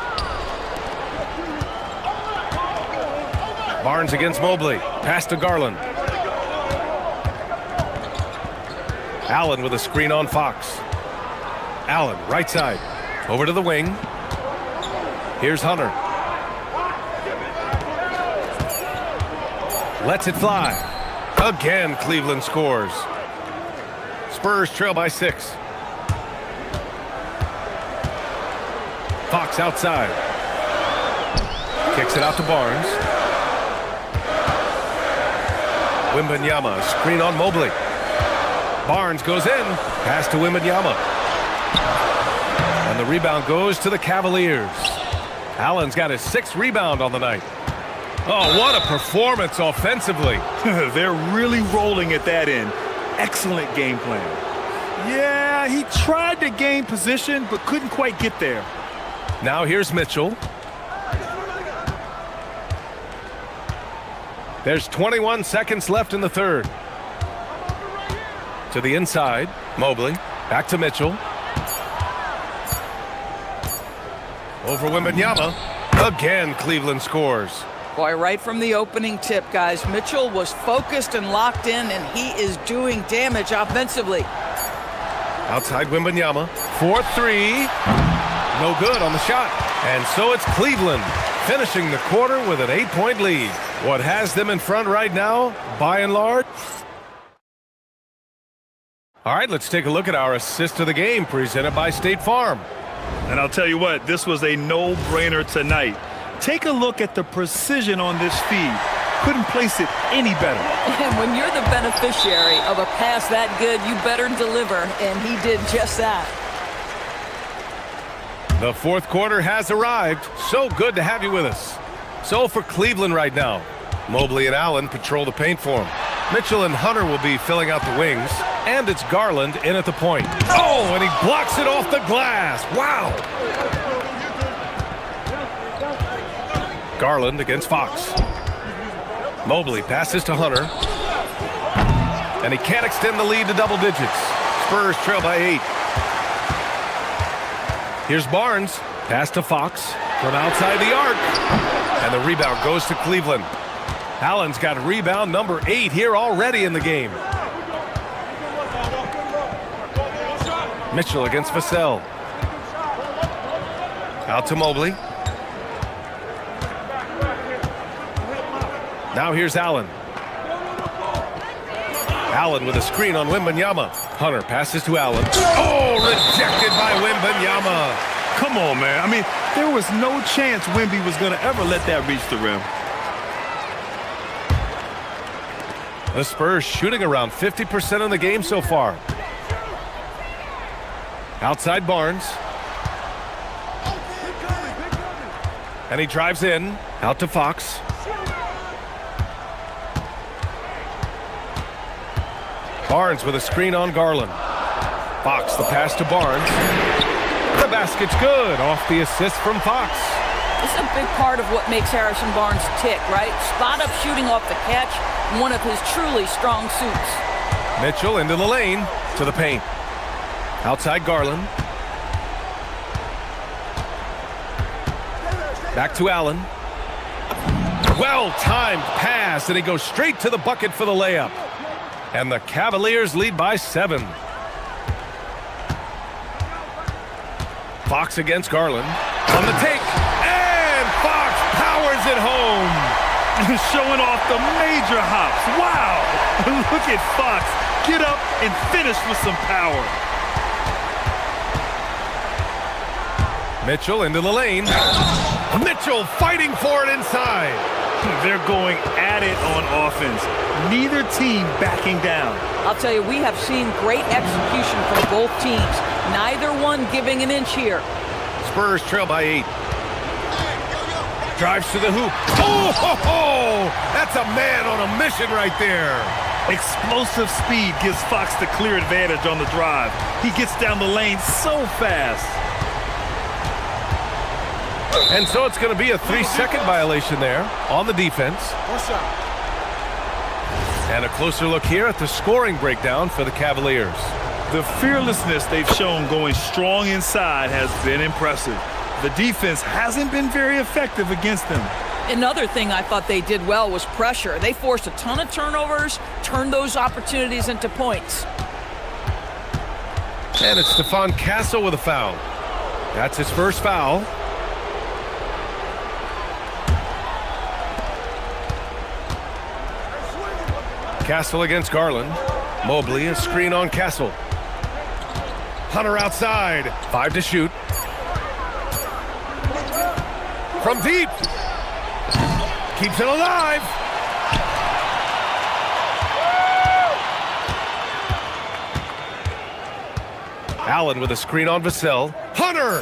Barnes against Mobley. Pass to Garland. Allen with a screen on Fox. Allen, right side. Over to the wing. Here's Hunter. Lets it fly. Again, Cleveland scores. Spurs trail by 6. Fox outside. Kicks it out to Barnes. Wembanyama, screen on Mobley. Barnes goes in. Pass to Wembanyama. And the rebound goes to the Cavaliers. Allen's got his 6th rebound on the night. Oh, what a performance offensively. They're really rolling at that end. Excellent game plan. Yeah, he tried to gain position, but couldn't quite get there. Now here's Mitchell. There's 21 seconds left in the third. To the inside, Mobley. Back to Mitchell. Over Wembanyama. Again, Cleveland scores. Boy, right from the opening tip, guys, Mitchell was focused and locked in, and he is doing damage offensively. Outside Wembanyama. 4-3. No good on the shot. And so it's Cleveland finishing the quarter with an 8-point lead. What has them in front right now, by and large? All right, let's take a look at our assist of the game presented by State Farm. And I'll tell you what, this was a no-brainer tonight. Take a look at the precision on this feed. Couldn't place it any better. And when you're the beneficiary of a pass that good, you better deliver, and he did just that. The fourth quarter has arrived. So good to have you with us. So for Cleveland right now, Mobley and Allen patrol the paint for him. Mitchell and Hunter will be filling out the wings. And it's Garland in at the point. Oh, and he blocks it off the glass. Wow. Garland against Fox. Mobley passes to Hunter. And he can't extend the lead to double digits. Spurs trail by 8. Here's Barnes. Pass to Fox from outside the arc. And the rebound goes to Cleveland. Allen's got rebound number 8 here already in the game. Mitchell against Vassell. Out to Mobley. Now here's Allen. Allen with a screen on Wembanyama. Hunter passes to Allen. Oh, rejected by Wembanyama. Come on, man. I mean, there was no chance Wemby was going to ever let that reach the rim. The Spurs shooting around 50% in the game so far. Outside Barnes. And he drives in, out to Fox. Barnes with a screen on Garland. Fox, the pass to Barnes. The basket's good, off the assist from Fox. This is a big part of what makes Harrison Barnes tick, right? Spot up shooting off the catch, one of his truly strong suits. Mitchell into the lane, to the paint. Outside Garland. Back to Allen. Well-timed pass, and he goes straight to the bucket for the layup. And the Cavaliers lead by 7. Fox against Garland. On the take, and Fox powers it home. Showing off the major hops. Wow! Look at Fox. Get up and finish with some power. Mitchell into the lane. Mitchell fighting for it inside. They're going at it on offense. Neither team backing down. I'll tell you, we have seen great execution from both teams. Neither one giving an inch here. Spurs trail by 8. Drives to the hoop. Oh, ho, ho! That's a man on a mission right there. Explosive speed gives Fox the clear advantage on the drive. He gets down the lane so fast. And so it's going to be a 3-second violation there on the defense. And a closer look here at the scoring breakdown for the Cavaliers. The fearlessness they've shown going strong inside has been impressive. The defense hasn't been very effective against them. Another thing I thought they did well was pressure. They forced a ton of turnovers, turned those opportunities into points. And it's Stephon Castle with a foul. That's his first foul. Castle against Garland. Mobley, a screen on Castle. Hunter outside. 5 to shoot. From deep. Keeps it alive. Allen with a screen on Vassell. Hunter!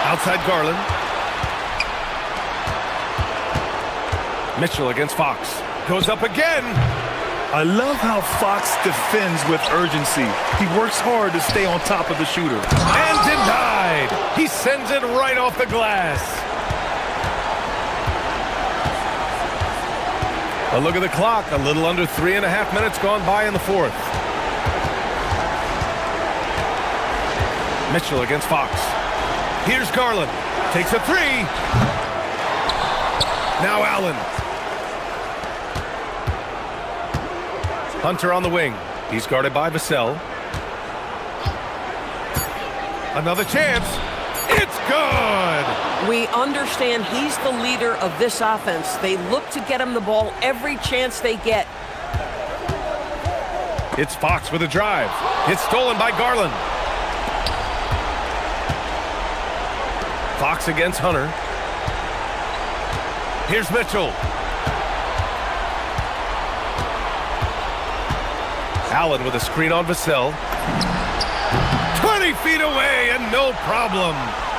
Outside Garland. Mitchell against Fox. Goes up again. I love how Fox defends with urgency. He works hard to stay on top of the shooter. And denied. He sends it right off the glass. A look at the clock. A little under 3.5 minutes gone by in the fourth. Mitchell against Fox. Here's Garland. Takes a 3. Now Allen. Hunter on the wing. He's guarded by Vassell. Another chance. It's good! We understand he's the leader of this offense. They look to get him the ball every chance they get. It's Fox with a drive. It's stolen by Garland. Fox against Hunter. Here's Mitchell. Allen with a screen on Vassell. 20 feet away and no problem.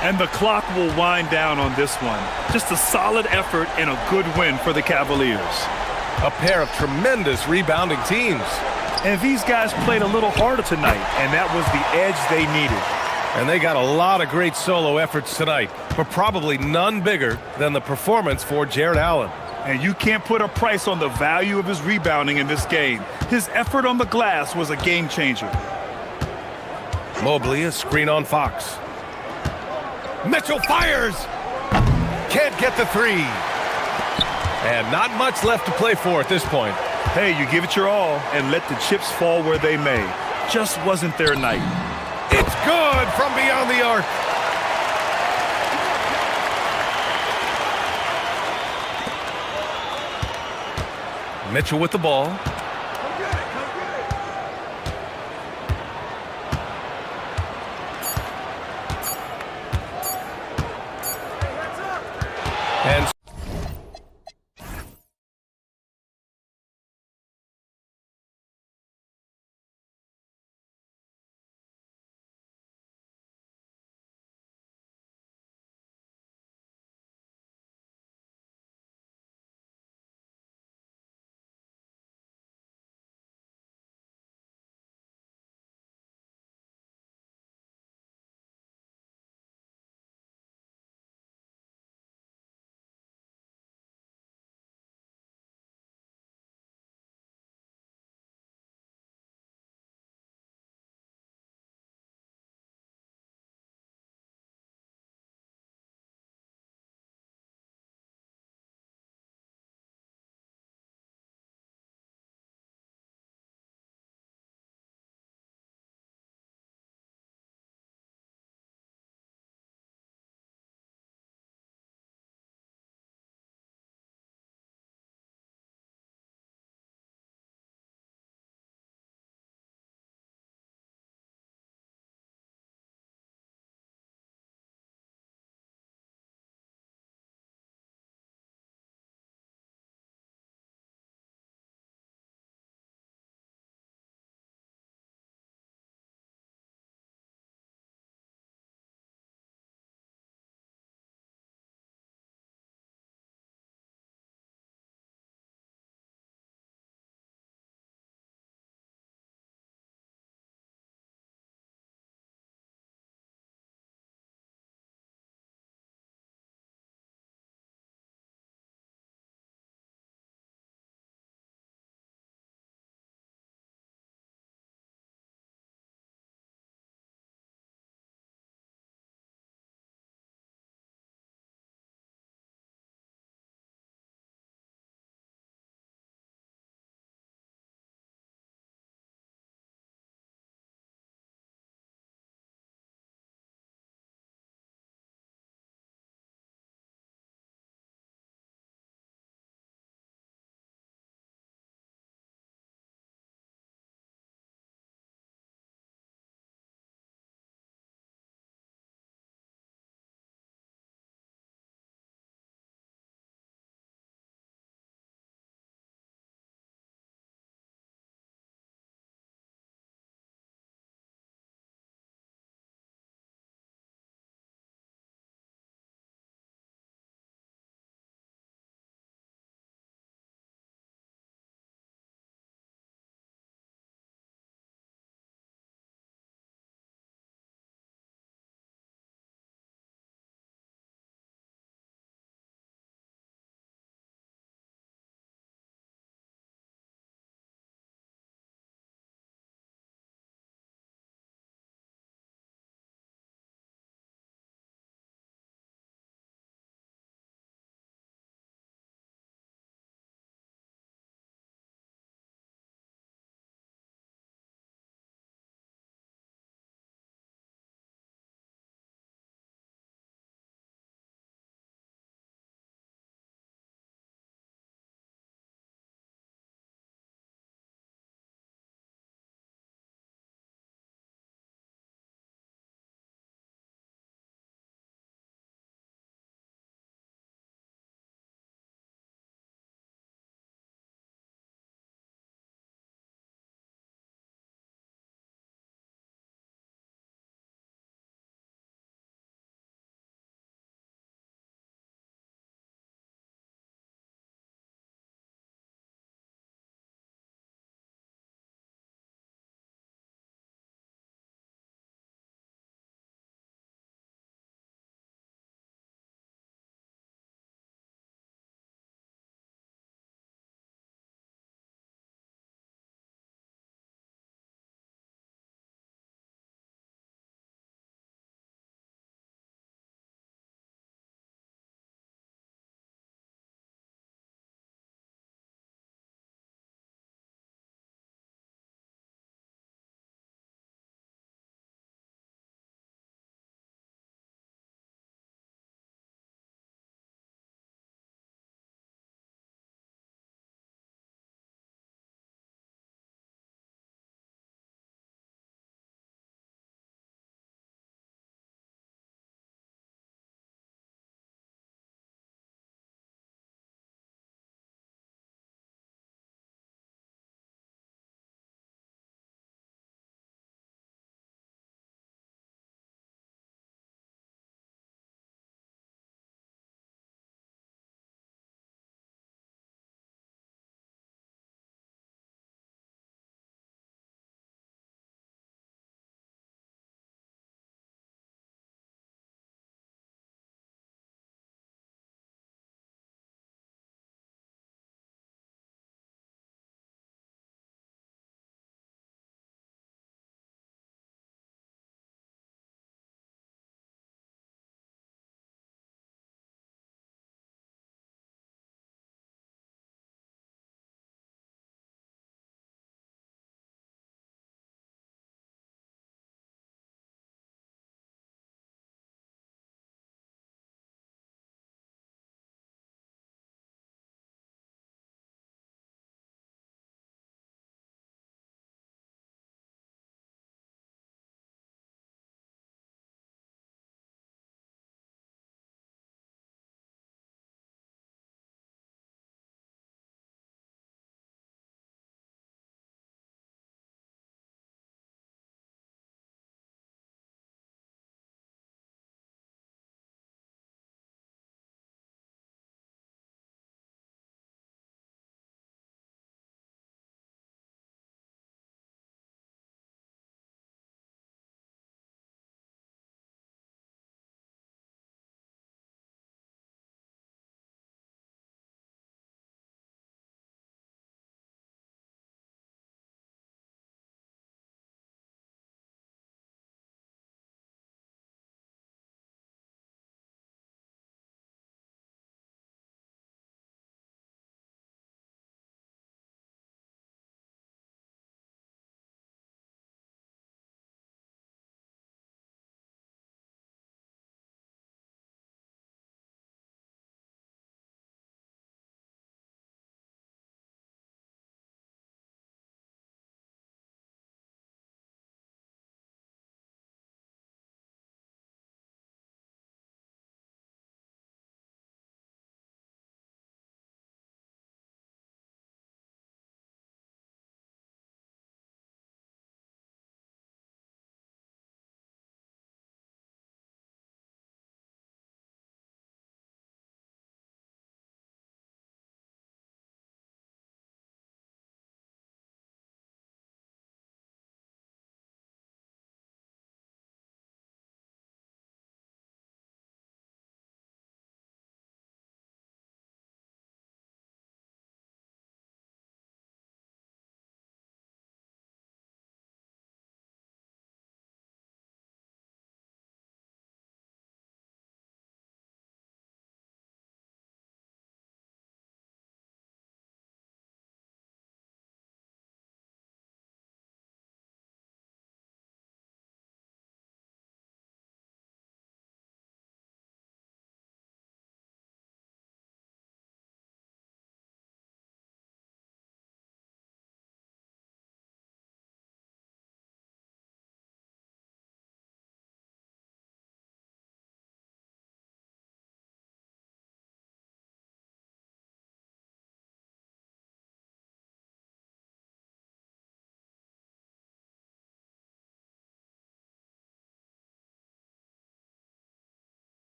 And the clock will wind down on this one. Just a solid effort and a good win for the Cavaliers. A pair of tremendous rebounding teams. And these guys played a little harder tonight, and that was the edge they needed. And they got a lot of great solo efforts tonight, but probably none bigger than the performance for Jared Allen. And you can't put a price on the value of his rebounding in this game. His effort on the glass was a game changer. Mobley, a screen on Fox. Mitchell fires! Can't get the 3. And not much left to play for at this point. Hey, you give it your all and let the chips fall where they may. Just wasn't their night. It's good from beyond the arc. Mitchell with the ball.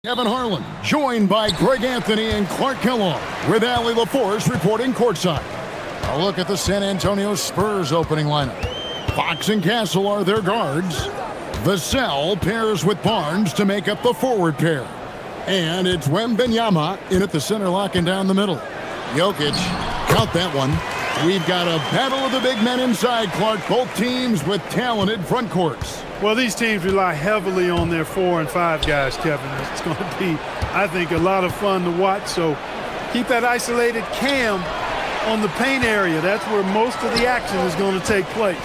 Kevin Harlan, joined by Greg Anthony and Clark Kellogg, with Allie LaForce reporting courtside. A look at the San Antonio Spurs opening lineup. Fox and Castle are their guards. Vassell pairs with Barnes to make up the forward pair. And it's Wembanyama in at the center, locking down the middle. Jokic, count that one. We've got a battle of the big men inside, Clark. Both teams with talented front courts. Well, these teams rely heavily on their 4 and 5 guys, Kevin. It's going to be, I think, a lot of fun to watch. So keep that isolated cam on the paint area. That's where most of the action is going to take place.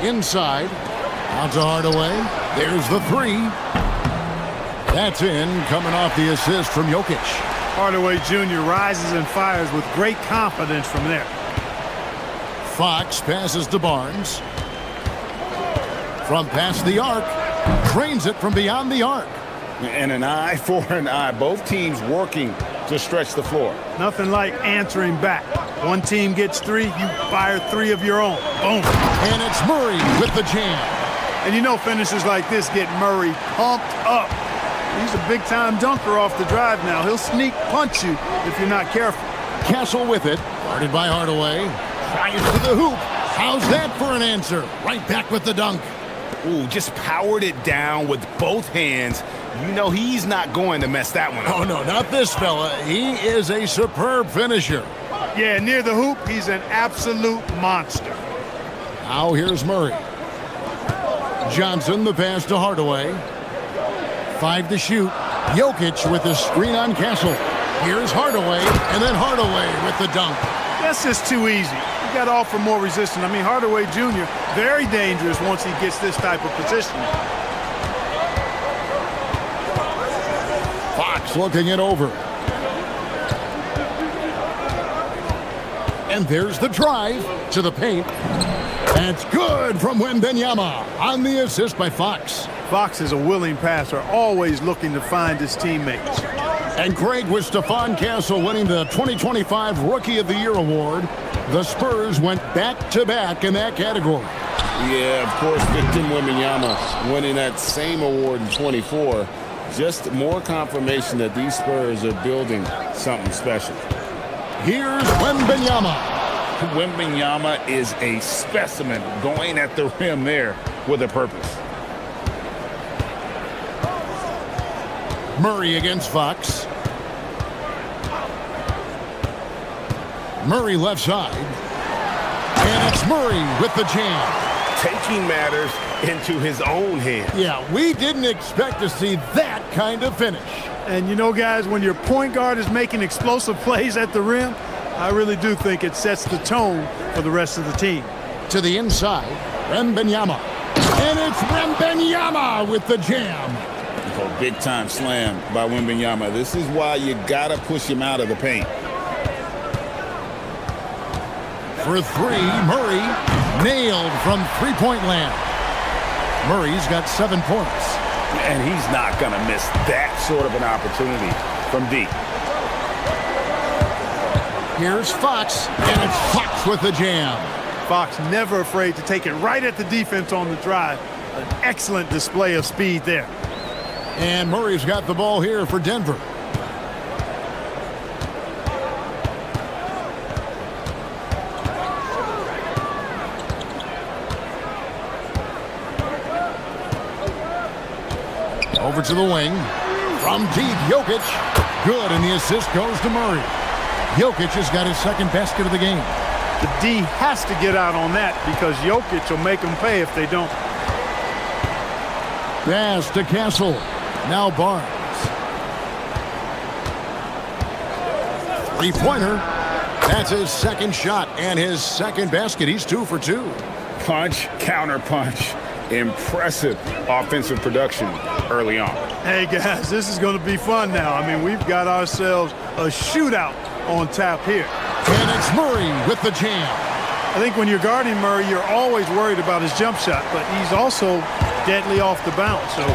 Inside, out to Hardaway. There's the three. That's in, coming off the assist from Jokic. Hardaway Jr. rises and fires with great confidence from there. Fox passes to Barnes. From past the arc, drains it from beyond the arc. And an eye for an eye. Both teams working to stretch the floor. Nothing like answering back. One team gets 3, you fire 3 of your own. Boom. And it's Murray with the jam. And you know finishes like this get Murray pumped up. He's a big-time dunker off the drive now. He'll sneak punch you if you're not careful. Castle with it. Guarded by Hardaway. Tries to the hoop. How's that for an answer? Right back with the dunk. Ooh, just powered it down with both hands. You know he's not going to mess that one up. Oh, no, not this fella. He is a superb finisher. Yeah, near the hoop, he's an absolute monster. Now here's Murray. Johnson, the pass to Hardaway. 5 to shoot. Jokic with the screen on Castle. Here's Hardaway, and then Hardaway with the dunk. That's just too easy. You got to offer more resistance. I mean, Hardaway Jr., very dangerous once he gets this type of position. Fox looking it over. And there's the drive to the paint. That's good from Wembanyama on the assist by Fox. Fox is a willing passer, always looking to find his teammates. And Greg, with Stephon Castle winning the 2025 Rookie of the Year award, the Spurs went back-to-back in that category. Yeah, of course, Victor Wembanyama winning that same award in 24. Just more confirmation that these Spurs are building something special. Here's Wembanyama. Wembanyama is a specimen going at the rim there with a purpose. Murray against Fox. Murray left side. And it's Murray with the jam. Taking matters into his own hands. Yeah, we didn't expect to see that kind of finish. And you know, guys, when your point guard is making explosive plays at the rim, I really do think it sets the tone for the rest of the team. To the inside, Wembanyama. And it's Wembanyama with the jam. Oh, big-time slam by Wembanyama. This is why you got to push him out of the paint. For 3, Murray nailed from three-point land. Murray's got 7 points. And he's not going to miss that sort of an opportunity from deep. Here's Fox, and it's Fox with the jam. Fox never afraid to take it right at the defense on the drive. An excellent display of speed there. And Murray's got the ball here for Denver. Over to the wing. From deep, Jokic. Good, and the assist goes to Murray. Jokic has got his second basket of the game. The D has to get out on that because Jokic will make them pay if they don't. Pass to Castle. Now Barnes. Three-pointer. That's his second shot and his second basket. He's 2 for 2. Punch, counter punch. Impressive offensive production early on. Hey, guys, this is going to be fun now. I mean, we've got ourselves a shootout on tap here. And it's Murray with the jam. I think when you're guarding Murray, you're always worried about his jump shot, but he's also deadly off the bounce, so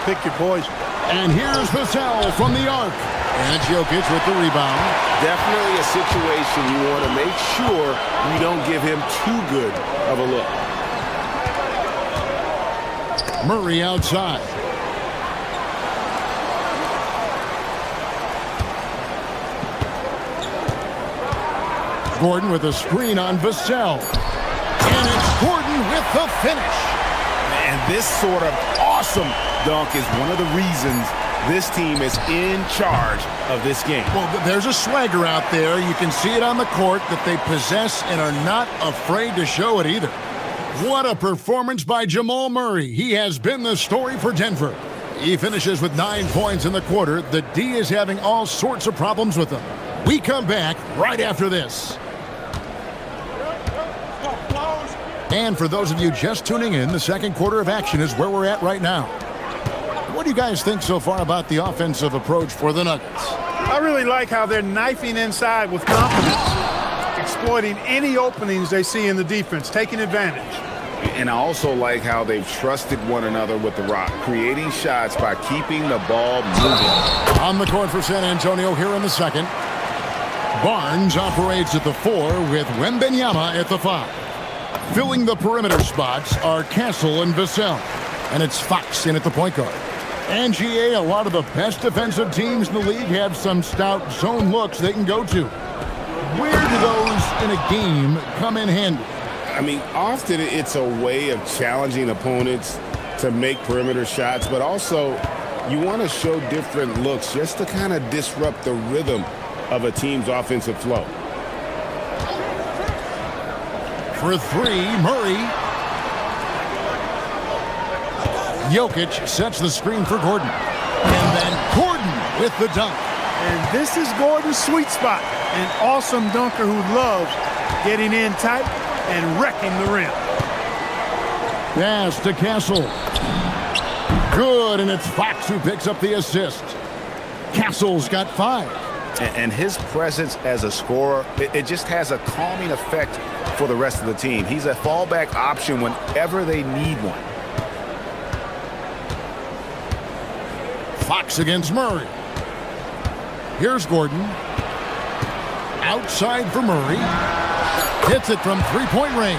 pick your poison. And here's Vassell from the arc. And Jokic with the rebound. Definitely a situation you want to make sure you don't give him too good of a look. Murray outside. Gordon with a screen on Vassell. And it's Gordon with the finish. And this sort of awesome dunk is one of the reasons this team is in charge of this game. Well, there's a swagger out there. You can see it on the court that they possess and are not afraid to show it either. What a performance by Jamal Murray. He has been the story for Denver. He finishes with 9 points in the quarter. The D is having all sorts of problems with him. We come back right after this. And for those of you just tuning in, the second quarter of action is where we're at right now. What do you guys think so far about the offensive approach for the Nuggets? I really like how they're knifing inside with confidence, exploiting any openings they see in the defense, taking advantage. And I also like how they've trusted one another with the rock, creating shots by keeping the ball moving. On the court for San Antonio here in the second. Barnes operates at the 4 with Wembanyama at the 5. Filling the perimeter spots are Castle and Vassell. And it's Fox in at the point guard. And GA, a lot of the best defensive teams in the league have some stout zone looks they can go to. Where do those in a game come in handy? I mean, often it's a way of challenging opponents to make perimeter shots, but also you want to show different looks just to kind of disrupt the rhythm of a team's offensive flow. For 3, Murray. Jokic sets the screen for Gordon. And then Gordon with the dunk. And this is Gordon's sweet spot. An awesome dunker who loves getting in tight and wrecking the rim. Pass to Castle. Good, and it's Fox who picks up the assist. Castle's got 5. And his presence as a scorer, it just has a calming effect for the rest of the team. He's a fallback option whenever they need one. Fox against Murray. Here's Gordon. Outside for Murray. Hits it from three-point range.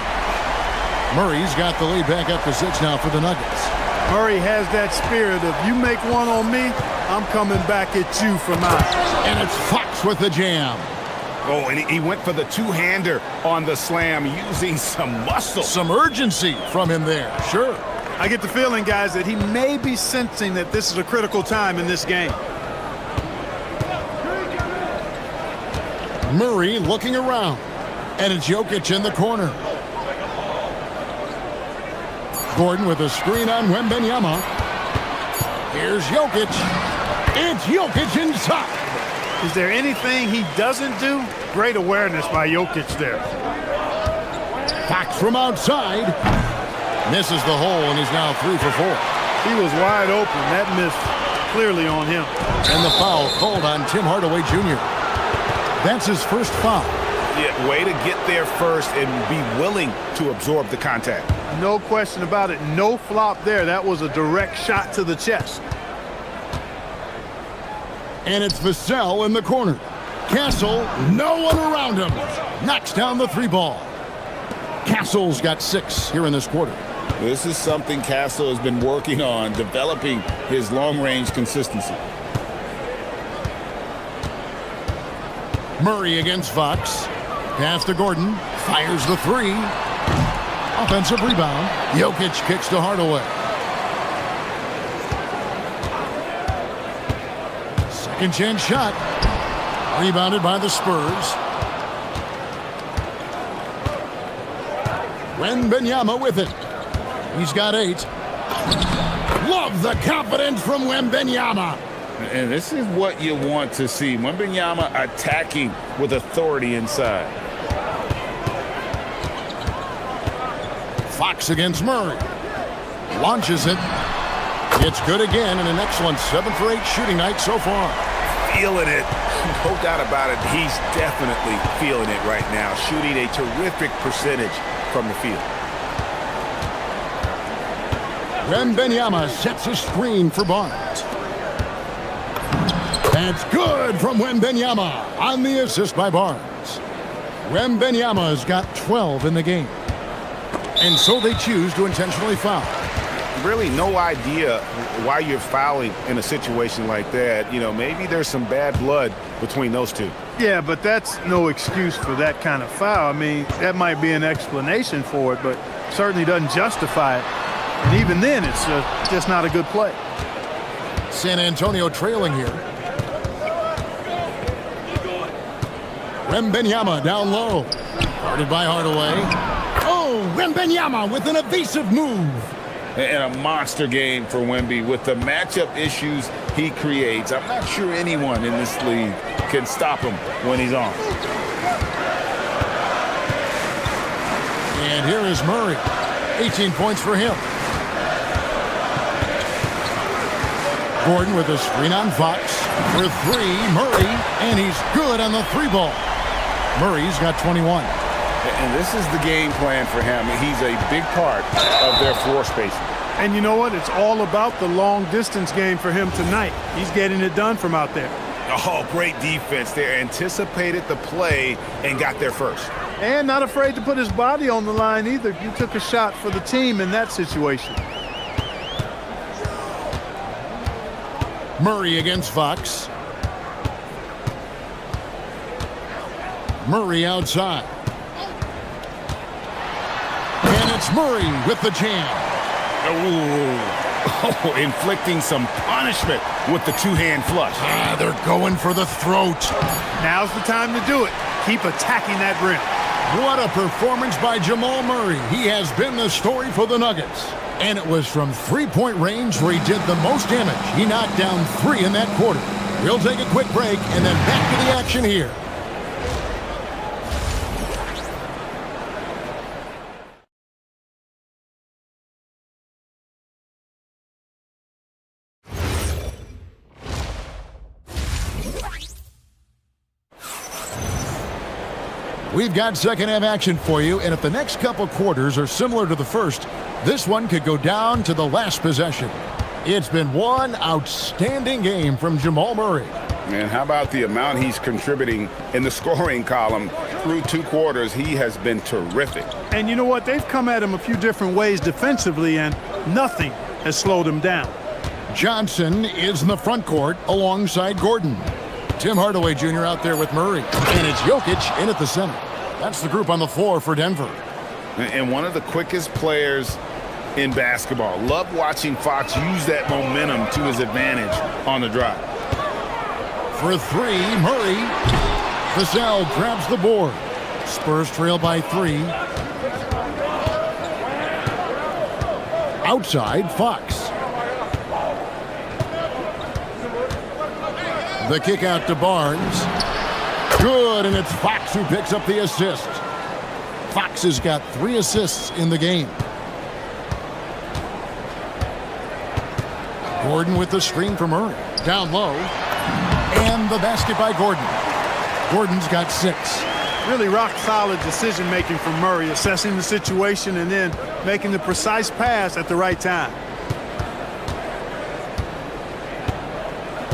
Murray's got the lead back up to 6 now for the Nuggets. Murray has that spirit of you make one on me, I'm coming back at you for mine. And it's Fox with the jam. Oh, and he went for the two-hander on the slam using some muscle. Some urgency from him there, sure. I get the feeling, guys, that he may be sensing that this is a critical time in this game. Murray looking around. And it's Jokic in the corner. Gordon with a screen on Wembanyama. Here's Jokic. It's Jokic inside. Is there anything he doesn't do? Great awareness by Jokic there. Fox from outside. Misses the hole, and he's now 3 for 4. He was wide open. That miss clearly on him. And the foul called on Tim Hardaway Jr. That's his first foul. Yeah, way to get there first and be willing to absorb the contact. No question about it. No flop there. That was a direct shot to the chest. And it's Vassell in the corner. Castle, no one around him. Knocks down the 3 ball. Castle's got 6 here in this quarter. This is something Castle has been working on, developing his long-range consistency. Murray against Fox. Pass to Gordon. Fires the 3. Offensive rebound. Jokic kicks to Hardaway. Second chance shot. Rebounded by the Spurs. Wembanyama with it. He's got 8. Love the confidence from Wembanyama. And this is what you want to see. Wembanyama attacking with authority inside. Fox against Murray. Launches it. It's good again, and an excellent 7 for 8 shooting night so far. Feeling it. No doubt about it. He's definitely feeling it right now. Shooting a terrific percentage from the field. Wembanyama sets a screen for Barnes. That's good from Wembanyama on the assist by Barnes. Wembanyama's got 12 in the game. And so they choose to intentionally foul. really no idea why you're fouling in a situation like that. You know, maybe there's some bad blood between those two. Yeah, but that's no excuse for that kind of foul. I mean, that might be an explanation for it, but certainly doesn't justify it. And even then, it's just not a good play. San Antonio trailing here. Wembanyama down low. Guarded by Hardaway. Oh, Wembanyama with an evasive move. And a monster game for Wemby with the matchup issues he creates. I'm not sure anyone in this league can stop him when he's on. And here is Murray. 18 points for him. Gordon with a screen on Fox. For three, Murray, and he's good on the three ball. Murray's got 21. And this is the game plan for him. He's a big part of their floor spacing. And you know what? It's all about the long distance game for him tonight. He's getting it done from out there. Oh, great defense there. Anticipated the play and got there first. And not afraid to put his body on the line either. You took a shot for the team in that situation. Murray against Fox. Murray outside. And it's Murray with the jam. Oh, inflicting some punishment with the two-hand flush. They're going for the throat. Now's the time to do it. Keep attacking that rim. What a performance by Jamal Murray. He has been the story for the Nuggets. And it was from three-point range where he did the most damage. He knocked down 3 in that quarter. We'll take a quick break and then back to the action here. We've got second half action for you, and if the next couple quarters are similar to the first, this one could go down to the last possession. It's been one outstanding game from Jamal Murray. And how about the amount he's contributing in the scoring column through 2 quarters? He has been terrific. And you know what? They've come at him a few different ways defensively, and nothing has slowed him down. Johnson is in the front court alongside Gordon. Tim Hardaway Jr. out there with Murray. And it's Jokic in at the center. That's the group on the floor for Denver. And one of the quickest players in basketball. Love watching Fox use that momentum to his advantage on the drive. For 3, Murray. Vassell grabs the board. Spurs trail by 3. Outside, Fox. The kick out to Barnes. Good, and it's Fox who picks up the assist. Fox has got 3 assists in the game. Gordon with the screen for Murray. Down low. And the basket by Gordon. Gordon's got 6. Really rock-solid decision-making from Murray, assessing the situation and then making the precise pass at the right time.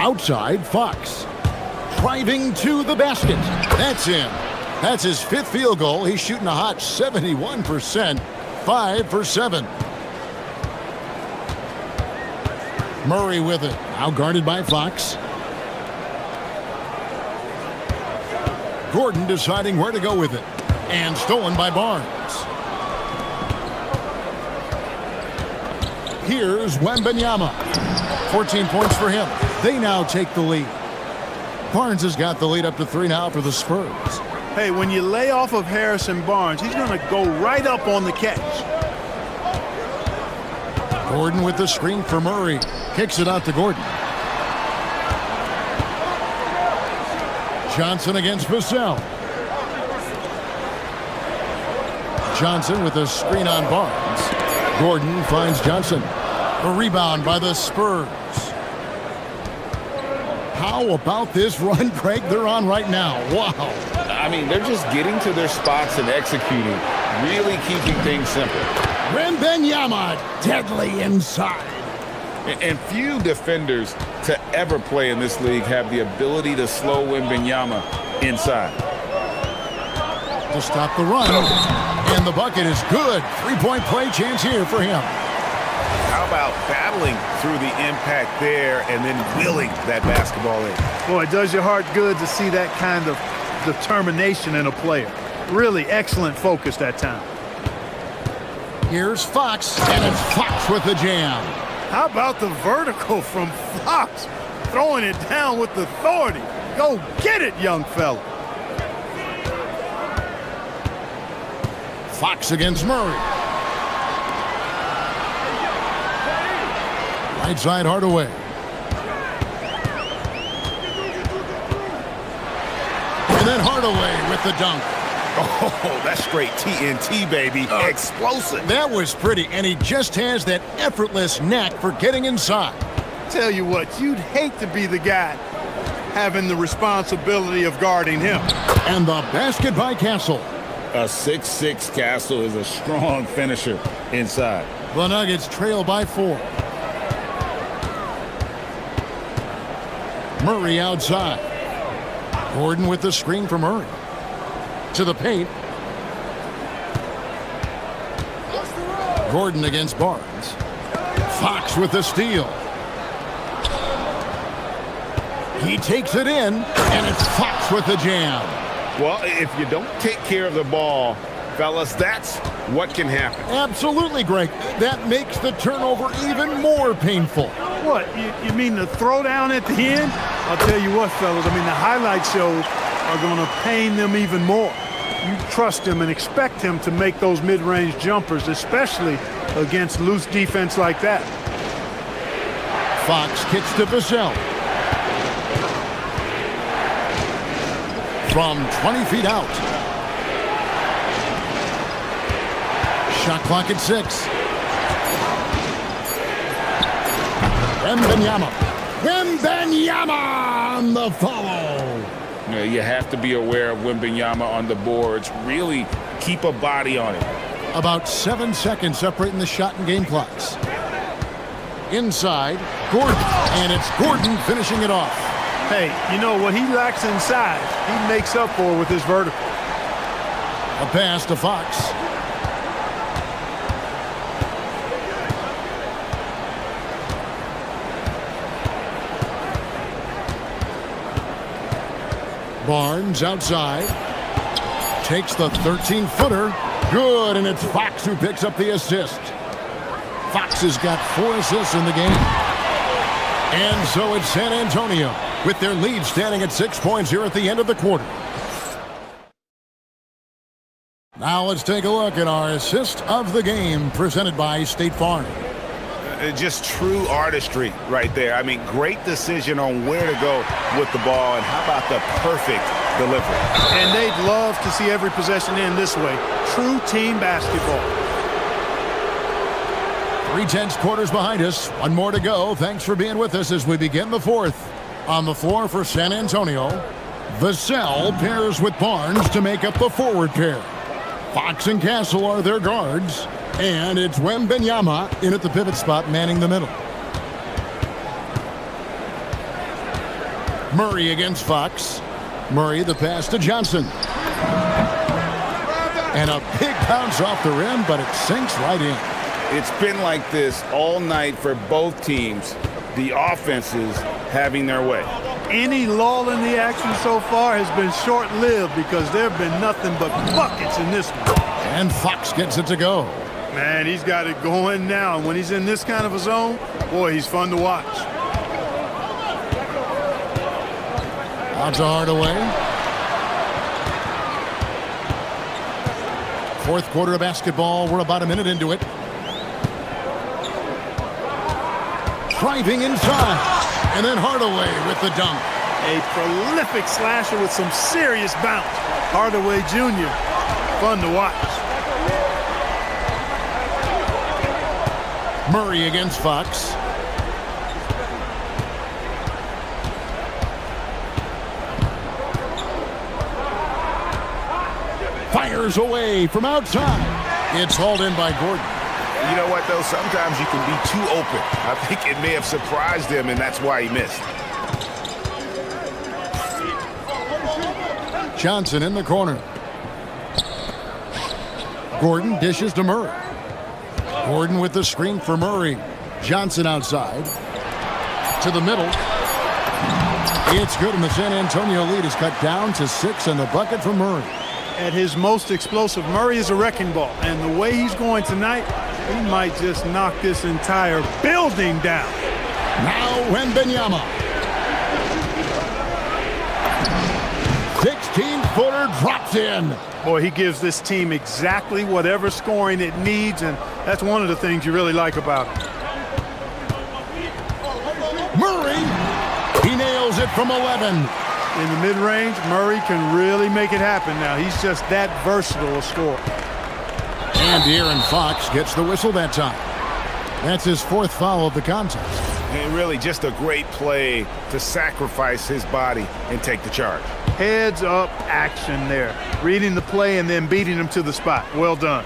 Outside, Fox. Driving to the basket. That's in. That's his 5th field goal. He's shooting a hot 71%. 5 for 7. Murray with it. Now guarded by Fox. Gordon deciding where to go with it. And stolen by Barnes. Here's Wembanyama. 14 points for him. They now take the lead. Barnes has got the lead up to 3 now for the Spurs. Hey, when you lay off of Harrison Barnes, he's going to go right up on the catch. Gordon with the screen for Murray. Kicks it out to Gordon. Johnson against Vassell. Johnson with a screen on Barnes. Gordon finds Johnson. A rebound by the Spurs. How about this run, Craig, they're on right now? Wow. I mean, they're just getting to their spots and executing, really keeping things simple. Wembanyama deadly inside. And few defenders to ever play in this league have the ability to slow Wembanyama inside. To stop the run. And the bucket is good. 3-point play chance here for him. How about battling through the impact there and then wheeling that basketball in? Boy, it does your heart good to see that kind of determination in a player. Really excellent focus that time. Here's Fox, and it's Fox with the jam. How about the vertical from Fox? Throwing it down with authority. Go get it, young fella. Fox against Murray. Right side Hardaway. And then Hardaway with the dunk. Oh, that's straight TNT, baby. Explosive. That was pretty, and he just has that effortless knack for getting inside. Tell you what, you'd hate to be the guy having the responsibility of guarding him. And the basket by Castle. A 6'6" Castle is a strong finisher inside. The Nuggets trail by 4. Murray outside. Gordon with the screen for Murray. To the paint. Gordon against Barnes. Fox with the steal. He takes it in, and it's Fox with the jam. Well, if you don't take care of the ball, fellas, that's what can happen. Absolutely, Greg. That makes the turnover even more painful. What, you mean the throwdown at the end? I'll tell you what, fellas, I mean, the highlight shows are going to pain them even more. You trust him and expect him to make those mid-range jumpers, especially against loose defense like that. Fox kicks to Vassell. From 20 feet out. Shot clock at 6. Wembanyama on the follow. You have to be aware of Wembanyama on the boards. Really keep a body on it. About 7 seconds separating the shot and game clocks. Inside, Gordon. And it's Gordon finishing it off. Hey, you know what he lacks inside, he makes up for with his vertical. A pass to Fox. Barnes outside. Takes the 13-footer. Good, and it's Fox who picks up the assist. Fox has got 4 assists in the game. And so it's San Antonio with their lead standing at 6 points here at the end of the quarter. Now let's take a look at our assist of the game presented by State Farm. Just true artistry right there. I mean, great decision on where to go with the ball, and how about the perfect delivery. And they'd love to see every possession end this way. True team basketball. 3/10 quarters behind us. One more to go. Thanks for being with us as we begin the fourth. On the floor for San Antonio, Vassell pairs with Barnes to make up the forward pair. Fox and Castle are their guards. And it's Wembanyama in at the pivot spot, manning the middle. Murray against Fox. Murray the pass to Johnson. And a big bounce off the rim, but it sinks right in. It's been like this all night for both teams. The offenses having their way. Any lull in the action so far has been short-lived because there have been nothing but buckets in this one. And Fox gets it to go. Man, he's got it going now. And when he's in this kind of a zone, boy, he's fun to watch. Out to Hardaway. Fourth quarter of basketball. We're about a minute into it. Driving inside. And then Hardaway with the dunk. A prolific slasher with some serious bounce. Hardaway Jr., fun to watch. Murray against Fox. Fires away from outside. It's hauled in by Gordon. You know what, though? Sometimes you can be too open. I think it may have surprised him, and that's why he missed. Johnson in the corner. Gordon dishes to Murray. Gordon with the screen for Murray. Johnson outside. To the middle. It's good, and the San Antonio lead is cut down to 6, and the bucket for Murray. At his most explosive, Murray is a wrecking ball. And the way he's going tonight, he might just knock this entire building down. Now Wembanyama. 16-footer drops in. Boy, he gives this team exactly whatever scoring it needs, and that's one of the things you really like about him. Murray. He nails it from 11. In the mid-range, Murray can really make it happen now. He's just that versatile a scorer. And De'Aaron Fox gets the whistle that time. That's his 4th foul of the contest. And really just a great play to sacrifice his body and take the charge. Heads up action there. Reading the play and then beating him to the spot. Well done.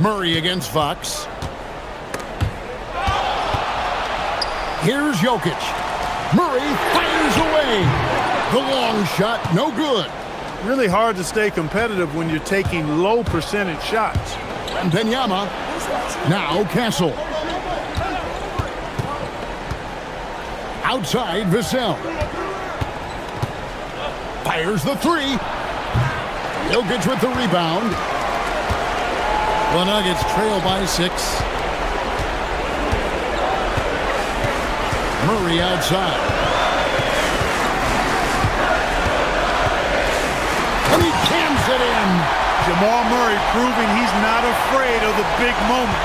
Murray against Fox. Here's Jokic. Murray fires away. The long shot, no good. Really hard to stay competitive when you're taking low percentage shots. And Benyama. Now Castle. Outside Vassell. Fires the 3. Jokic with the rebound. The Nuggets trail by 6. Murray outside. And he cams it in. Jamal Murray proving he's not afraid of the big moment.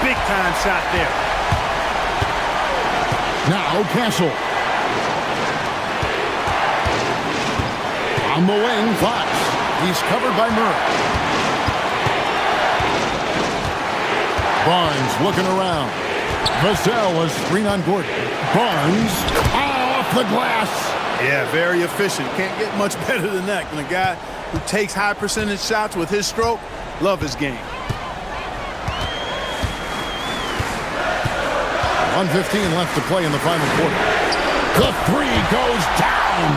Big time shot there. Now Castle. On the wing, Fox. He's covered by Murray. Barnes looking around. Vassell was screen on Gordon. Barnes off the glass. Yeah, very efficient. Can't get much better than that. And a guy who takes high percentage shots with his stroke, love his game. 1:15 left to play in the final quarter. The 3 goes down.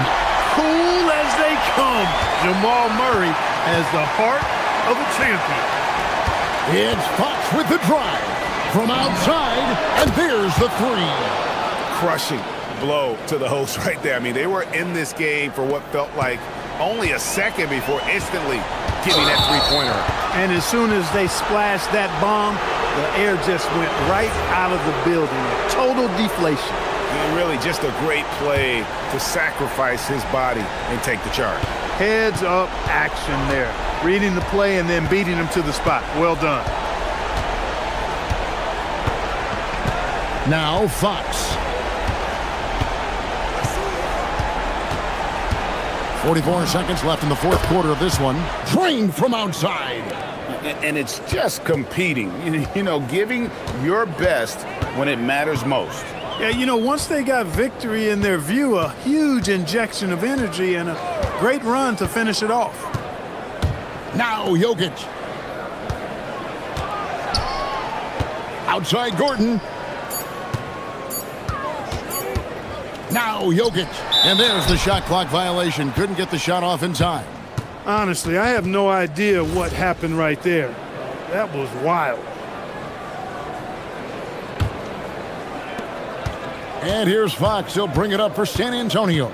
Cool as they come. Jamal Murray has the heart of a champion. It's Fox with the drive. From outside, and there's the 3. Crushing blow to the host right there. I mean, they were in this game for what felt like only a second before instantly getting that 3-pointer. And as soon as they splashed that bomb, the air just went right out of the building. Total deflation. And really just a great play to sacrifice his body and take the charge. Heads up action there. Reading the play and then beating him to the spot. Well done. Now Fox. 44 seconds left in the 4th quarter of this one. Drained from outside. And it's just competing, you know, giving your best when it matters most. Yeah, you know, once they got victory in their view, a huge injection of energy and a great run to finish it off. Now Jokic. Outside Gordon. Now Jokic. And there's the shot clock violation. Couldn't get the shot off in time. Honestly, I have no idea what happened right there. That was wild. And here's Fox. He'll bring it up for San Antonio.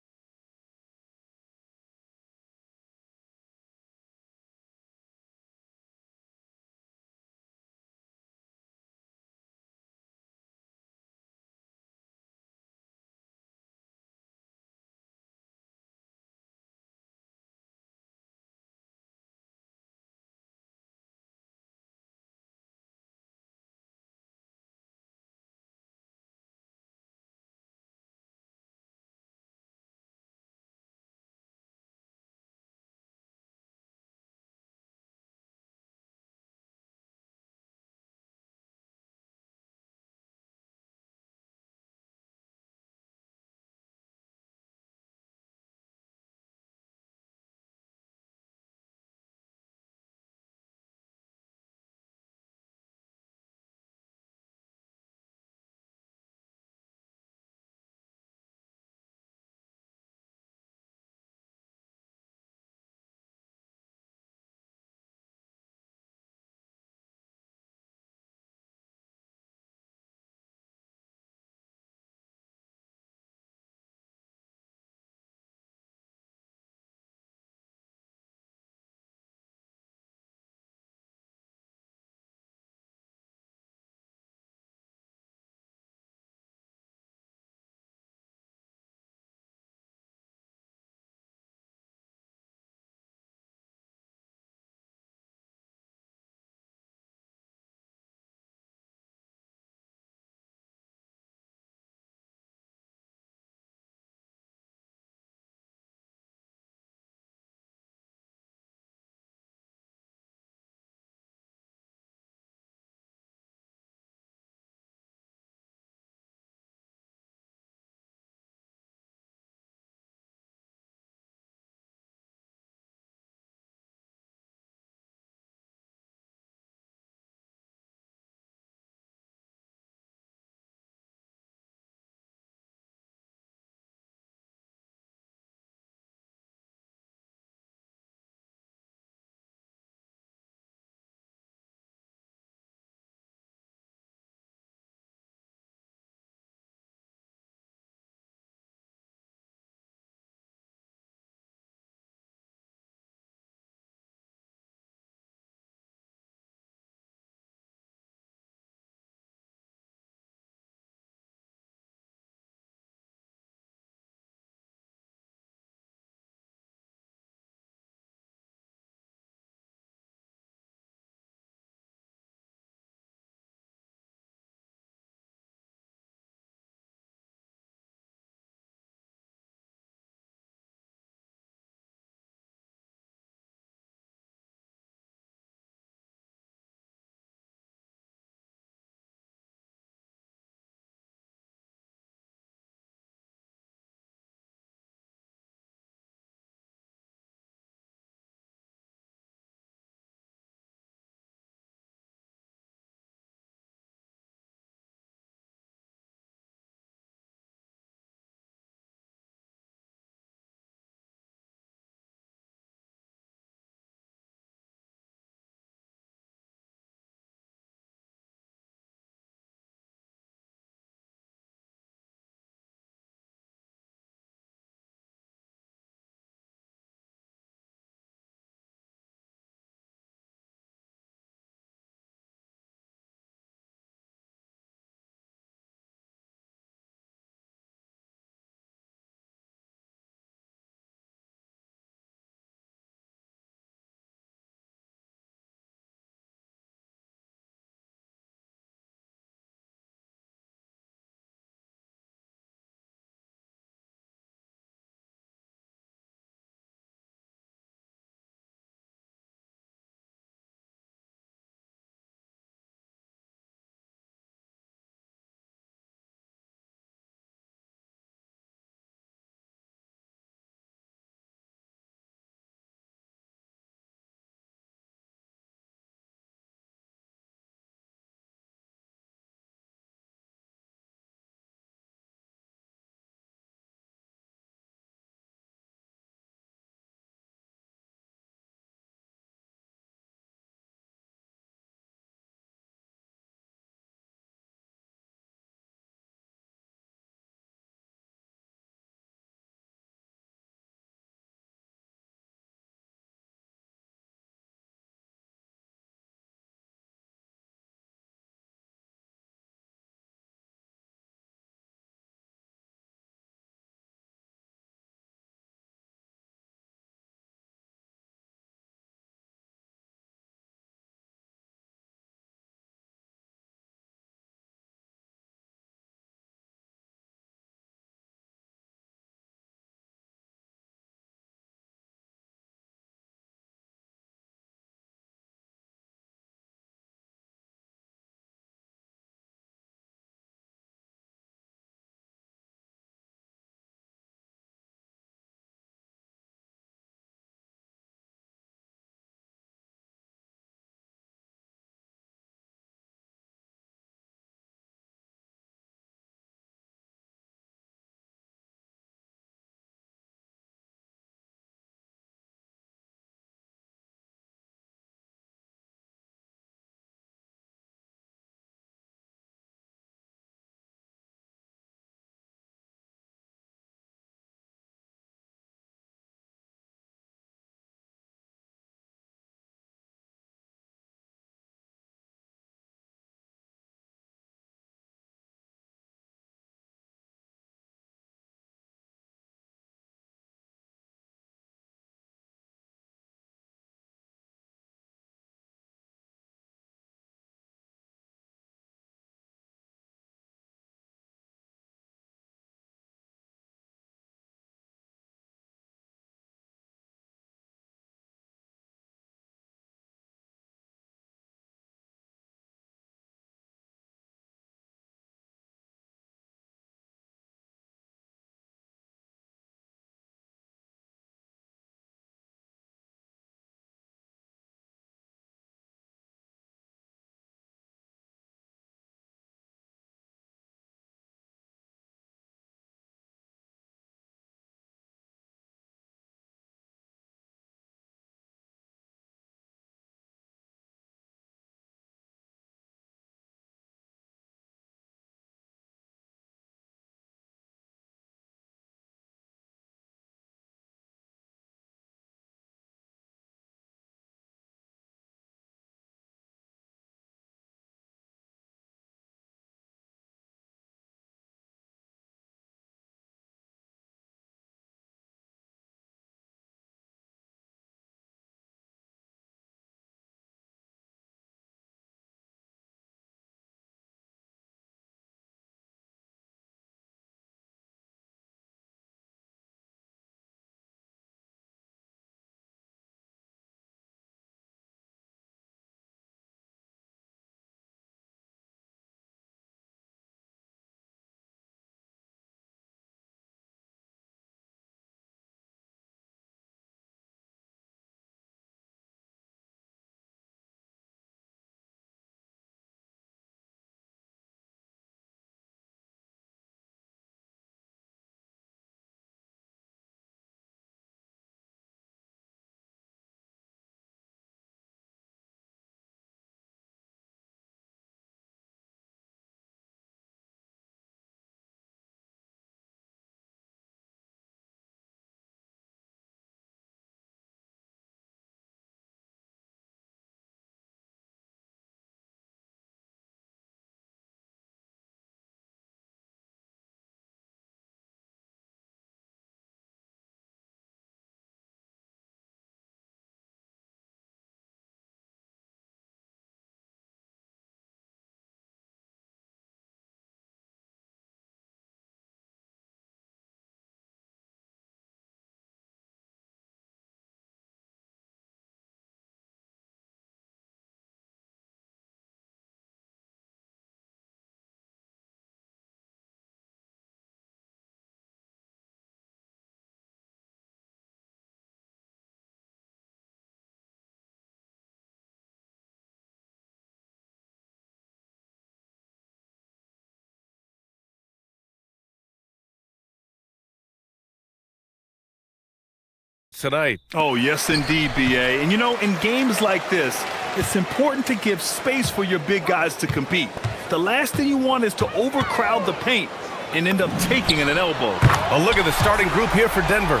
minutes tonight. Oh, yes, indeed, B.A. And, you know, in games like this, it's important to give space for your big guys to compete. The last thing you want is to overcrowd the paint and end up taking an elbow. A look at the starting group here for Denver.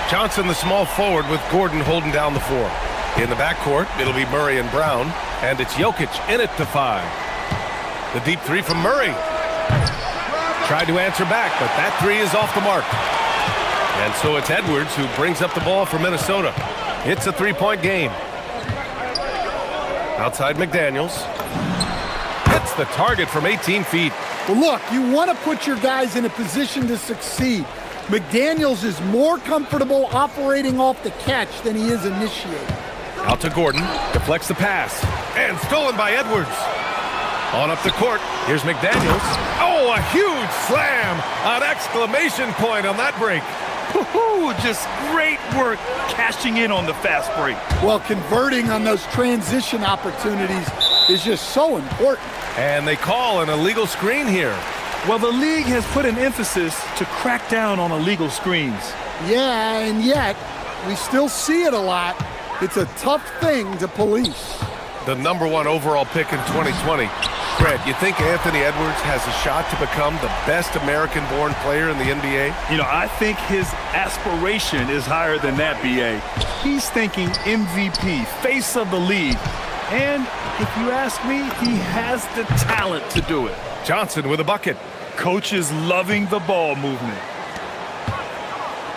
Johnson, the small forward, with Gordon holding down the four. In the backcourt, it'll be Murray and Brown, and it's Jokic in it to 5. The deep three from Murray. Tried to answer back, but that three is off the mark. And so it's Edwards who brings up the ball for Minnesota. It's a 3-point game. Outside McDaniels. Hits the target from 18 feet. Well, look, you want to put your guys in a position to succeed. McDaniels is more comfortable operating off the catch than he is initiating. Out to Gordon, deflects the pass, and stolen by Edwards. On up the court, here's McDaniels. Oh, a huge slam! An exclamation point on that break. Woo-hoo, just great work cashing in on the fast break. Well, converting on those transition opportunities is just so important. And they call an illegal screen here. Well, the league has put an emphasis to crack down on illegal screens. Yeah, and yet, we still see it a lot. It's a tough thing to police. The #1 overall pick in 2020. Fred, you think Anthony Edwards has a shot to become the best American-born player in the NBA? You know, I think his aspiration is higher than that, B.A. He's thinking MVP, face of the league. And if you ask me, he has the talent to do it. Johnson with a bucket. Coach is loving the ball movement.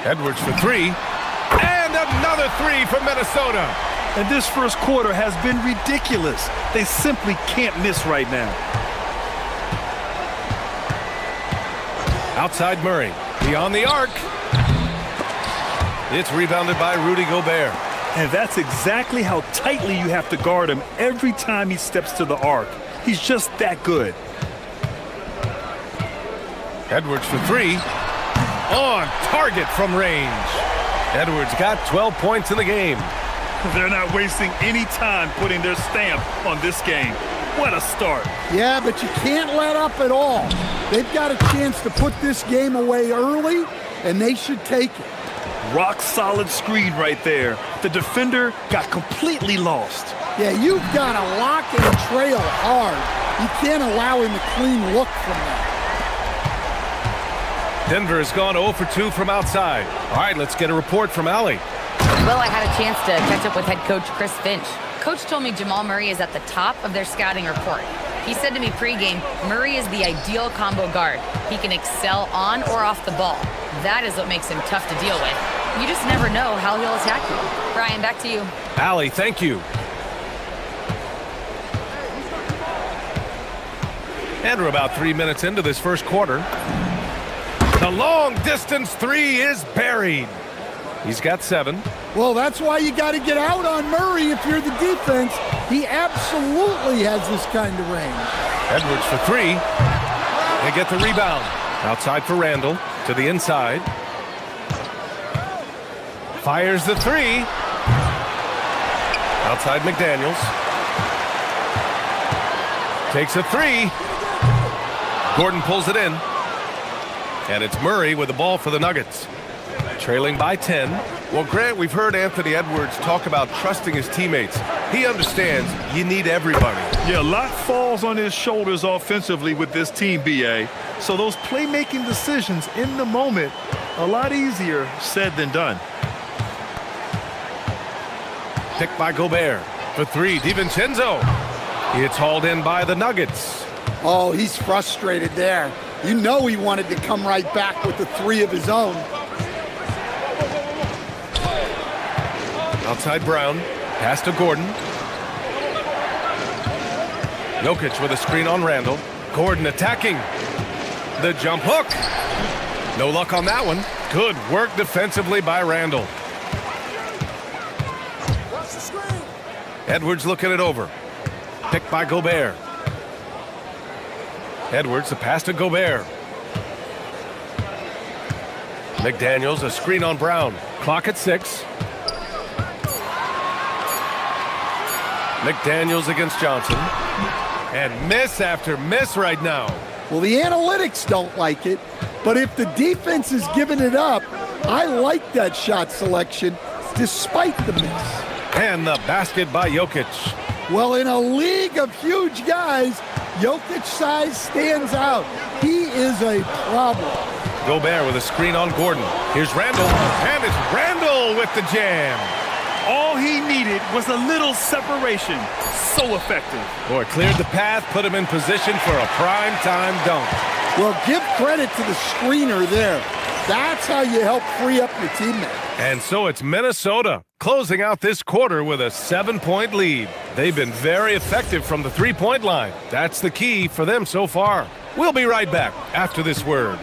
Edwards for 3. And another 3 from Minnesota. And this first quarter has been ridiculous. They simply can't miss right now. Outside Murray. Beyond the arc. It's rebounded by Rudy Gobert. And that's exactly how tightly you have to guard him every time he steps to the arc. He's just that good. Edwards for 3. On target from range. Edwards got 12 points in the game. They're not wasting any time putting their stamp on this game. What a start. Yeah, but you can't let up at all. They've got a chance to put this game away early, and they should take it. Rock solid screen right there. The defender got completely lost. Yeah, you've got to lock and trail hard. You can't allow him a clean look from that. Denver has gone 0 for 2 from outside. All right, let's get a report from Allie. Well, I had a chance to catch up with head coach Chris Finch. Coach told me Jamal Murray is at the top of their scouting report. He said to me pregame, Murray is the ideal combo guard. He can excel on or off the ball. That is what makes him tough to deal with. You just never know how he'll attack you. Brian, back to you. Allie, thank you. And we're about 3 minutes into this first quarter. The long distance 3 is buried. He's got 7. Well, that's why you got to get out on Murray if you're the defense. He absolutely has this kind of range. Edwards for 3. They get the rebound. Outside for Randall. To the inside. Fires the 3. Outside McDaniels. Takes a 3. Gordon pulls it in. And it's Murray with the ball for the Nuggets. Trailing by 10. Well, Grant, we've heard Anthony Edwards talk about trusting his teammates. He understands you need everybody. Yeah, a lot falls on his shoulders offensively with this team, B.A. So those playmaking decisions in the moment, a lot easier said than done. Picked by Gobert. For 3, DiVincenzo. It's hauled in by the Nuggets. Oh, he's frustrated there. You know he wanted to come right back with the 3 of his own. Outside Brown. Pass to Gordon. Jokic with a screen on Randall. Gordon attacking. The jump hook. No luck on that one. Good work defensively by Randall. Edwards looking it over. Picked by Gobert. Edwards, the pass to Gobert. McDaniels, a screen on Brown. Clock at 6. McDaniels against Johnson. And miss after miss right now. Well, the analytics don't like it, but if the defense is giving it up, I like that shot selection. despite the miss. And the basket by Jokic. Well, in a league of huge guys, Jokic's size stands out. He is a problem. Gobert with a screen on Gordon. Here's Randall, and it's Randall with the jam. All he needed was a little separation. So effective. Boy, cleared the path, put him in position for a prime-time dunk. Well, give credit to the screener there. That's how you help free up your teammate. And so it's Minnesota closing out this quarter with a 7-point lead. They've been very effective from the three-point line. That's the key for them so far. We'll be right back after this word.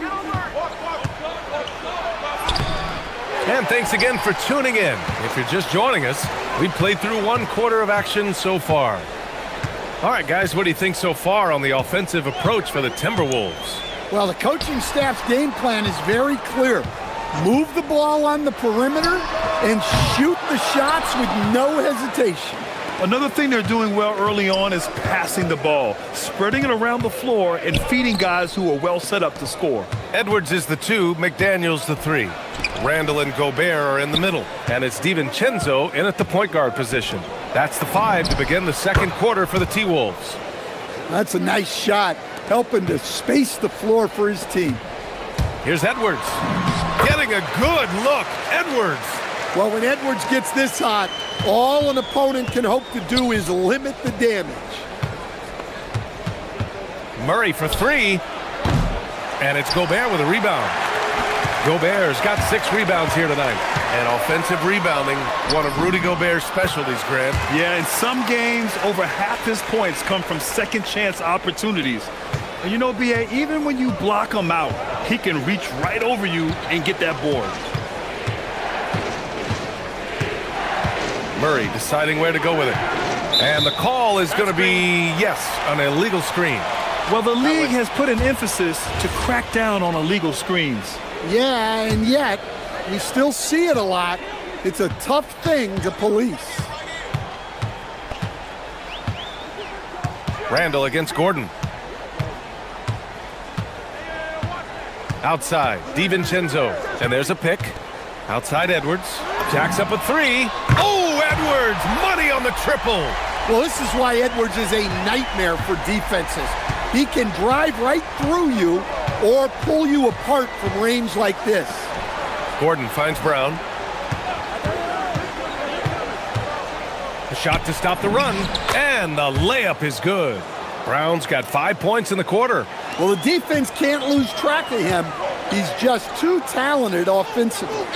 And thanks again for tuning in. If you're just joining us, we've played through one quarter of action so far. All right, guys, what do you think so far on the offensive approach for the Timberwolves? Well, the coaching staff's game plan is very clear. Move the ball on the perimeter and shoot the shots with no hesitation. Another thing they're doing well early on is passing the ball, spreading it around the floor and feeding guys who are well set up to score. Edwards is the 2, McDaniels the 3. Randall and Gobert are in the middle, and it's DiVincenzo in at the point guard position. That's the 5 to begin the second quarter for the T-Wolves. That's a nice shot, helping to space the floor for his team. Here's Edwards, getting a good look. Edwards. Well, when Edwards gets this hot, all an opponent can hope to do is limit the damage. Murray for 3, and it's Gobert with a rebound. Gobert's got 6 rebounds here tonight. And offensive rebounding, one of Rudy Gobert's specialties, Grant. Yeah, in some games, over half his points come from second chance opportunities. And you know, B.A., even when you block him out, he can reach right over you and get that board. Murray deciding where to go with it. And the call is going to be, yes, an illegal screen. Well, the league has put an emphasis to crack down on illegal screens. Yeah, and yet, we still see it a lot. It's a tough thing to police. Randall against Gordon. Outside, DiVincenzo. And there's a pick. Outside Edwards. Jacks up a 3. Oh, Edwards! Money on the triple! Well, this is why Edwards is a nightmare for defenses. He can drive right through you or pull you apart from range like this. Gordon finds Brown. A shot to stop the run, and the layup is good. Brown's got 5 points in the quarter. Well, the defense can't lose track of him. He's just too talented offensively.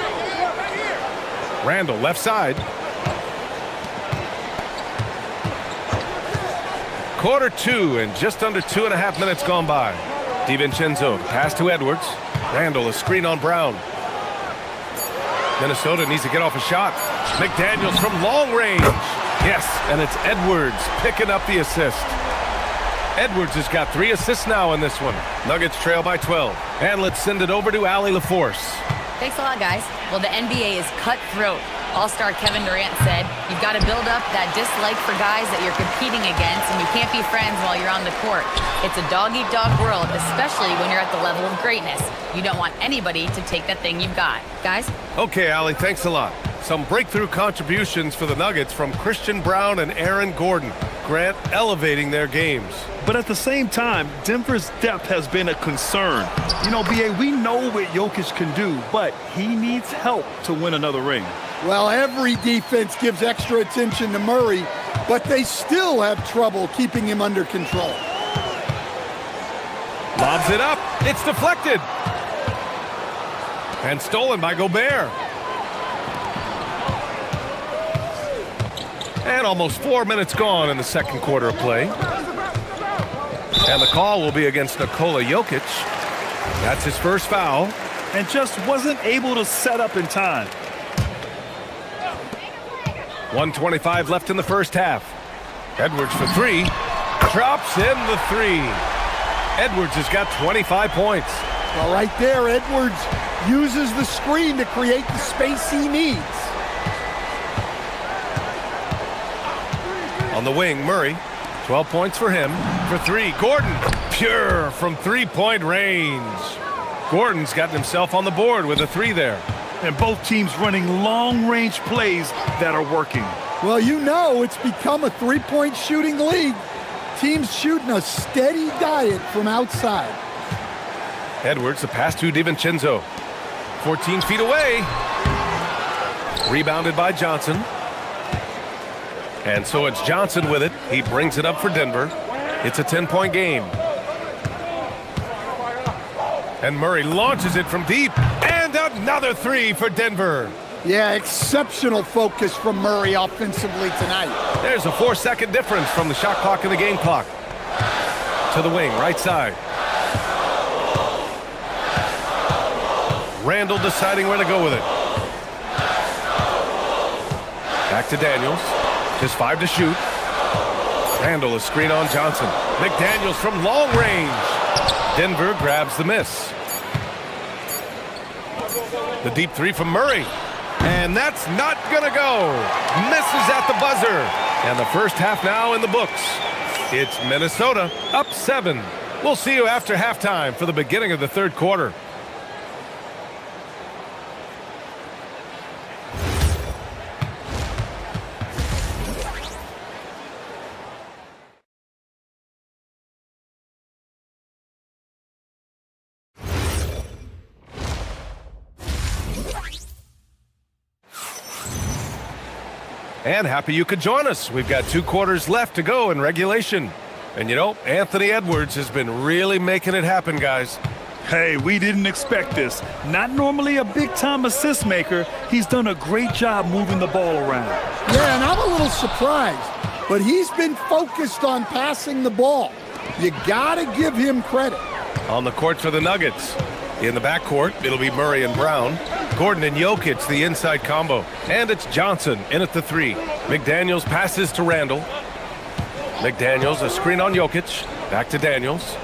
Randall left side. Quarter 2 and just under 2.5 minutes gone by. DiVincenzo pass to Edwards. Randall a screen on Brown. Minnesota needs to get off a shot. McDaniels from long range. Yes, and it's Edwards picking up the assist. Edwards has got 3 assists now in this one. Nuggets trail by 12. And let's send it over to Allie LaForce. Thanks a lot, guys. Well, the NBA is cutthroat. All-star Kevin Durant said, you've got to build up that dislike for guys that you're competing against, and you can't be friends while you're on the court. It's a dog-eat-dog world, especially when you're at the level of greatness. You don't want anybody to take that thing you've got. Guys? Okay, Allie, thanks a lot. Some breakthrough contributions for the Nuggets from Christian Brown and Aaron Gordon. Grant elevating their games. But at the same time, Denver's depth has been a concern. You know, B.A., we know what Jokic can do, but he needs help to win another ring. Well, every defense gives extra attention to Murray, but they still have trouble keeping him under control. Lobs it up. It's deflected. And stolen by Gobert. And almost 4 minutes gone in the second quarter of play. And the call will be against Nikola Jokic. That's his first foul. And just wasn't able to set up in time. 1:25 left in the first half. Edwards for 3. Drops in the 3. Edwards has got 25 points. Well, right there, Edwards uses the screen to create the space he needs. On the wing, Murray. 12 points for him. For 3, Gordon. Pure from 3-point range. Gordon's gotten himself on the board with a 3 there. And both teams running long-range plays that are working. Well, you know it's become a three-point shooting league. Teams shooting a steady diet from outside. Edwards, the pass to DiVincenzo. 14 feet away. Rebounded by Johnson. And so it's Johnson with it. He brings it up for Denver. It's a 10-point game. And Murray launches it from deep. And another three for Denver. Yeah, exceptional focus from Murray offensively tonight. There's a 4-second difference from the shot clock and the game clock. To the wing, right side. Randall deciding where to go with it. Back to Daniels. Just 5 to shoot. Randall, a screen on Johnson. McDaniels from long range. Denver grabs the miss. The deep three from Murray. And that's not gonna go. Misses at the buzzer. And the first half now in the books. It's Minnesota up 7. We'll see you after halftime for the beginning of the third quarter. And happy you could join us. We've got 2 quarters left to go in regulation. And you know, Anthony Edwards has been really making it happen, guys. Hey, we didn't expect this. Not normally a big-time assist maker. He's done a great job moving the ball around. Yeah, and I'm a little surprised, but he's been focused on passing the ball. You gotta give him credit. On the court for the Nuggets. In the backcourt, it'll be Murray and Brown. Gordon and Jokic, the inside combo. And it's Johnson in at the 3. McDaniels passes to Randall. McDaniels, a screen on Jokic. Back to Daniels.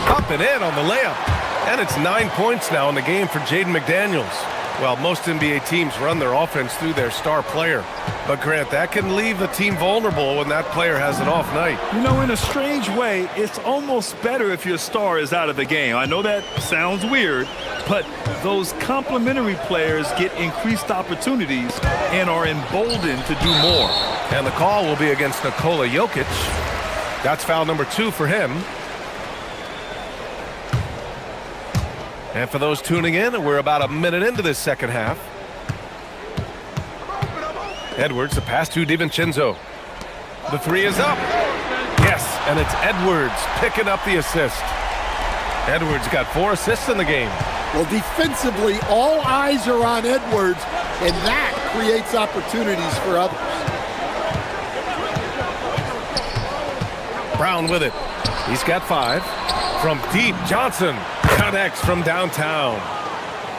Up and in on the layup. And it's 9 points now in the game for Jaden McDaniels. Well, most NBA teams run their offense through their star player. But, Grant, that can leave the team vulnerable when that player has an off night. You know, in a strange way, it's almost better if your star is out of the game. I know that sounds weird, but those complementary players get increased opportunities and are emboldened to do more. And the call will be against Nikola Jokic. That's foul number 2 for him. And for those tuning in, we're about a minute into this second half. Edwards, the pass to DiVincenzo. The 3 is up. Yes, and it's Edwards picking up the assist. Edwards got 4 assists in the game. Well, defensively, all eyes are on Edwards, and that creates opportunities for others. Brown with it. He's got 5. From deep, Johnson connects from downtown.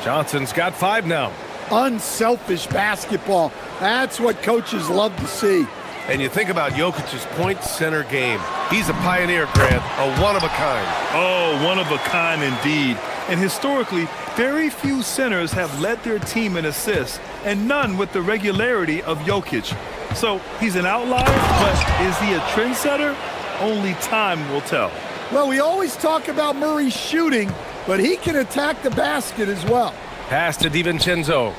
Johnson's got 5 now. Unselfish basketball. That's what coaches love to see. And you think about Jokic's point center game. He's a pioneer, Grant, a one-of-a-kind. Oh, one-of-a-kind indeed. And historically, very few centers have led their team in assists, and none with the regularity of Jokic. So he's an outlier, but is he a trendsetter? Only time will tell. Well, we always talk about Murray's shooting, but he can attack the basket as well. Pass to DiVincenzo.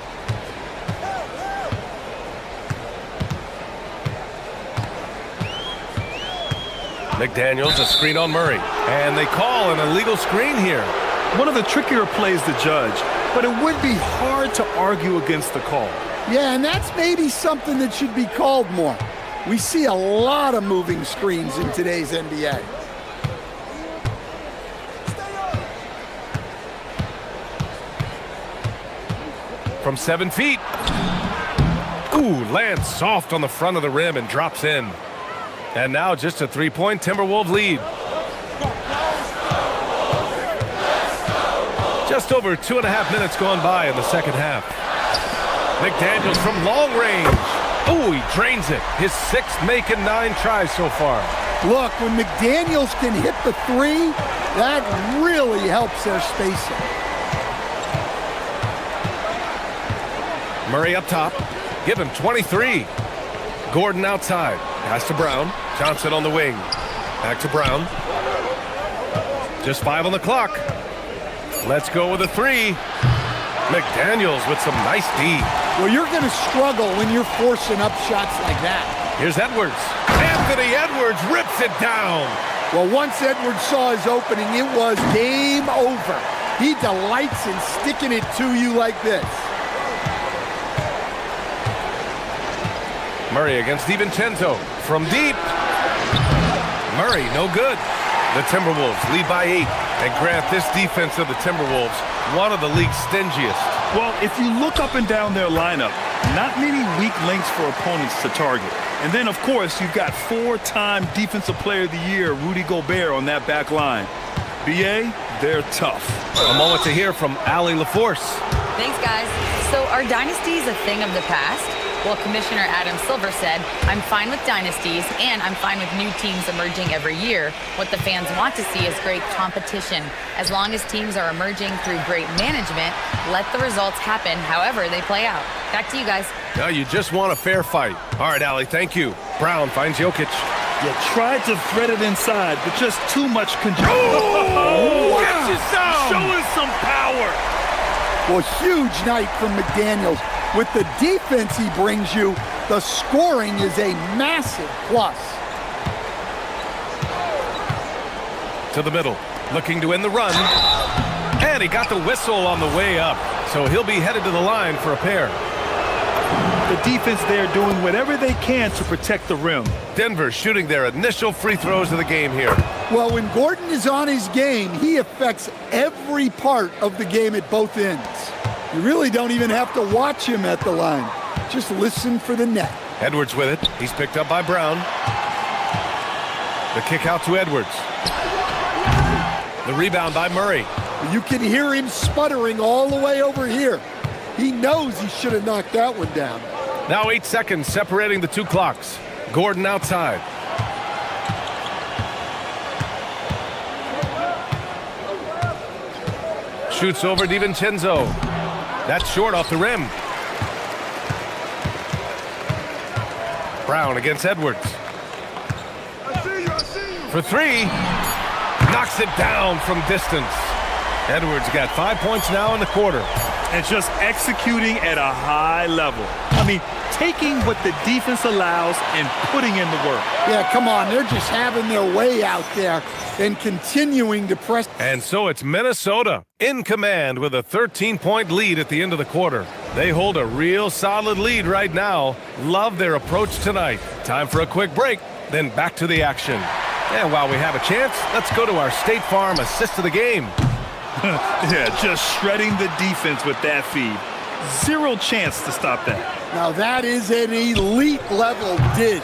McDaniels, a screen on Murray. And they call an illegal screen here. One of the trickier plays to judge, but it would be hard to argue against the call. Yeah, and that's maybe something that should be called more. We see a lot of moving screens in today's NBA. From 7 feet. Ooh, lands soft on the front of the rim and drops in. And now just a 3-point Timberwolves lead. Just over 2.5 minutes gone by in the second half. McDaniels from long range. Ooh, he drains it. His 6th make in 9 tries so far. Look, when McDaniels can hit the 3, that really helps their spacing. Murray up top. Give him 23. Gordon outside. Pass to Brown. Johnson on the wing. Back to Brown. Just 5 on the clock. Let's go with a three. McDaniels with some nice D. Well, you're going to struggle when you're forcing up shots like that. Here's Edwards. Anthony Edwards rips it down. Well, once Edwards saw his opening, it was game over. He delights in sticking it to you like this. Murray against DiVincenzo from deep. Murray, no good. The Timberwolves lead by 8. And Grant, this defense of the Timberwolves, one of the league's stingiest. Well, if you look up and down their lineup, not many weak links for opponents to target. And then, of course, you've got 4-time Defensive Player of the Year, Rudy Gobert, on that back line. BA, they're tough. A moment to hear from Allie LaForce. Thanks, guys. So are dynasties a thing of the past? Well, Commissioner Adam Silver said, I'm fine with dynasties and I'm fine with new teams emerging every year. What the fans want to see is great competition. As long as teams are emerging through great management, let the results happen however they play out. Back to you guys. Now you just want a fair fight. All right, Allie, thank you. Brown finds Jokic. You tried to thread it inside, but just too much control. Oh, Showing some power. Well, huge night from McDaniels. With the defense he brings you, the scoring is a massive plus. To the middle, looking to end the run. And he got the whistle on the way up. So he'll be headed to the line for a pair. The defense there doing whatever they can to protect the rim. Denver shooting their initial free throws of the game here. Well, when Gordon is on his game, he affects every part of the game at both ends. You really don't even have to watch him at the line. Just listen for the net. Edwards with it. He's picked up by Brown. The kick out to Edwards. The rebound by Murray. You can hear him sputtering all the way over here. He knows he should have knocked that one down. Now 8 seconds separating the two clocks. Gordon outside. Shoots over DiVincenzo. That's short off the rim. Brown against Edwards. For three. Knocks it down from distance. Edwards got 5 points now in the quarter. And just executing at a high level. I mean, taking what the defense allows and putting in the work. Yeah, come on. They're just having their way out there and continuing to press. And so it's Minnesota in command with a 13-point lead at the end of the quarter. They hold a real solid lead right now. Love their approach tonight. Time for a quick break, then back to the action. And while we have a chance, let's go to our State Farm assist of the game. Yeah, just shredding the defense with that feed. Zero chance to stop that. Now that is an elite level dish.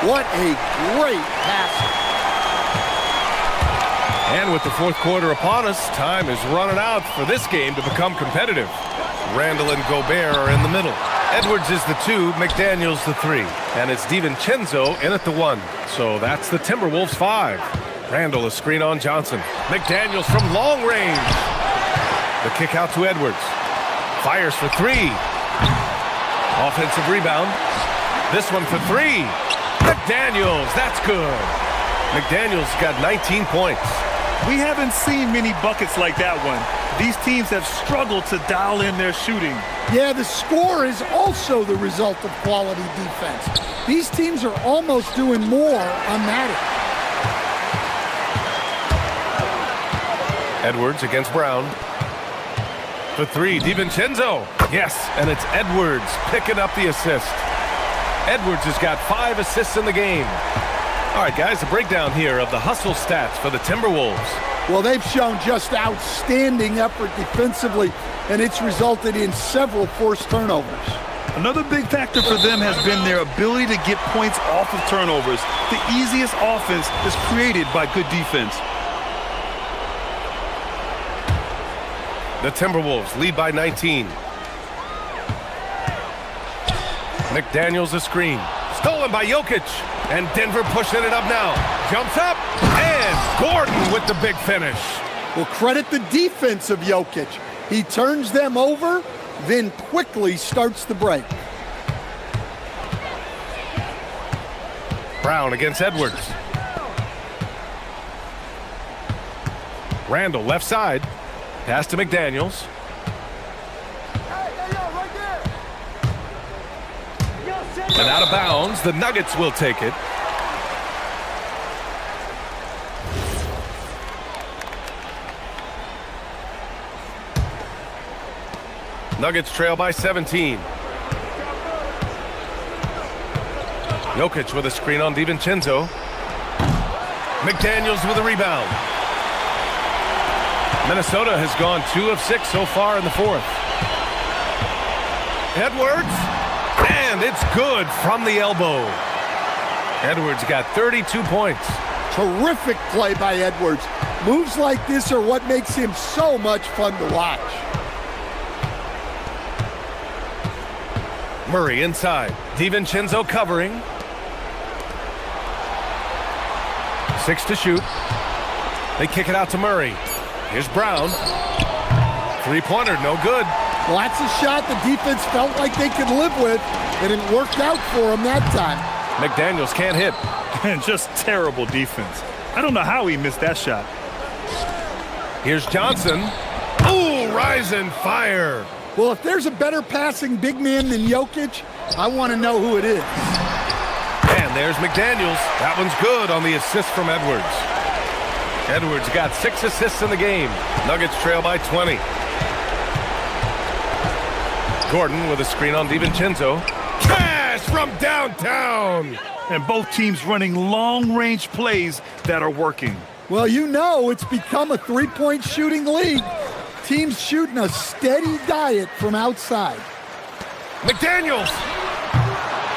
What a great pass. And with the fourth quarter upon us, time is running out for this game to become competitive. Randall and Gobert are in the middle. Edwards is the 2, McDaniels the 3. And it's DiVincenzo in at the 1. So that's the Timberwolves 5. Randall a screen on Johnson. McDaniels from long range. The kick out to Edwards. Fires for 3. Offensive rebound. This one for 3. McDaniels, that's good. McDaniels got 19 points. We haven't seen many buckets like that one. These teams have struggled to dial in their shooting. Yeah, the score is also the result of quality defense. These teams are almost doing more on that. Edwards against Brown. For 3, DiVincenzo. Yes, and it's Edwards picking up the assist. Edwards has got 5 assists in the game. All right, guys, a breakdown here of the hustle stats for the Timberwolves. Well, they've shown just outstanding effort defensively, and it's resulted in several forced turnovers. Another big factor for them has been their ability to get points off of turnovers. The easiest offense is created by good defense. The Timberwolves lead by 19. McDaniels a screen. Stolen by Jokic. And Denver pushing it up now. Jumps up. And Gordon with the big finish. Well, credit the defense of Jokic. He turns them over, then quickly starts the break. Brown against Edwards. Randall left side. Pass to McDaniels. And out of bounds, the Nuggets will take it. Nuggets trail by 17. Jokic with a screen on DiVincenzo. McDaniels with a rebound. Minnesota has gone 2 of 6 so far in the fourth. Edwards, and it's good from the elbow. Edwards got 32 points. Terrific play by Edwards. Moves like this are what makes him so much fun to watch. Murray inside. DiVincenzo covering. 6 to shoot. They kick it out to Murray. Here's Brown. Three-pointer, no good. Well, that's a shot the defense felt like they could live with, and it worked out for them that time. McDaniels can't hit. And just terrible defense. I don't know how he missed that shot. Here's Johnson. Ooh, rise and fire. Well, if there's a better passing big man than Jokic, I want to know who it is. And there's McDaniels. That one's good on the assist from Edwards. Edwards got 6 assists in the game. Nuggets trail by 20. Gordon with a screen on DiVincenzo. Cash from downtown. And both teams running long-range plays that are working. Well, you know it's become a three-point shooting league. Teams shooting a steady diet from outside. McDaniels.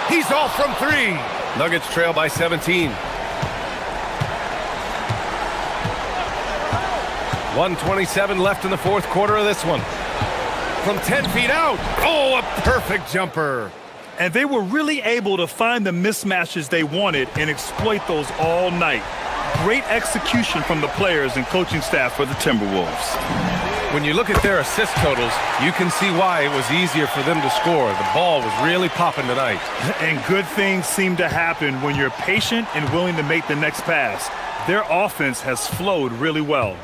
He's off from 3. Nuggets trail by 17. 1:27 left in the fourth quarter of this one. From 10 feet out. Oh, a perfect jumper. And they were really able to find the mismatches they wanted and exploit those all night. Great execution from the players and coaching staff for the Timberwolves. When you look at their assist totals, you can see why it was easier for them to score. The ball was really popping tonight. And good things seem to happen when you're patient and willing to make the next pass. Their offense has flowed really well.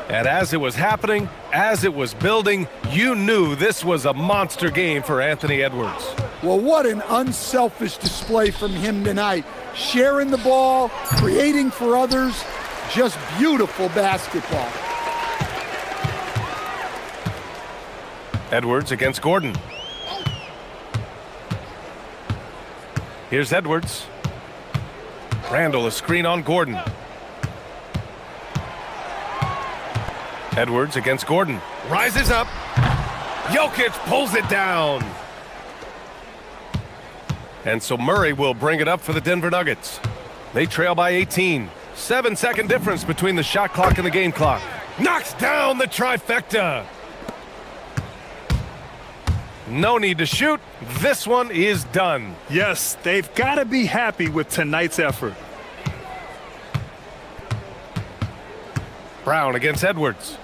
And as it was happening, as it was building, you knew this was a monster game for Anthony Edwards. Well, what an unselfish display from him tonight. Sharing the ball, creating for others, just beautiful basketball. Edwards against Gordon. Here's Edwards. Randall, a screen on Gordon. Edwards against Gordon. Rises up. Jokic pulls it down. And so Murray will bring it up for the Denver Nuggets. They trail by 18. 7-second difference between the shot clock and the game clock. Knocks down the trifecta. No need to shoot. This one is done. Yes, they've got to be happy with tonight's effort. Brown against Edwards.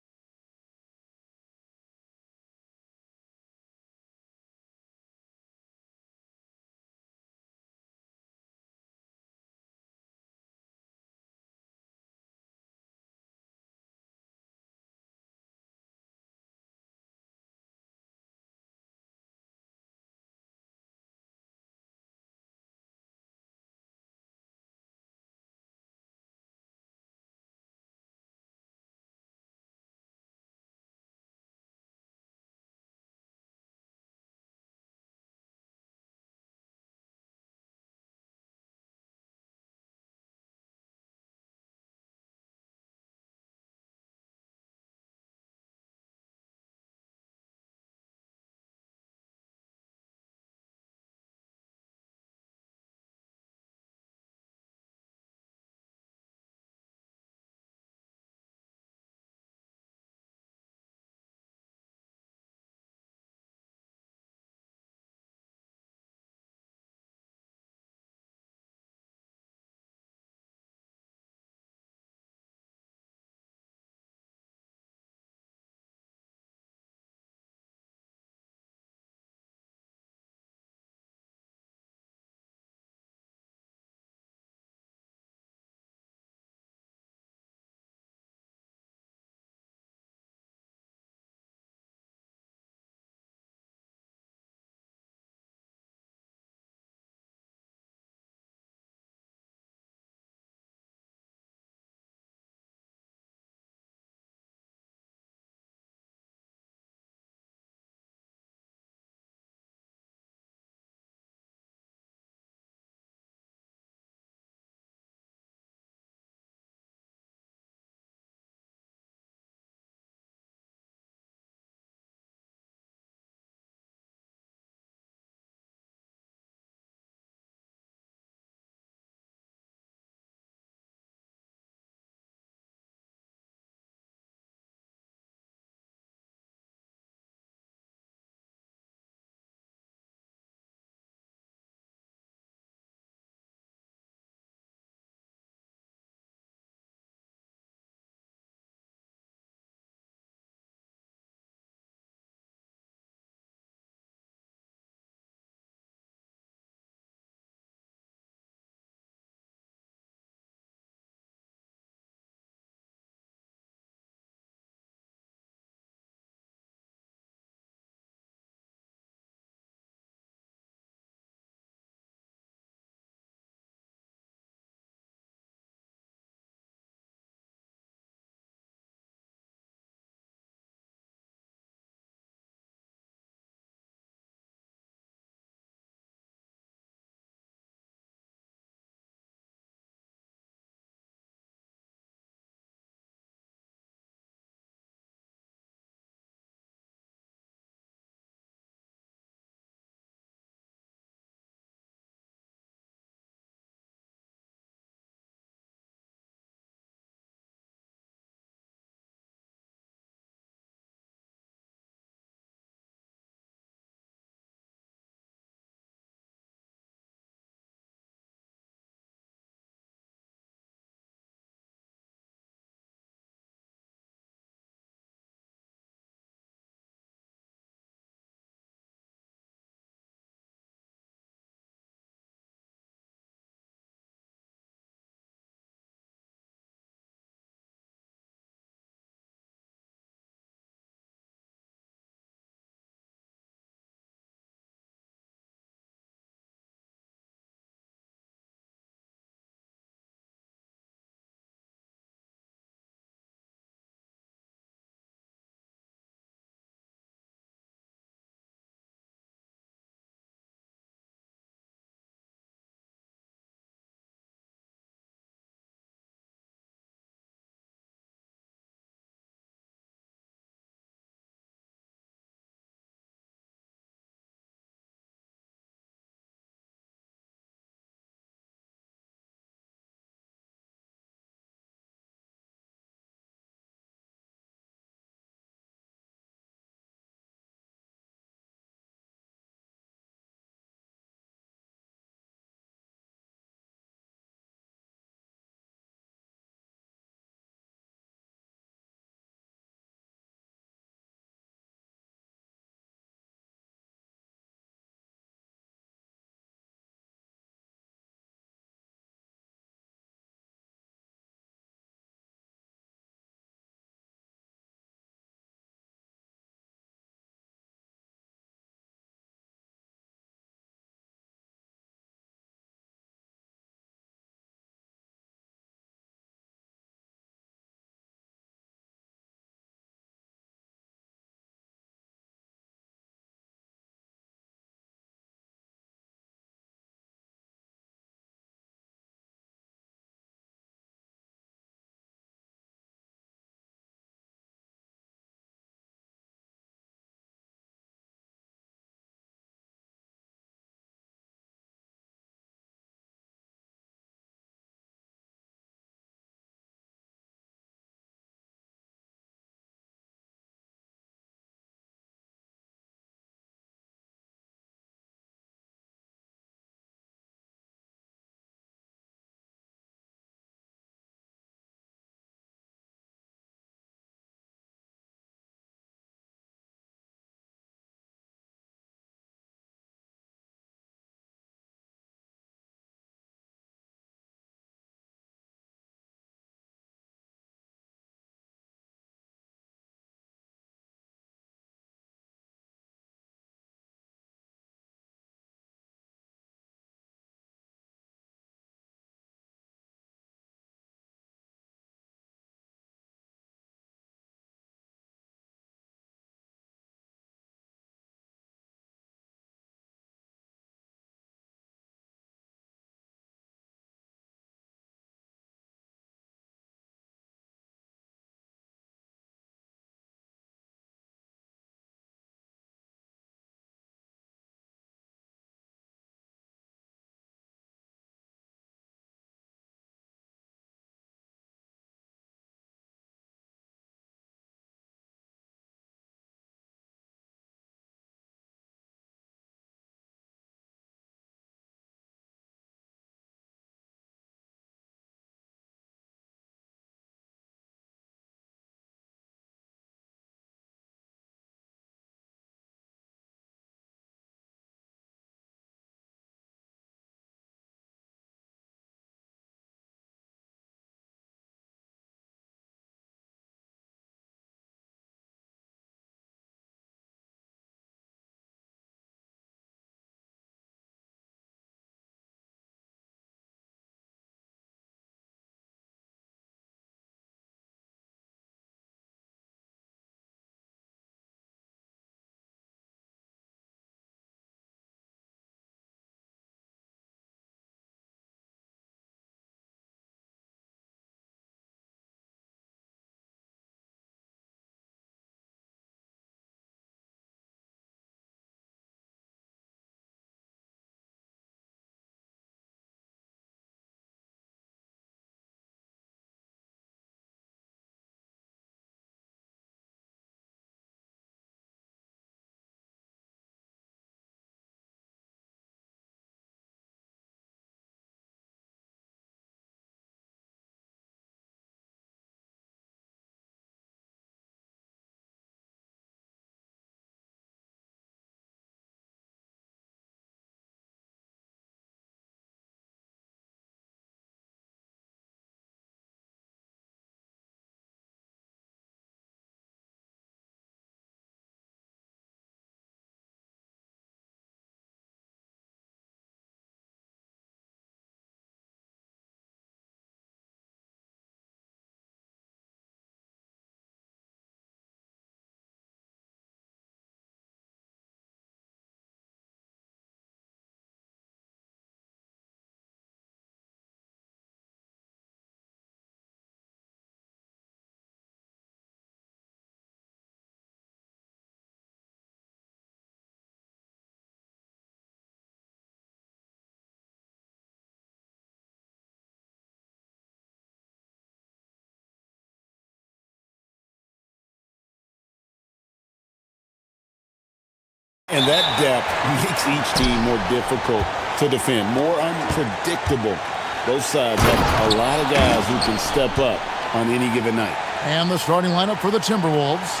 And that depth makes each team more difficult to defend, more unpredictable. Both sides have a lot of guys who can step up on any given night. And the starting lineup for the Timberwolves.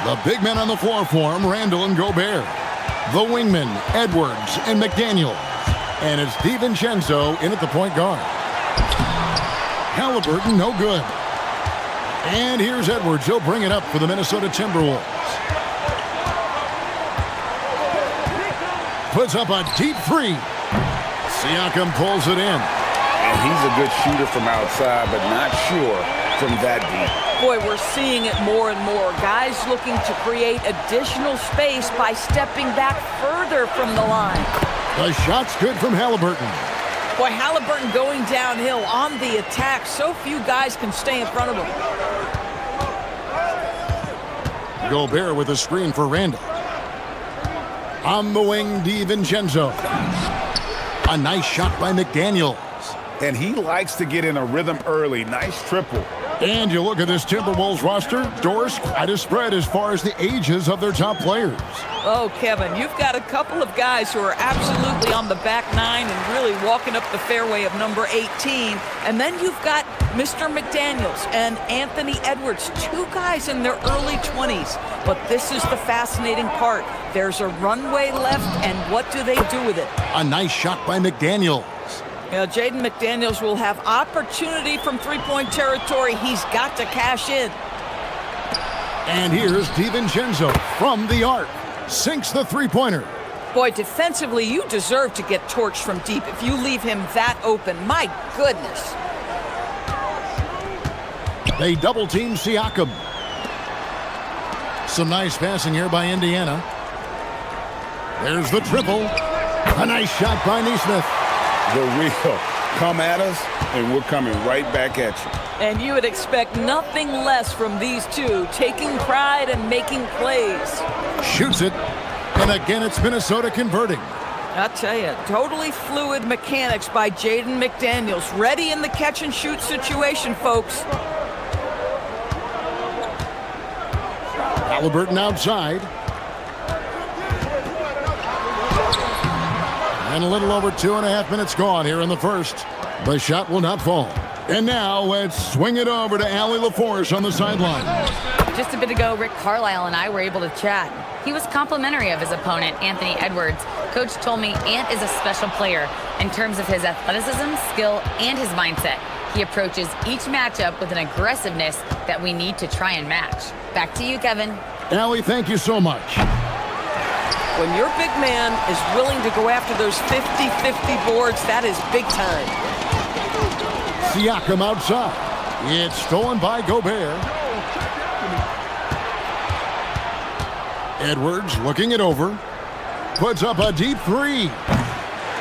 The big men on the floor for him, Randall and Gobert. The wingmen, Edwards and McDaniel. And it's DiVincenzo in at the point guard. Halliburton, no good. And here's Edwards. He'll bring it up for the Minnesota Timberwolves. Puts up a deep three. Siakam pulls it in. And he's a good shooter from outside, but not sure from that deep. Boy, we're seeing it more and more. Guys looking to create additional space by stepping back further from the line. The shot's good from Halliburton. Boy, Halliburton going downhill on the attack. So few guys can stay in front of him. Gobert with a screen for Randall. On the wing, DiVincenzo. A nice shot by McDaniels. And he likes to get in a rhythm early. Nice triple. And you look at this Timberwolves roster, Doris, quite a spread as far as the ages of their top players. Oh, Kevin, you've got a couple of guys who are absolutely on the back nine and really walking up the fairway of number 18. And then you've got Mr. McDaniels and Anthony Edwards, two guys in their early 20s. But this is the fascinating part. There's a runway left, and what do they do with it? A nice shot by McDaniels. You know, Jaden McDaniels will have opportunity from three-point territory. He's got to cash in. And here's DiVincenzo from the arc. Sinks the three-pointer. Boy, defensively, you deserve to get torched from deep if you leave him that open. My goodness. They double-team Siakam. Some nice passing here by Indiana. There's the triple. A nice shot by Nesmith. The real. Come at us, and we're coming right back at you. And you would expect nothing less from these two, taking pride and making plays. Shoots it. And again, it's Minnesota converting. I'll tell you, totally fluid mechanics by Jaden McDaniels. Ready in the catch-and-shoot situation, folks. Halliburton outside. And a little over 2.5 minutes gone here in the first. The shot will not fall. And now let's swing it over to Allie LaForce on the sideline. Just a bit ago, Rick Carlisle and I were able to chat. He was complimentary of his opponent, Anthony Edwards. Coach told me Ant is a special player in terms of his athleticism, skill, and his mindset. He approaches each matchup with an aggressiveness that we need to try and match. Back to you, Kevin. Allie, thank you so much. When your big man is willing to go after those 50-50 boards, that is big time. Siakam outside. It's stolen by Gobert. Edwards looking it over. Puts up a deep three.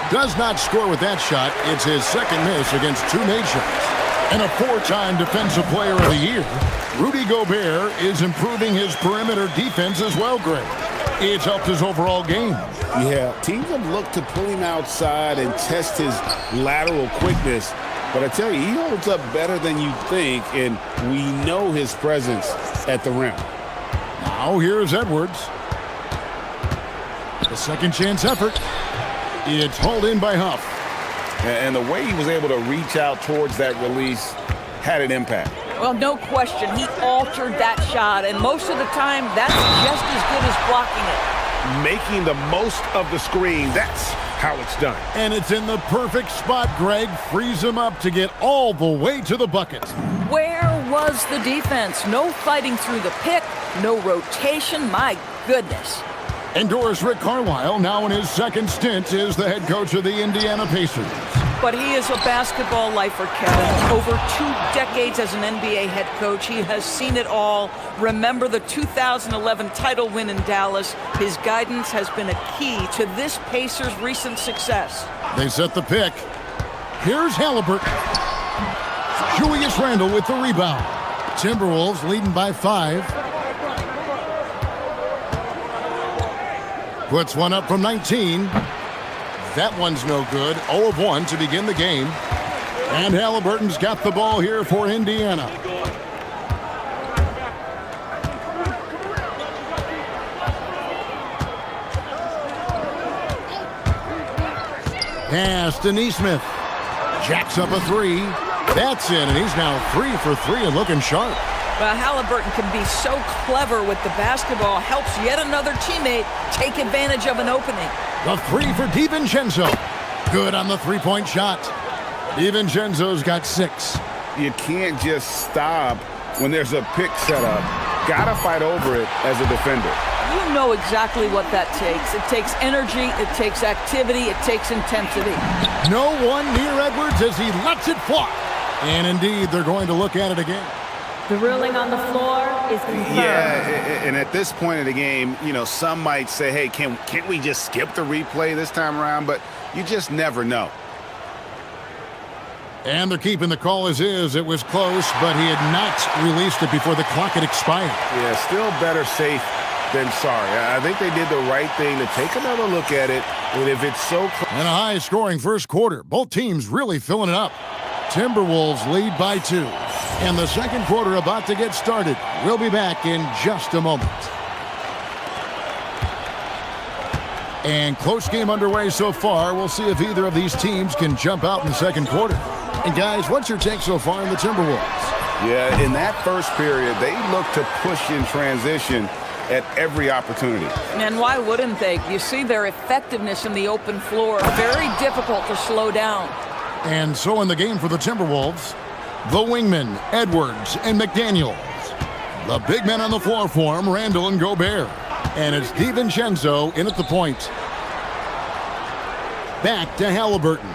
Does not score with that shot. It's his second miss against two made shots. And a four-time Defensive Player of the Year. Rudy Gobert is improving his perimeter defense as well, Greg. It's helped his overall game. Yeah, teams have looked to pull him outside and test his lateral quickness. But I tell you, he holds up better than you think, and we know his presence at the rim. Now here's Edwards. The second chance effort. It's hauled in by Huff. And the way he was able to reach out towards that release had an impact. Well, no question. He altered that shot, and most of the time, that's just as good as blocking it. Making the most of the screen. That's how it's done. And it's in the perfect spot, Greg. Frees him up to get all the way to the bucket. Where was the defense? No fighting through the pick, no rotation. My goodness. And Doris Rick Carlisle, now in his second stint, is the head coach of the Indiana Pacers. But he is a basketball lifer, Kevin. Over 2 decades as an NBA head coach, he has seen it all. Remember the 2011 title win in Dallas. His guidance has been a key to this Pacers' recent success. They set the pick. Here's Halliburton. Julius Randle with the rebound. Timberwolves leading by 5. Puts one up from 19. That one's no good. 0 of 1 to begin the game. And Halliburton's got the ball here for Indiana. Pass to Neesmith. Jacks up a three. That's in, and he's now 3 for 3 and looking sharp. Well, Halliburton can be so clever with the basketball, helps yet another teammate take advantage of an opening. The three for DiVincenzo. Good on the three-point shot. DiVincenzo's got 6. You can't just stop when there's a pick set up. Gotta fight over it as a defender. You know exactly what that takes. It takes energy, it takes activity, it takes intensity. No one near Edwards as he lets it fly. And indeed, they're going to look at it again. The ruling on the floor is confirmed. Yeah, and at this point of the game, you know, some might say, hey, can't we just skip the replay this time around? But you just never know. And they're keeping the call as is. It was close, but he had not released it before the clock had expired. Yeah, still better safe than sorry. I think they did the right thing to take another look at it. And if it's so close. And a high-scoring first quarter. Both teams really filling it up. Timberwolves lead by 2. And the second quarter about to get started. We'll be back in just a moment. And close game underway so far. We'll see if either of these teams can jump out in the second quarter. And guys, what's your take so far in the Timberwolves? Yeah, in that first period, they look to push in transition at every opportunity. And why wouldn't they? You see their effectiveness in the open floor. Very difficult to slow down. And so in the game for the Timberwolves, the wingmen, Edwards and McDaniels. The big men on the floor for him, Randall and Gobert. And it's DiVincenzo in at the point. Back to Halliburton.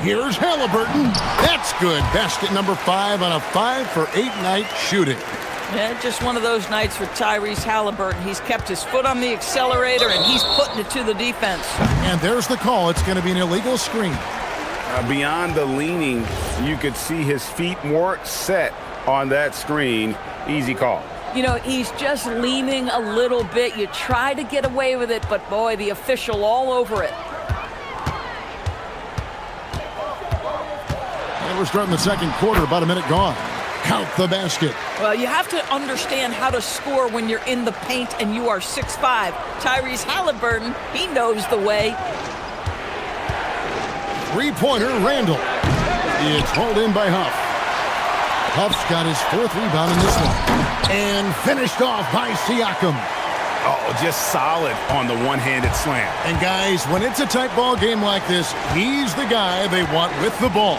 Here's Halliburton. That's good. Basket number 5 on a 5-for-8 night shooting. Yeah, just one of those nights for Tyrese Halliburton. He's kept his foot on the accelerator, and he's putting it to the defense. And there's the call. It's going to be an illegal screen. Beyond the leaning, you could see his feet more set on that screen. Easy call. You know, he's just leaning a little bit. You try to get away with it, but boy, the official all over it. And we're starting the second quarter, about a minute gone. Count the basket. Well, you have to understand how to score when you're in the paint and you are 6'5". Tyrese Halliburton, he knows the way. Three-pointer, Randall. It's hauled in by Huff. Huff's got his 4th rebound in this one. And finished off by Siakam. Oh, just solid on the one-handed slam. And guys, when it's a tight ball game like this, he's the guy they want with the ball.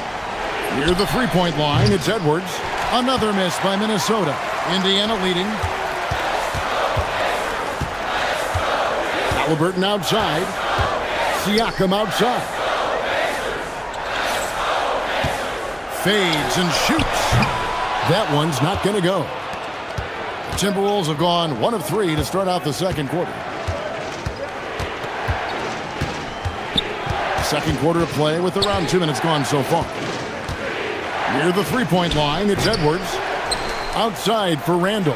Near the three-point line, it's Edwards. Another miss by Minnesota. Indiana leading. Halliburton outside. Siakam outside. Fades and shoots. That one's not going to go. The Timberwolves have gone 1 of 3 to start out the second quarter. Second quarter of play with around 2 minutes gone so far. Near the three-point line, it's Edwards. Outside for Randall.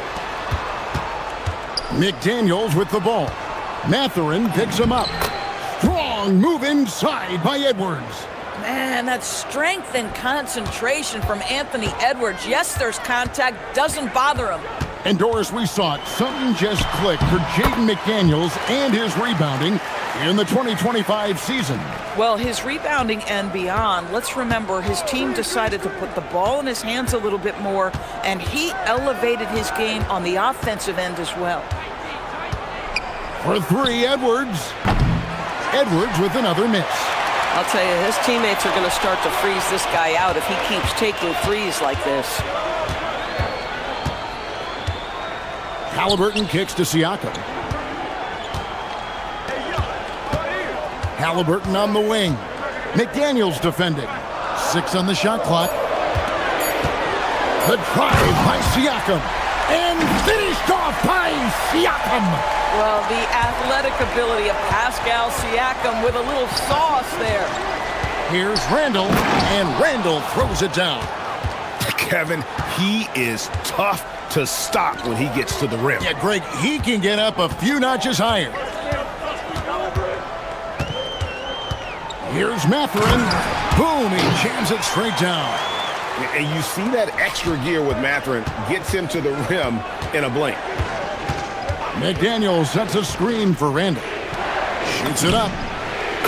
McDaniels with the ball. Mathurin picks him up. Strong move inside by Edwards. Man, that strength and concentration from Anthony Edwards. Yes, there's contact, doesn't bother him. And Doris, we saw it. Something just clicked for Jaden McDaniels and his rebounding in the 2025 season. Well, his rebounding and beyond, let's remember his team decided to put the ball in his hands a little bit more, and he elevated his game on the offensive end as well. For 3, Edwards. Edwards with another miss. I'll tell you, his teammates are going to start to freeze this guy out if he keeps taking threes like this. Halliburton kicks to Siakam. Halliburton on the wing. McDaniels defending. 6 on the shot clock. The drive by Siakam. And finished off by Siakam. Well, the athletic ability of Pascal Siakam with a little sauce there. Here's Randall, and Randall throws it down. Kevin, he is tough to stop when he gets to the rim. Yeah, Greg, he can get up a few notches higher. Here's Mathurin. Boom, he jams it straight down. And you see that extra gear with Mathurin gets him to the rim in a blink. McDaniels sets a screen for Randall. Shoots it up.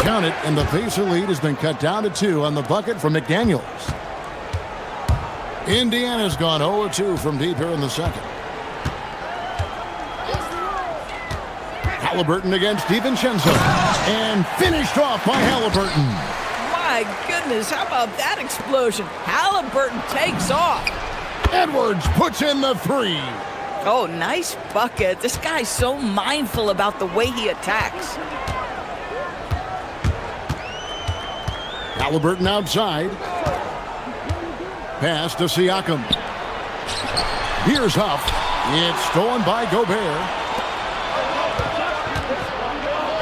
Count it, and the Pacer lead has been cut down to 2 on the bucket from McDaniels. Indiana's gone 0-2 from deep here in the second. Halliburton against DiVincenzo. And finished off by Halliburton. My goodness, how about that explosion? Halliburton takes off. Edwards puts in the 3. Oh, nice bucket. This guy's so mindful about the way he attacks. Halliburton outside. Pass to Siakam. Here's Huff. It's stolen by Gobert.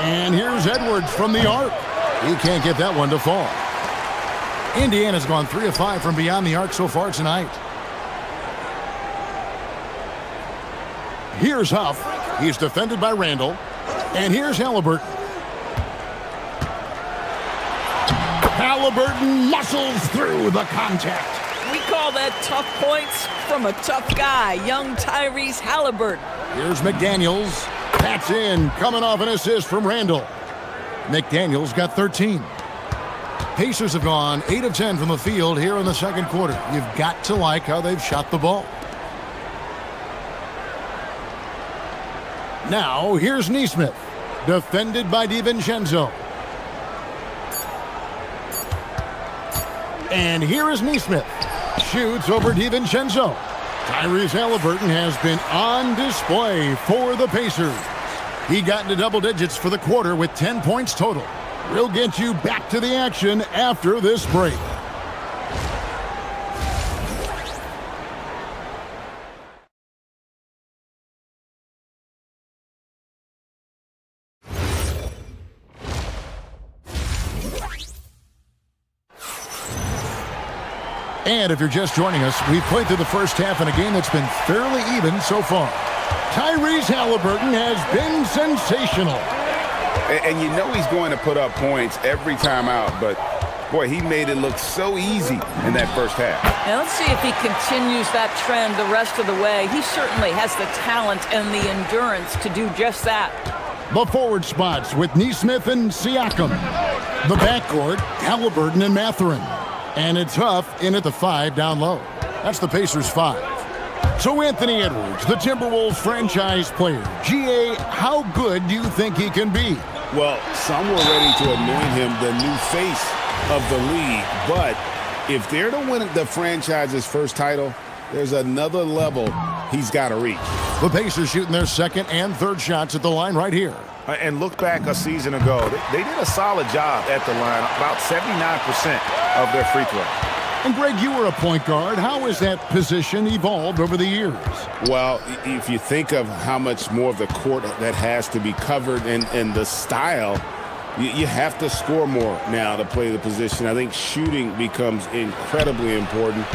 And here's Edwards from the arc. He can't get that one to fall. Indiana's gone 3 of 5 from beyond the arc so far tonight. Here's Huff. He's defended by Randall. And here's Halliburton. Halliburton muscles through the contact. We call that tough points from a tough guy, young Tyrese Halliburton. Here's McDaniels. That's in, coming off an assist from Randall. McDaniels got 13. Pacers have gone 8 of 10 from the field here in the second quarter. You've got to like how they've shot the ball. Now, here's Nesmith, defended by DiVincenzo. And here is Nesmith. Shoots over DiVincenzo. Tyrese Halliburton has been on display for the Pacers. He got into double digits for the quarter with 10 points total. We'll get you back to the action after this break. And if you're just joining us, we've played through the first half in a game that's been fairly even so far. Tyrese Halliburton has been sensational. And you know he's going to put up points every time out, but boy, he made it look so easy in that first half. Now let's see if he continues that trend the rest of the way. He certainly has the talent and the endurance to do just that. The forward spots with Nesmith and Siakam. The backcourt, Halliburton and Mathurin. And it's Huff in at the 5 down low. That's the Pacers' 5. So Anthony Edwards, the Timberwolves franchise player. GA, how good do you think he can be? Well, some were ready to anoint him the new face of the league. But if they're to win the franchise's first title, there's another level he's got to reach. The Pacers shooting their second and third shots at the line right here. And look back a season ago. They did a solid job at the line, about 79% of their free throw. And Greg, you were a point guard. How has that position evolved over the years? Well, if you think of how much more of the court that has to be covered and the style, you have to score more now to play the position. I think shooting becomes incredibly important.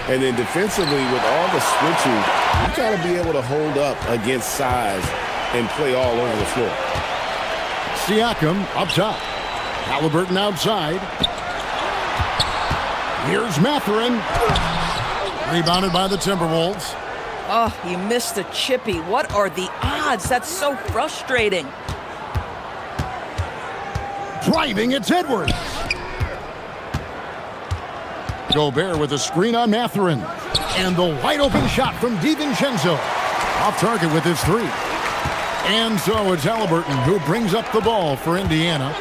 And then defensively, with all the switching, you got to be able to hold up against size and play all over the floor. Siakam up top. Halliburton outside. Here's Mathurin. Rebounded by the Timberwolves. Oh, he missed the chippy. What are the odds? That's so frustrating. Driving, it's Edwards. Gobert with a screen on Mathurin. And the wide open shot from DiVincenzo. Off target with his 3. And so it's Halliburton who brings up the ball for Indiana.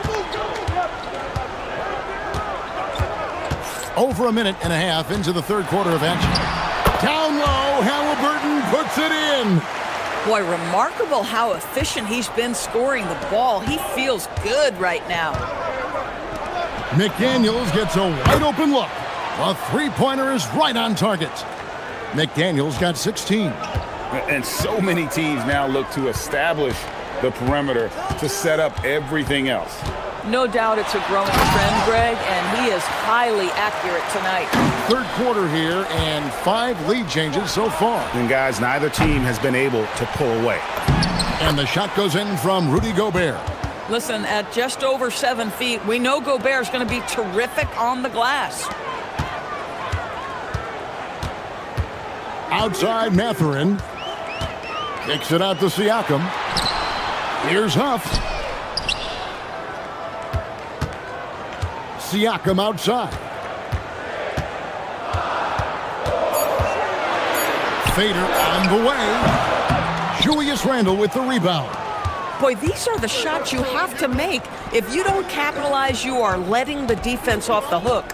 Over a minute and a half into the third quarter of action. Down low, Halliburton puts it in. Boy, remarkable how efficient he's been scoring the ball. He feels good right now. McDaniels gets a wide open look. A three-pointer is right on target. McDaniels got 16. And so many teams now look to establish the perimeter to set up everything else. No doubt it's a growing trend, Greg, and he is highly accurate tonight. Third quarter here and 5 lead changes so far. And guys, neither team has been able to pull away. And the shot goes in from Rudy Gobert. Listen, at just over 7 feet, we know Gobert's going to be terrific on the glass. Outside Mathurin. Kicks it out to Siakam. Here's Huff. Siakam outside. Fader on the way. Julius Randle with the rebound. Boy, these are the shots you have to make. If you don't capitalize, you are letting the defense off the hook.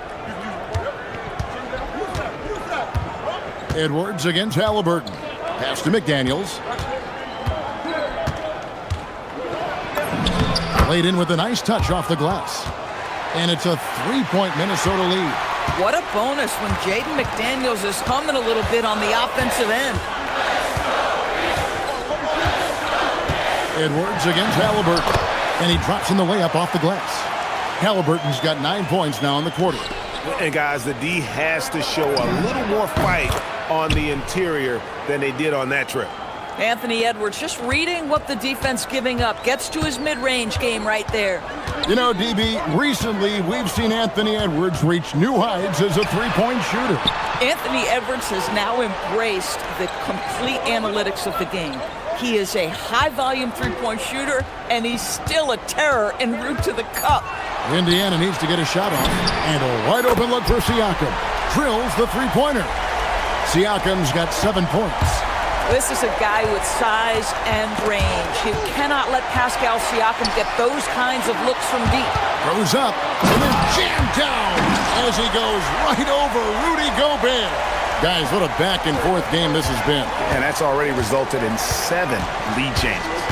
Edwards against Halliburton. Pass to McDaniels. Played in with a nice touch off the glass. And it's a three-point Minnesota lead. What a bonus when Jaden McDaniels is coming a little bit on the offensive end. Edwards against Halliburton. And he drops in the layup off the glass. Halliburton's got 9 points now in the quarter. And guys, the D has to show a little more fight on the interior than they did on that trip. Anthony Edwards just reading what the defense giving up. Gets to his mid-range game right there. You know, DB, recently we've seen Anthony Edwards reach new heights as a three-point shooter. Anthony Edwards has now embraced the complete analytics of the game. He is a high-volume three-point shooter, and he's still a terror en route to the cup. Indiana needs to get a shot off. And a wide-open look for Siakam. Drills the three-pointer. Siakam's got 7 points. This is a guy with size and range. You cannot let Pascal Siakam get those kinds of looks from deep. Goes up and then jammed down as he goes right over Rudy Gobert. Guys, what a back-and-forth game this has been. And that's already resulted in 7 lead changes.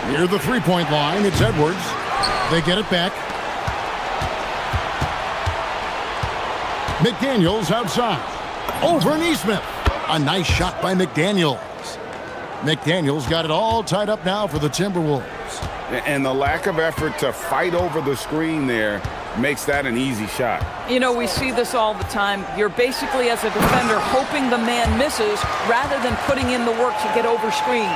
Near the three-point line, it's Edwards. They get it back. McDaniels outside. Over Neesmith. A nice shot by McDaniels. McDaniels got it all tied up now for the Timberwolves. And the lack of effort to fight over the screen there makes that an easy shot. You know, we see this all the time. You're basically, as a defender, hoping the man misses rather than putting in the work to get over screens.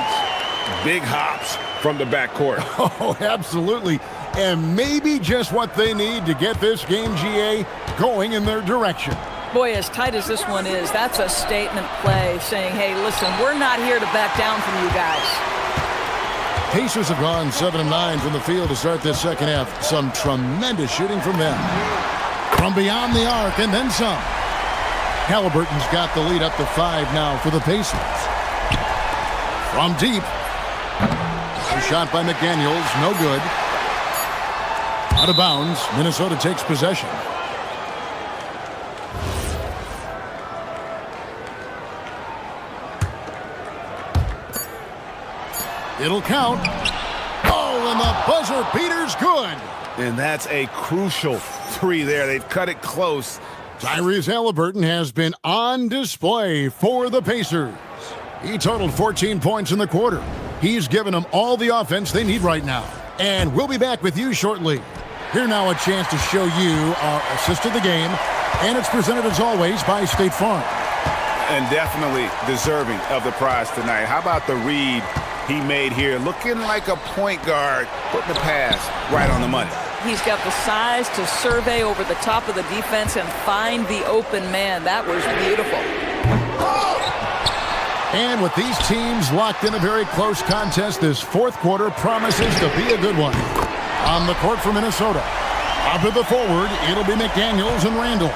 Big hops from the backcourt. Oh, absolutely. And maybe just what they need to get this game, GA, going in their direction. Boy, as tight as this one is, that's a statement play saying, hey, listen, we're not here to back down from you guys. Pacers have gone 7-9 from the field to start this second half. Some tremendous shooting from them. From beyond the arc and then some. Halliburton's got the lead up to 5 now for the Pacers. From deep. A shot by McDaniels, no good. Out of bounds, Minnesota takes possession. It'll count. Oh, and the buzzer beater's good. And that's a crucial 3 there. They've cut it close. Tyrese Halliburton has been on display for the Pacers. He totaled 14 points in the quarter. He's given them all the offense they need right now. And we'll be back with you shortly. Here now a chance to show you our assist of the game. And it's presented as always by State Farm. And definitely deserving of the prize tonight. How about the read he made here? Looking like a point guard, putting the pass right on the money. He's got the size to survey over the top of the defense and find the open man. That was beautiful. And with these teams locked in a very close contest, this fourth quarter promises to be a good one. On the court for Minnesota. Up to the forward, it'll be McDaniels and Randle.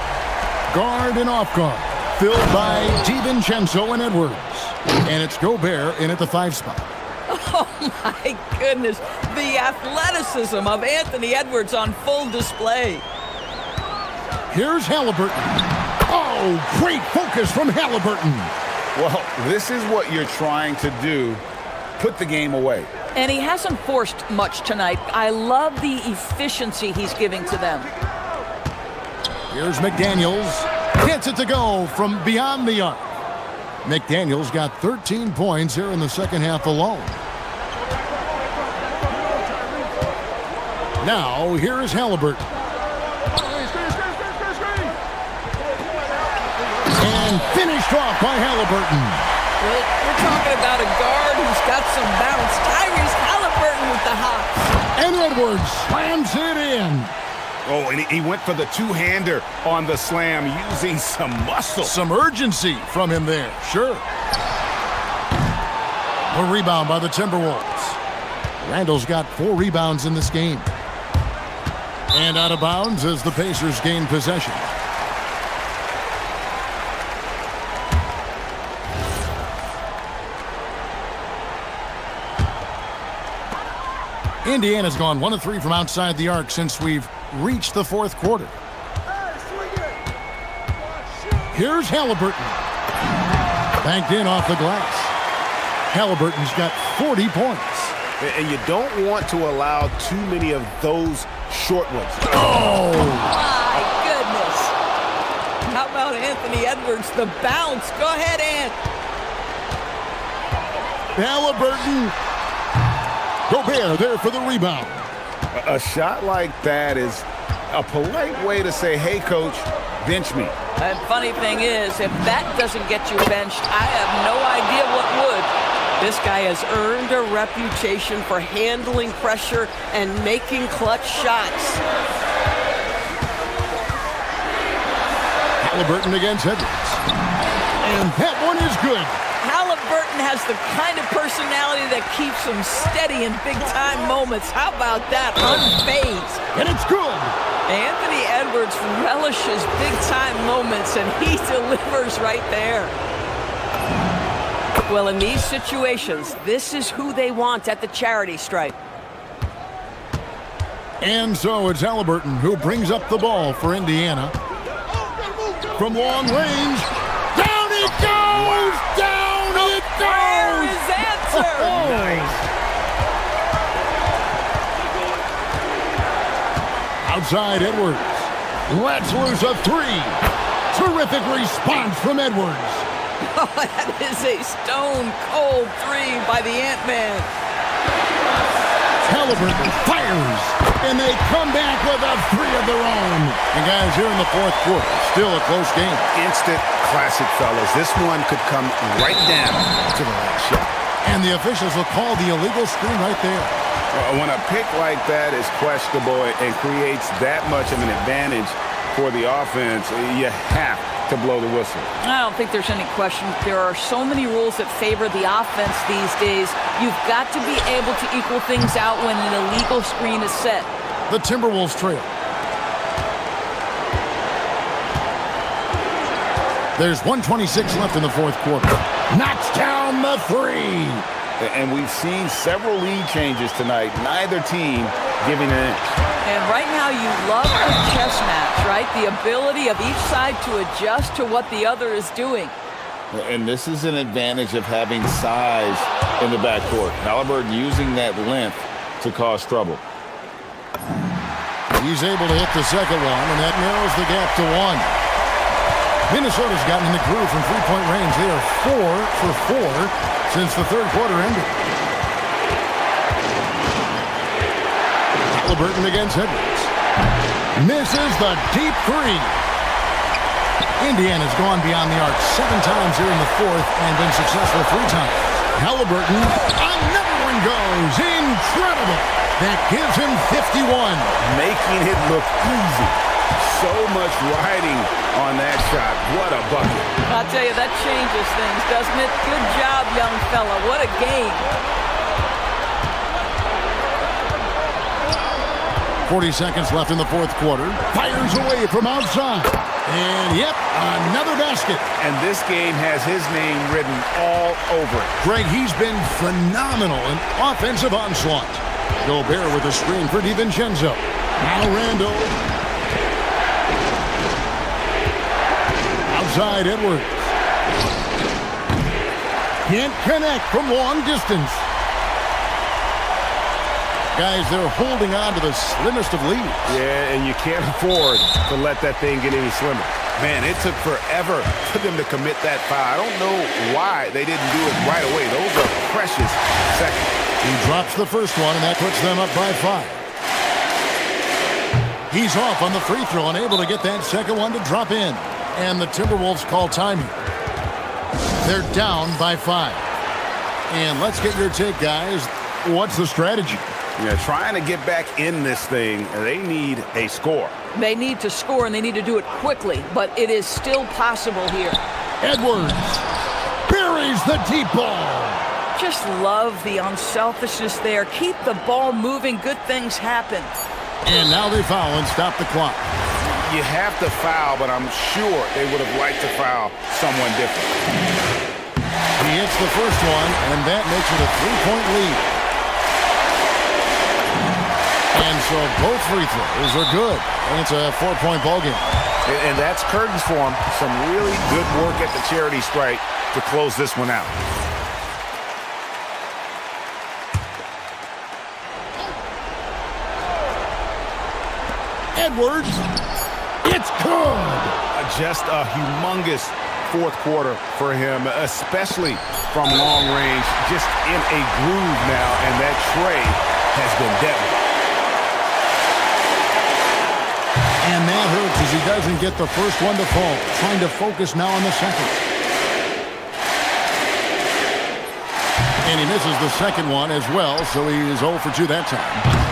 Guard and off guard. Filled by DiVincenzo and Edwards. And it's Gobert in at the 5 spot. Oh, my goodness. The athleticism of Anthony Edwards on full display. Here's Halliburton. Oh, great focus from Halliburton. Well, this is what you're trying to do. Put the game away. And he hasn't forced much tonight. I love the efficiency he's giving to them. Here's McDaniels. Gets it to go from beyond the arc. McDaniels got 13 points here in the second half alone. Now, here is Halliburton. And finished off by Halliburton. We're talking about a guard who's got some bounce. Tyrese Halliburton with the hops. And Edwards slams it in. Oh, and he went for the two-hander on the slam, using some muscle. Some urgency from him there, sure. A rebound by the Timberwolves. Randle's got 4 rebounds in this game. And out of bounds as the Pacers gain possession. Indiana's gone 1 of 3 from outside the arc since we've reached the fourth quarter. Here's Halliburton. Banked in off the glass. Halliburton's got 40 points. And you don't want to allow too many of those short ones. Oh! My goodness. How about Anthony Edwards, the bounce? Go ahead, Ant. Halliburton. Gobert there for the rebound. A shot like that is a polite way to say, hey, coach, bench me. And funny thing is, if that doesn't get you benched, I have no idea what would. This guy has earned a reputation for handling pressure and making clutch shots. Halliburton against Edwards. And that one is good. Halliburton has the kind of personality that keeps him steady in big-time moments. How about that? Unfazed. And it's good. Anthony Edwards relishes big-time moments, and he delivers right there. Well, in these situations, this is who they want at the charity stripe. And so it's Halliburton who brings up the ball for Indiana. From long range, down it goes! Wow. Down it There goes! is answer! Nice. Outside Edwards. Lets loose a 3. Terrific response from Edwards. Oh, that is a stone-cold 3 by the Ant-Man. Halliburton fires, and they come back with a 3 of their own. And guys, here in the fourth quarter, still a close game. Instant classic, fellas. This one could come right down to the last shot. And the officials will call the illegal screen right there. When a pick like that is questionable and creates that much of an advantage for the offense, you have to blow the whistle. I don't think there's any question. There are so many rules that favor the offense these days. You've got to be able to equal things out when an illegal screen is set. The Timberwolves trail. There's 1:26 left in the fourth quarter. Knocks down the 3. And we've seen several lead changes tonight. Neither team giving an inch. And right now you love the chess match, right? The ability of each side to adjust to what the other is doing. And this is an advantage of having size in the backcourt. Halliburton using that length to cause trouble. He's able to hit the second one, and that narrows the gap to 1. Minnesota's gotten in the groove from three-point range. They are 4 for 4 since the third quarter ended. Halliburton against Edwards. Misses the deep 3. Indiana's gone beyond the arc 7 times here in the fourth and been successful 3 times. Halliburton, another one goes. Incredible. That gives him 51. Making it look easy. So much riding on that shot. What a bucket. I'll tell you, that changes things, doesn't it? Good job, young fella. What a game. 40 seconds left in the fourth quarter. Fires away from outside. And, yep, another basket. And this game has his name written all over it. Greg, he's been phenomenal in offensive onslaught. Gobert with a screen for DiVincenzo. Now Randall. Outside Edwards. Can't connect from long distance. Guys, they're holding on to the slimmest of leads. Yeah, and you can't afford to let that thing get any slimmer. Man, it took forever for them to commit that foul. I don't know why they didn't do it right away. Those are precious seconds. He drops the first one, and that puts them up by 5. He's off on the free throw, unable to get that second one to drop in. And the Timberwolves call time here. They're down by 5. And let's get your take, guys. What's the strategy? Yeah, trying to get back in this thing, they need a score. They need to score, and they need to do it quickly, but it is still possible here. Edwards buries the deep ball. Just love the unselfishness there. Keep the ball moving. Good things happen. And now they foul and stop the clock. You have to foul, but I'm sure they would have liked to foul someone different. He hits the first one, and that makes it a 3-point lead. And so both free throws are good. And it's a 4-point ball game. And that's curtains for him. Some really good work at the charity stripe to close this one out. Edwards. It's good. Just a humongous fourth quarter for him, especially from long range. Just in a groove now, and that tray has been deadly. And that hurts as he doesn't get the first one to fall. Trying to focus now on the second. And he misses the second one as well, so he is 0 for 2 that time.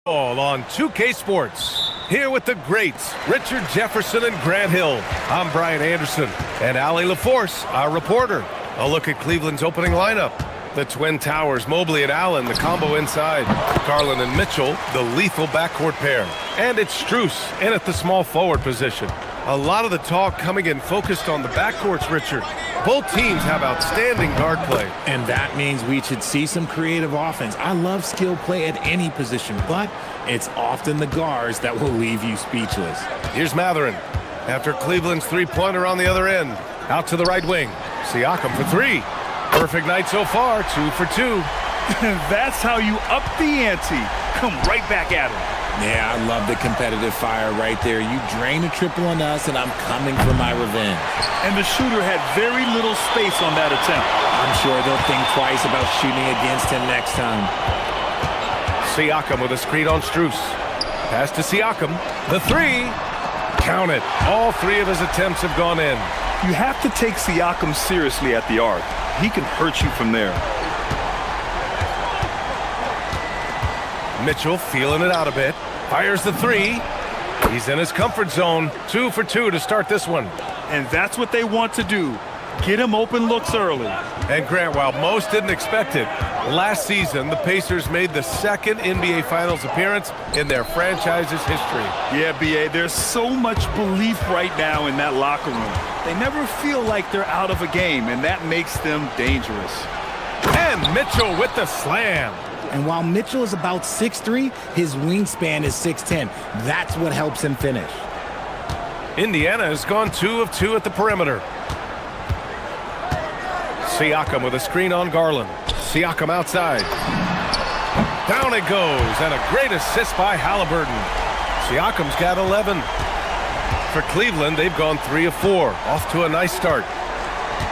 All on 2K Sports. Here with the greats, Richard Jefferson and Grant Hill. I'm Brian Anderson, and Allie LaForce, our reporter. A look at Cleveland's opening lineup. The Twin Towers, Mobley and Allen, the combo inside. Garland and Mitchell, the lethal backcourt pair. And it's Strus in at the small forward position. A lot of the talk coming in focused on the backcourts, Richard. Both teams have outstanding guard play. And that means we should see some creative offense. I love skill play at any position, but it's often the guards that will leave you speechless. Here's Matherin. After Cleveland's three-pointer on the other end. Out to the right wing. Siakam for three. Perfect night so far, 2 for 2. That's how you up the ante. Come right back at him. Yeah, I love the competitive fire right there. You drain a triple on us, and I'm coming for my revenge. And the shooter had very little space on that attempt. I'm sure they'll think twice about shooting against him next time. Siakam with a screen on Strus. Pass to Siakam. The three. Count it. All three of his attempts have gone in. You have to take Siakam seriously at the arc. He can hurt you from there. Mitchell feeling it out a bit. Fires the three. He's in his comfort zone. 2 for 2 to start this one. And that's what they want to do. Get him open looks early. And Grant, while most didn't expect it, last season the Pacers made the second NBA Finals appearance in their franchise's history. Yeah, B.A., there's so much belief right now in that locker room. They never feel like they're out of a game, and that makes them dangerous. And Mitchell with the slam. And while Mitchell is about 6'3", his wingspan is 6'10". That's what helps him finish. Indiana has gone 2 of 2 at the perimeter. Siakam with a screen on Garland. Siakam outside. Down it goes, and a great assist by Halliburton. Siakam's got 11. For Cleveland, they've gone 3 of 4. Off to a nice start.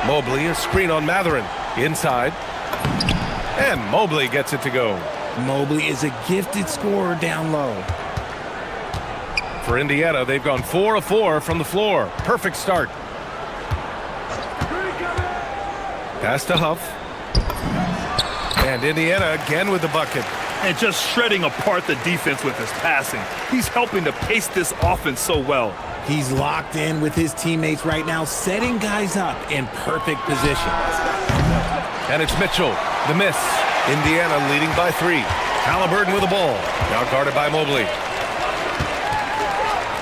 Mobley, a screen on Matherin. Inside. And Mobley gets it to go. Mobley is a gifted scorer down low. For Indiana, they've gone 4 of 4 from the floor. Perfect start. Pass to Huff. And Indiana again with the bucket. And just shredding apart the defense with his passing. He's helping to pace this offense so well. He's locked in with his teammates right now, setting guys up in perfect position. And it's Mitchell. The miss. Indiana leading by 3. Halliburton with the ball. Now guarded by Mobley.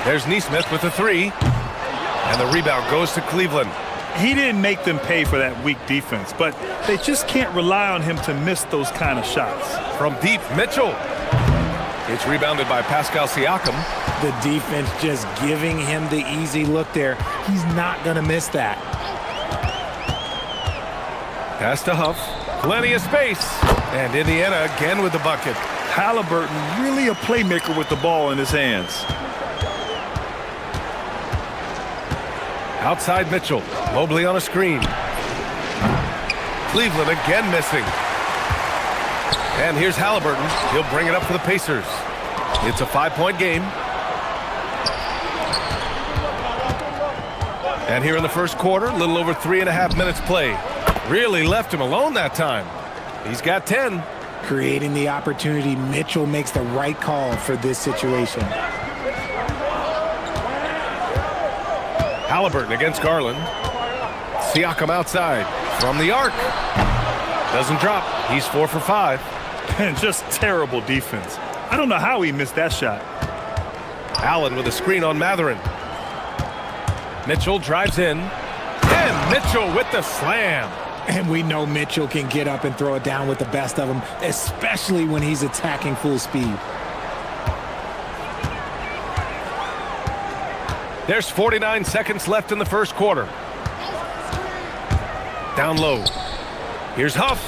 There's Nesmith with the 3. And the rebound goes to Cleveland. He didn't make them pay for that weak defense, but they just can't rely on him to miss those kind of shots. From deep, Mitchell. It's rebounded by Pascal Siakam. The defense just giving him the easy look there. He's not going to miss that. Pass to Huff. Plenty of space. And Indiana again with the bucket. Halliburton really a playmaker with the ball in his hands. Outside Mitchell. Mobley on a screen. Cleveland again missing. And here's Halliburton. He'll bring it up for the Pacers. It's a 5-point game. And here in the first quarter, a little over 3.5 minutes play. Really left him alone that time. He's got 10. Creating the opportunity, Mitchell makes the right call for this situation. Halliburton against Garland. Siakam outside. From the arc. Doesn't drop. He's 4 for 5. And just terrible defense. I don't know how he missed that shot. Allen with a screen on Matherin. Mitchell drives in. And Mitchell with the slam. And we know Mitchell can get up and throw it down with the best of them, especially when he's attacking full speed. There's 49 seconds left in the first quarter. Down low. Here's Huff.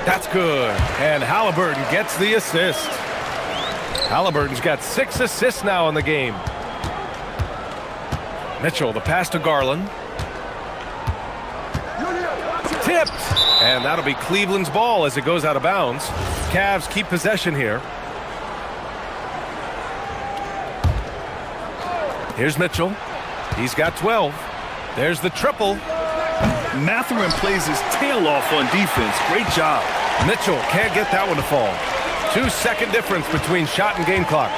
That's good. And Halliburton gets the assist. Halliburton's got 6 assists now in the game. Mitchell, the pass to Garland. Tipped. And that'll be Cleveland's ball as it goes out of bounds. Cavs keep possession here. Here's Mitchell. He's got 12. There's the triple. Matherin plays his tail off on defense. Great job. Mitchell can't get that one to fall. 2-second difference between shot and game clock.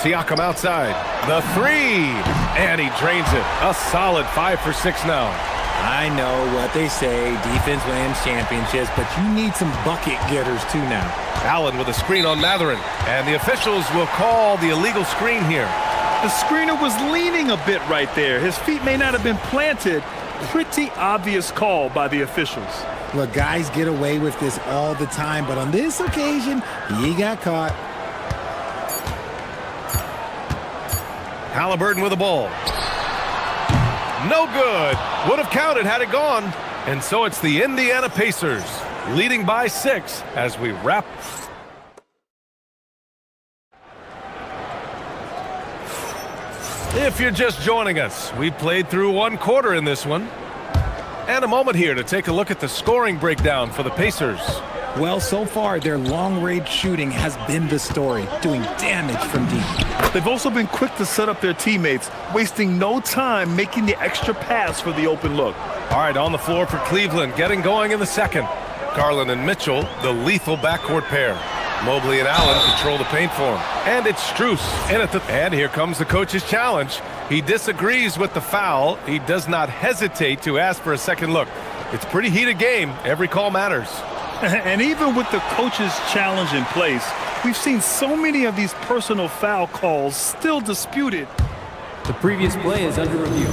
Siakam outside. The three. And he drains it. A solid 5 for 6 now. I know what they say, defense wins championships, but you need some bucket getters too now. Allen with a screen on Matherin. And the officials will call the illegal screen here. The screener was leaning a bit right there. His feet may not have been planted. Pretty obvious call by the officials. Look, guys get away with this all the time, but on this occasion, he got caught. Halliburton with the ball. No good. Would have counted had it gone. And so it's the Indiana Pacers leading by 6 as we wrap. If you're just joining us, we played through 1 quarter in this one. And a moment here to take a look at the scoring breakdown for the Pacers. Well, so far, their long-range shooting has been the story, doing damage from deep. They've also been quick to set up their teammates, wasting no time making the extra pass for the open look. All right, on the floor for Cleveland, getting going in the second. Garland and Mitchell, the lethal backcourt pair. Mobley and Allen control the paint for him. And it's Strus in at the... And here comes the coach's challenge. He disagrees with the foul. He does not hesitate to ask for a second look. It's a pretty heated game. Every call matters. And even with the coach's challenge in place, we've seen so many of these personal foul calls still disputed. The previous play is under review.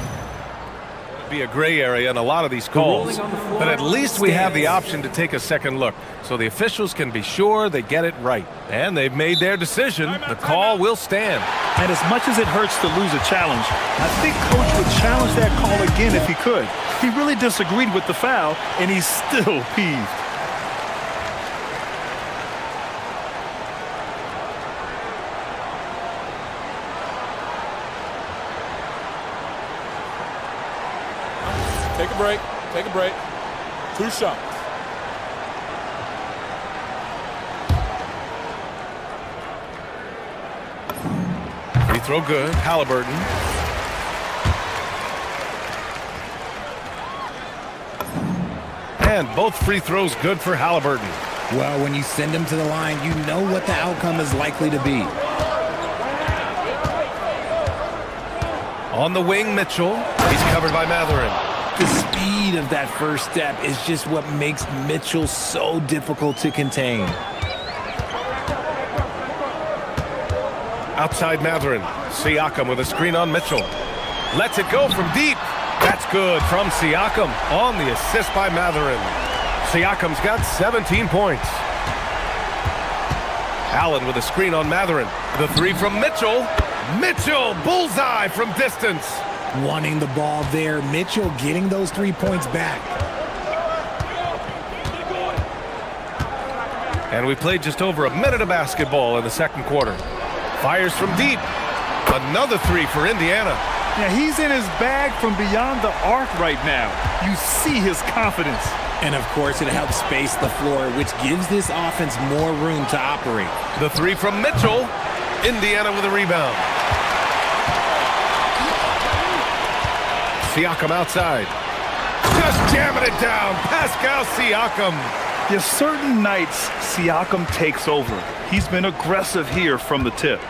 Be a gray area in a lot of these calls, but at least we have the option to take a second look, so the officials can be sure they get it right. And they've made their decision. The call will stand. And as much as it hurts to lose a challenge, I think Coach would challenge that call again if he could. He really disagreed with the foul, and he's still peeved. Take a break. Take a break. 2 shots. Free throw good. Halliburton. And both free throws good for Halliburton. Well, when you send him to the line, you know what the outcome is likely to be. On the wing, Mitchell. He's covered by Matherin. The speed of that first step is just what makes Mitchell so difficult to contain. Outside Matherin. Siakam with a screen on Mitchell. Lets it go from deep. That's good from Siakam on the assist by Matherin. Siakam's got 17 points. Allen with a screen on Matherin. The three from Mitchell. Mitchell, bullseye from distance. Wanting the ball there. Mitchell getting those 3 points back. And we played just over a minute of basketball in the second quarter. Fires from deep. Another three for Indiana. Yeah, he's in his bag from beyond the arc right now. You see his confidence. And of course, it helps space the floor, which gives this offense more room to operate. The three from Mitchell. Indiana with a rebound. Siakam outside. Just jamming it down. Pascal Siakam. Yes, certain nights, Siakam takes over. He's been aggressive here from the tip.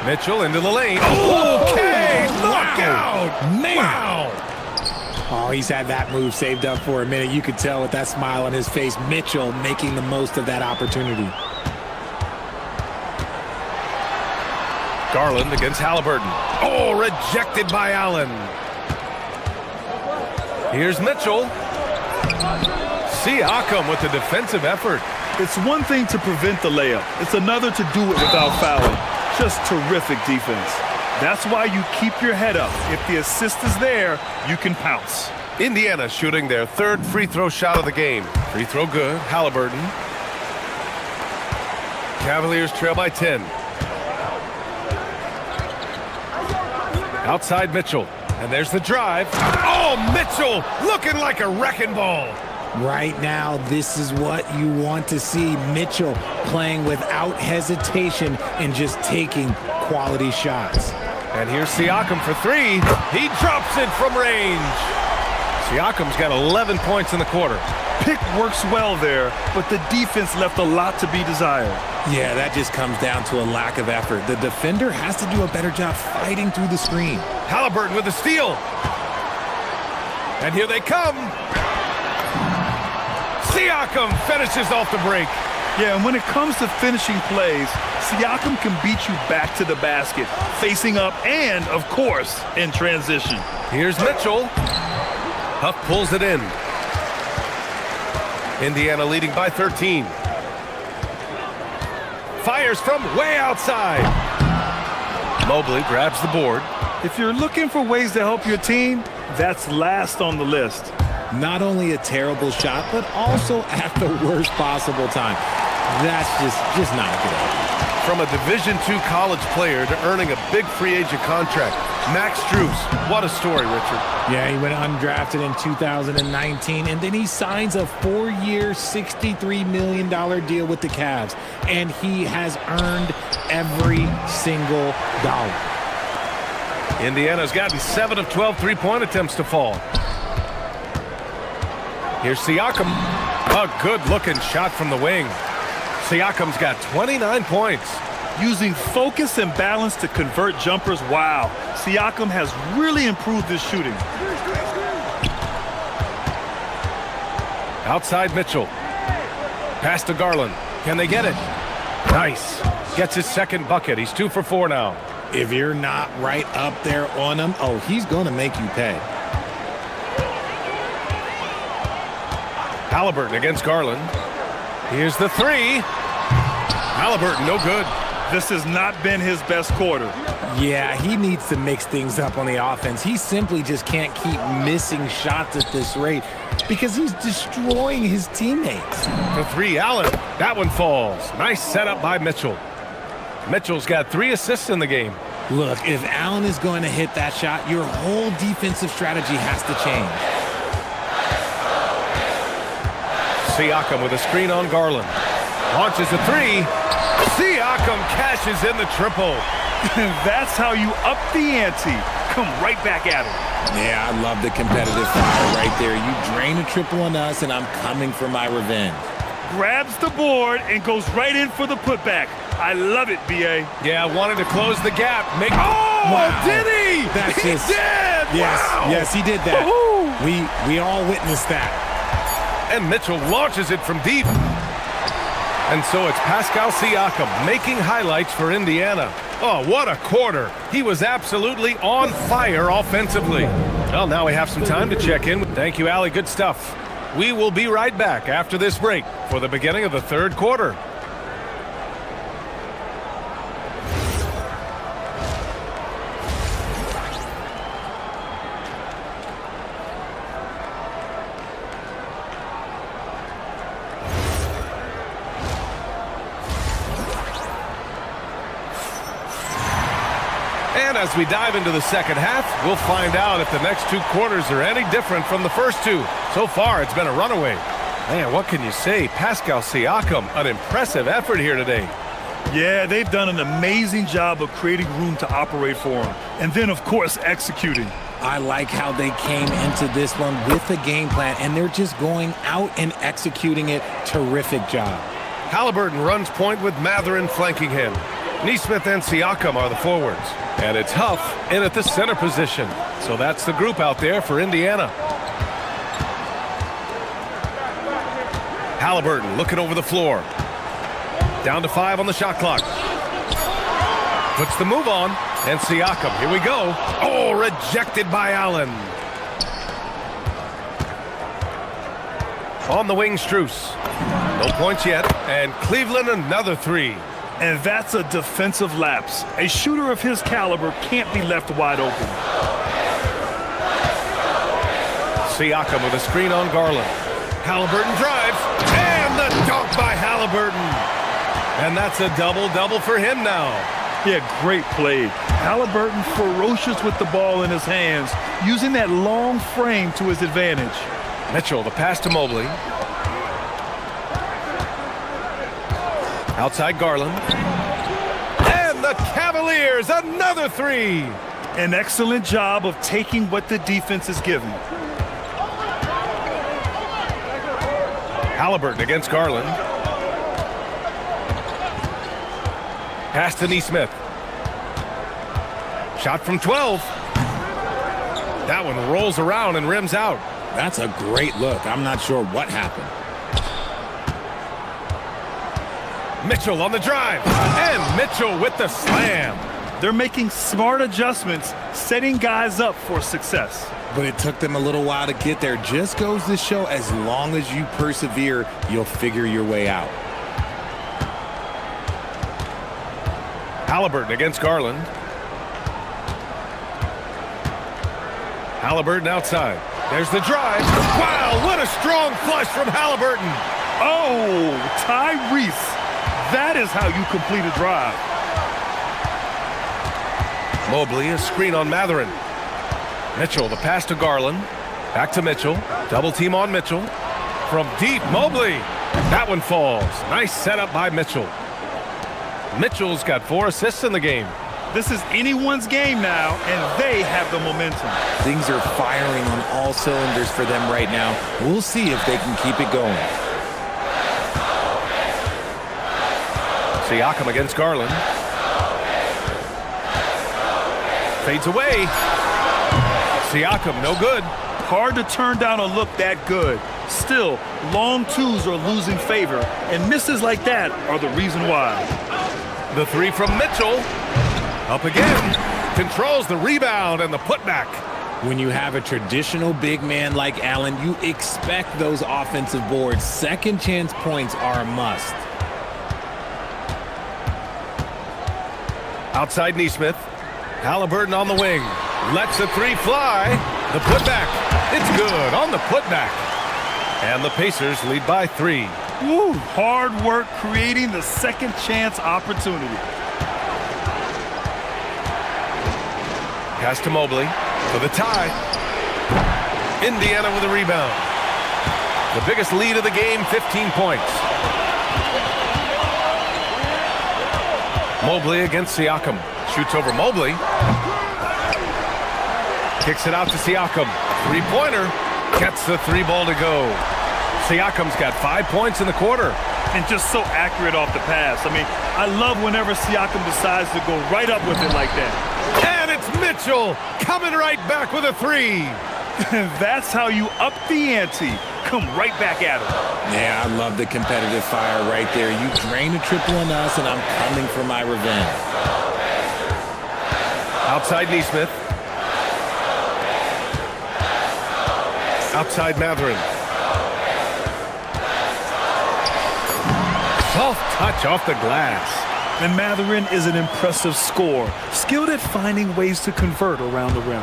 Mitchell into the lane. Okay, look out. Man. Wow. Oh, he's had that move saved up for a minute. You could tell with that smile on his face. Mitchell making the most of that opportunity. Garland against Halliburton. Oh, rejected by Allen. Here's Mitchell. Siakam with the defensive effort. It's one thing to prevent the layup. It's another to do it without fouling. Just terrific defense. That's why you keep your head up. If the assist is there, you can pounce. Indiana shooting their third free throw shot of the game. Free throw good. Halliburton. Cavaliers trail by 10. Outside Mitchell. And there's the drive. Oh, Mitchell looking like a wrecking ball. Right now, this is what you want to see. Mitchell playing without hesitation and just taking quality shots. And here's Siakam for three. He drops it from range. Siakam's got 11 points in the quarter. Pick works well there, but the defense left a lot to be desired. Yeah, that just comes down to a lack of effort. The defender has to do a better job fighting through the screen. Halliburton with the steal. And here they come. Siakam finishes off the break. Yeah, and when it comes to finishing plays, Siakam can beat you back to the basket, facing up and, of course, in transition. Here's Mitchell. Huff pulls it in. Indiana leading by 13. Fires from way outside. Mobley grabs the board. If you're looking for ways to help your team, that's last on the list. Not only a terrible shot, but also at the worst possible time. That's just not a good idea. From a Division II college player to earning a big free agent contract, Max Strus. What a story, Richard. Yeah, he went undrafted in 2019, and then he signs a 4-year, $63 million deal with the Cavs, and he has earned every single dollar. Indiana's gotten 7 of 12 three-point attempts to fall. Here's Siakam. A good-looking shot from the wing. Siakam's got 29 points. Using focus and balance to convert jumpers, wow. Siakam has really improved his shooting. Outside Mitchell. Pass to Garland. Can they get it? Nice. Gets his second bucket. He's 2 for 4 now. If you're not right up there on him, oh, he's going to make you pay. Halliburton against Garland. Here's the three. Halliburton, no good. This has not been his best quarter. Yeah, he needs to mix things up on the offense. He simply just can't keep missing shots at this rate because he's destroying his teammates. The three, Allen. That one falls. Nice setup by Mitchell. Mitchell's got 3 assists in the game. Look, if Allen is going to hit that shot, your whole defensive strategy has to change. Siakam with a screen on Garland. Launches a 3. Siakam cashes in the triple. That's how you up the ante. Come right back at him. Yeah, I love the competitive fire right there. You drain a triple on us, and I'm coming for my revenge. Grabs the board and goes right in for the putback. I love it, B.A. Yeah, wanted to close the gap. Oh, wow. Did he? He did! Yes, wow. Yes, he did that. We all witnessed that. And Mitchell launches it from deep. And so it's Pascal Siakam making highlights for Indiana. Oh, what a quarter. He was absolutely on fire offensively. Well, now we have some time to check in. Thank you, Allie. Good stuff. We will be right back after this break for the beginning of the third quarter. And as we dive into the second half, we'll find out if the next 2 quarters are any different from the first 2. So far, it's been a runaway. Man, what can you say? Pascal Siakam, an impressive effort here today. Yeah, they've done an amazing job of creating room to operate for him. And then, of course, executing. I like how they came into this one with a game plan, and they're just going out and executing it. Terrific job. Halliburton runs point with Matherin flanking him. Nesmith and Siakam are the forwards. And it's Huff in at the center position. So that's the group out there for Indiana. Halliburton looking over the floor. Down to 5 on the shot clock. Puts the move on. And Siakam, here we go. Oh, rejected by Allen. On the wing, Strus. No points yet. And Cleveland another 3. And that's a defensive lapse. A shooter of his caliber can't be left wide open. Siakam with a screen on Garland. Halliburton drives. And the dunk by Halliburton. And that's a double-double for him now. Yeah, great play. Halliburton ferocious with the ball in his hands, using that long frame to his advantage. Mitchell, the pass to Mobley. Outside Garland. And the Cavaliers, another 3. An excellent job of taking what the defense is giving. Halliburton against Garland. Pass to Neesmith. Shot from 12. That one rolls around and rims out. That's a great look. I'm not sure what happened. Mitchell on the drive. And Mitchell with the slam. They're making smart adjustments, setting guys up for success. But it took them a little while to get there. Just goes to show as long as you persevere, you'll figure your way out. Halliburton against Garland. Halliburton outside. There's the drive. Wow, what a strong flush from Halliburton. Oh, Tyrese. That is how you complete a drive. Mobley, a screen on Matherin. Mitchell, the pass to Garland. Back to Mitchell. Double team on Mitchell. From deep, Mobley. That one falls. Nice setup by Mitchell. Mitchell's got 4 assists in the game. This is anyone's game now, and they have the momentum. Things are firing on all cylinders for them right now. We'll see if they can keep it going. Siakam against Garland. Fades away. Siakam, no good. Hard to turn down a look that good. Still, long twos are losing favor, and misses like that are the reason why. The three from Mitchell. Up again. Controls the rebound and the putback. When you have a traditional big man like Allen, you expect those offensive boards. Second chance points are a must. Outside Neesmith. Halliburton on the wing. Lets the three fly. The putback. It's good on the putback. And the Pacers lead by 3. Woo, hard work creating the second chance opportunity. Pass to Mobley for the tie. Indiana with a rebound. The biggest lead of the game, 15 points. Mobley against Siakam. Shoots over Mobley. Kicks it out to Siakam. Three-pointer. Gets the 3 ball to go. Siakam's got 5 points in the quarter. And just so accurate off the pass. I mean, I love whenever Siakam decides to go right up with it like that. And it's Mitchell coming right back with a 3. That's how you up the ante. Come right back at him. Yeah, I love the competitive fire right there. You drain a triple on us, and I'm coming for my revenge. Outside Neesmith. Outside Matherin. Soft touch off the glass. And Matherin is an impressive scorer, skilled at finding ways to convert around the rim.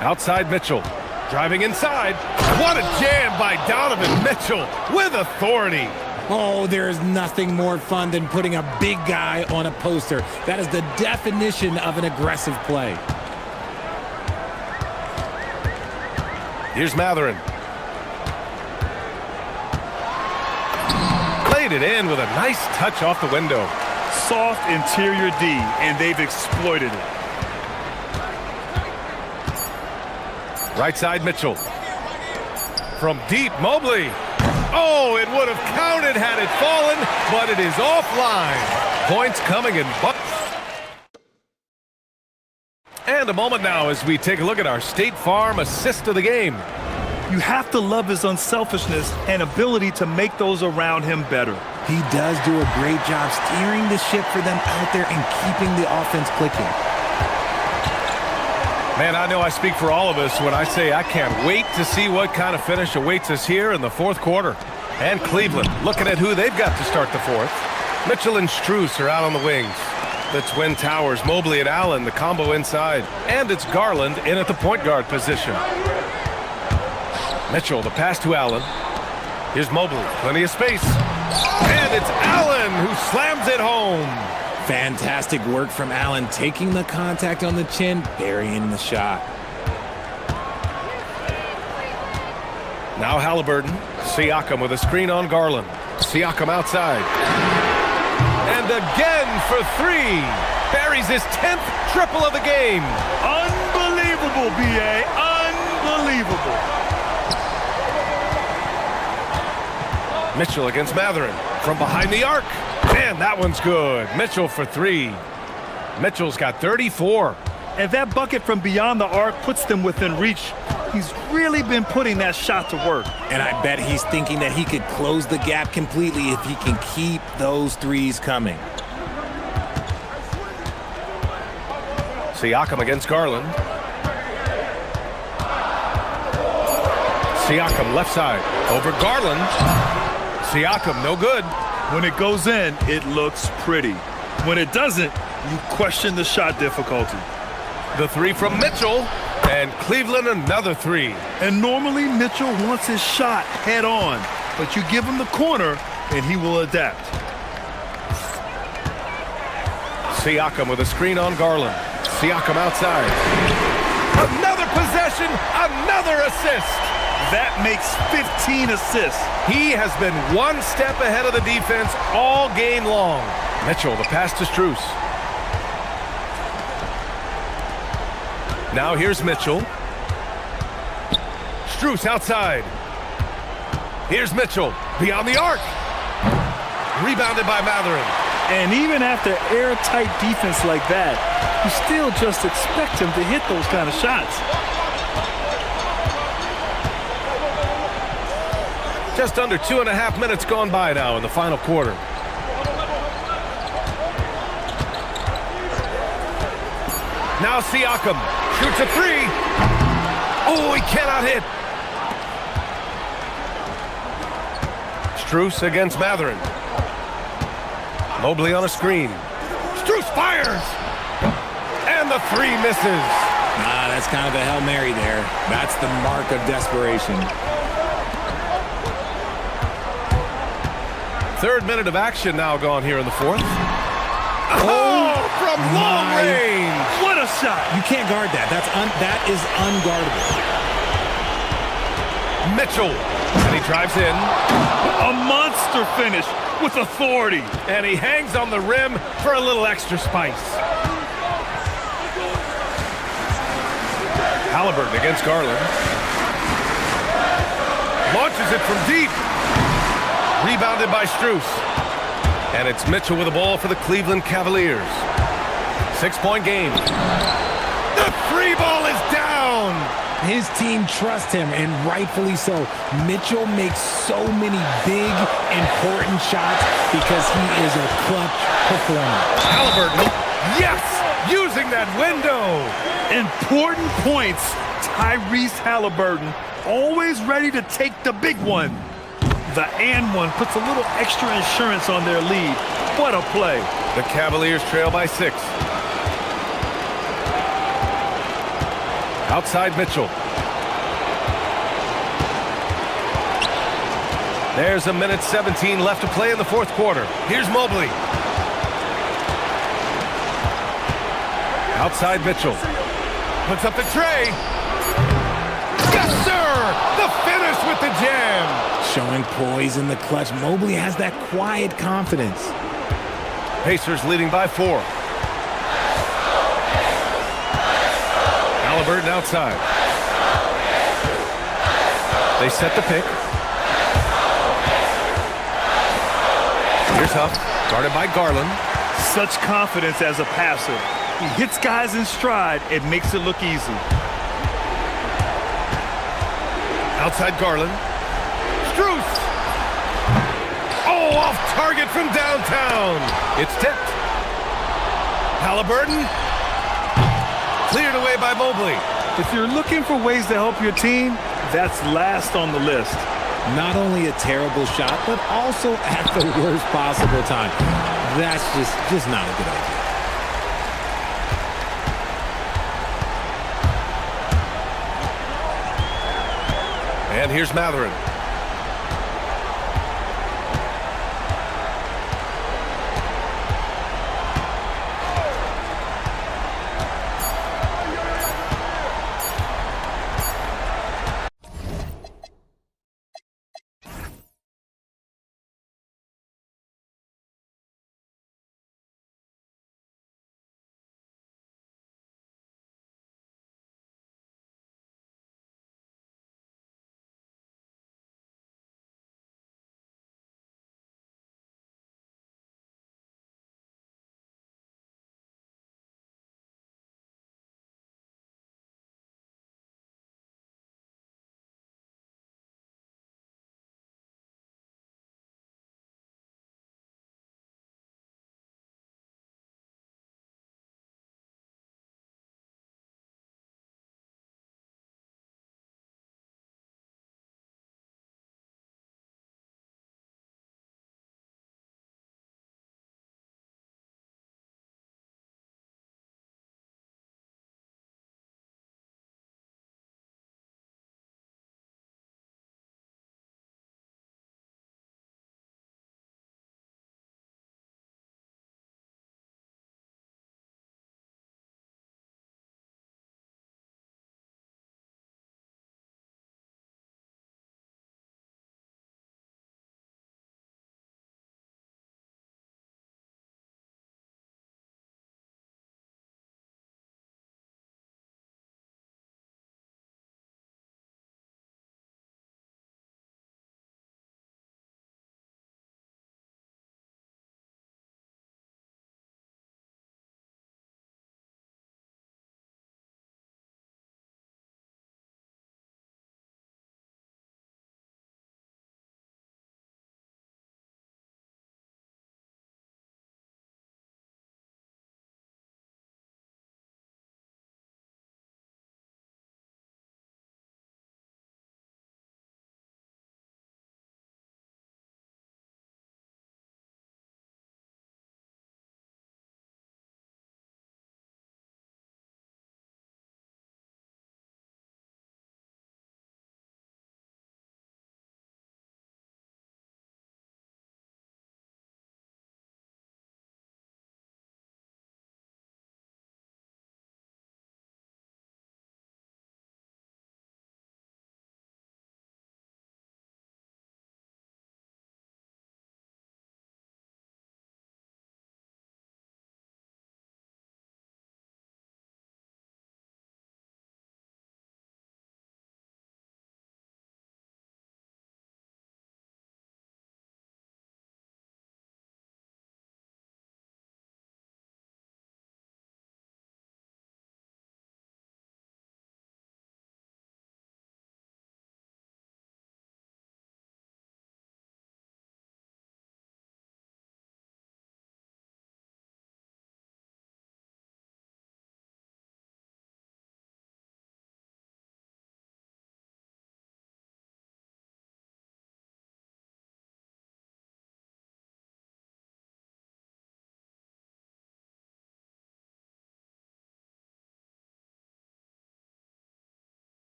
Outside Mitchell. Driving inside. What a jam by Donovan Mitchell with authority. Oh, there is nothing more fun than putting a big guy on a poster. That is the definition of an aggressive play. Here's Matherin. Played it in with a nice touch off the window. Soft interior D, and they've exploited it. Right side Mitchell. From deep, Mobley. Oh, it would have counted had it fallen, but it is offline. Points coming in bucks. And a moment now as we take a look at our State Farm assist of the game. You have to love his unselfishness and ability to make those around him better. He does do a great job steering the ship for them out there and keeping the offense clicking. Man, I know I speak for all of us when I say I can't wait to see what kind of finish awaits us here in the fourth quarter. And Cleveland, looking at who they've got to start the fourth. Mitchell and Strus are out on the wings. The Twin Towers, Mobley and Allen, the combo inside. And it's Garland in at the point guard position. Mitchell, the pass to Allen. Here's Mobley, plenty of space. And it's Allen who slams it home. Fantastic work from Allen, taking the contact on the chin, burying the shot. Now Halliburton. Siakam with a screen on Garland. Siakam outside. And again for 3. Buries his 10th triple of the game. Unbelievable, B.A. Unbelievable. Mitchell against Matherin from behind the arc. And that one's good. Mitchell for three. Mitchell's got 34. And that bucket from beyond the arc puts them within reach. He's really been putting that shot to work. And I bet he's thinking that he could close the gap completely if he can keep those threes coming. Siakam against Garland. Siakam left side over Garland. Siakam no good. When it goes in, it looks pretty. When it doesn't, you question the shot difficulty. The three from Mitchell, and Cleveland another three. And normally Mitchell wants his shot head on, but you give him the corner and he will adapt. Siakam with a screen on Garland. Siakam outside. Another possession, another assist. That makes 15 assists. He has been one step ahead of the defense all game long. Mitchell, the pass to Strus. Now here's Mitchell. Strus outside. Here's Mitchell, beyond the arc. Rebounded by Matherin. And even after airtight defense like that, you still just expect him to hit those kind of shots. Just under 2.5 minutes gone by now in the final quarter. Now Siakam shoots a three. Oh, he cannot hit. Strus against Matherin. Mobley on a screen. Strus fires. And the three misses. That's kind of a Hail Mary there. That's the mark of desperation. Third minute of action now gone here in the fourth. Oh, from long range. What a shot. You can't guard that. That is unguardable. Mitchell. And he drives in. A monster finish with authority. And he hangs on the rim for a little extra spice. Halliburton against Garland. Launches it from deep. Rebounded by Strus. And it's Mitchell with the ball for the Cleveland Cavaliers. 6-point game. The three ball is down. His team trusts him, and rightfully so. Mitchell makes so many big, important shots because he is a clutch performer. Halliburton, yes, using that window. Important points. Tyrese Halliburton, always ready to take the big one. The and one puts a little extra insurance on their lead. What a play. The Cavaliers trail by 6. Outside Mitchell. There's 1:17 left to play in the fourth quarter. Here's Mobley. Outside Mitchell. Puts up the tray. Yes, sir! The finish with the jam. Showing poise in the clutch. Mobley has that quiet confidence. Pacers leading by 4. Halliburton outside. They set the pick. Here's Huff, guarded by Garland. Such confidence as a passer. He hits guys in stride. It makes it look easy. Outside Garland. Strus! Oh, off target from downtown. It's tipped. Halliburton. Cleared away by Mobley. If you're looking for ways to help your team, that's last on the list. Not only a terrible shot, but also at the worst possible time. That's just not a good idea. And here's Matherin.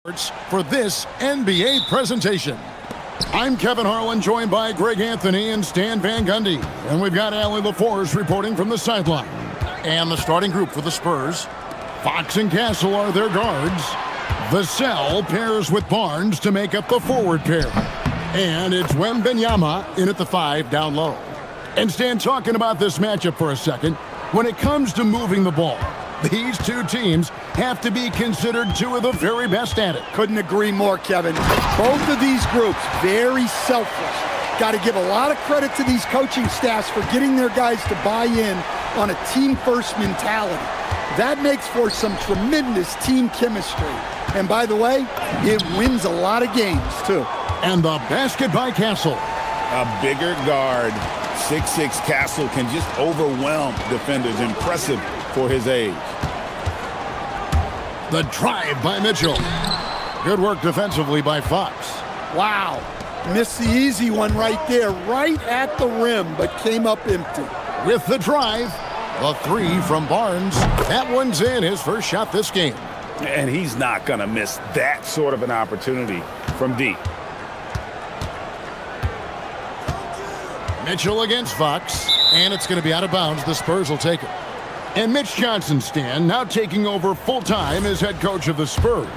For this NBA presentation. I'm Kevin Harlan, joined by Greg Anthony and Stan Van Gundy. And we've got Allie LaForce reporting from the sideline. And the starting group for the Spurs. Fox and Castle are their guards. Vassell pairs with Barnes to make up the forward pair. And it's Wembanyama in at the 5 down low. And Stan, talking about this matchup for a second, when it comes to moving the ball, these two teams have to be considered two of the very best at it. Couldn't agree more, Kevin. Both of these groups, very selfless. Got to give a lot of credit to these coaching staffs for getting their guys to buy in on a team-first mentality. That makes for some tremendous team chemistry. And by the way, it wins a lot of games, too. And the basket by Castle. A bigger guard, 6'6" Castle, can just overwhelm defenders. Impressive for his age. The drive by Mitchell. Good work defensively by Fox. Wow. Missed the easy one right there, right at the rim, but came up empty. With the drive, the 3 from Barnes. That one's in, his first shot this game. And he's not going to miss that sort of an opportunity from deep. Mitchell against Fox, and it's going to be out of bounds. The Spurs will take it. And Mitch Johnson, Stan, now taking over full-time as head coach of the Spurs.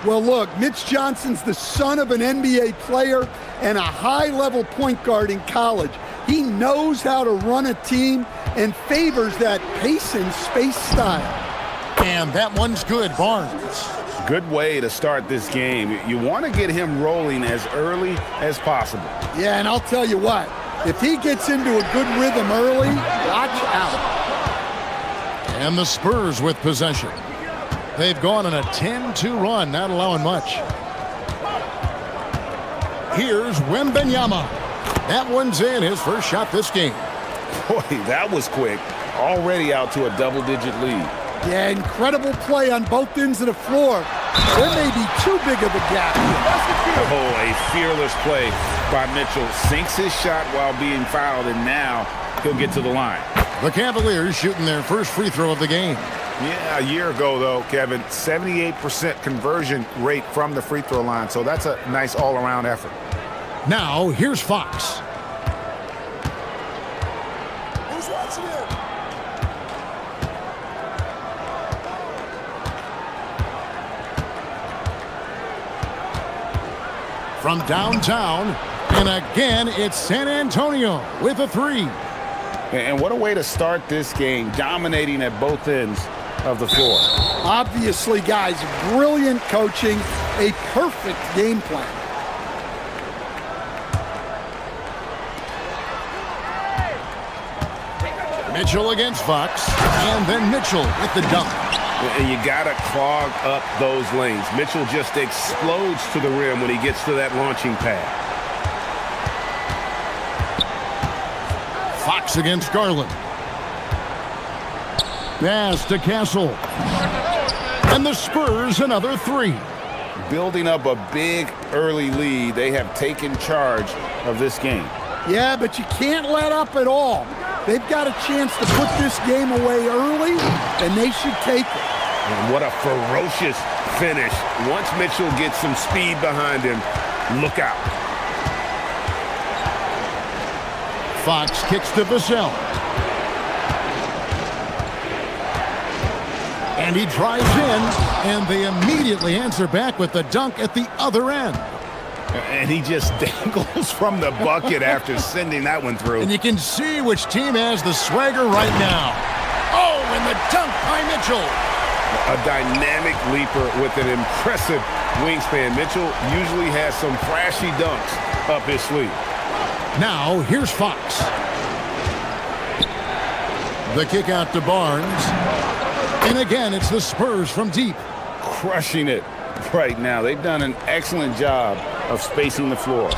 Well, look, Mitch Johnson's the son of an NBA player and a high-level point guard in college. He knows how to run a team and favors that pace and space style. And that one's good, Barnes. Good way to start this game. You want to get him rolling as early as possible. Yeah, and I'll tell you what, if he gets into a good rhythm early, watch out. And the Spurs with possession. They've gone on a 10-2 run, not allowing much. Here's Wembanyama. That one's in, his first shot this game. Boy, that was quick. Already out to a double-digit lead. Yeah, incredible play on both ends of the floor. There may be too big of a gap here. Oh, a fearless play by Mitchell. Sinks his shot while being fouled, and now he'll get to the line. The Cavaliers shooting their first free throw of the game. Yeah, a year ago, though, Kevin, 78% conversion rate from the free throw line. So that's a nice all-around effort. Now, here's Fox. Who's watching it? From downtown, and again, it's San Antonio with a 3. And what a way to start this game, dominating at both ends of the floor. Obviously, guys, brilliant coaching, a perfect game plan. Mitchell against Fox, and then Mitchell with the dunk. And you got to clog up those lanes. Mitchell just explodes to the rim when he gets to that launching pad. Fox against Garland. Pass to Castle. And the Spurs another 3. Building up a big early lead. They have taken charge of this game. Yeah, but you can't let up at all. They've got a chance to put this game away early, and they should take it. And what a ferocious finish. Once Mitchell gets some speed behind him, look out. Fox kicks to Vassell. And he drives in, and they immediately answer back with the dunk at the other end. And he just dangles from the bucket after sending that one through. And you can see which team has the swagger right now. Oh, and the dunk by Mitchell. A dynamic leaper with an impressive wingspan. Mitchell usually has some flashy dunks up his sleeve. Now, here's Fox. The kick out to Barnes. And again, it's the Spurs from deep. Crushing it right now. They've done an excellent job of spacing the floor.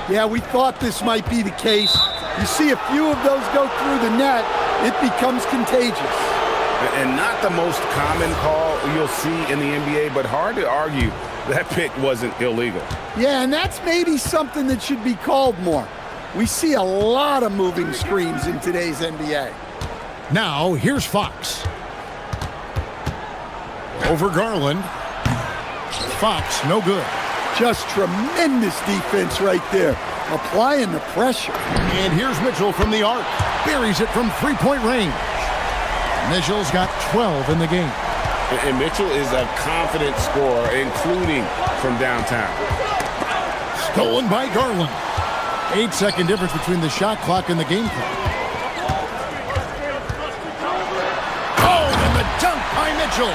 Yeah, we thought this might be the case. You see a few of those go through the net, it becomes contagious. And not the most common call you'll see in the NBA, but hard to argue that pick wasn't illegal. Yeah, and that's maybe something that should be called more. We see a lot of moving screens in today's NBA. Now, here's Fox. Over Garland. Fox, no good. Just tremendous defense right there, applying the pressure. And here's Mitchell from the arc. Buries it from three-point range. Mitchell's got 12 in the game. And Mitchell is a confident scorer, including from downtown. Stolen by Garland. 8-second difference between the shot clock and the game clock. Oh, and the dunk by Mitchell.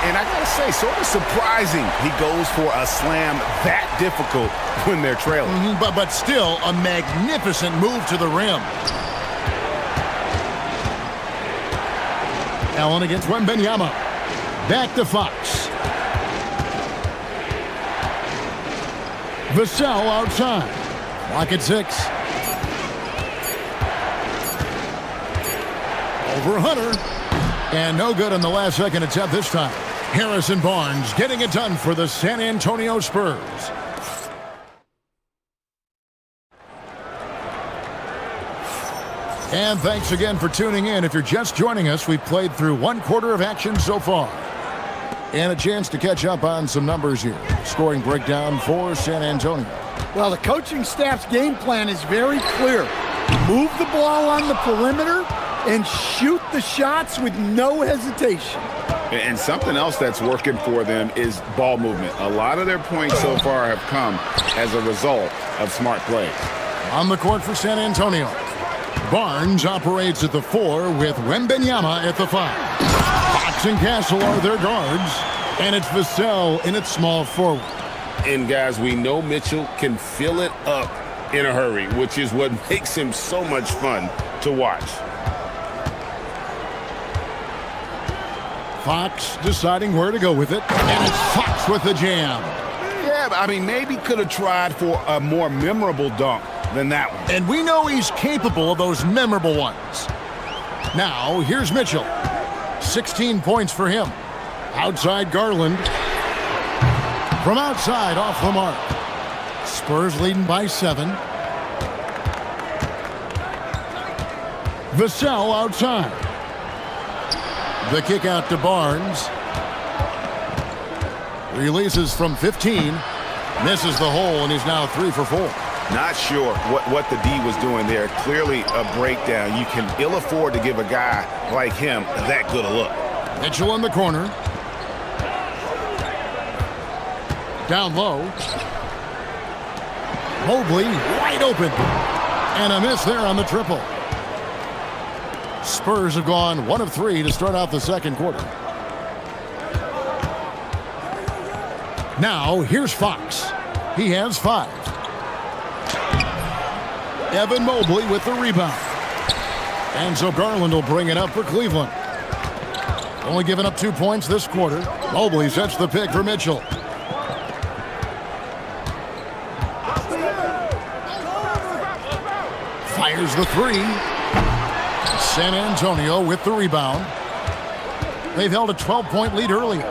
And I gotta say, sort of surprising he goes for a slam that difficult when they're trailing. But still a magnificent move to the rim. Allen against Wembanyama. Back to Fox. Vassell outside. Clock at 6. Over Hunter. And no good on the last second attempt this time. Harrison Barnes getting it done for the San Antonio Spurs. And thanks again for tuning in. If you're just joining us, we've played through one quarter of action so far. And a chance to catch up on some numbers here. Scoring breakdown for San Antonio. Well, the coaching staff's game plan is very clear. Move the ball on the perimeter and shoot the shots with no hesitation. And something else that's working for them is ball movement. A lot of their points so far have come as a result of smart plays. On the court for San Antonio. Barnes operates at the 4 with Wembanyama at the 5. Fox and Castle are their guards, and it's Vassell in its small forward. And guys, we know Mitchell can fill it up in a hurry, which is what makes him so much fun to watch. Fox deciding where to go with it, and it's Fox with the jam. Yeah, I mean, maybe could have tried for a more memorable dunk than that one. And we know he's capable of those memorable ones. Now, here's Mitchell. 16 points for him. Outside Garland. From outside, off the mark. Spurs leading by 7. Vassell outside. The kick out to Barnes. Releases from 15. Misses the hole, and he's now 3 for 4. Not sure what the D was doing there. Clearly a breakdown. You can ill afford to give a guy like him that good a look. Mitchell in the corner. Down low. Mobley wide open. And a miss there on the triple. Spurs have gone 1 of 3 to start out the second quarter. Now, here's Fox. He has 5. Evan Mobley with the rebound. And so Garland will bring it up for Cleveland. Only giving up 2 points this quarter. Mobley sets the pick for Mitchell. Fires the 3. San Antonio with the rebound. They've held a 12-point lead earlier.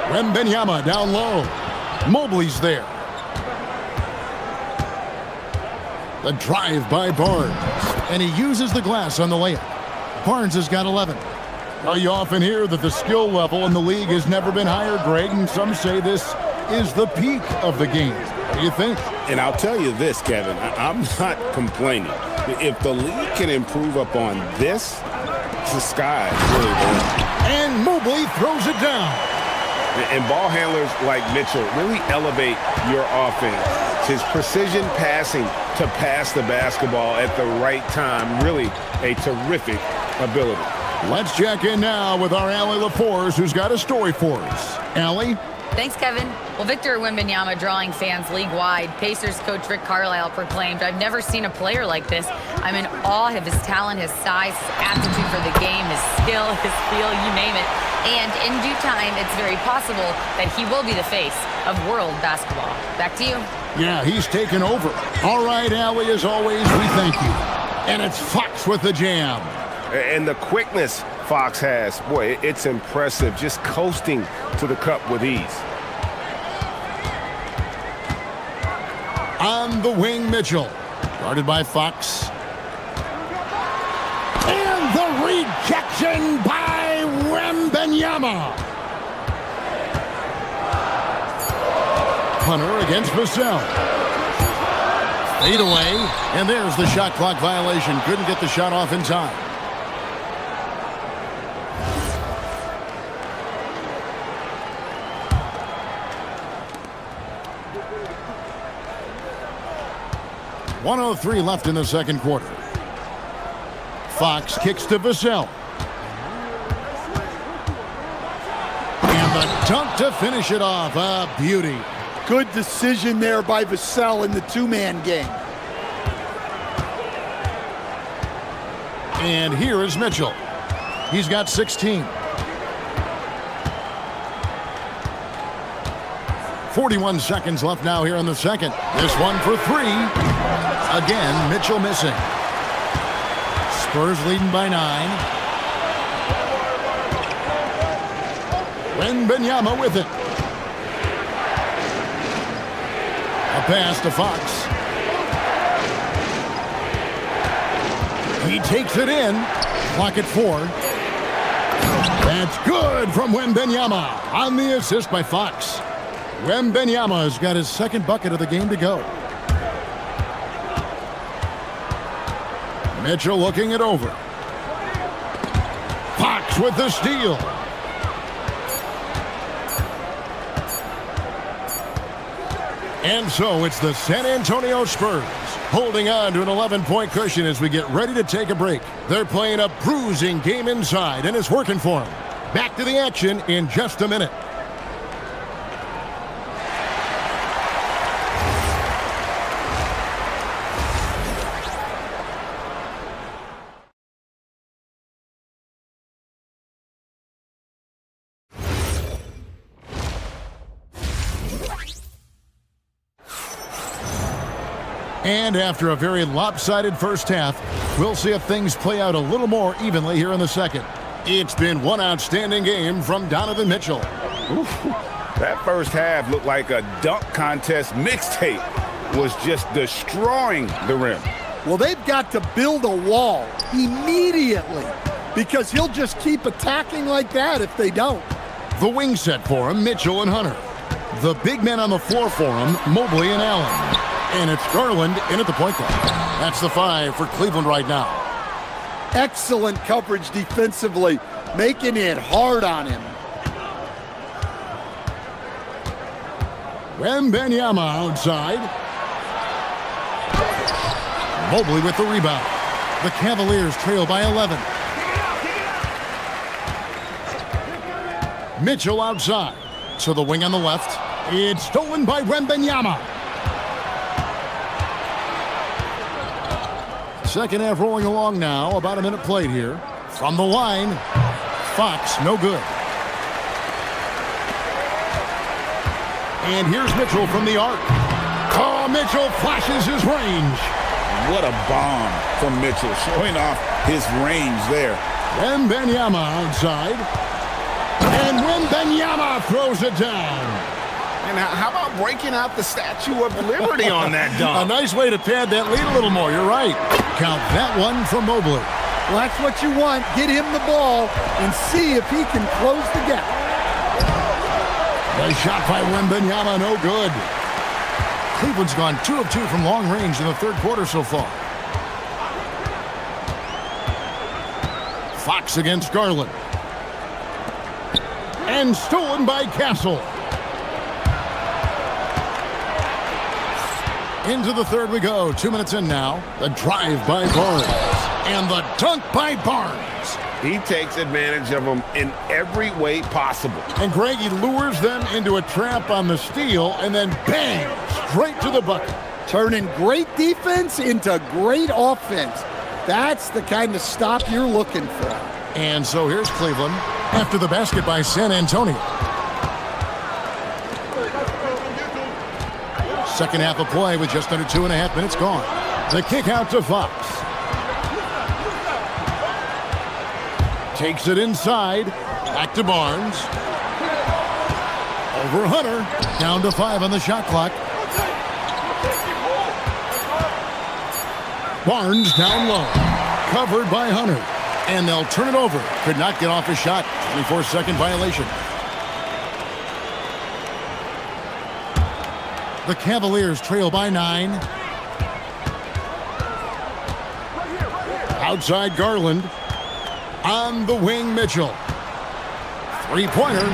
Wembanyama down low. Mobley's there. The drive by Barnes. And he uses the glass on the layup. Barnes has got 11. Now you often hear that the skill level in the league has never been higher, Greg, and some say this is the peak of the game. What do you think? And I'll tell you this, Kevin, I'm not complaining. If the league can improve upon this, the sky is really the limit. And Mobley throws it down. And ball handlers like Mitchell really elevate your offense. His precision passing to pass the basketball at the right time, really a terrific ability. Let's check in now with our Allie LaForce, who's got a story for us. Allie? Thanks, Kevin. Well, Victor Wembanyama drawing fans league-wide. Pacers coach Rick Carlisle proclaimed, "I've never seen a player like this. I'm in awe of his talent, his size, his aptitude for the game, his skill, his feel, you name it. And in due time, it's very possible that he will be the face of world basketball." Back to you. Yeah, he's taken over. All right, Allie, as always, we thank you. And it's Fox with the jam. And the quickness Fox has, boy, it's impressive. Just coasting to the cup with ease. On the wing, Mitchell. Guarded by Fox. And the rejection by Wembanyama. Wembanyama. Hunter against Vassell. Fade away, and there's the shot clock violation. Couldn't get the shot off in time. .103 left in the second quarter. Fox kicks to Vassell. And the dunk to finish it off. A beauty. Good decision there by Vassell in the two-man game. And here is Mitchell. He's got 16. 41 seconds left now here in the second. This one for three. Again, Mitchell missing. Spurs leading by 9. Wembanyama with it. A pass to Fox. He takes it in. Clock at 4. That's good from Wembanyama on the assist by Fox. Wembanyama has got his second bucket of the game to go. Mitchell looking it over. Fox with the steal. And so it's the San Antonio Spurs holding on to an 11-point cushion as we get ready to take a break. They're playing a bruising game inside, and it's working for them. Back to the action in just a minute. And after a very lopsided first half, we'll see if things play out a little more evenly here in the second. It's been one outstanding game from Donovan Mitchell. Oof, that first half looked like a dunk contest mixtape was just destroying the rim. Well, they've got to build a wall immediately because he'll just keep attacking like that if they don't. The wing set for him, Mitchell and Hunter. The big men on the floor for him, Mobley and Allen. And it's Garland in at the point guard. That's the 5 for Cleveland right now. Excellent coverage defensively, making it hard on him. Wembanyama outside. Mobley with the rebound. The Cavaliers trail by 11. Mitchell outside. To the wing on the left. It's stolen by Wembanyama. Second half rolling along now. About a minute played here. From the line, Fox, no good. And here's Mitchell from the arc. Oh, Mitchell flashes his range. What a bomb from Mitchell, showing off his range there. Wembanyama outside. And Wembanyama throws it down. And how about breaking out the Statue of Liberty on that A dunk? nice way to pad that lead a little more. You're right. Count that one from Mobley. Well, that's what you want. Get him the ball and see if he can close the gap. The shot by Wembanyama, no good. Cleveland's gone 2 of 2 from long range in the third quarter so far. Fox against Garland. And stolen by Castle. Into the third we go. 2 minutes in now. The drive by Barnes. And the dunk by Barnes. He takes advantage of them in every way possible. And Greg, he lures them into a trap on the steal and then bang, straight to the bucket. Turning great defense into great offense. That's the kind of stop you're looking for. And so here's Cleveland after the basket by San Antonio. Second half of play with just under 2.5 minutes gone. The kick out to Fox. Takes it inside. Back to Barnes. Over Hunter. Down to 5 on the shot clock. Barnes down low. Covered by Hunter. And they'll turn it over. Could not get off a shot. 24-second violation. The Cavaliers trail by 9. Outside Garland. On the wing, Mitchell. Three-pointer.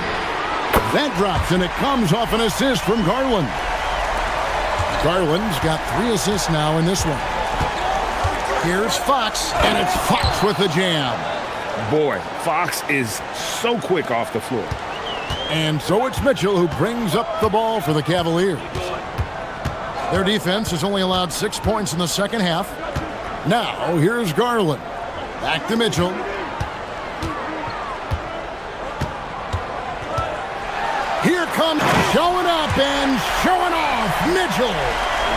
That drops, and it comes off an assist from Garland. Garland's got 3 assists now in this one. Here's Fox, and it's Fox with the jam. Boy, Fox is so quick off the floor. And so it's Mitchell who brings up the ball for the Cavaliers. Their defense has only allowed 6 points in the second half. Now, here's Garland. Back to Mitchell. Here comes showing up and showing off Mitchell.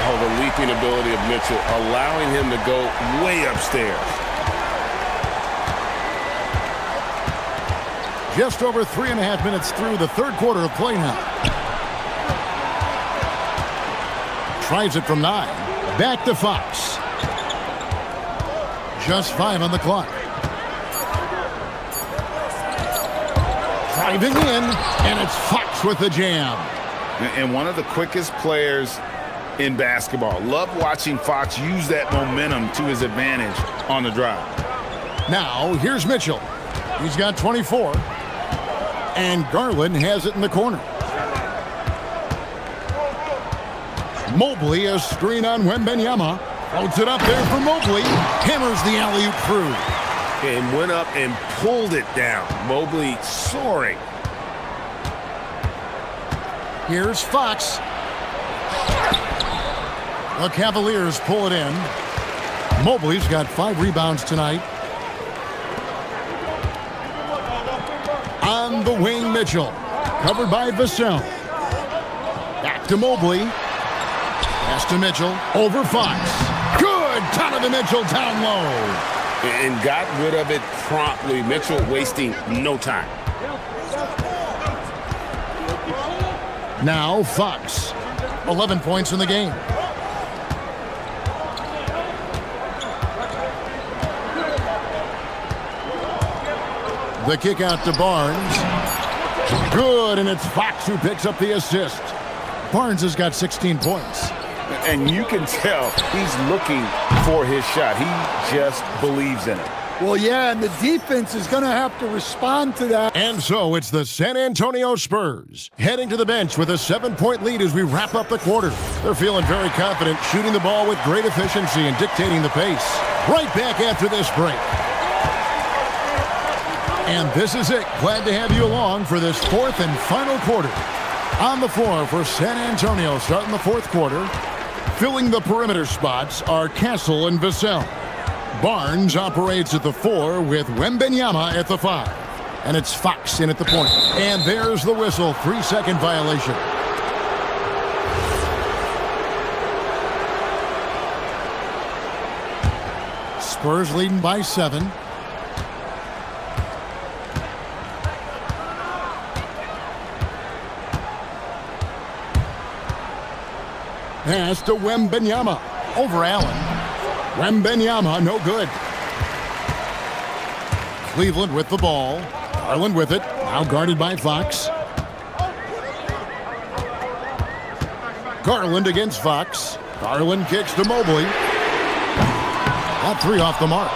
Oh, the leaping ability of Mitchell, allowing him to go way upstairs. Just over 3.5 minutes through the third quarter of play now. Tries it from 9. Back to Fox. Just 5 on the clock. Driving in, and it's Fox with the jam. And one of the quickest players in basketball. Love watching Fox use that momentum to his advantage on the drive. Now, here's Mitchell. He's got 24. And Garland has it in the corner. Mobley, a screen on Wembanyama. Floats it up there for Mobley. Hammers the alley-oop through. And went up and pulled it down. Mobley soaring. Here's Fox. The Cavaliers pull it in. Mobley's got 5 rebounds tonight. On the wing, Mitchell. Covered by Vassell. Back to Mobley. Pass to Mitchell. Over Fox. Good! Donovan Mitchell down low. And got rid of it promptly. Mitchell wasting no time. Now Fox. 11 points in the game. The kick out to Barnes. Good, and it's Fox who picks up the assist. Barnes has got 16 points. And you can tell he's looking for his shot. He just believes in it. Well, yeah, and the defense is going to have to respond to that. And so it's the San Antonio Spurs heading to the bench with a 7-point lead as we wrap up the quarter. They're feeling very confident, shooting the ball with great efficiency and dictating the pace. Right back after this break. And this is it. Glad to have you along for this fourth and final quarter. On the floor for San Antonio starting the fourth quarter. Filling the perimeter spots are Castle and Vassell. Barnes operates at the 4 with Wembanyama at the 5. And it's Fox in at the point. And there's the whistle. 3-second violation. Spurs leading by 7. Pass to Wembanyama. Over Allen. Wembanyama, no good. Cleveland with the ball. Garland with it. Now guarded by Fox. Garland against Fox. Garland kicks to Mobley. That 3 off the mark.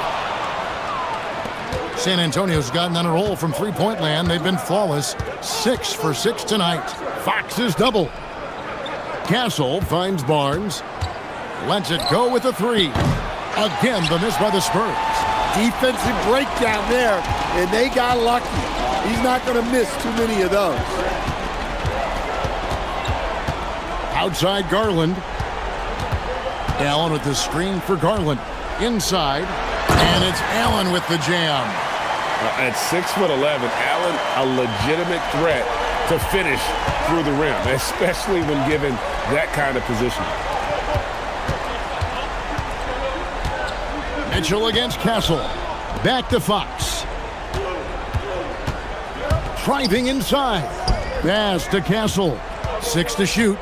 San Antonio's gotten on a roll from three-point land. They've been flawless. 6 for 6 tonight. Fox is double. Castle finds Barnes. Lets it go with the 3. Again, the miss by the Spurs. Defensive breakdown there, and they got lucky. He's not going to miss too many of those. Outside Garland. Allen with the screen for Garland. Inside, and it's Allen with the jam. At 6'11", Allen, a legitimate threat to finish through the rim, especially when given that kind of position. Mitchell against Castle. Back to Fox. Driving inside. Pass to Castle. 6 to shoot.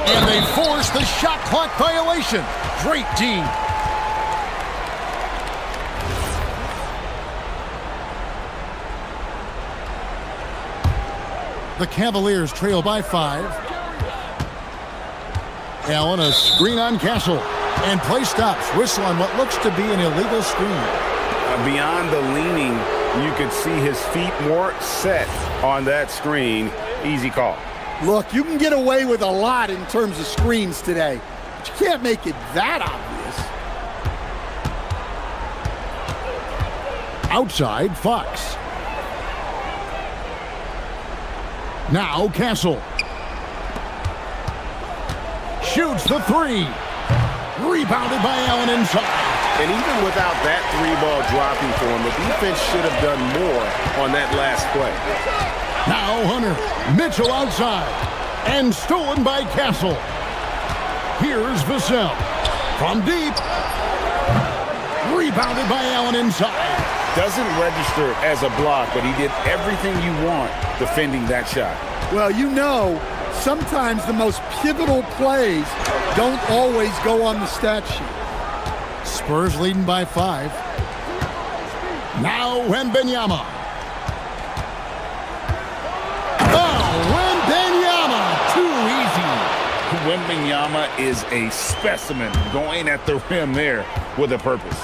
And they force the shot clock violation. Straight deep. The Cavaliers trail by 5. Allen, a screen on Castle. And play stops. Whistle on what looks to be an illegal screen. Beyond the leaning, you could see his feet more set on that screen. Easy call. Look, you can get away with a lot in terms of screens today, but you can't make it that obvious. Outside, Fox. Now Castle. Shoots the 3. Rebounded by Allen inside. And even without that 3-ball dropping for him, the defense should have done more on that last play. Now Hunter. Mitchell outside. And stolen by Castle. Here's Vassell. From deep. Rebounded by Allen inside. Doesn't register as a block, but he did everything you want defending that shot. Well, you know, sometimes the most pivotal plays don't always go on the stat sheet. Spurs leading by 5. Now Wembanyama. Oh, Wembanyama! Too easy. Wembanyama is a specimen going at the rim there with a purpose.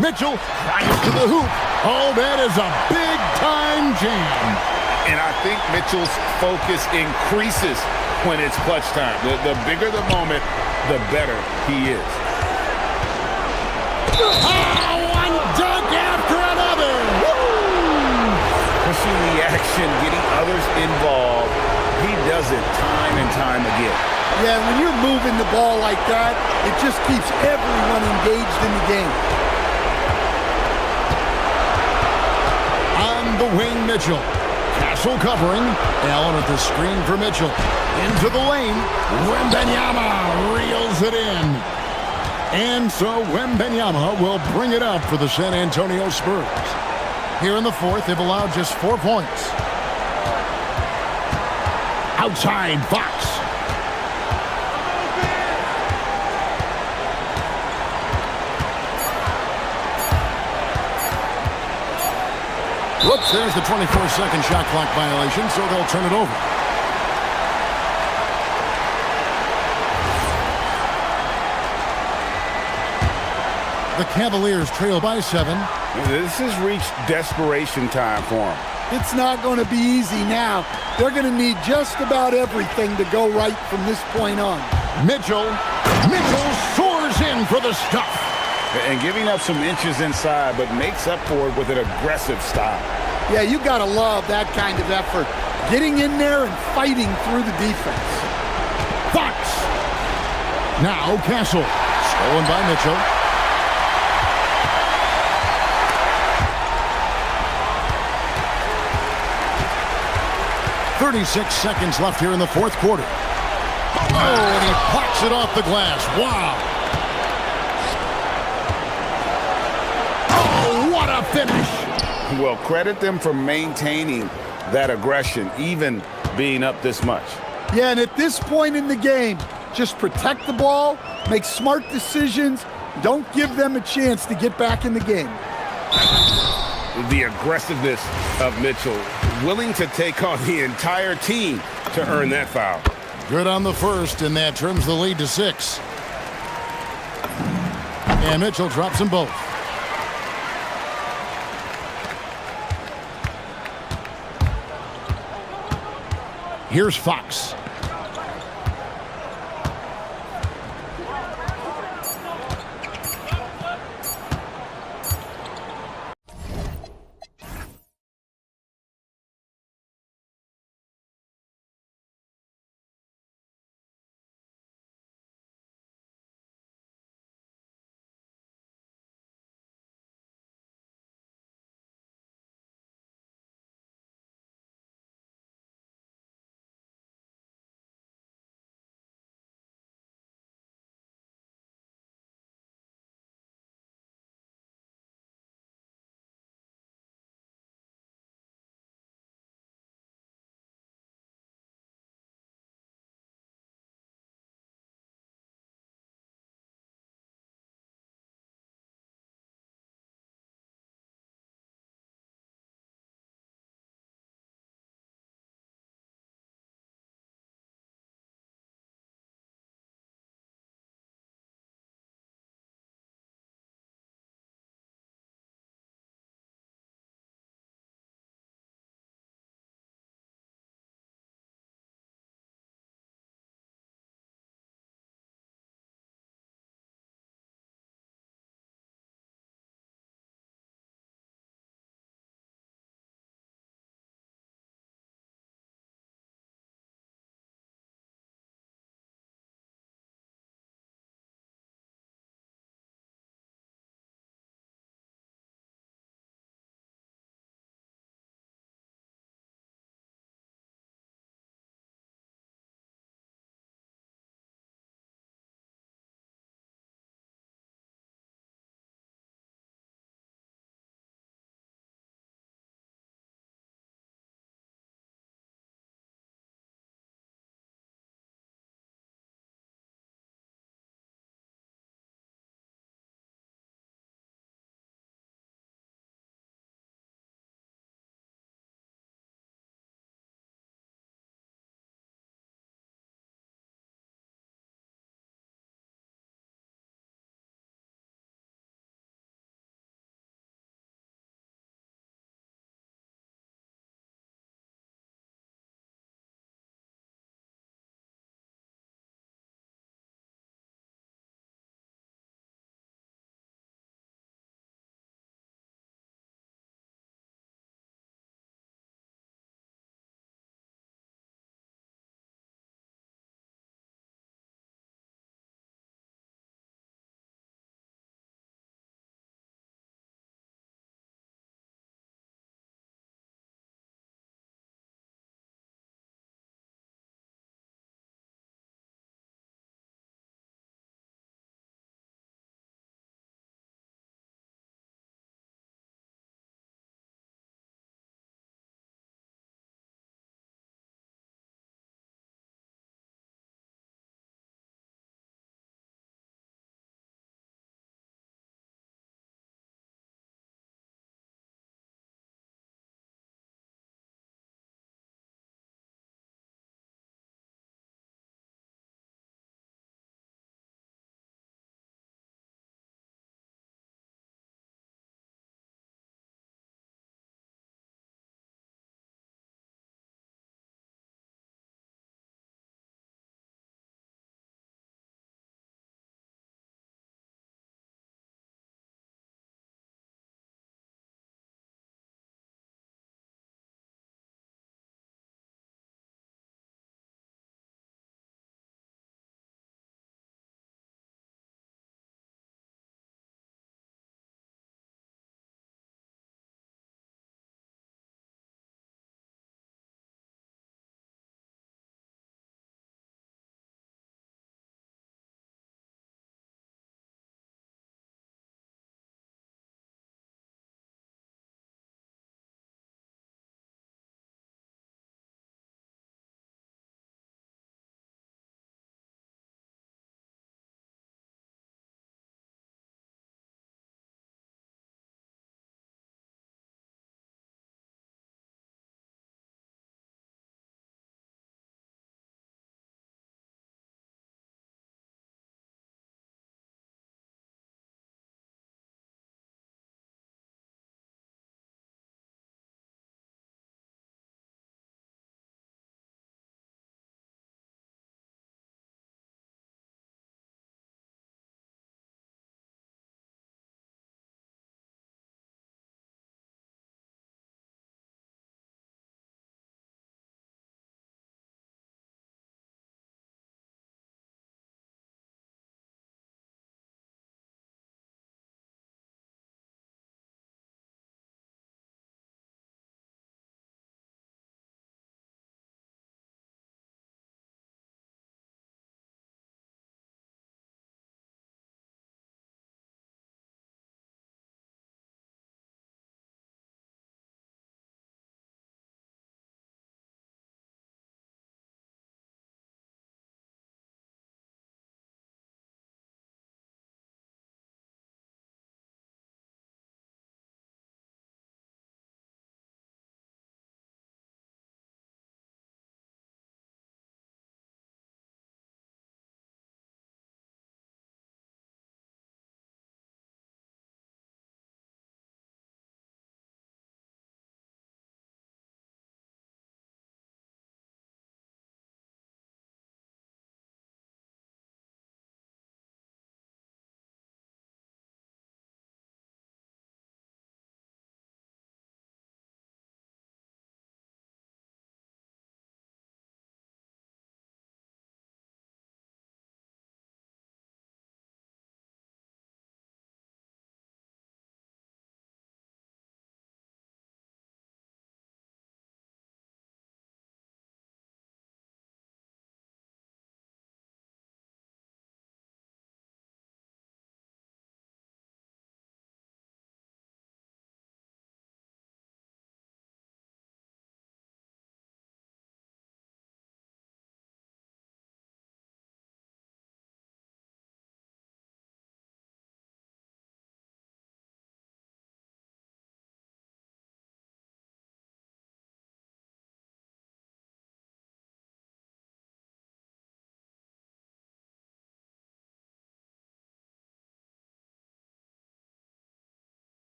Mitchell drives to the hoop. Oh, that is a big-time jam. And I think Mitchell's focus increases when it's clutch time. The bigger the moment, the better he is. Oh, one dunk after another. Woo! Pushing the action, getting others involved. He does it time and time again. Yeah, when you're moving the ball like that, it just keeps everyone engaged in the game. On the wing, Mitchell. Castle covering. Allen at the screen for Mitchell. Into the lane. Wembanyama reels it in. And so Wembanyama will bring it up for the San Antonio Spurs. Here in the fourth, they've allowed just 4 points. Outside, Fox. Whoops, there's the 24-second shot clock violation, so they'll turn it over. The Cavaliers trail by 7. This has reached desperation time for them. It's not going to be easy now. They're going to need just about everything to go right from this point on. Mitchell soars in for the stuff. And giving up some inches inside, but makes up for it with an aggressive style. Yeah, you got to love that kind of effort. Getting in there and fighting through the defense. Fox. Now Castle. Stolen by Mitchell. .36 seconds left here in the fourth quarter. Oh, and he pops it off the glass. Wow. Oh, what a finish. Well, credit them for maintaining that aggression, even being up this much. Yeah, and at this point in the game, just protect the ball, make smart decisions, don't give them a chance to get back in the game. The aggressiveness of Mitchell, willing to take on the entire team to earn that foul. Good on the first, and that trims the lead to 6. And Mitchell drops them both. Here's Fox.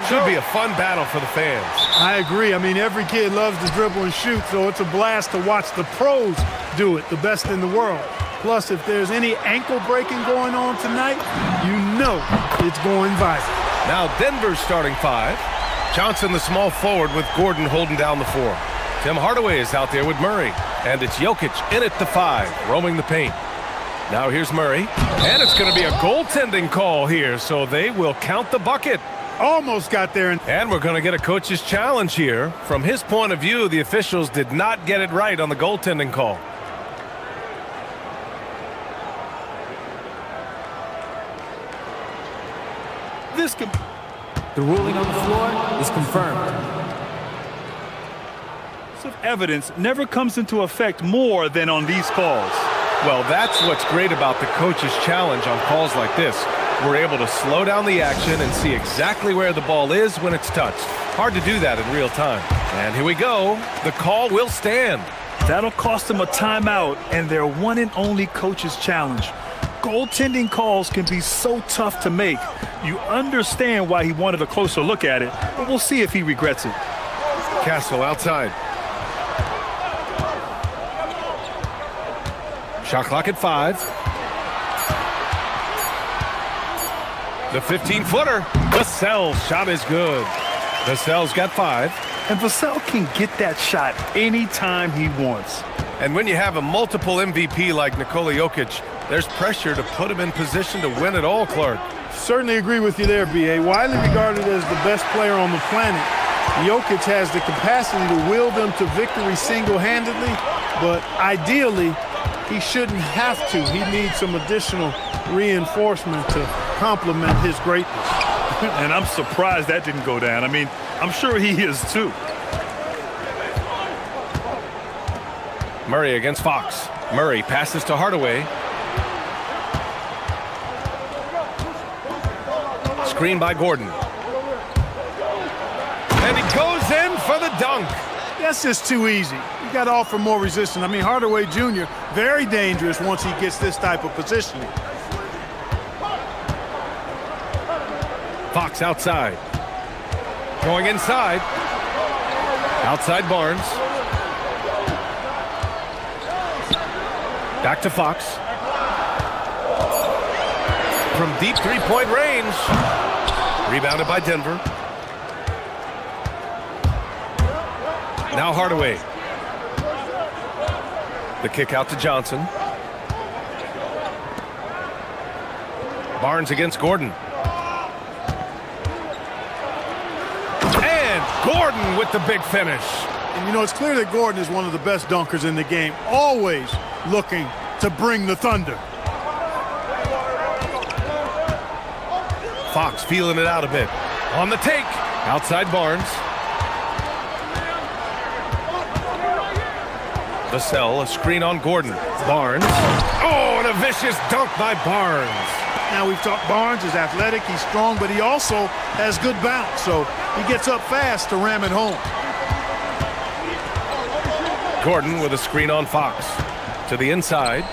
Should be a fun battle for the fans. I agree. I mean, every kid loves to dribble and shoot, so it's a blast to watch the pros do it, the best in the world. Plus, if there's any ankle breaking going on tonight, you know it's going viral. Now Denver's starting five. Johnson, the small forward, with Gordon holding down the four. Tim Hardaway is out there with Murray. And it's Jokic in at the five, roaming the paint. Now here's Murray. And it's going to be a goaltending call here, so they will count the bucket. Almost got there. And we're going to get a coach's challenge here. From his point of view, the officials did not get it right on the goaltending call. The ruling on the floor is confirmed. Evidence never comes into effect more than on these calls. Well, that's what's great about the coach's challenge on calls like this. We're able to slow down the action and see exactly where the ball is when it's touched. Hard to do that in real time. And here we go. The call will stand. That'll cost them a timeout and their one and only coach's challenge. Goaltending calls can be so tough to make. You understand why he wanted a closer look at it, but we'll see if he regrets it. Castle outside. Shot clock at 5. The 15-footer. Vassell's shot is good. Vassell's got 5. And Vassell can get that shot anytime he wants. And when you have a multiple MVP like Nikola Jokic, there's pressure to put him in position to win it all, Clark. Certainly agree with you there, B.A. Widely regarded as the best player on the planet, Jokic has the capacity to will them to victory single-handedly, but ideally, he shouldn't have to. He needs some additional reinforcement to complement his greatness. And I'm surprised that didn't go down. I mean, I'm sure he is too. Murray against Fox. Murray passes to Hardaway. Screen by Gordon. And he goes in for the dunk. That's just too easy. You got to offer more resistance. I mean, Hardaway Jr., very dangerous once he gets this type of positioning. Fox outside. Going inside. Outside Barnes. Back to Fox. From deep three-point range. Rebounded by Denver. Now Hardaway. The kick out to Johnson. Barnes against Gordon. And Gordon with the big finish. And you know, it's clear that Gordon is one of the best dunkers in the game, always looking to bring the thunder. Fox feeling it out a bit. On the take. Outside Barnes. Vassell, a screen on Gordon. Barnes. Oh, and a vicious dunk by Barnes. Now, we've talked Barnes is athletic, he's strong, but he also has good bounce, so he gets up fast to ram it home. Gordon with a screen on Fox. To the inside.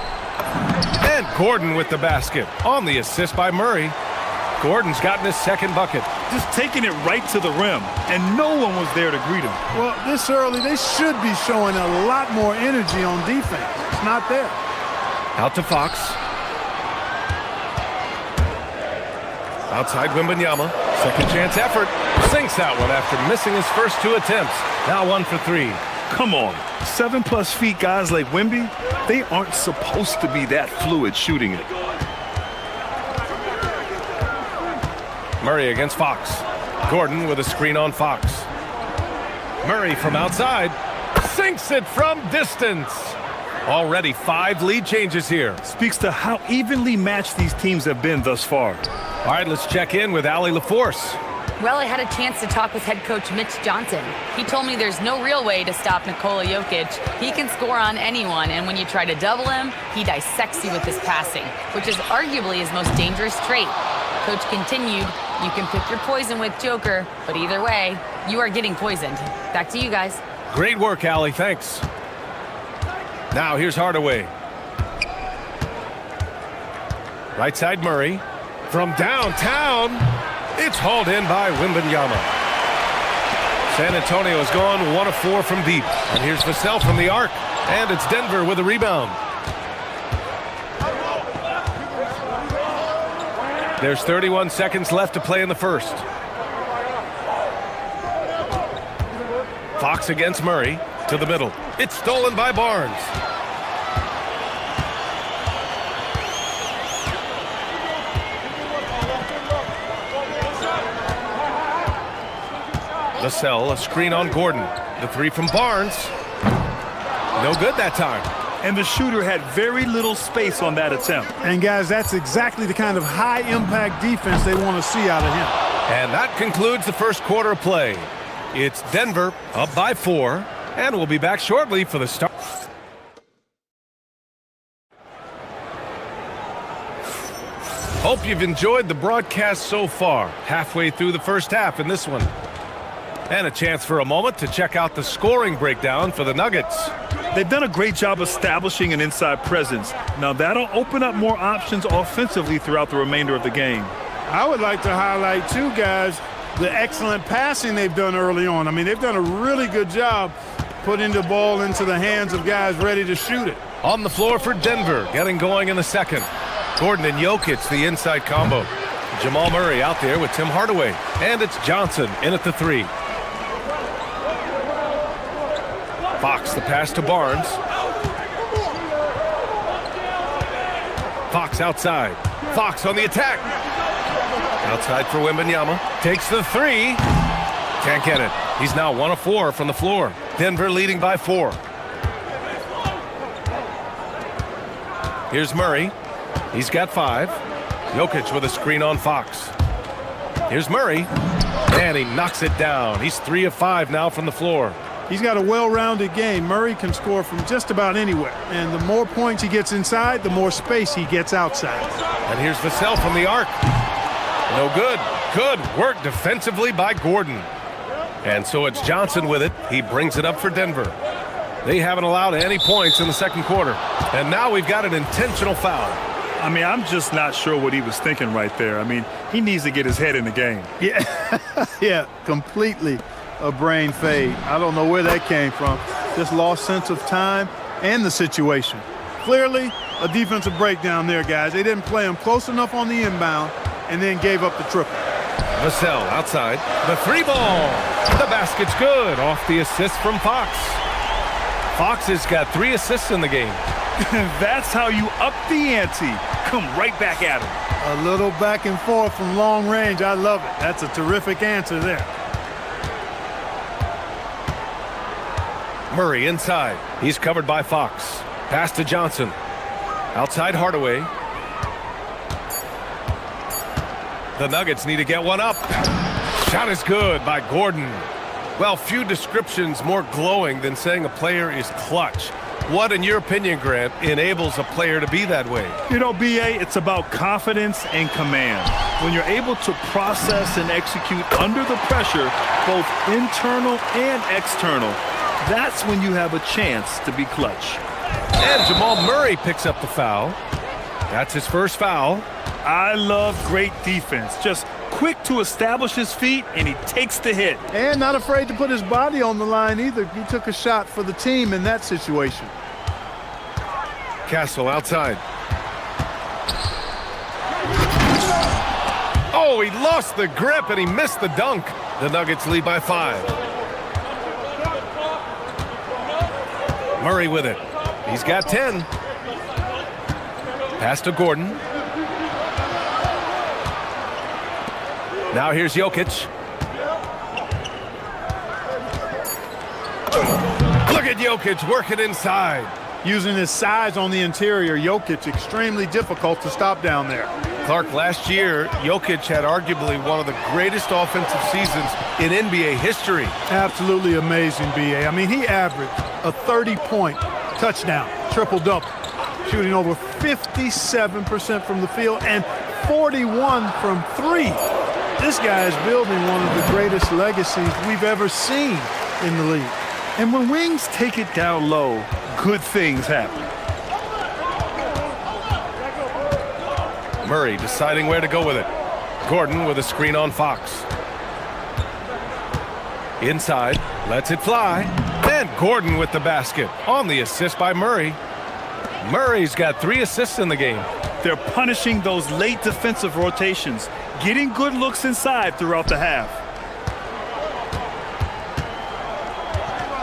And Gordon with the basket. On the assist by Murray. Gordon's gotten his second bucket. Just taking it right to the rim, and no one was there to greet him. Well, this early, they should be showing a lot more energy on defense. It's not there. Out to Fox. Outside Wembanyama. Second chance effort. Sinks that one after missing his first 2 attempts. Now 1 for 3. Come on. 7+ feet guys like Wemby, they aren't supposed to be that fluid shooting it. Murray against Fox. Gordon with a screen on Fox. Murray from outside. Sinks it from distance. Already 5 lead changes here. Speaks to how evenly matched these teams have been thus far. All right, let's check in with Allie LaForce. Well, I had a chance to talk with head coach Mitch Johnson. He told me there's no real way to stop Nikola Jokic. He can score on anyone, and when you try to double him, he dissects you with his passing, which is arguably his most dangerous trait. Coach continued, you can pick your poison with Joker, but either way, you are getting poisoned. Back to you guys. Great work, Allie. Thanks. Now here's Hardaway. Right side Murray. From downtown. It's hauled in by Wembanyama. San Antonio has gone 1 of 4 from deep. And here's Vassell from the arc. And it's Denver with a rebound. There's 31 seconds left to play in the first. Fox against Murray to the middle. It's stolen by Barnes. Vassell, a screen on Gordon. The three from Barnes. No good that time. And the shooter had very little space on that attempt. And guys, that's exactly the kind of high-impact defense they want to see out of him. And that concludes the first quarter of play. It's Denver up by 4, and we'll be back shortly for the start. Hope you've enjoyed the broadcast so far. Halfway through the first half in this one. And a chance for a moment to check out the scoring breakdown for the Nuggets. They've done a great job establishing an inside presence. Now that'll open up more options offensively throughout the remainder of the game. I would like to highlight, too, guys, the excellent passing they've done early on. I mean, they've done a really good job putting the ball into the hands of guys ready to shoot it. On the floor for Denver, getting going in the second. Gordon and Jokic, the inside combo. Jamal Murray out there with Tim Hardaway. And it's Johnson in at the 3. Fox, the pass to Barnes. Fox outside. Fox on the attack. Outside for Wembanyama. Takes the 3. Can't get it. He's now 1 of 4 from the floor. Denver leading by 4. Here's Murray. He's got 5. Jokic with a screen on Fox. Here's Murray. And he knocks it down. He's 3 of 5 now from the floor. He's got a well-rounded game. Murray can score from just about anywhere. And the more points he gets inside, the more space he gets outside. And here's Vassell from the arc. No good. Good work defensively by Gordon. And so it's Johnson with it. He brings it up for Denver. They haven't allowed any points in the second quarter. And now we've got an intentional foul. I mean, I'm just not sure what he was thinking right there. I mean, he needs to get his head in the game. Yeah, yeah, completely a brain fade. I don't know where that came from. Just lost sense of time and the situation. Clearly, a defensive breakdown there, guys. They didn't play him close enough on the inbound and then gave up the triple. Vassell outside. The 3 ball. The basket's good. Off the assist from Fox. Fox has got 3 assists in the game. That's how you up the ante. Come right back at him. A little back and forth from long range. I love it. That's a terrific answer there. Murray inside. He's covered by Fox. Pass to Johnson. Outside Hardaway. The Nuggets need to get one up. Shot is good by Gordon. Well, few descriptions more glowing than saying a player is clutch. What, in your opinion, Grant, enables a player to be that way? You know, B.A., it's about confidence and command. When you're able to process and execute under the pressure, both internal and external, that's when you have a chance to be clutch. And Jamal Murray picks up the foul. That's his first foul. I love great defense. Just quick to establish his feet, and he takes the hit. And not afraid to put his body on the line either. He took a shot for the team in that situation. Castle outside. Oh, he lost the grip and he missed the dunk. The Nuggets lead by 5. Murray with it. He's got 10. Pass to Gordon. Now here's Jokic. Look at Jokic working inside. Using his size on the interior, Jokic extremely difficult to stop down there. Clark, last year, Jokic had arguably one of the greatest offensive seasons in NBA history. Absolutely amazing, B.A. I mean, he averaged a 30-point touchdown, triple-double, shooting over 57% from the field and 41 from 3. This guy is building one of the greatest legacies we've ever seen in the league. And when wings take it down low, good things happen. Murray deciding where to go with it. Gordon with a screen on Fox. Inside, lets it fly. And Gordon with the basket on the assist by Murray. Murray's got 3 assists in the game. They're punishing those late defensive rotations, getting good looks inside throughout the half.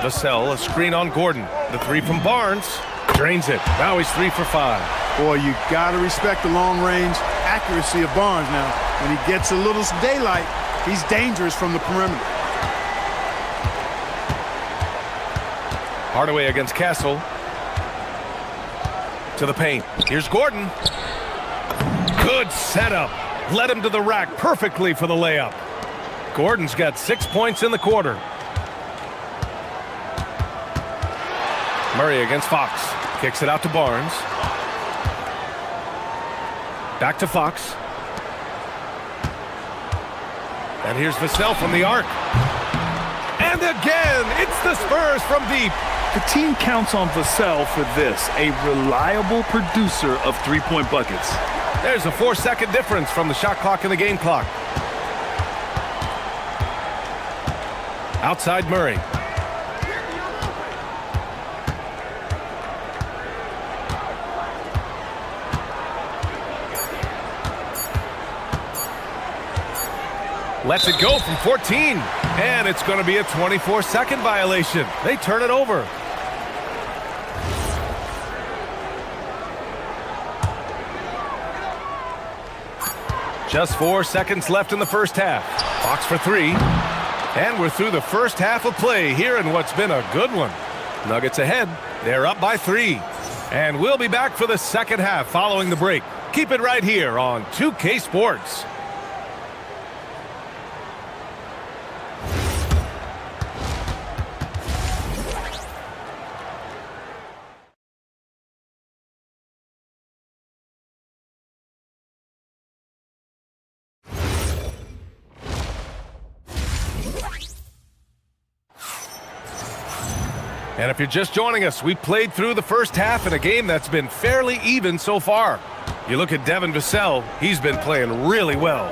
Vassell, a screen on Gordon. The 3 from Barnes. Drains it. Now he's 3 for 5. Boy, you got to respect the long-range accuracy of Barnes now. When he gets a little daylight, he's dangerous from the perimeter. Hardaway against Castle. To the paint. Here's Gordon. Good setup. Led him to the rack perfectly for the layup. Gordon's got 6 points in the quarter. Murray against Fox. Kicks it out to Barnes. Back to Fox. And here's Vassell from the arc. And again, it's the Spurs from deep. The team counts on Vassell for this, a reliable producer of three-point buckets. There's a 4-second difference from the shot clock and the game clock. Outside Murray. Lets it go from 14. And it's going to be a 24-second violation. They turn it over. Just 4 seconds left in the first half. Fox for 3. And we're through the first half of play here in what's been a good one. Nuggets ahead. They're up by 3. And we'll be back for the second half following the break. Keep it right here on 2K Sports. And if you're just joining us, we played through the first half in a game that's been fairly even so far. You look at Devin Vassell, he's been playing really well.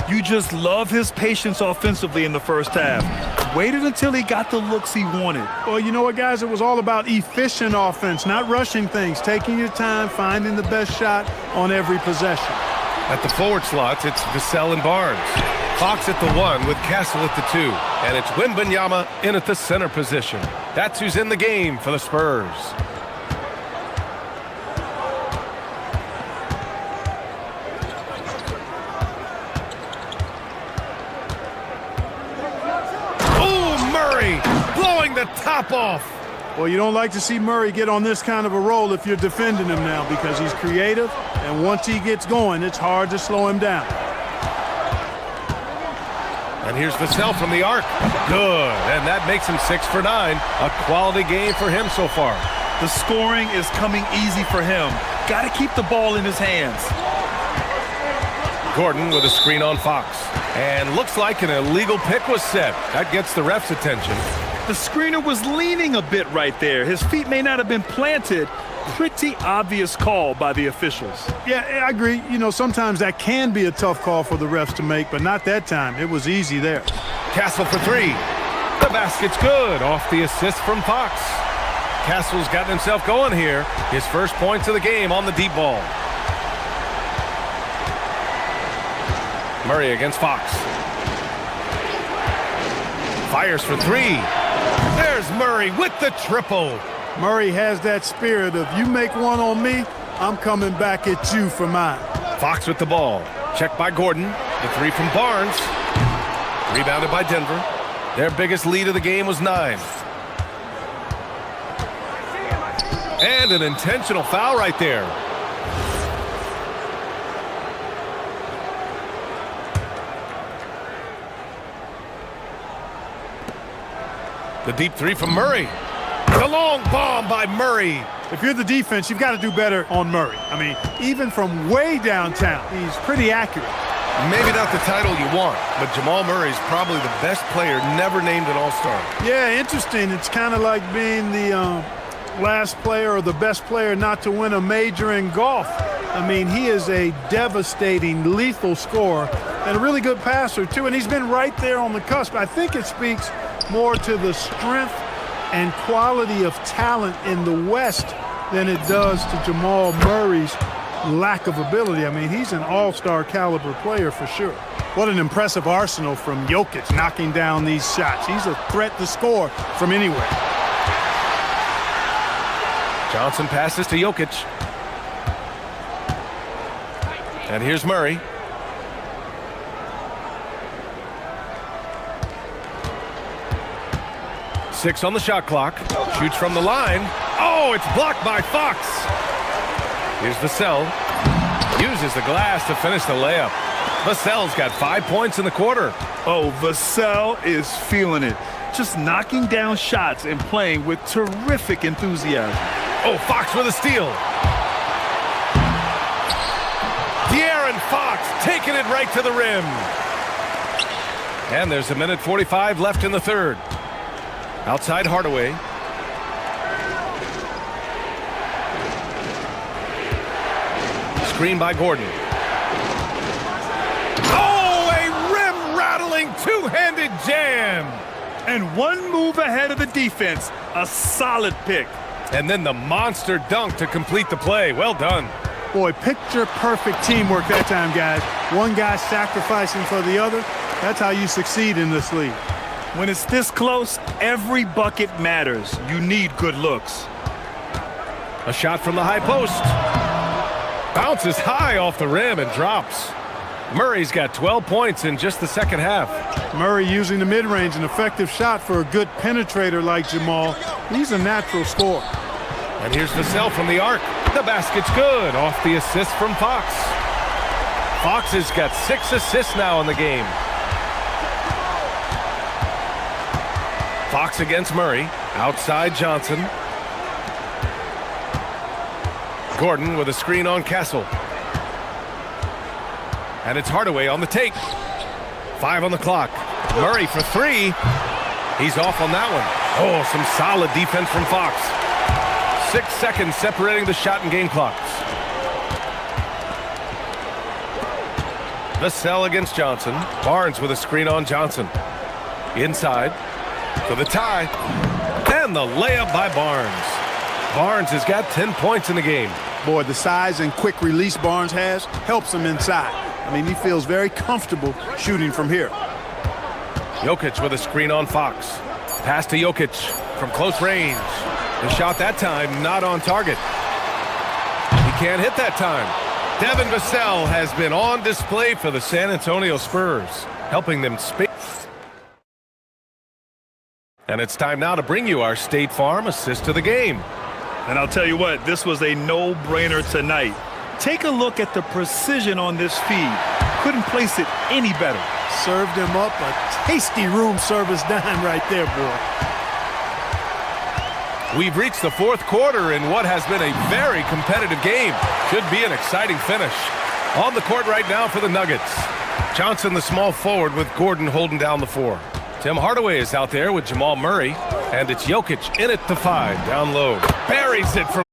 You just love his patience offensively in the first half. Waited until he got the looks he wanted. Well, you know what, guys? It was all about efficient offense, not rushing things, taking your time, finding the best shot on every possession. At the forward slots, it's Vassell and Barnes. Fox at the 1 with Castle at the 2. And it's Wembanyama in at the center position. That's who's in the game for the Spurs. Oh, Murray blowing the top off. Well, you don't like to see Murray get on this kind of a roll if you're defending him now, because he's creative, and once he gets going, it's hard to slow him down. And here's Vassell from the arc. Good. And that makes him 6 for 9. A quality game for him so far. The scoring is coming easy for him. Got to keep the ball in his hands. Gordon with a screen on Fox. And looks like an illegal pick was set. That gets the ref's attention. The screener was leaning a bit right there. His feet may not have been planted. Pretty obvious call by the officials. Yeah, I agree. You know, sometimes that can be a tough call for the refs to make, but not that time. It was easy there. Castle for 3. The basket's good off the assist from Fox. Castle's gotten himself going here. His first points of the game on the deep ball. Murray against Fox. Fires for 3. There's Murray with the triple. Murray has that spirit of, you make one on me, I'm coming back at you for mine. Fox with the ball. Checked by Gordon. The 3 from Barnes. Rebounded by Denver. Their biggest lead of the game was 9. And an intentional foul right there. The deep 3 from Murray. The long bomb by Murray. If you're the defense, you've got to do better on Murray. I mean, even from way downtown, he's pretty accurate. Maybe not the title you want, but Jamal Murray's probably the best player never named an All-Star. Yeah, interesting. It's kind of like being the last player or the best player not to win a major in golf. I mean, he is a devastating, lethal scorer. and a really good passer, too. And he's been right there on the cusp. I think it speaks more to the strength and quality of talent in the West than it does to Jamal Murray's lack of ability. I mean, he's an all-star caliber player for sure. What an impressive arsenal from Jokic knocking down these shots. He's a threat to score from anywhere. Johnson passes to Jokic. And here's Murray. Six on the shot clock. Shoots from the line. Oh, it's blocked by Fox. Here's Vassell. Uses the glass to finish the layup. Vassell's got 5 points in the quarter. Oh, Vassell is feeling it. Just knocking down shots and playing with terrific enthusiasm. Oh, Fox with a steal. De'Aaron Fox taking it right to the rim. And there's a minute 45 left in the third. Outside Hardaway. Screen by Gordon. Oh, a rim-rattling two-handed jam. And one move ahead of the defense. A solid pick. And then the monster dunk to complete the play. Well done. Boy, picture-perfect teamwork that time, guys. One guy sacrificing for the other. That's how you succeed in this league. When it's this close, every bucket matters. You need good looks. A shot from the high post. Bounces high off the rim and drops. Murray's got 12 points in just the second half. Murray using the mid-range, an effective shot for a good penetrator like Jamal. He's a natural scorer. And here's Vassell from the arc. The basket's good off the assist from Fox. Fox has got 6 assists now in the game. Fox against Murray. Outside Johnson. Gordon with a screen on Castle. And it's Hardaway on the take. 5 on the clock. Murray for 3. He's off on that one. Oh, some solid defense from Fox. 6 seconds separating the shot and game clocks. Vassell against Johnson. Barnes with a screen on Johnson. Inside for the tie. And the layup by Barnes. Barnes has got 10 points in the game. Boy, the size and quick release Barnes has helps him inside. I mean, he feels very comfortable shooting from here. Jokic with a screen on Fox. Pass to Jokic from close range. The shot that time not on target. He can't hit that time. Devin Vassell has been on display for the San Antonio Spurs, helping them space. And it's time now to bring you our State Farm assist to the game. And I'll tell you what, this was a no-brainer tonight. Take a look at the precision on this feed. Couldn't place it any better. Served him up a tasty room service dime right there, boy. We've reached the fourth quarter in what has been a very competitive game. Should be an exciting finish. On the court right now for the Nuggets. Johnson, the small forward, with Gordon holding down the 4. Tim Hardaway is out there with Jamal Murray. And it's Jokic in at the 5, down low. Buries it from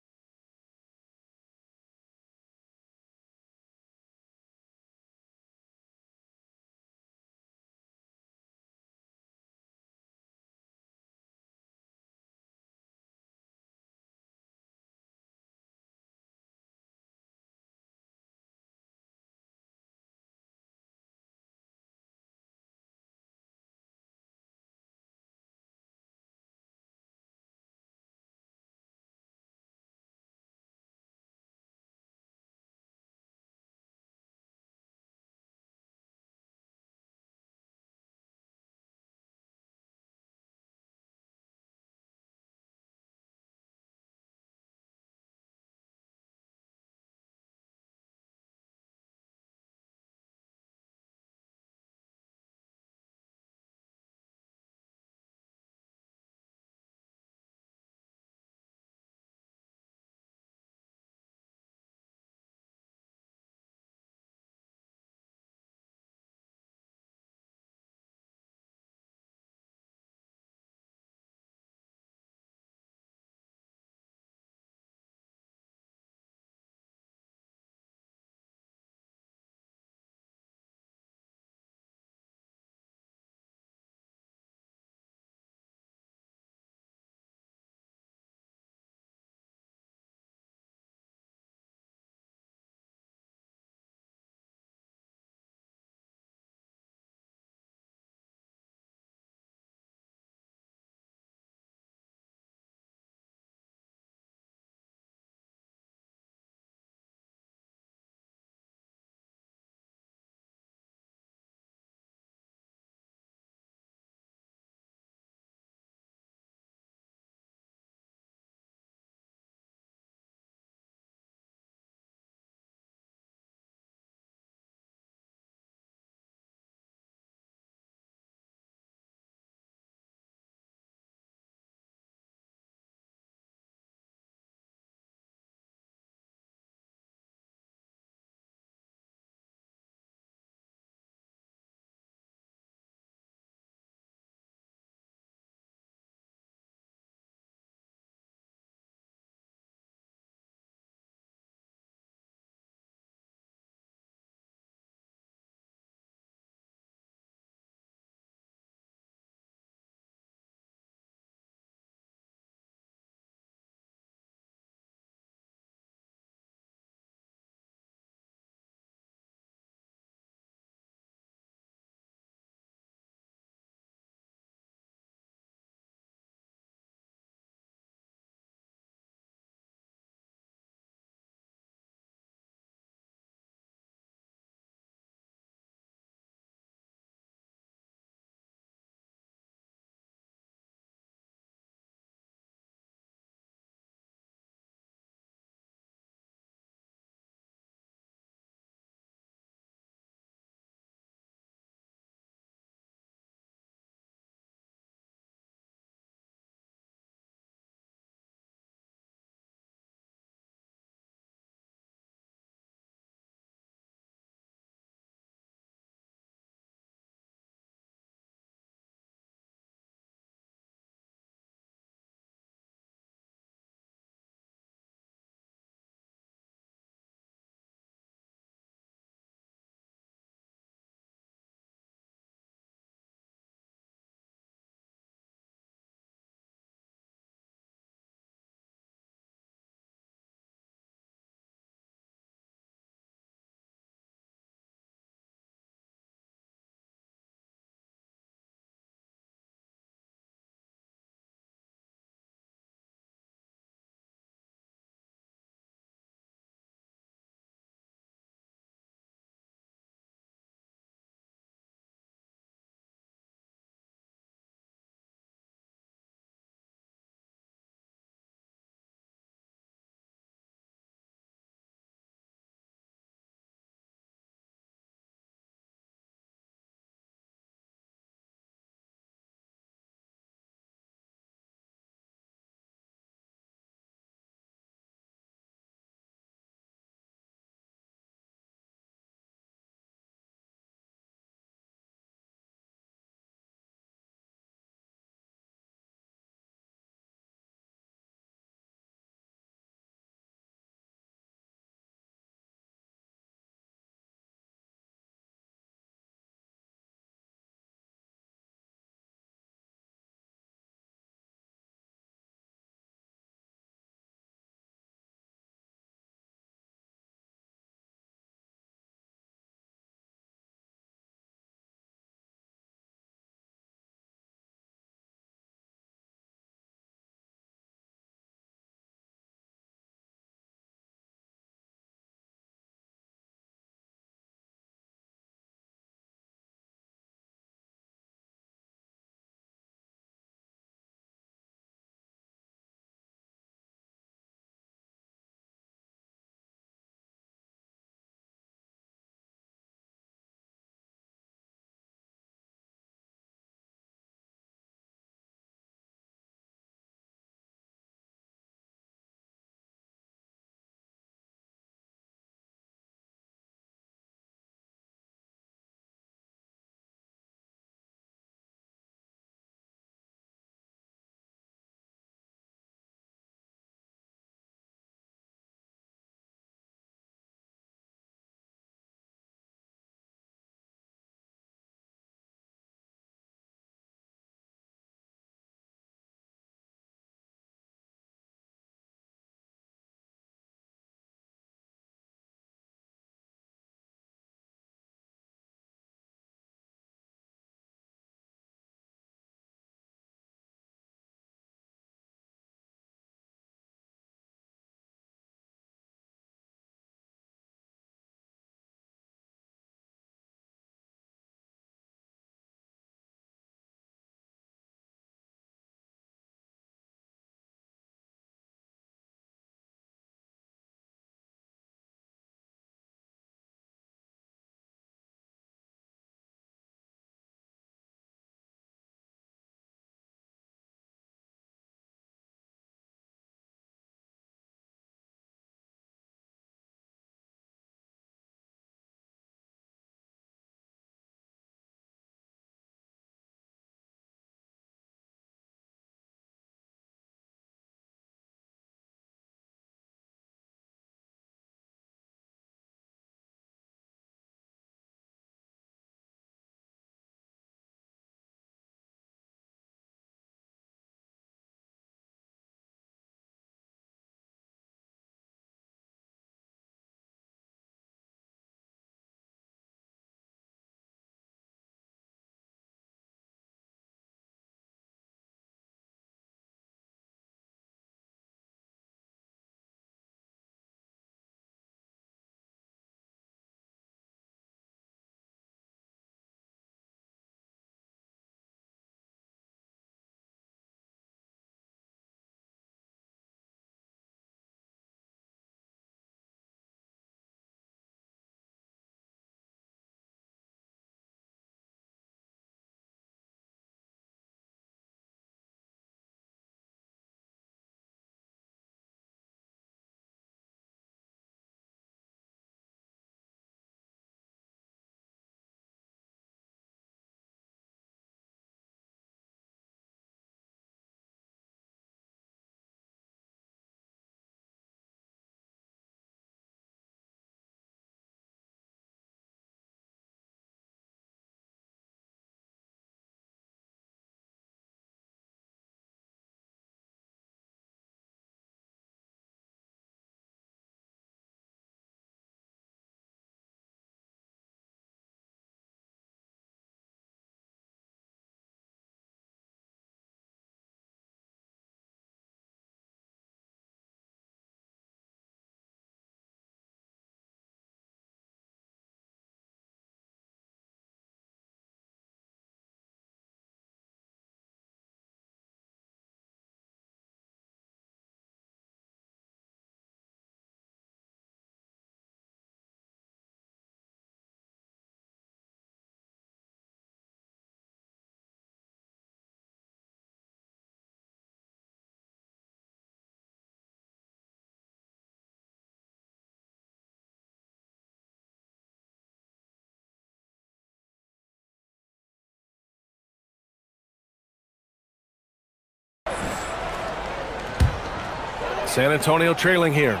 San Antonio trailing here.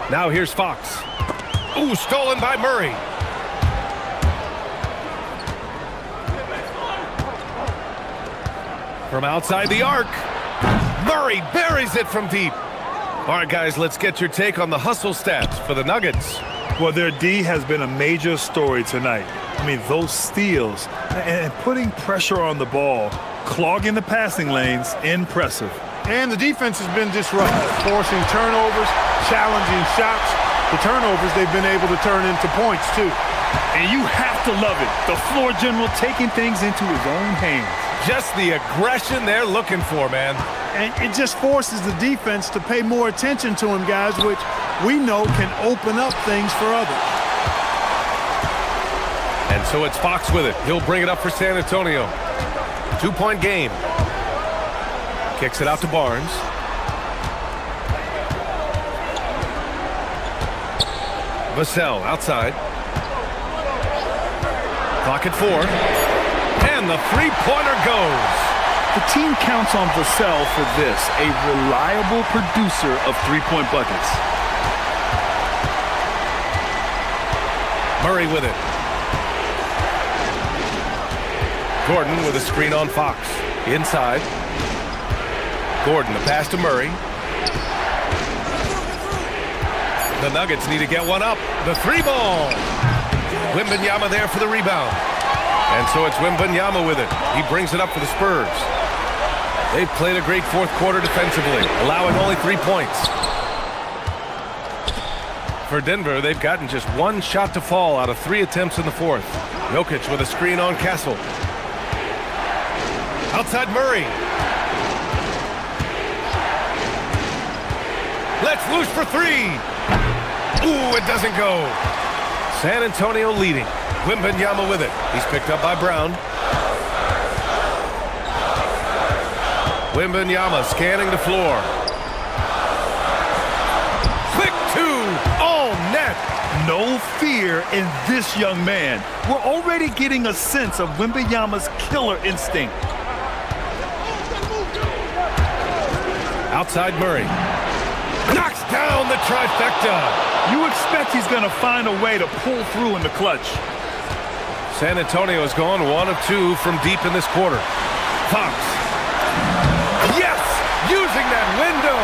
Now here's Fox. Ooh, stolen by Murray. From outside the arc, Murray buries it from deep. All right, guys, let's get your take on the hustle stats for the Nuggets. Well, their D has been a major story tonight. I mean, those steals and putting pressure on the ball, clogging the passing lanes, impressive. And the defense has been disruptive, forcing turnovers, challenging shots. The turnovers they've been able to turn into points, too. And you have to love it. The floor general taking things into his own hands. Just the aggression they're looking for, man. And it just forces the defense to pay more attention to him, guys, which we know can open up things for others. And so it's Fox with it. He'll bring it up for San Antonio. 2-point game. Kicks it out to Barnes. Vassell outside. Clock at 4. And the three-pointer goes. The team counts on Vassell for this, a reliable producer of three-point buckets. Murray with it. Gordon with a screen on Fox. Inside. Gordon, the pass to Murray. The Nuggets need to get one up. The three ball. Wembanyama there for the rebound. And so it's Wembanyama with it. He brings it up for the Spurs. They've played a great fourth quarter defensively, allowing only 3 points. For Denver, they've gotten just one shot to fall out of 3 attempts in the fourth. Jokic with a screen on Castle. Outside Murray. Let's loose for 3. Ooh, it doesn't go. San Antonio leading. Wembanyama with it. He's picked up by Brown. Wembanyama scanning the floor. Quick 2. All net. No fear in this young man. We're already getting a sense of Wembanyama's killer instinct. Outside Murray. Knocks down the trifecta. You expect he's going to find a way to pull through in the clutch. San Antonio has gone 1 of 2 from deep in this quarter. Fox. Yes! Using that window.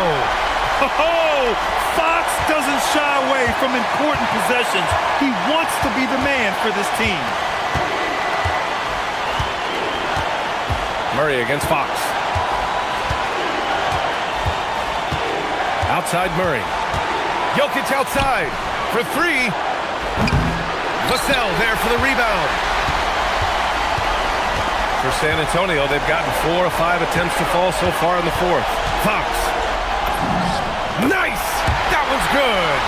Oh, Fox doesn't shy away from important possessions. He wants to be the man for this team. Murray against Fox. Outside Murray. Jokic outside for 3. Vassell there for the rebound. For San Antonio, they've gotten 4 of 5 attempts to fall so far in the fourth. Fox. Nice! That was good.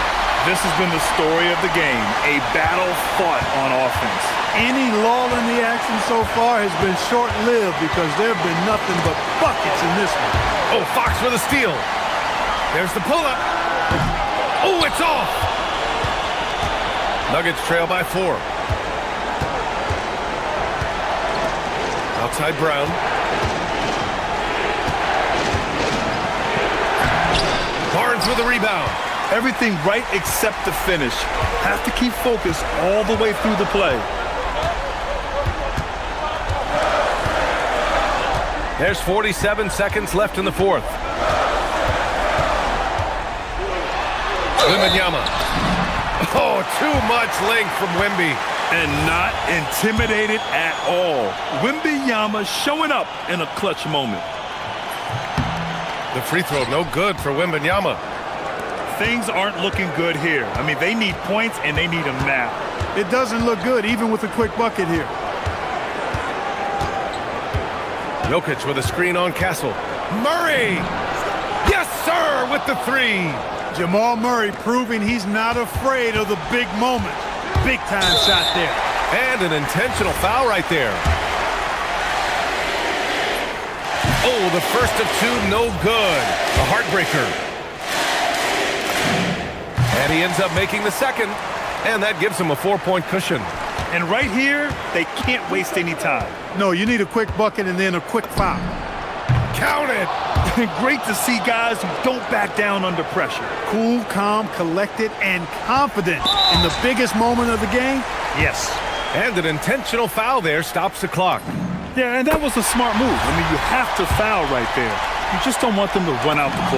This has been the story of the game, a battle fought on offense. Any lull in the action so far has been short-lived because there have been nothing but buckets in this one. Oh, Fox with a steal. There's the pull-up. Oh, it's off. Nuggets trail by 4. Outside Brown. Barnes with the rebound. Everything right except the finish. Have to keep focus all the way through the play. There's 47 seconds left in the fourth. Wembanyama. Oh, too much length from Wemby. And not intimidated at all. Wembanyama showing up in a clutch moment. The free throw no good for Wembanyama. Things aren't looking good here. I mean, they need points and they need them now. It doesn't look good even with a quick bucket here. Jokic with a screen on Castle. Murray! Yes, sir, with the 3. Jamal Murray proving he's not afraid of the big moment. Big time shot there. And an intentional foul right there. Oh, the first of 2, no good. A heartbreaker. And he ends up making the second, and that gives him a 4-point cushion. And right here, they can't waste any time. No, you need a quick bucket and then a quick foul. Counted. Great to see guys who don't back down under pressure. Cool, calm, collected, and confident in the biggest moment of the game. Yes. And an intentional foul there stops the clock. Yeah, and that was a smart move. I mean, you have to foul right there. You just don't want them to run out the clock.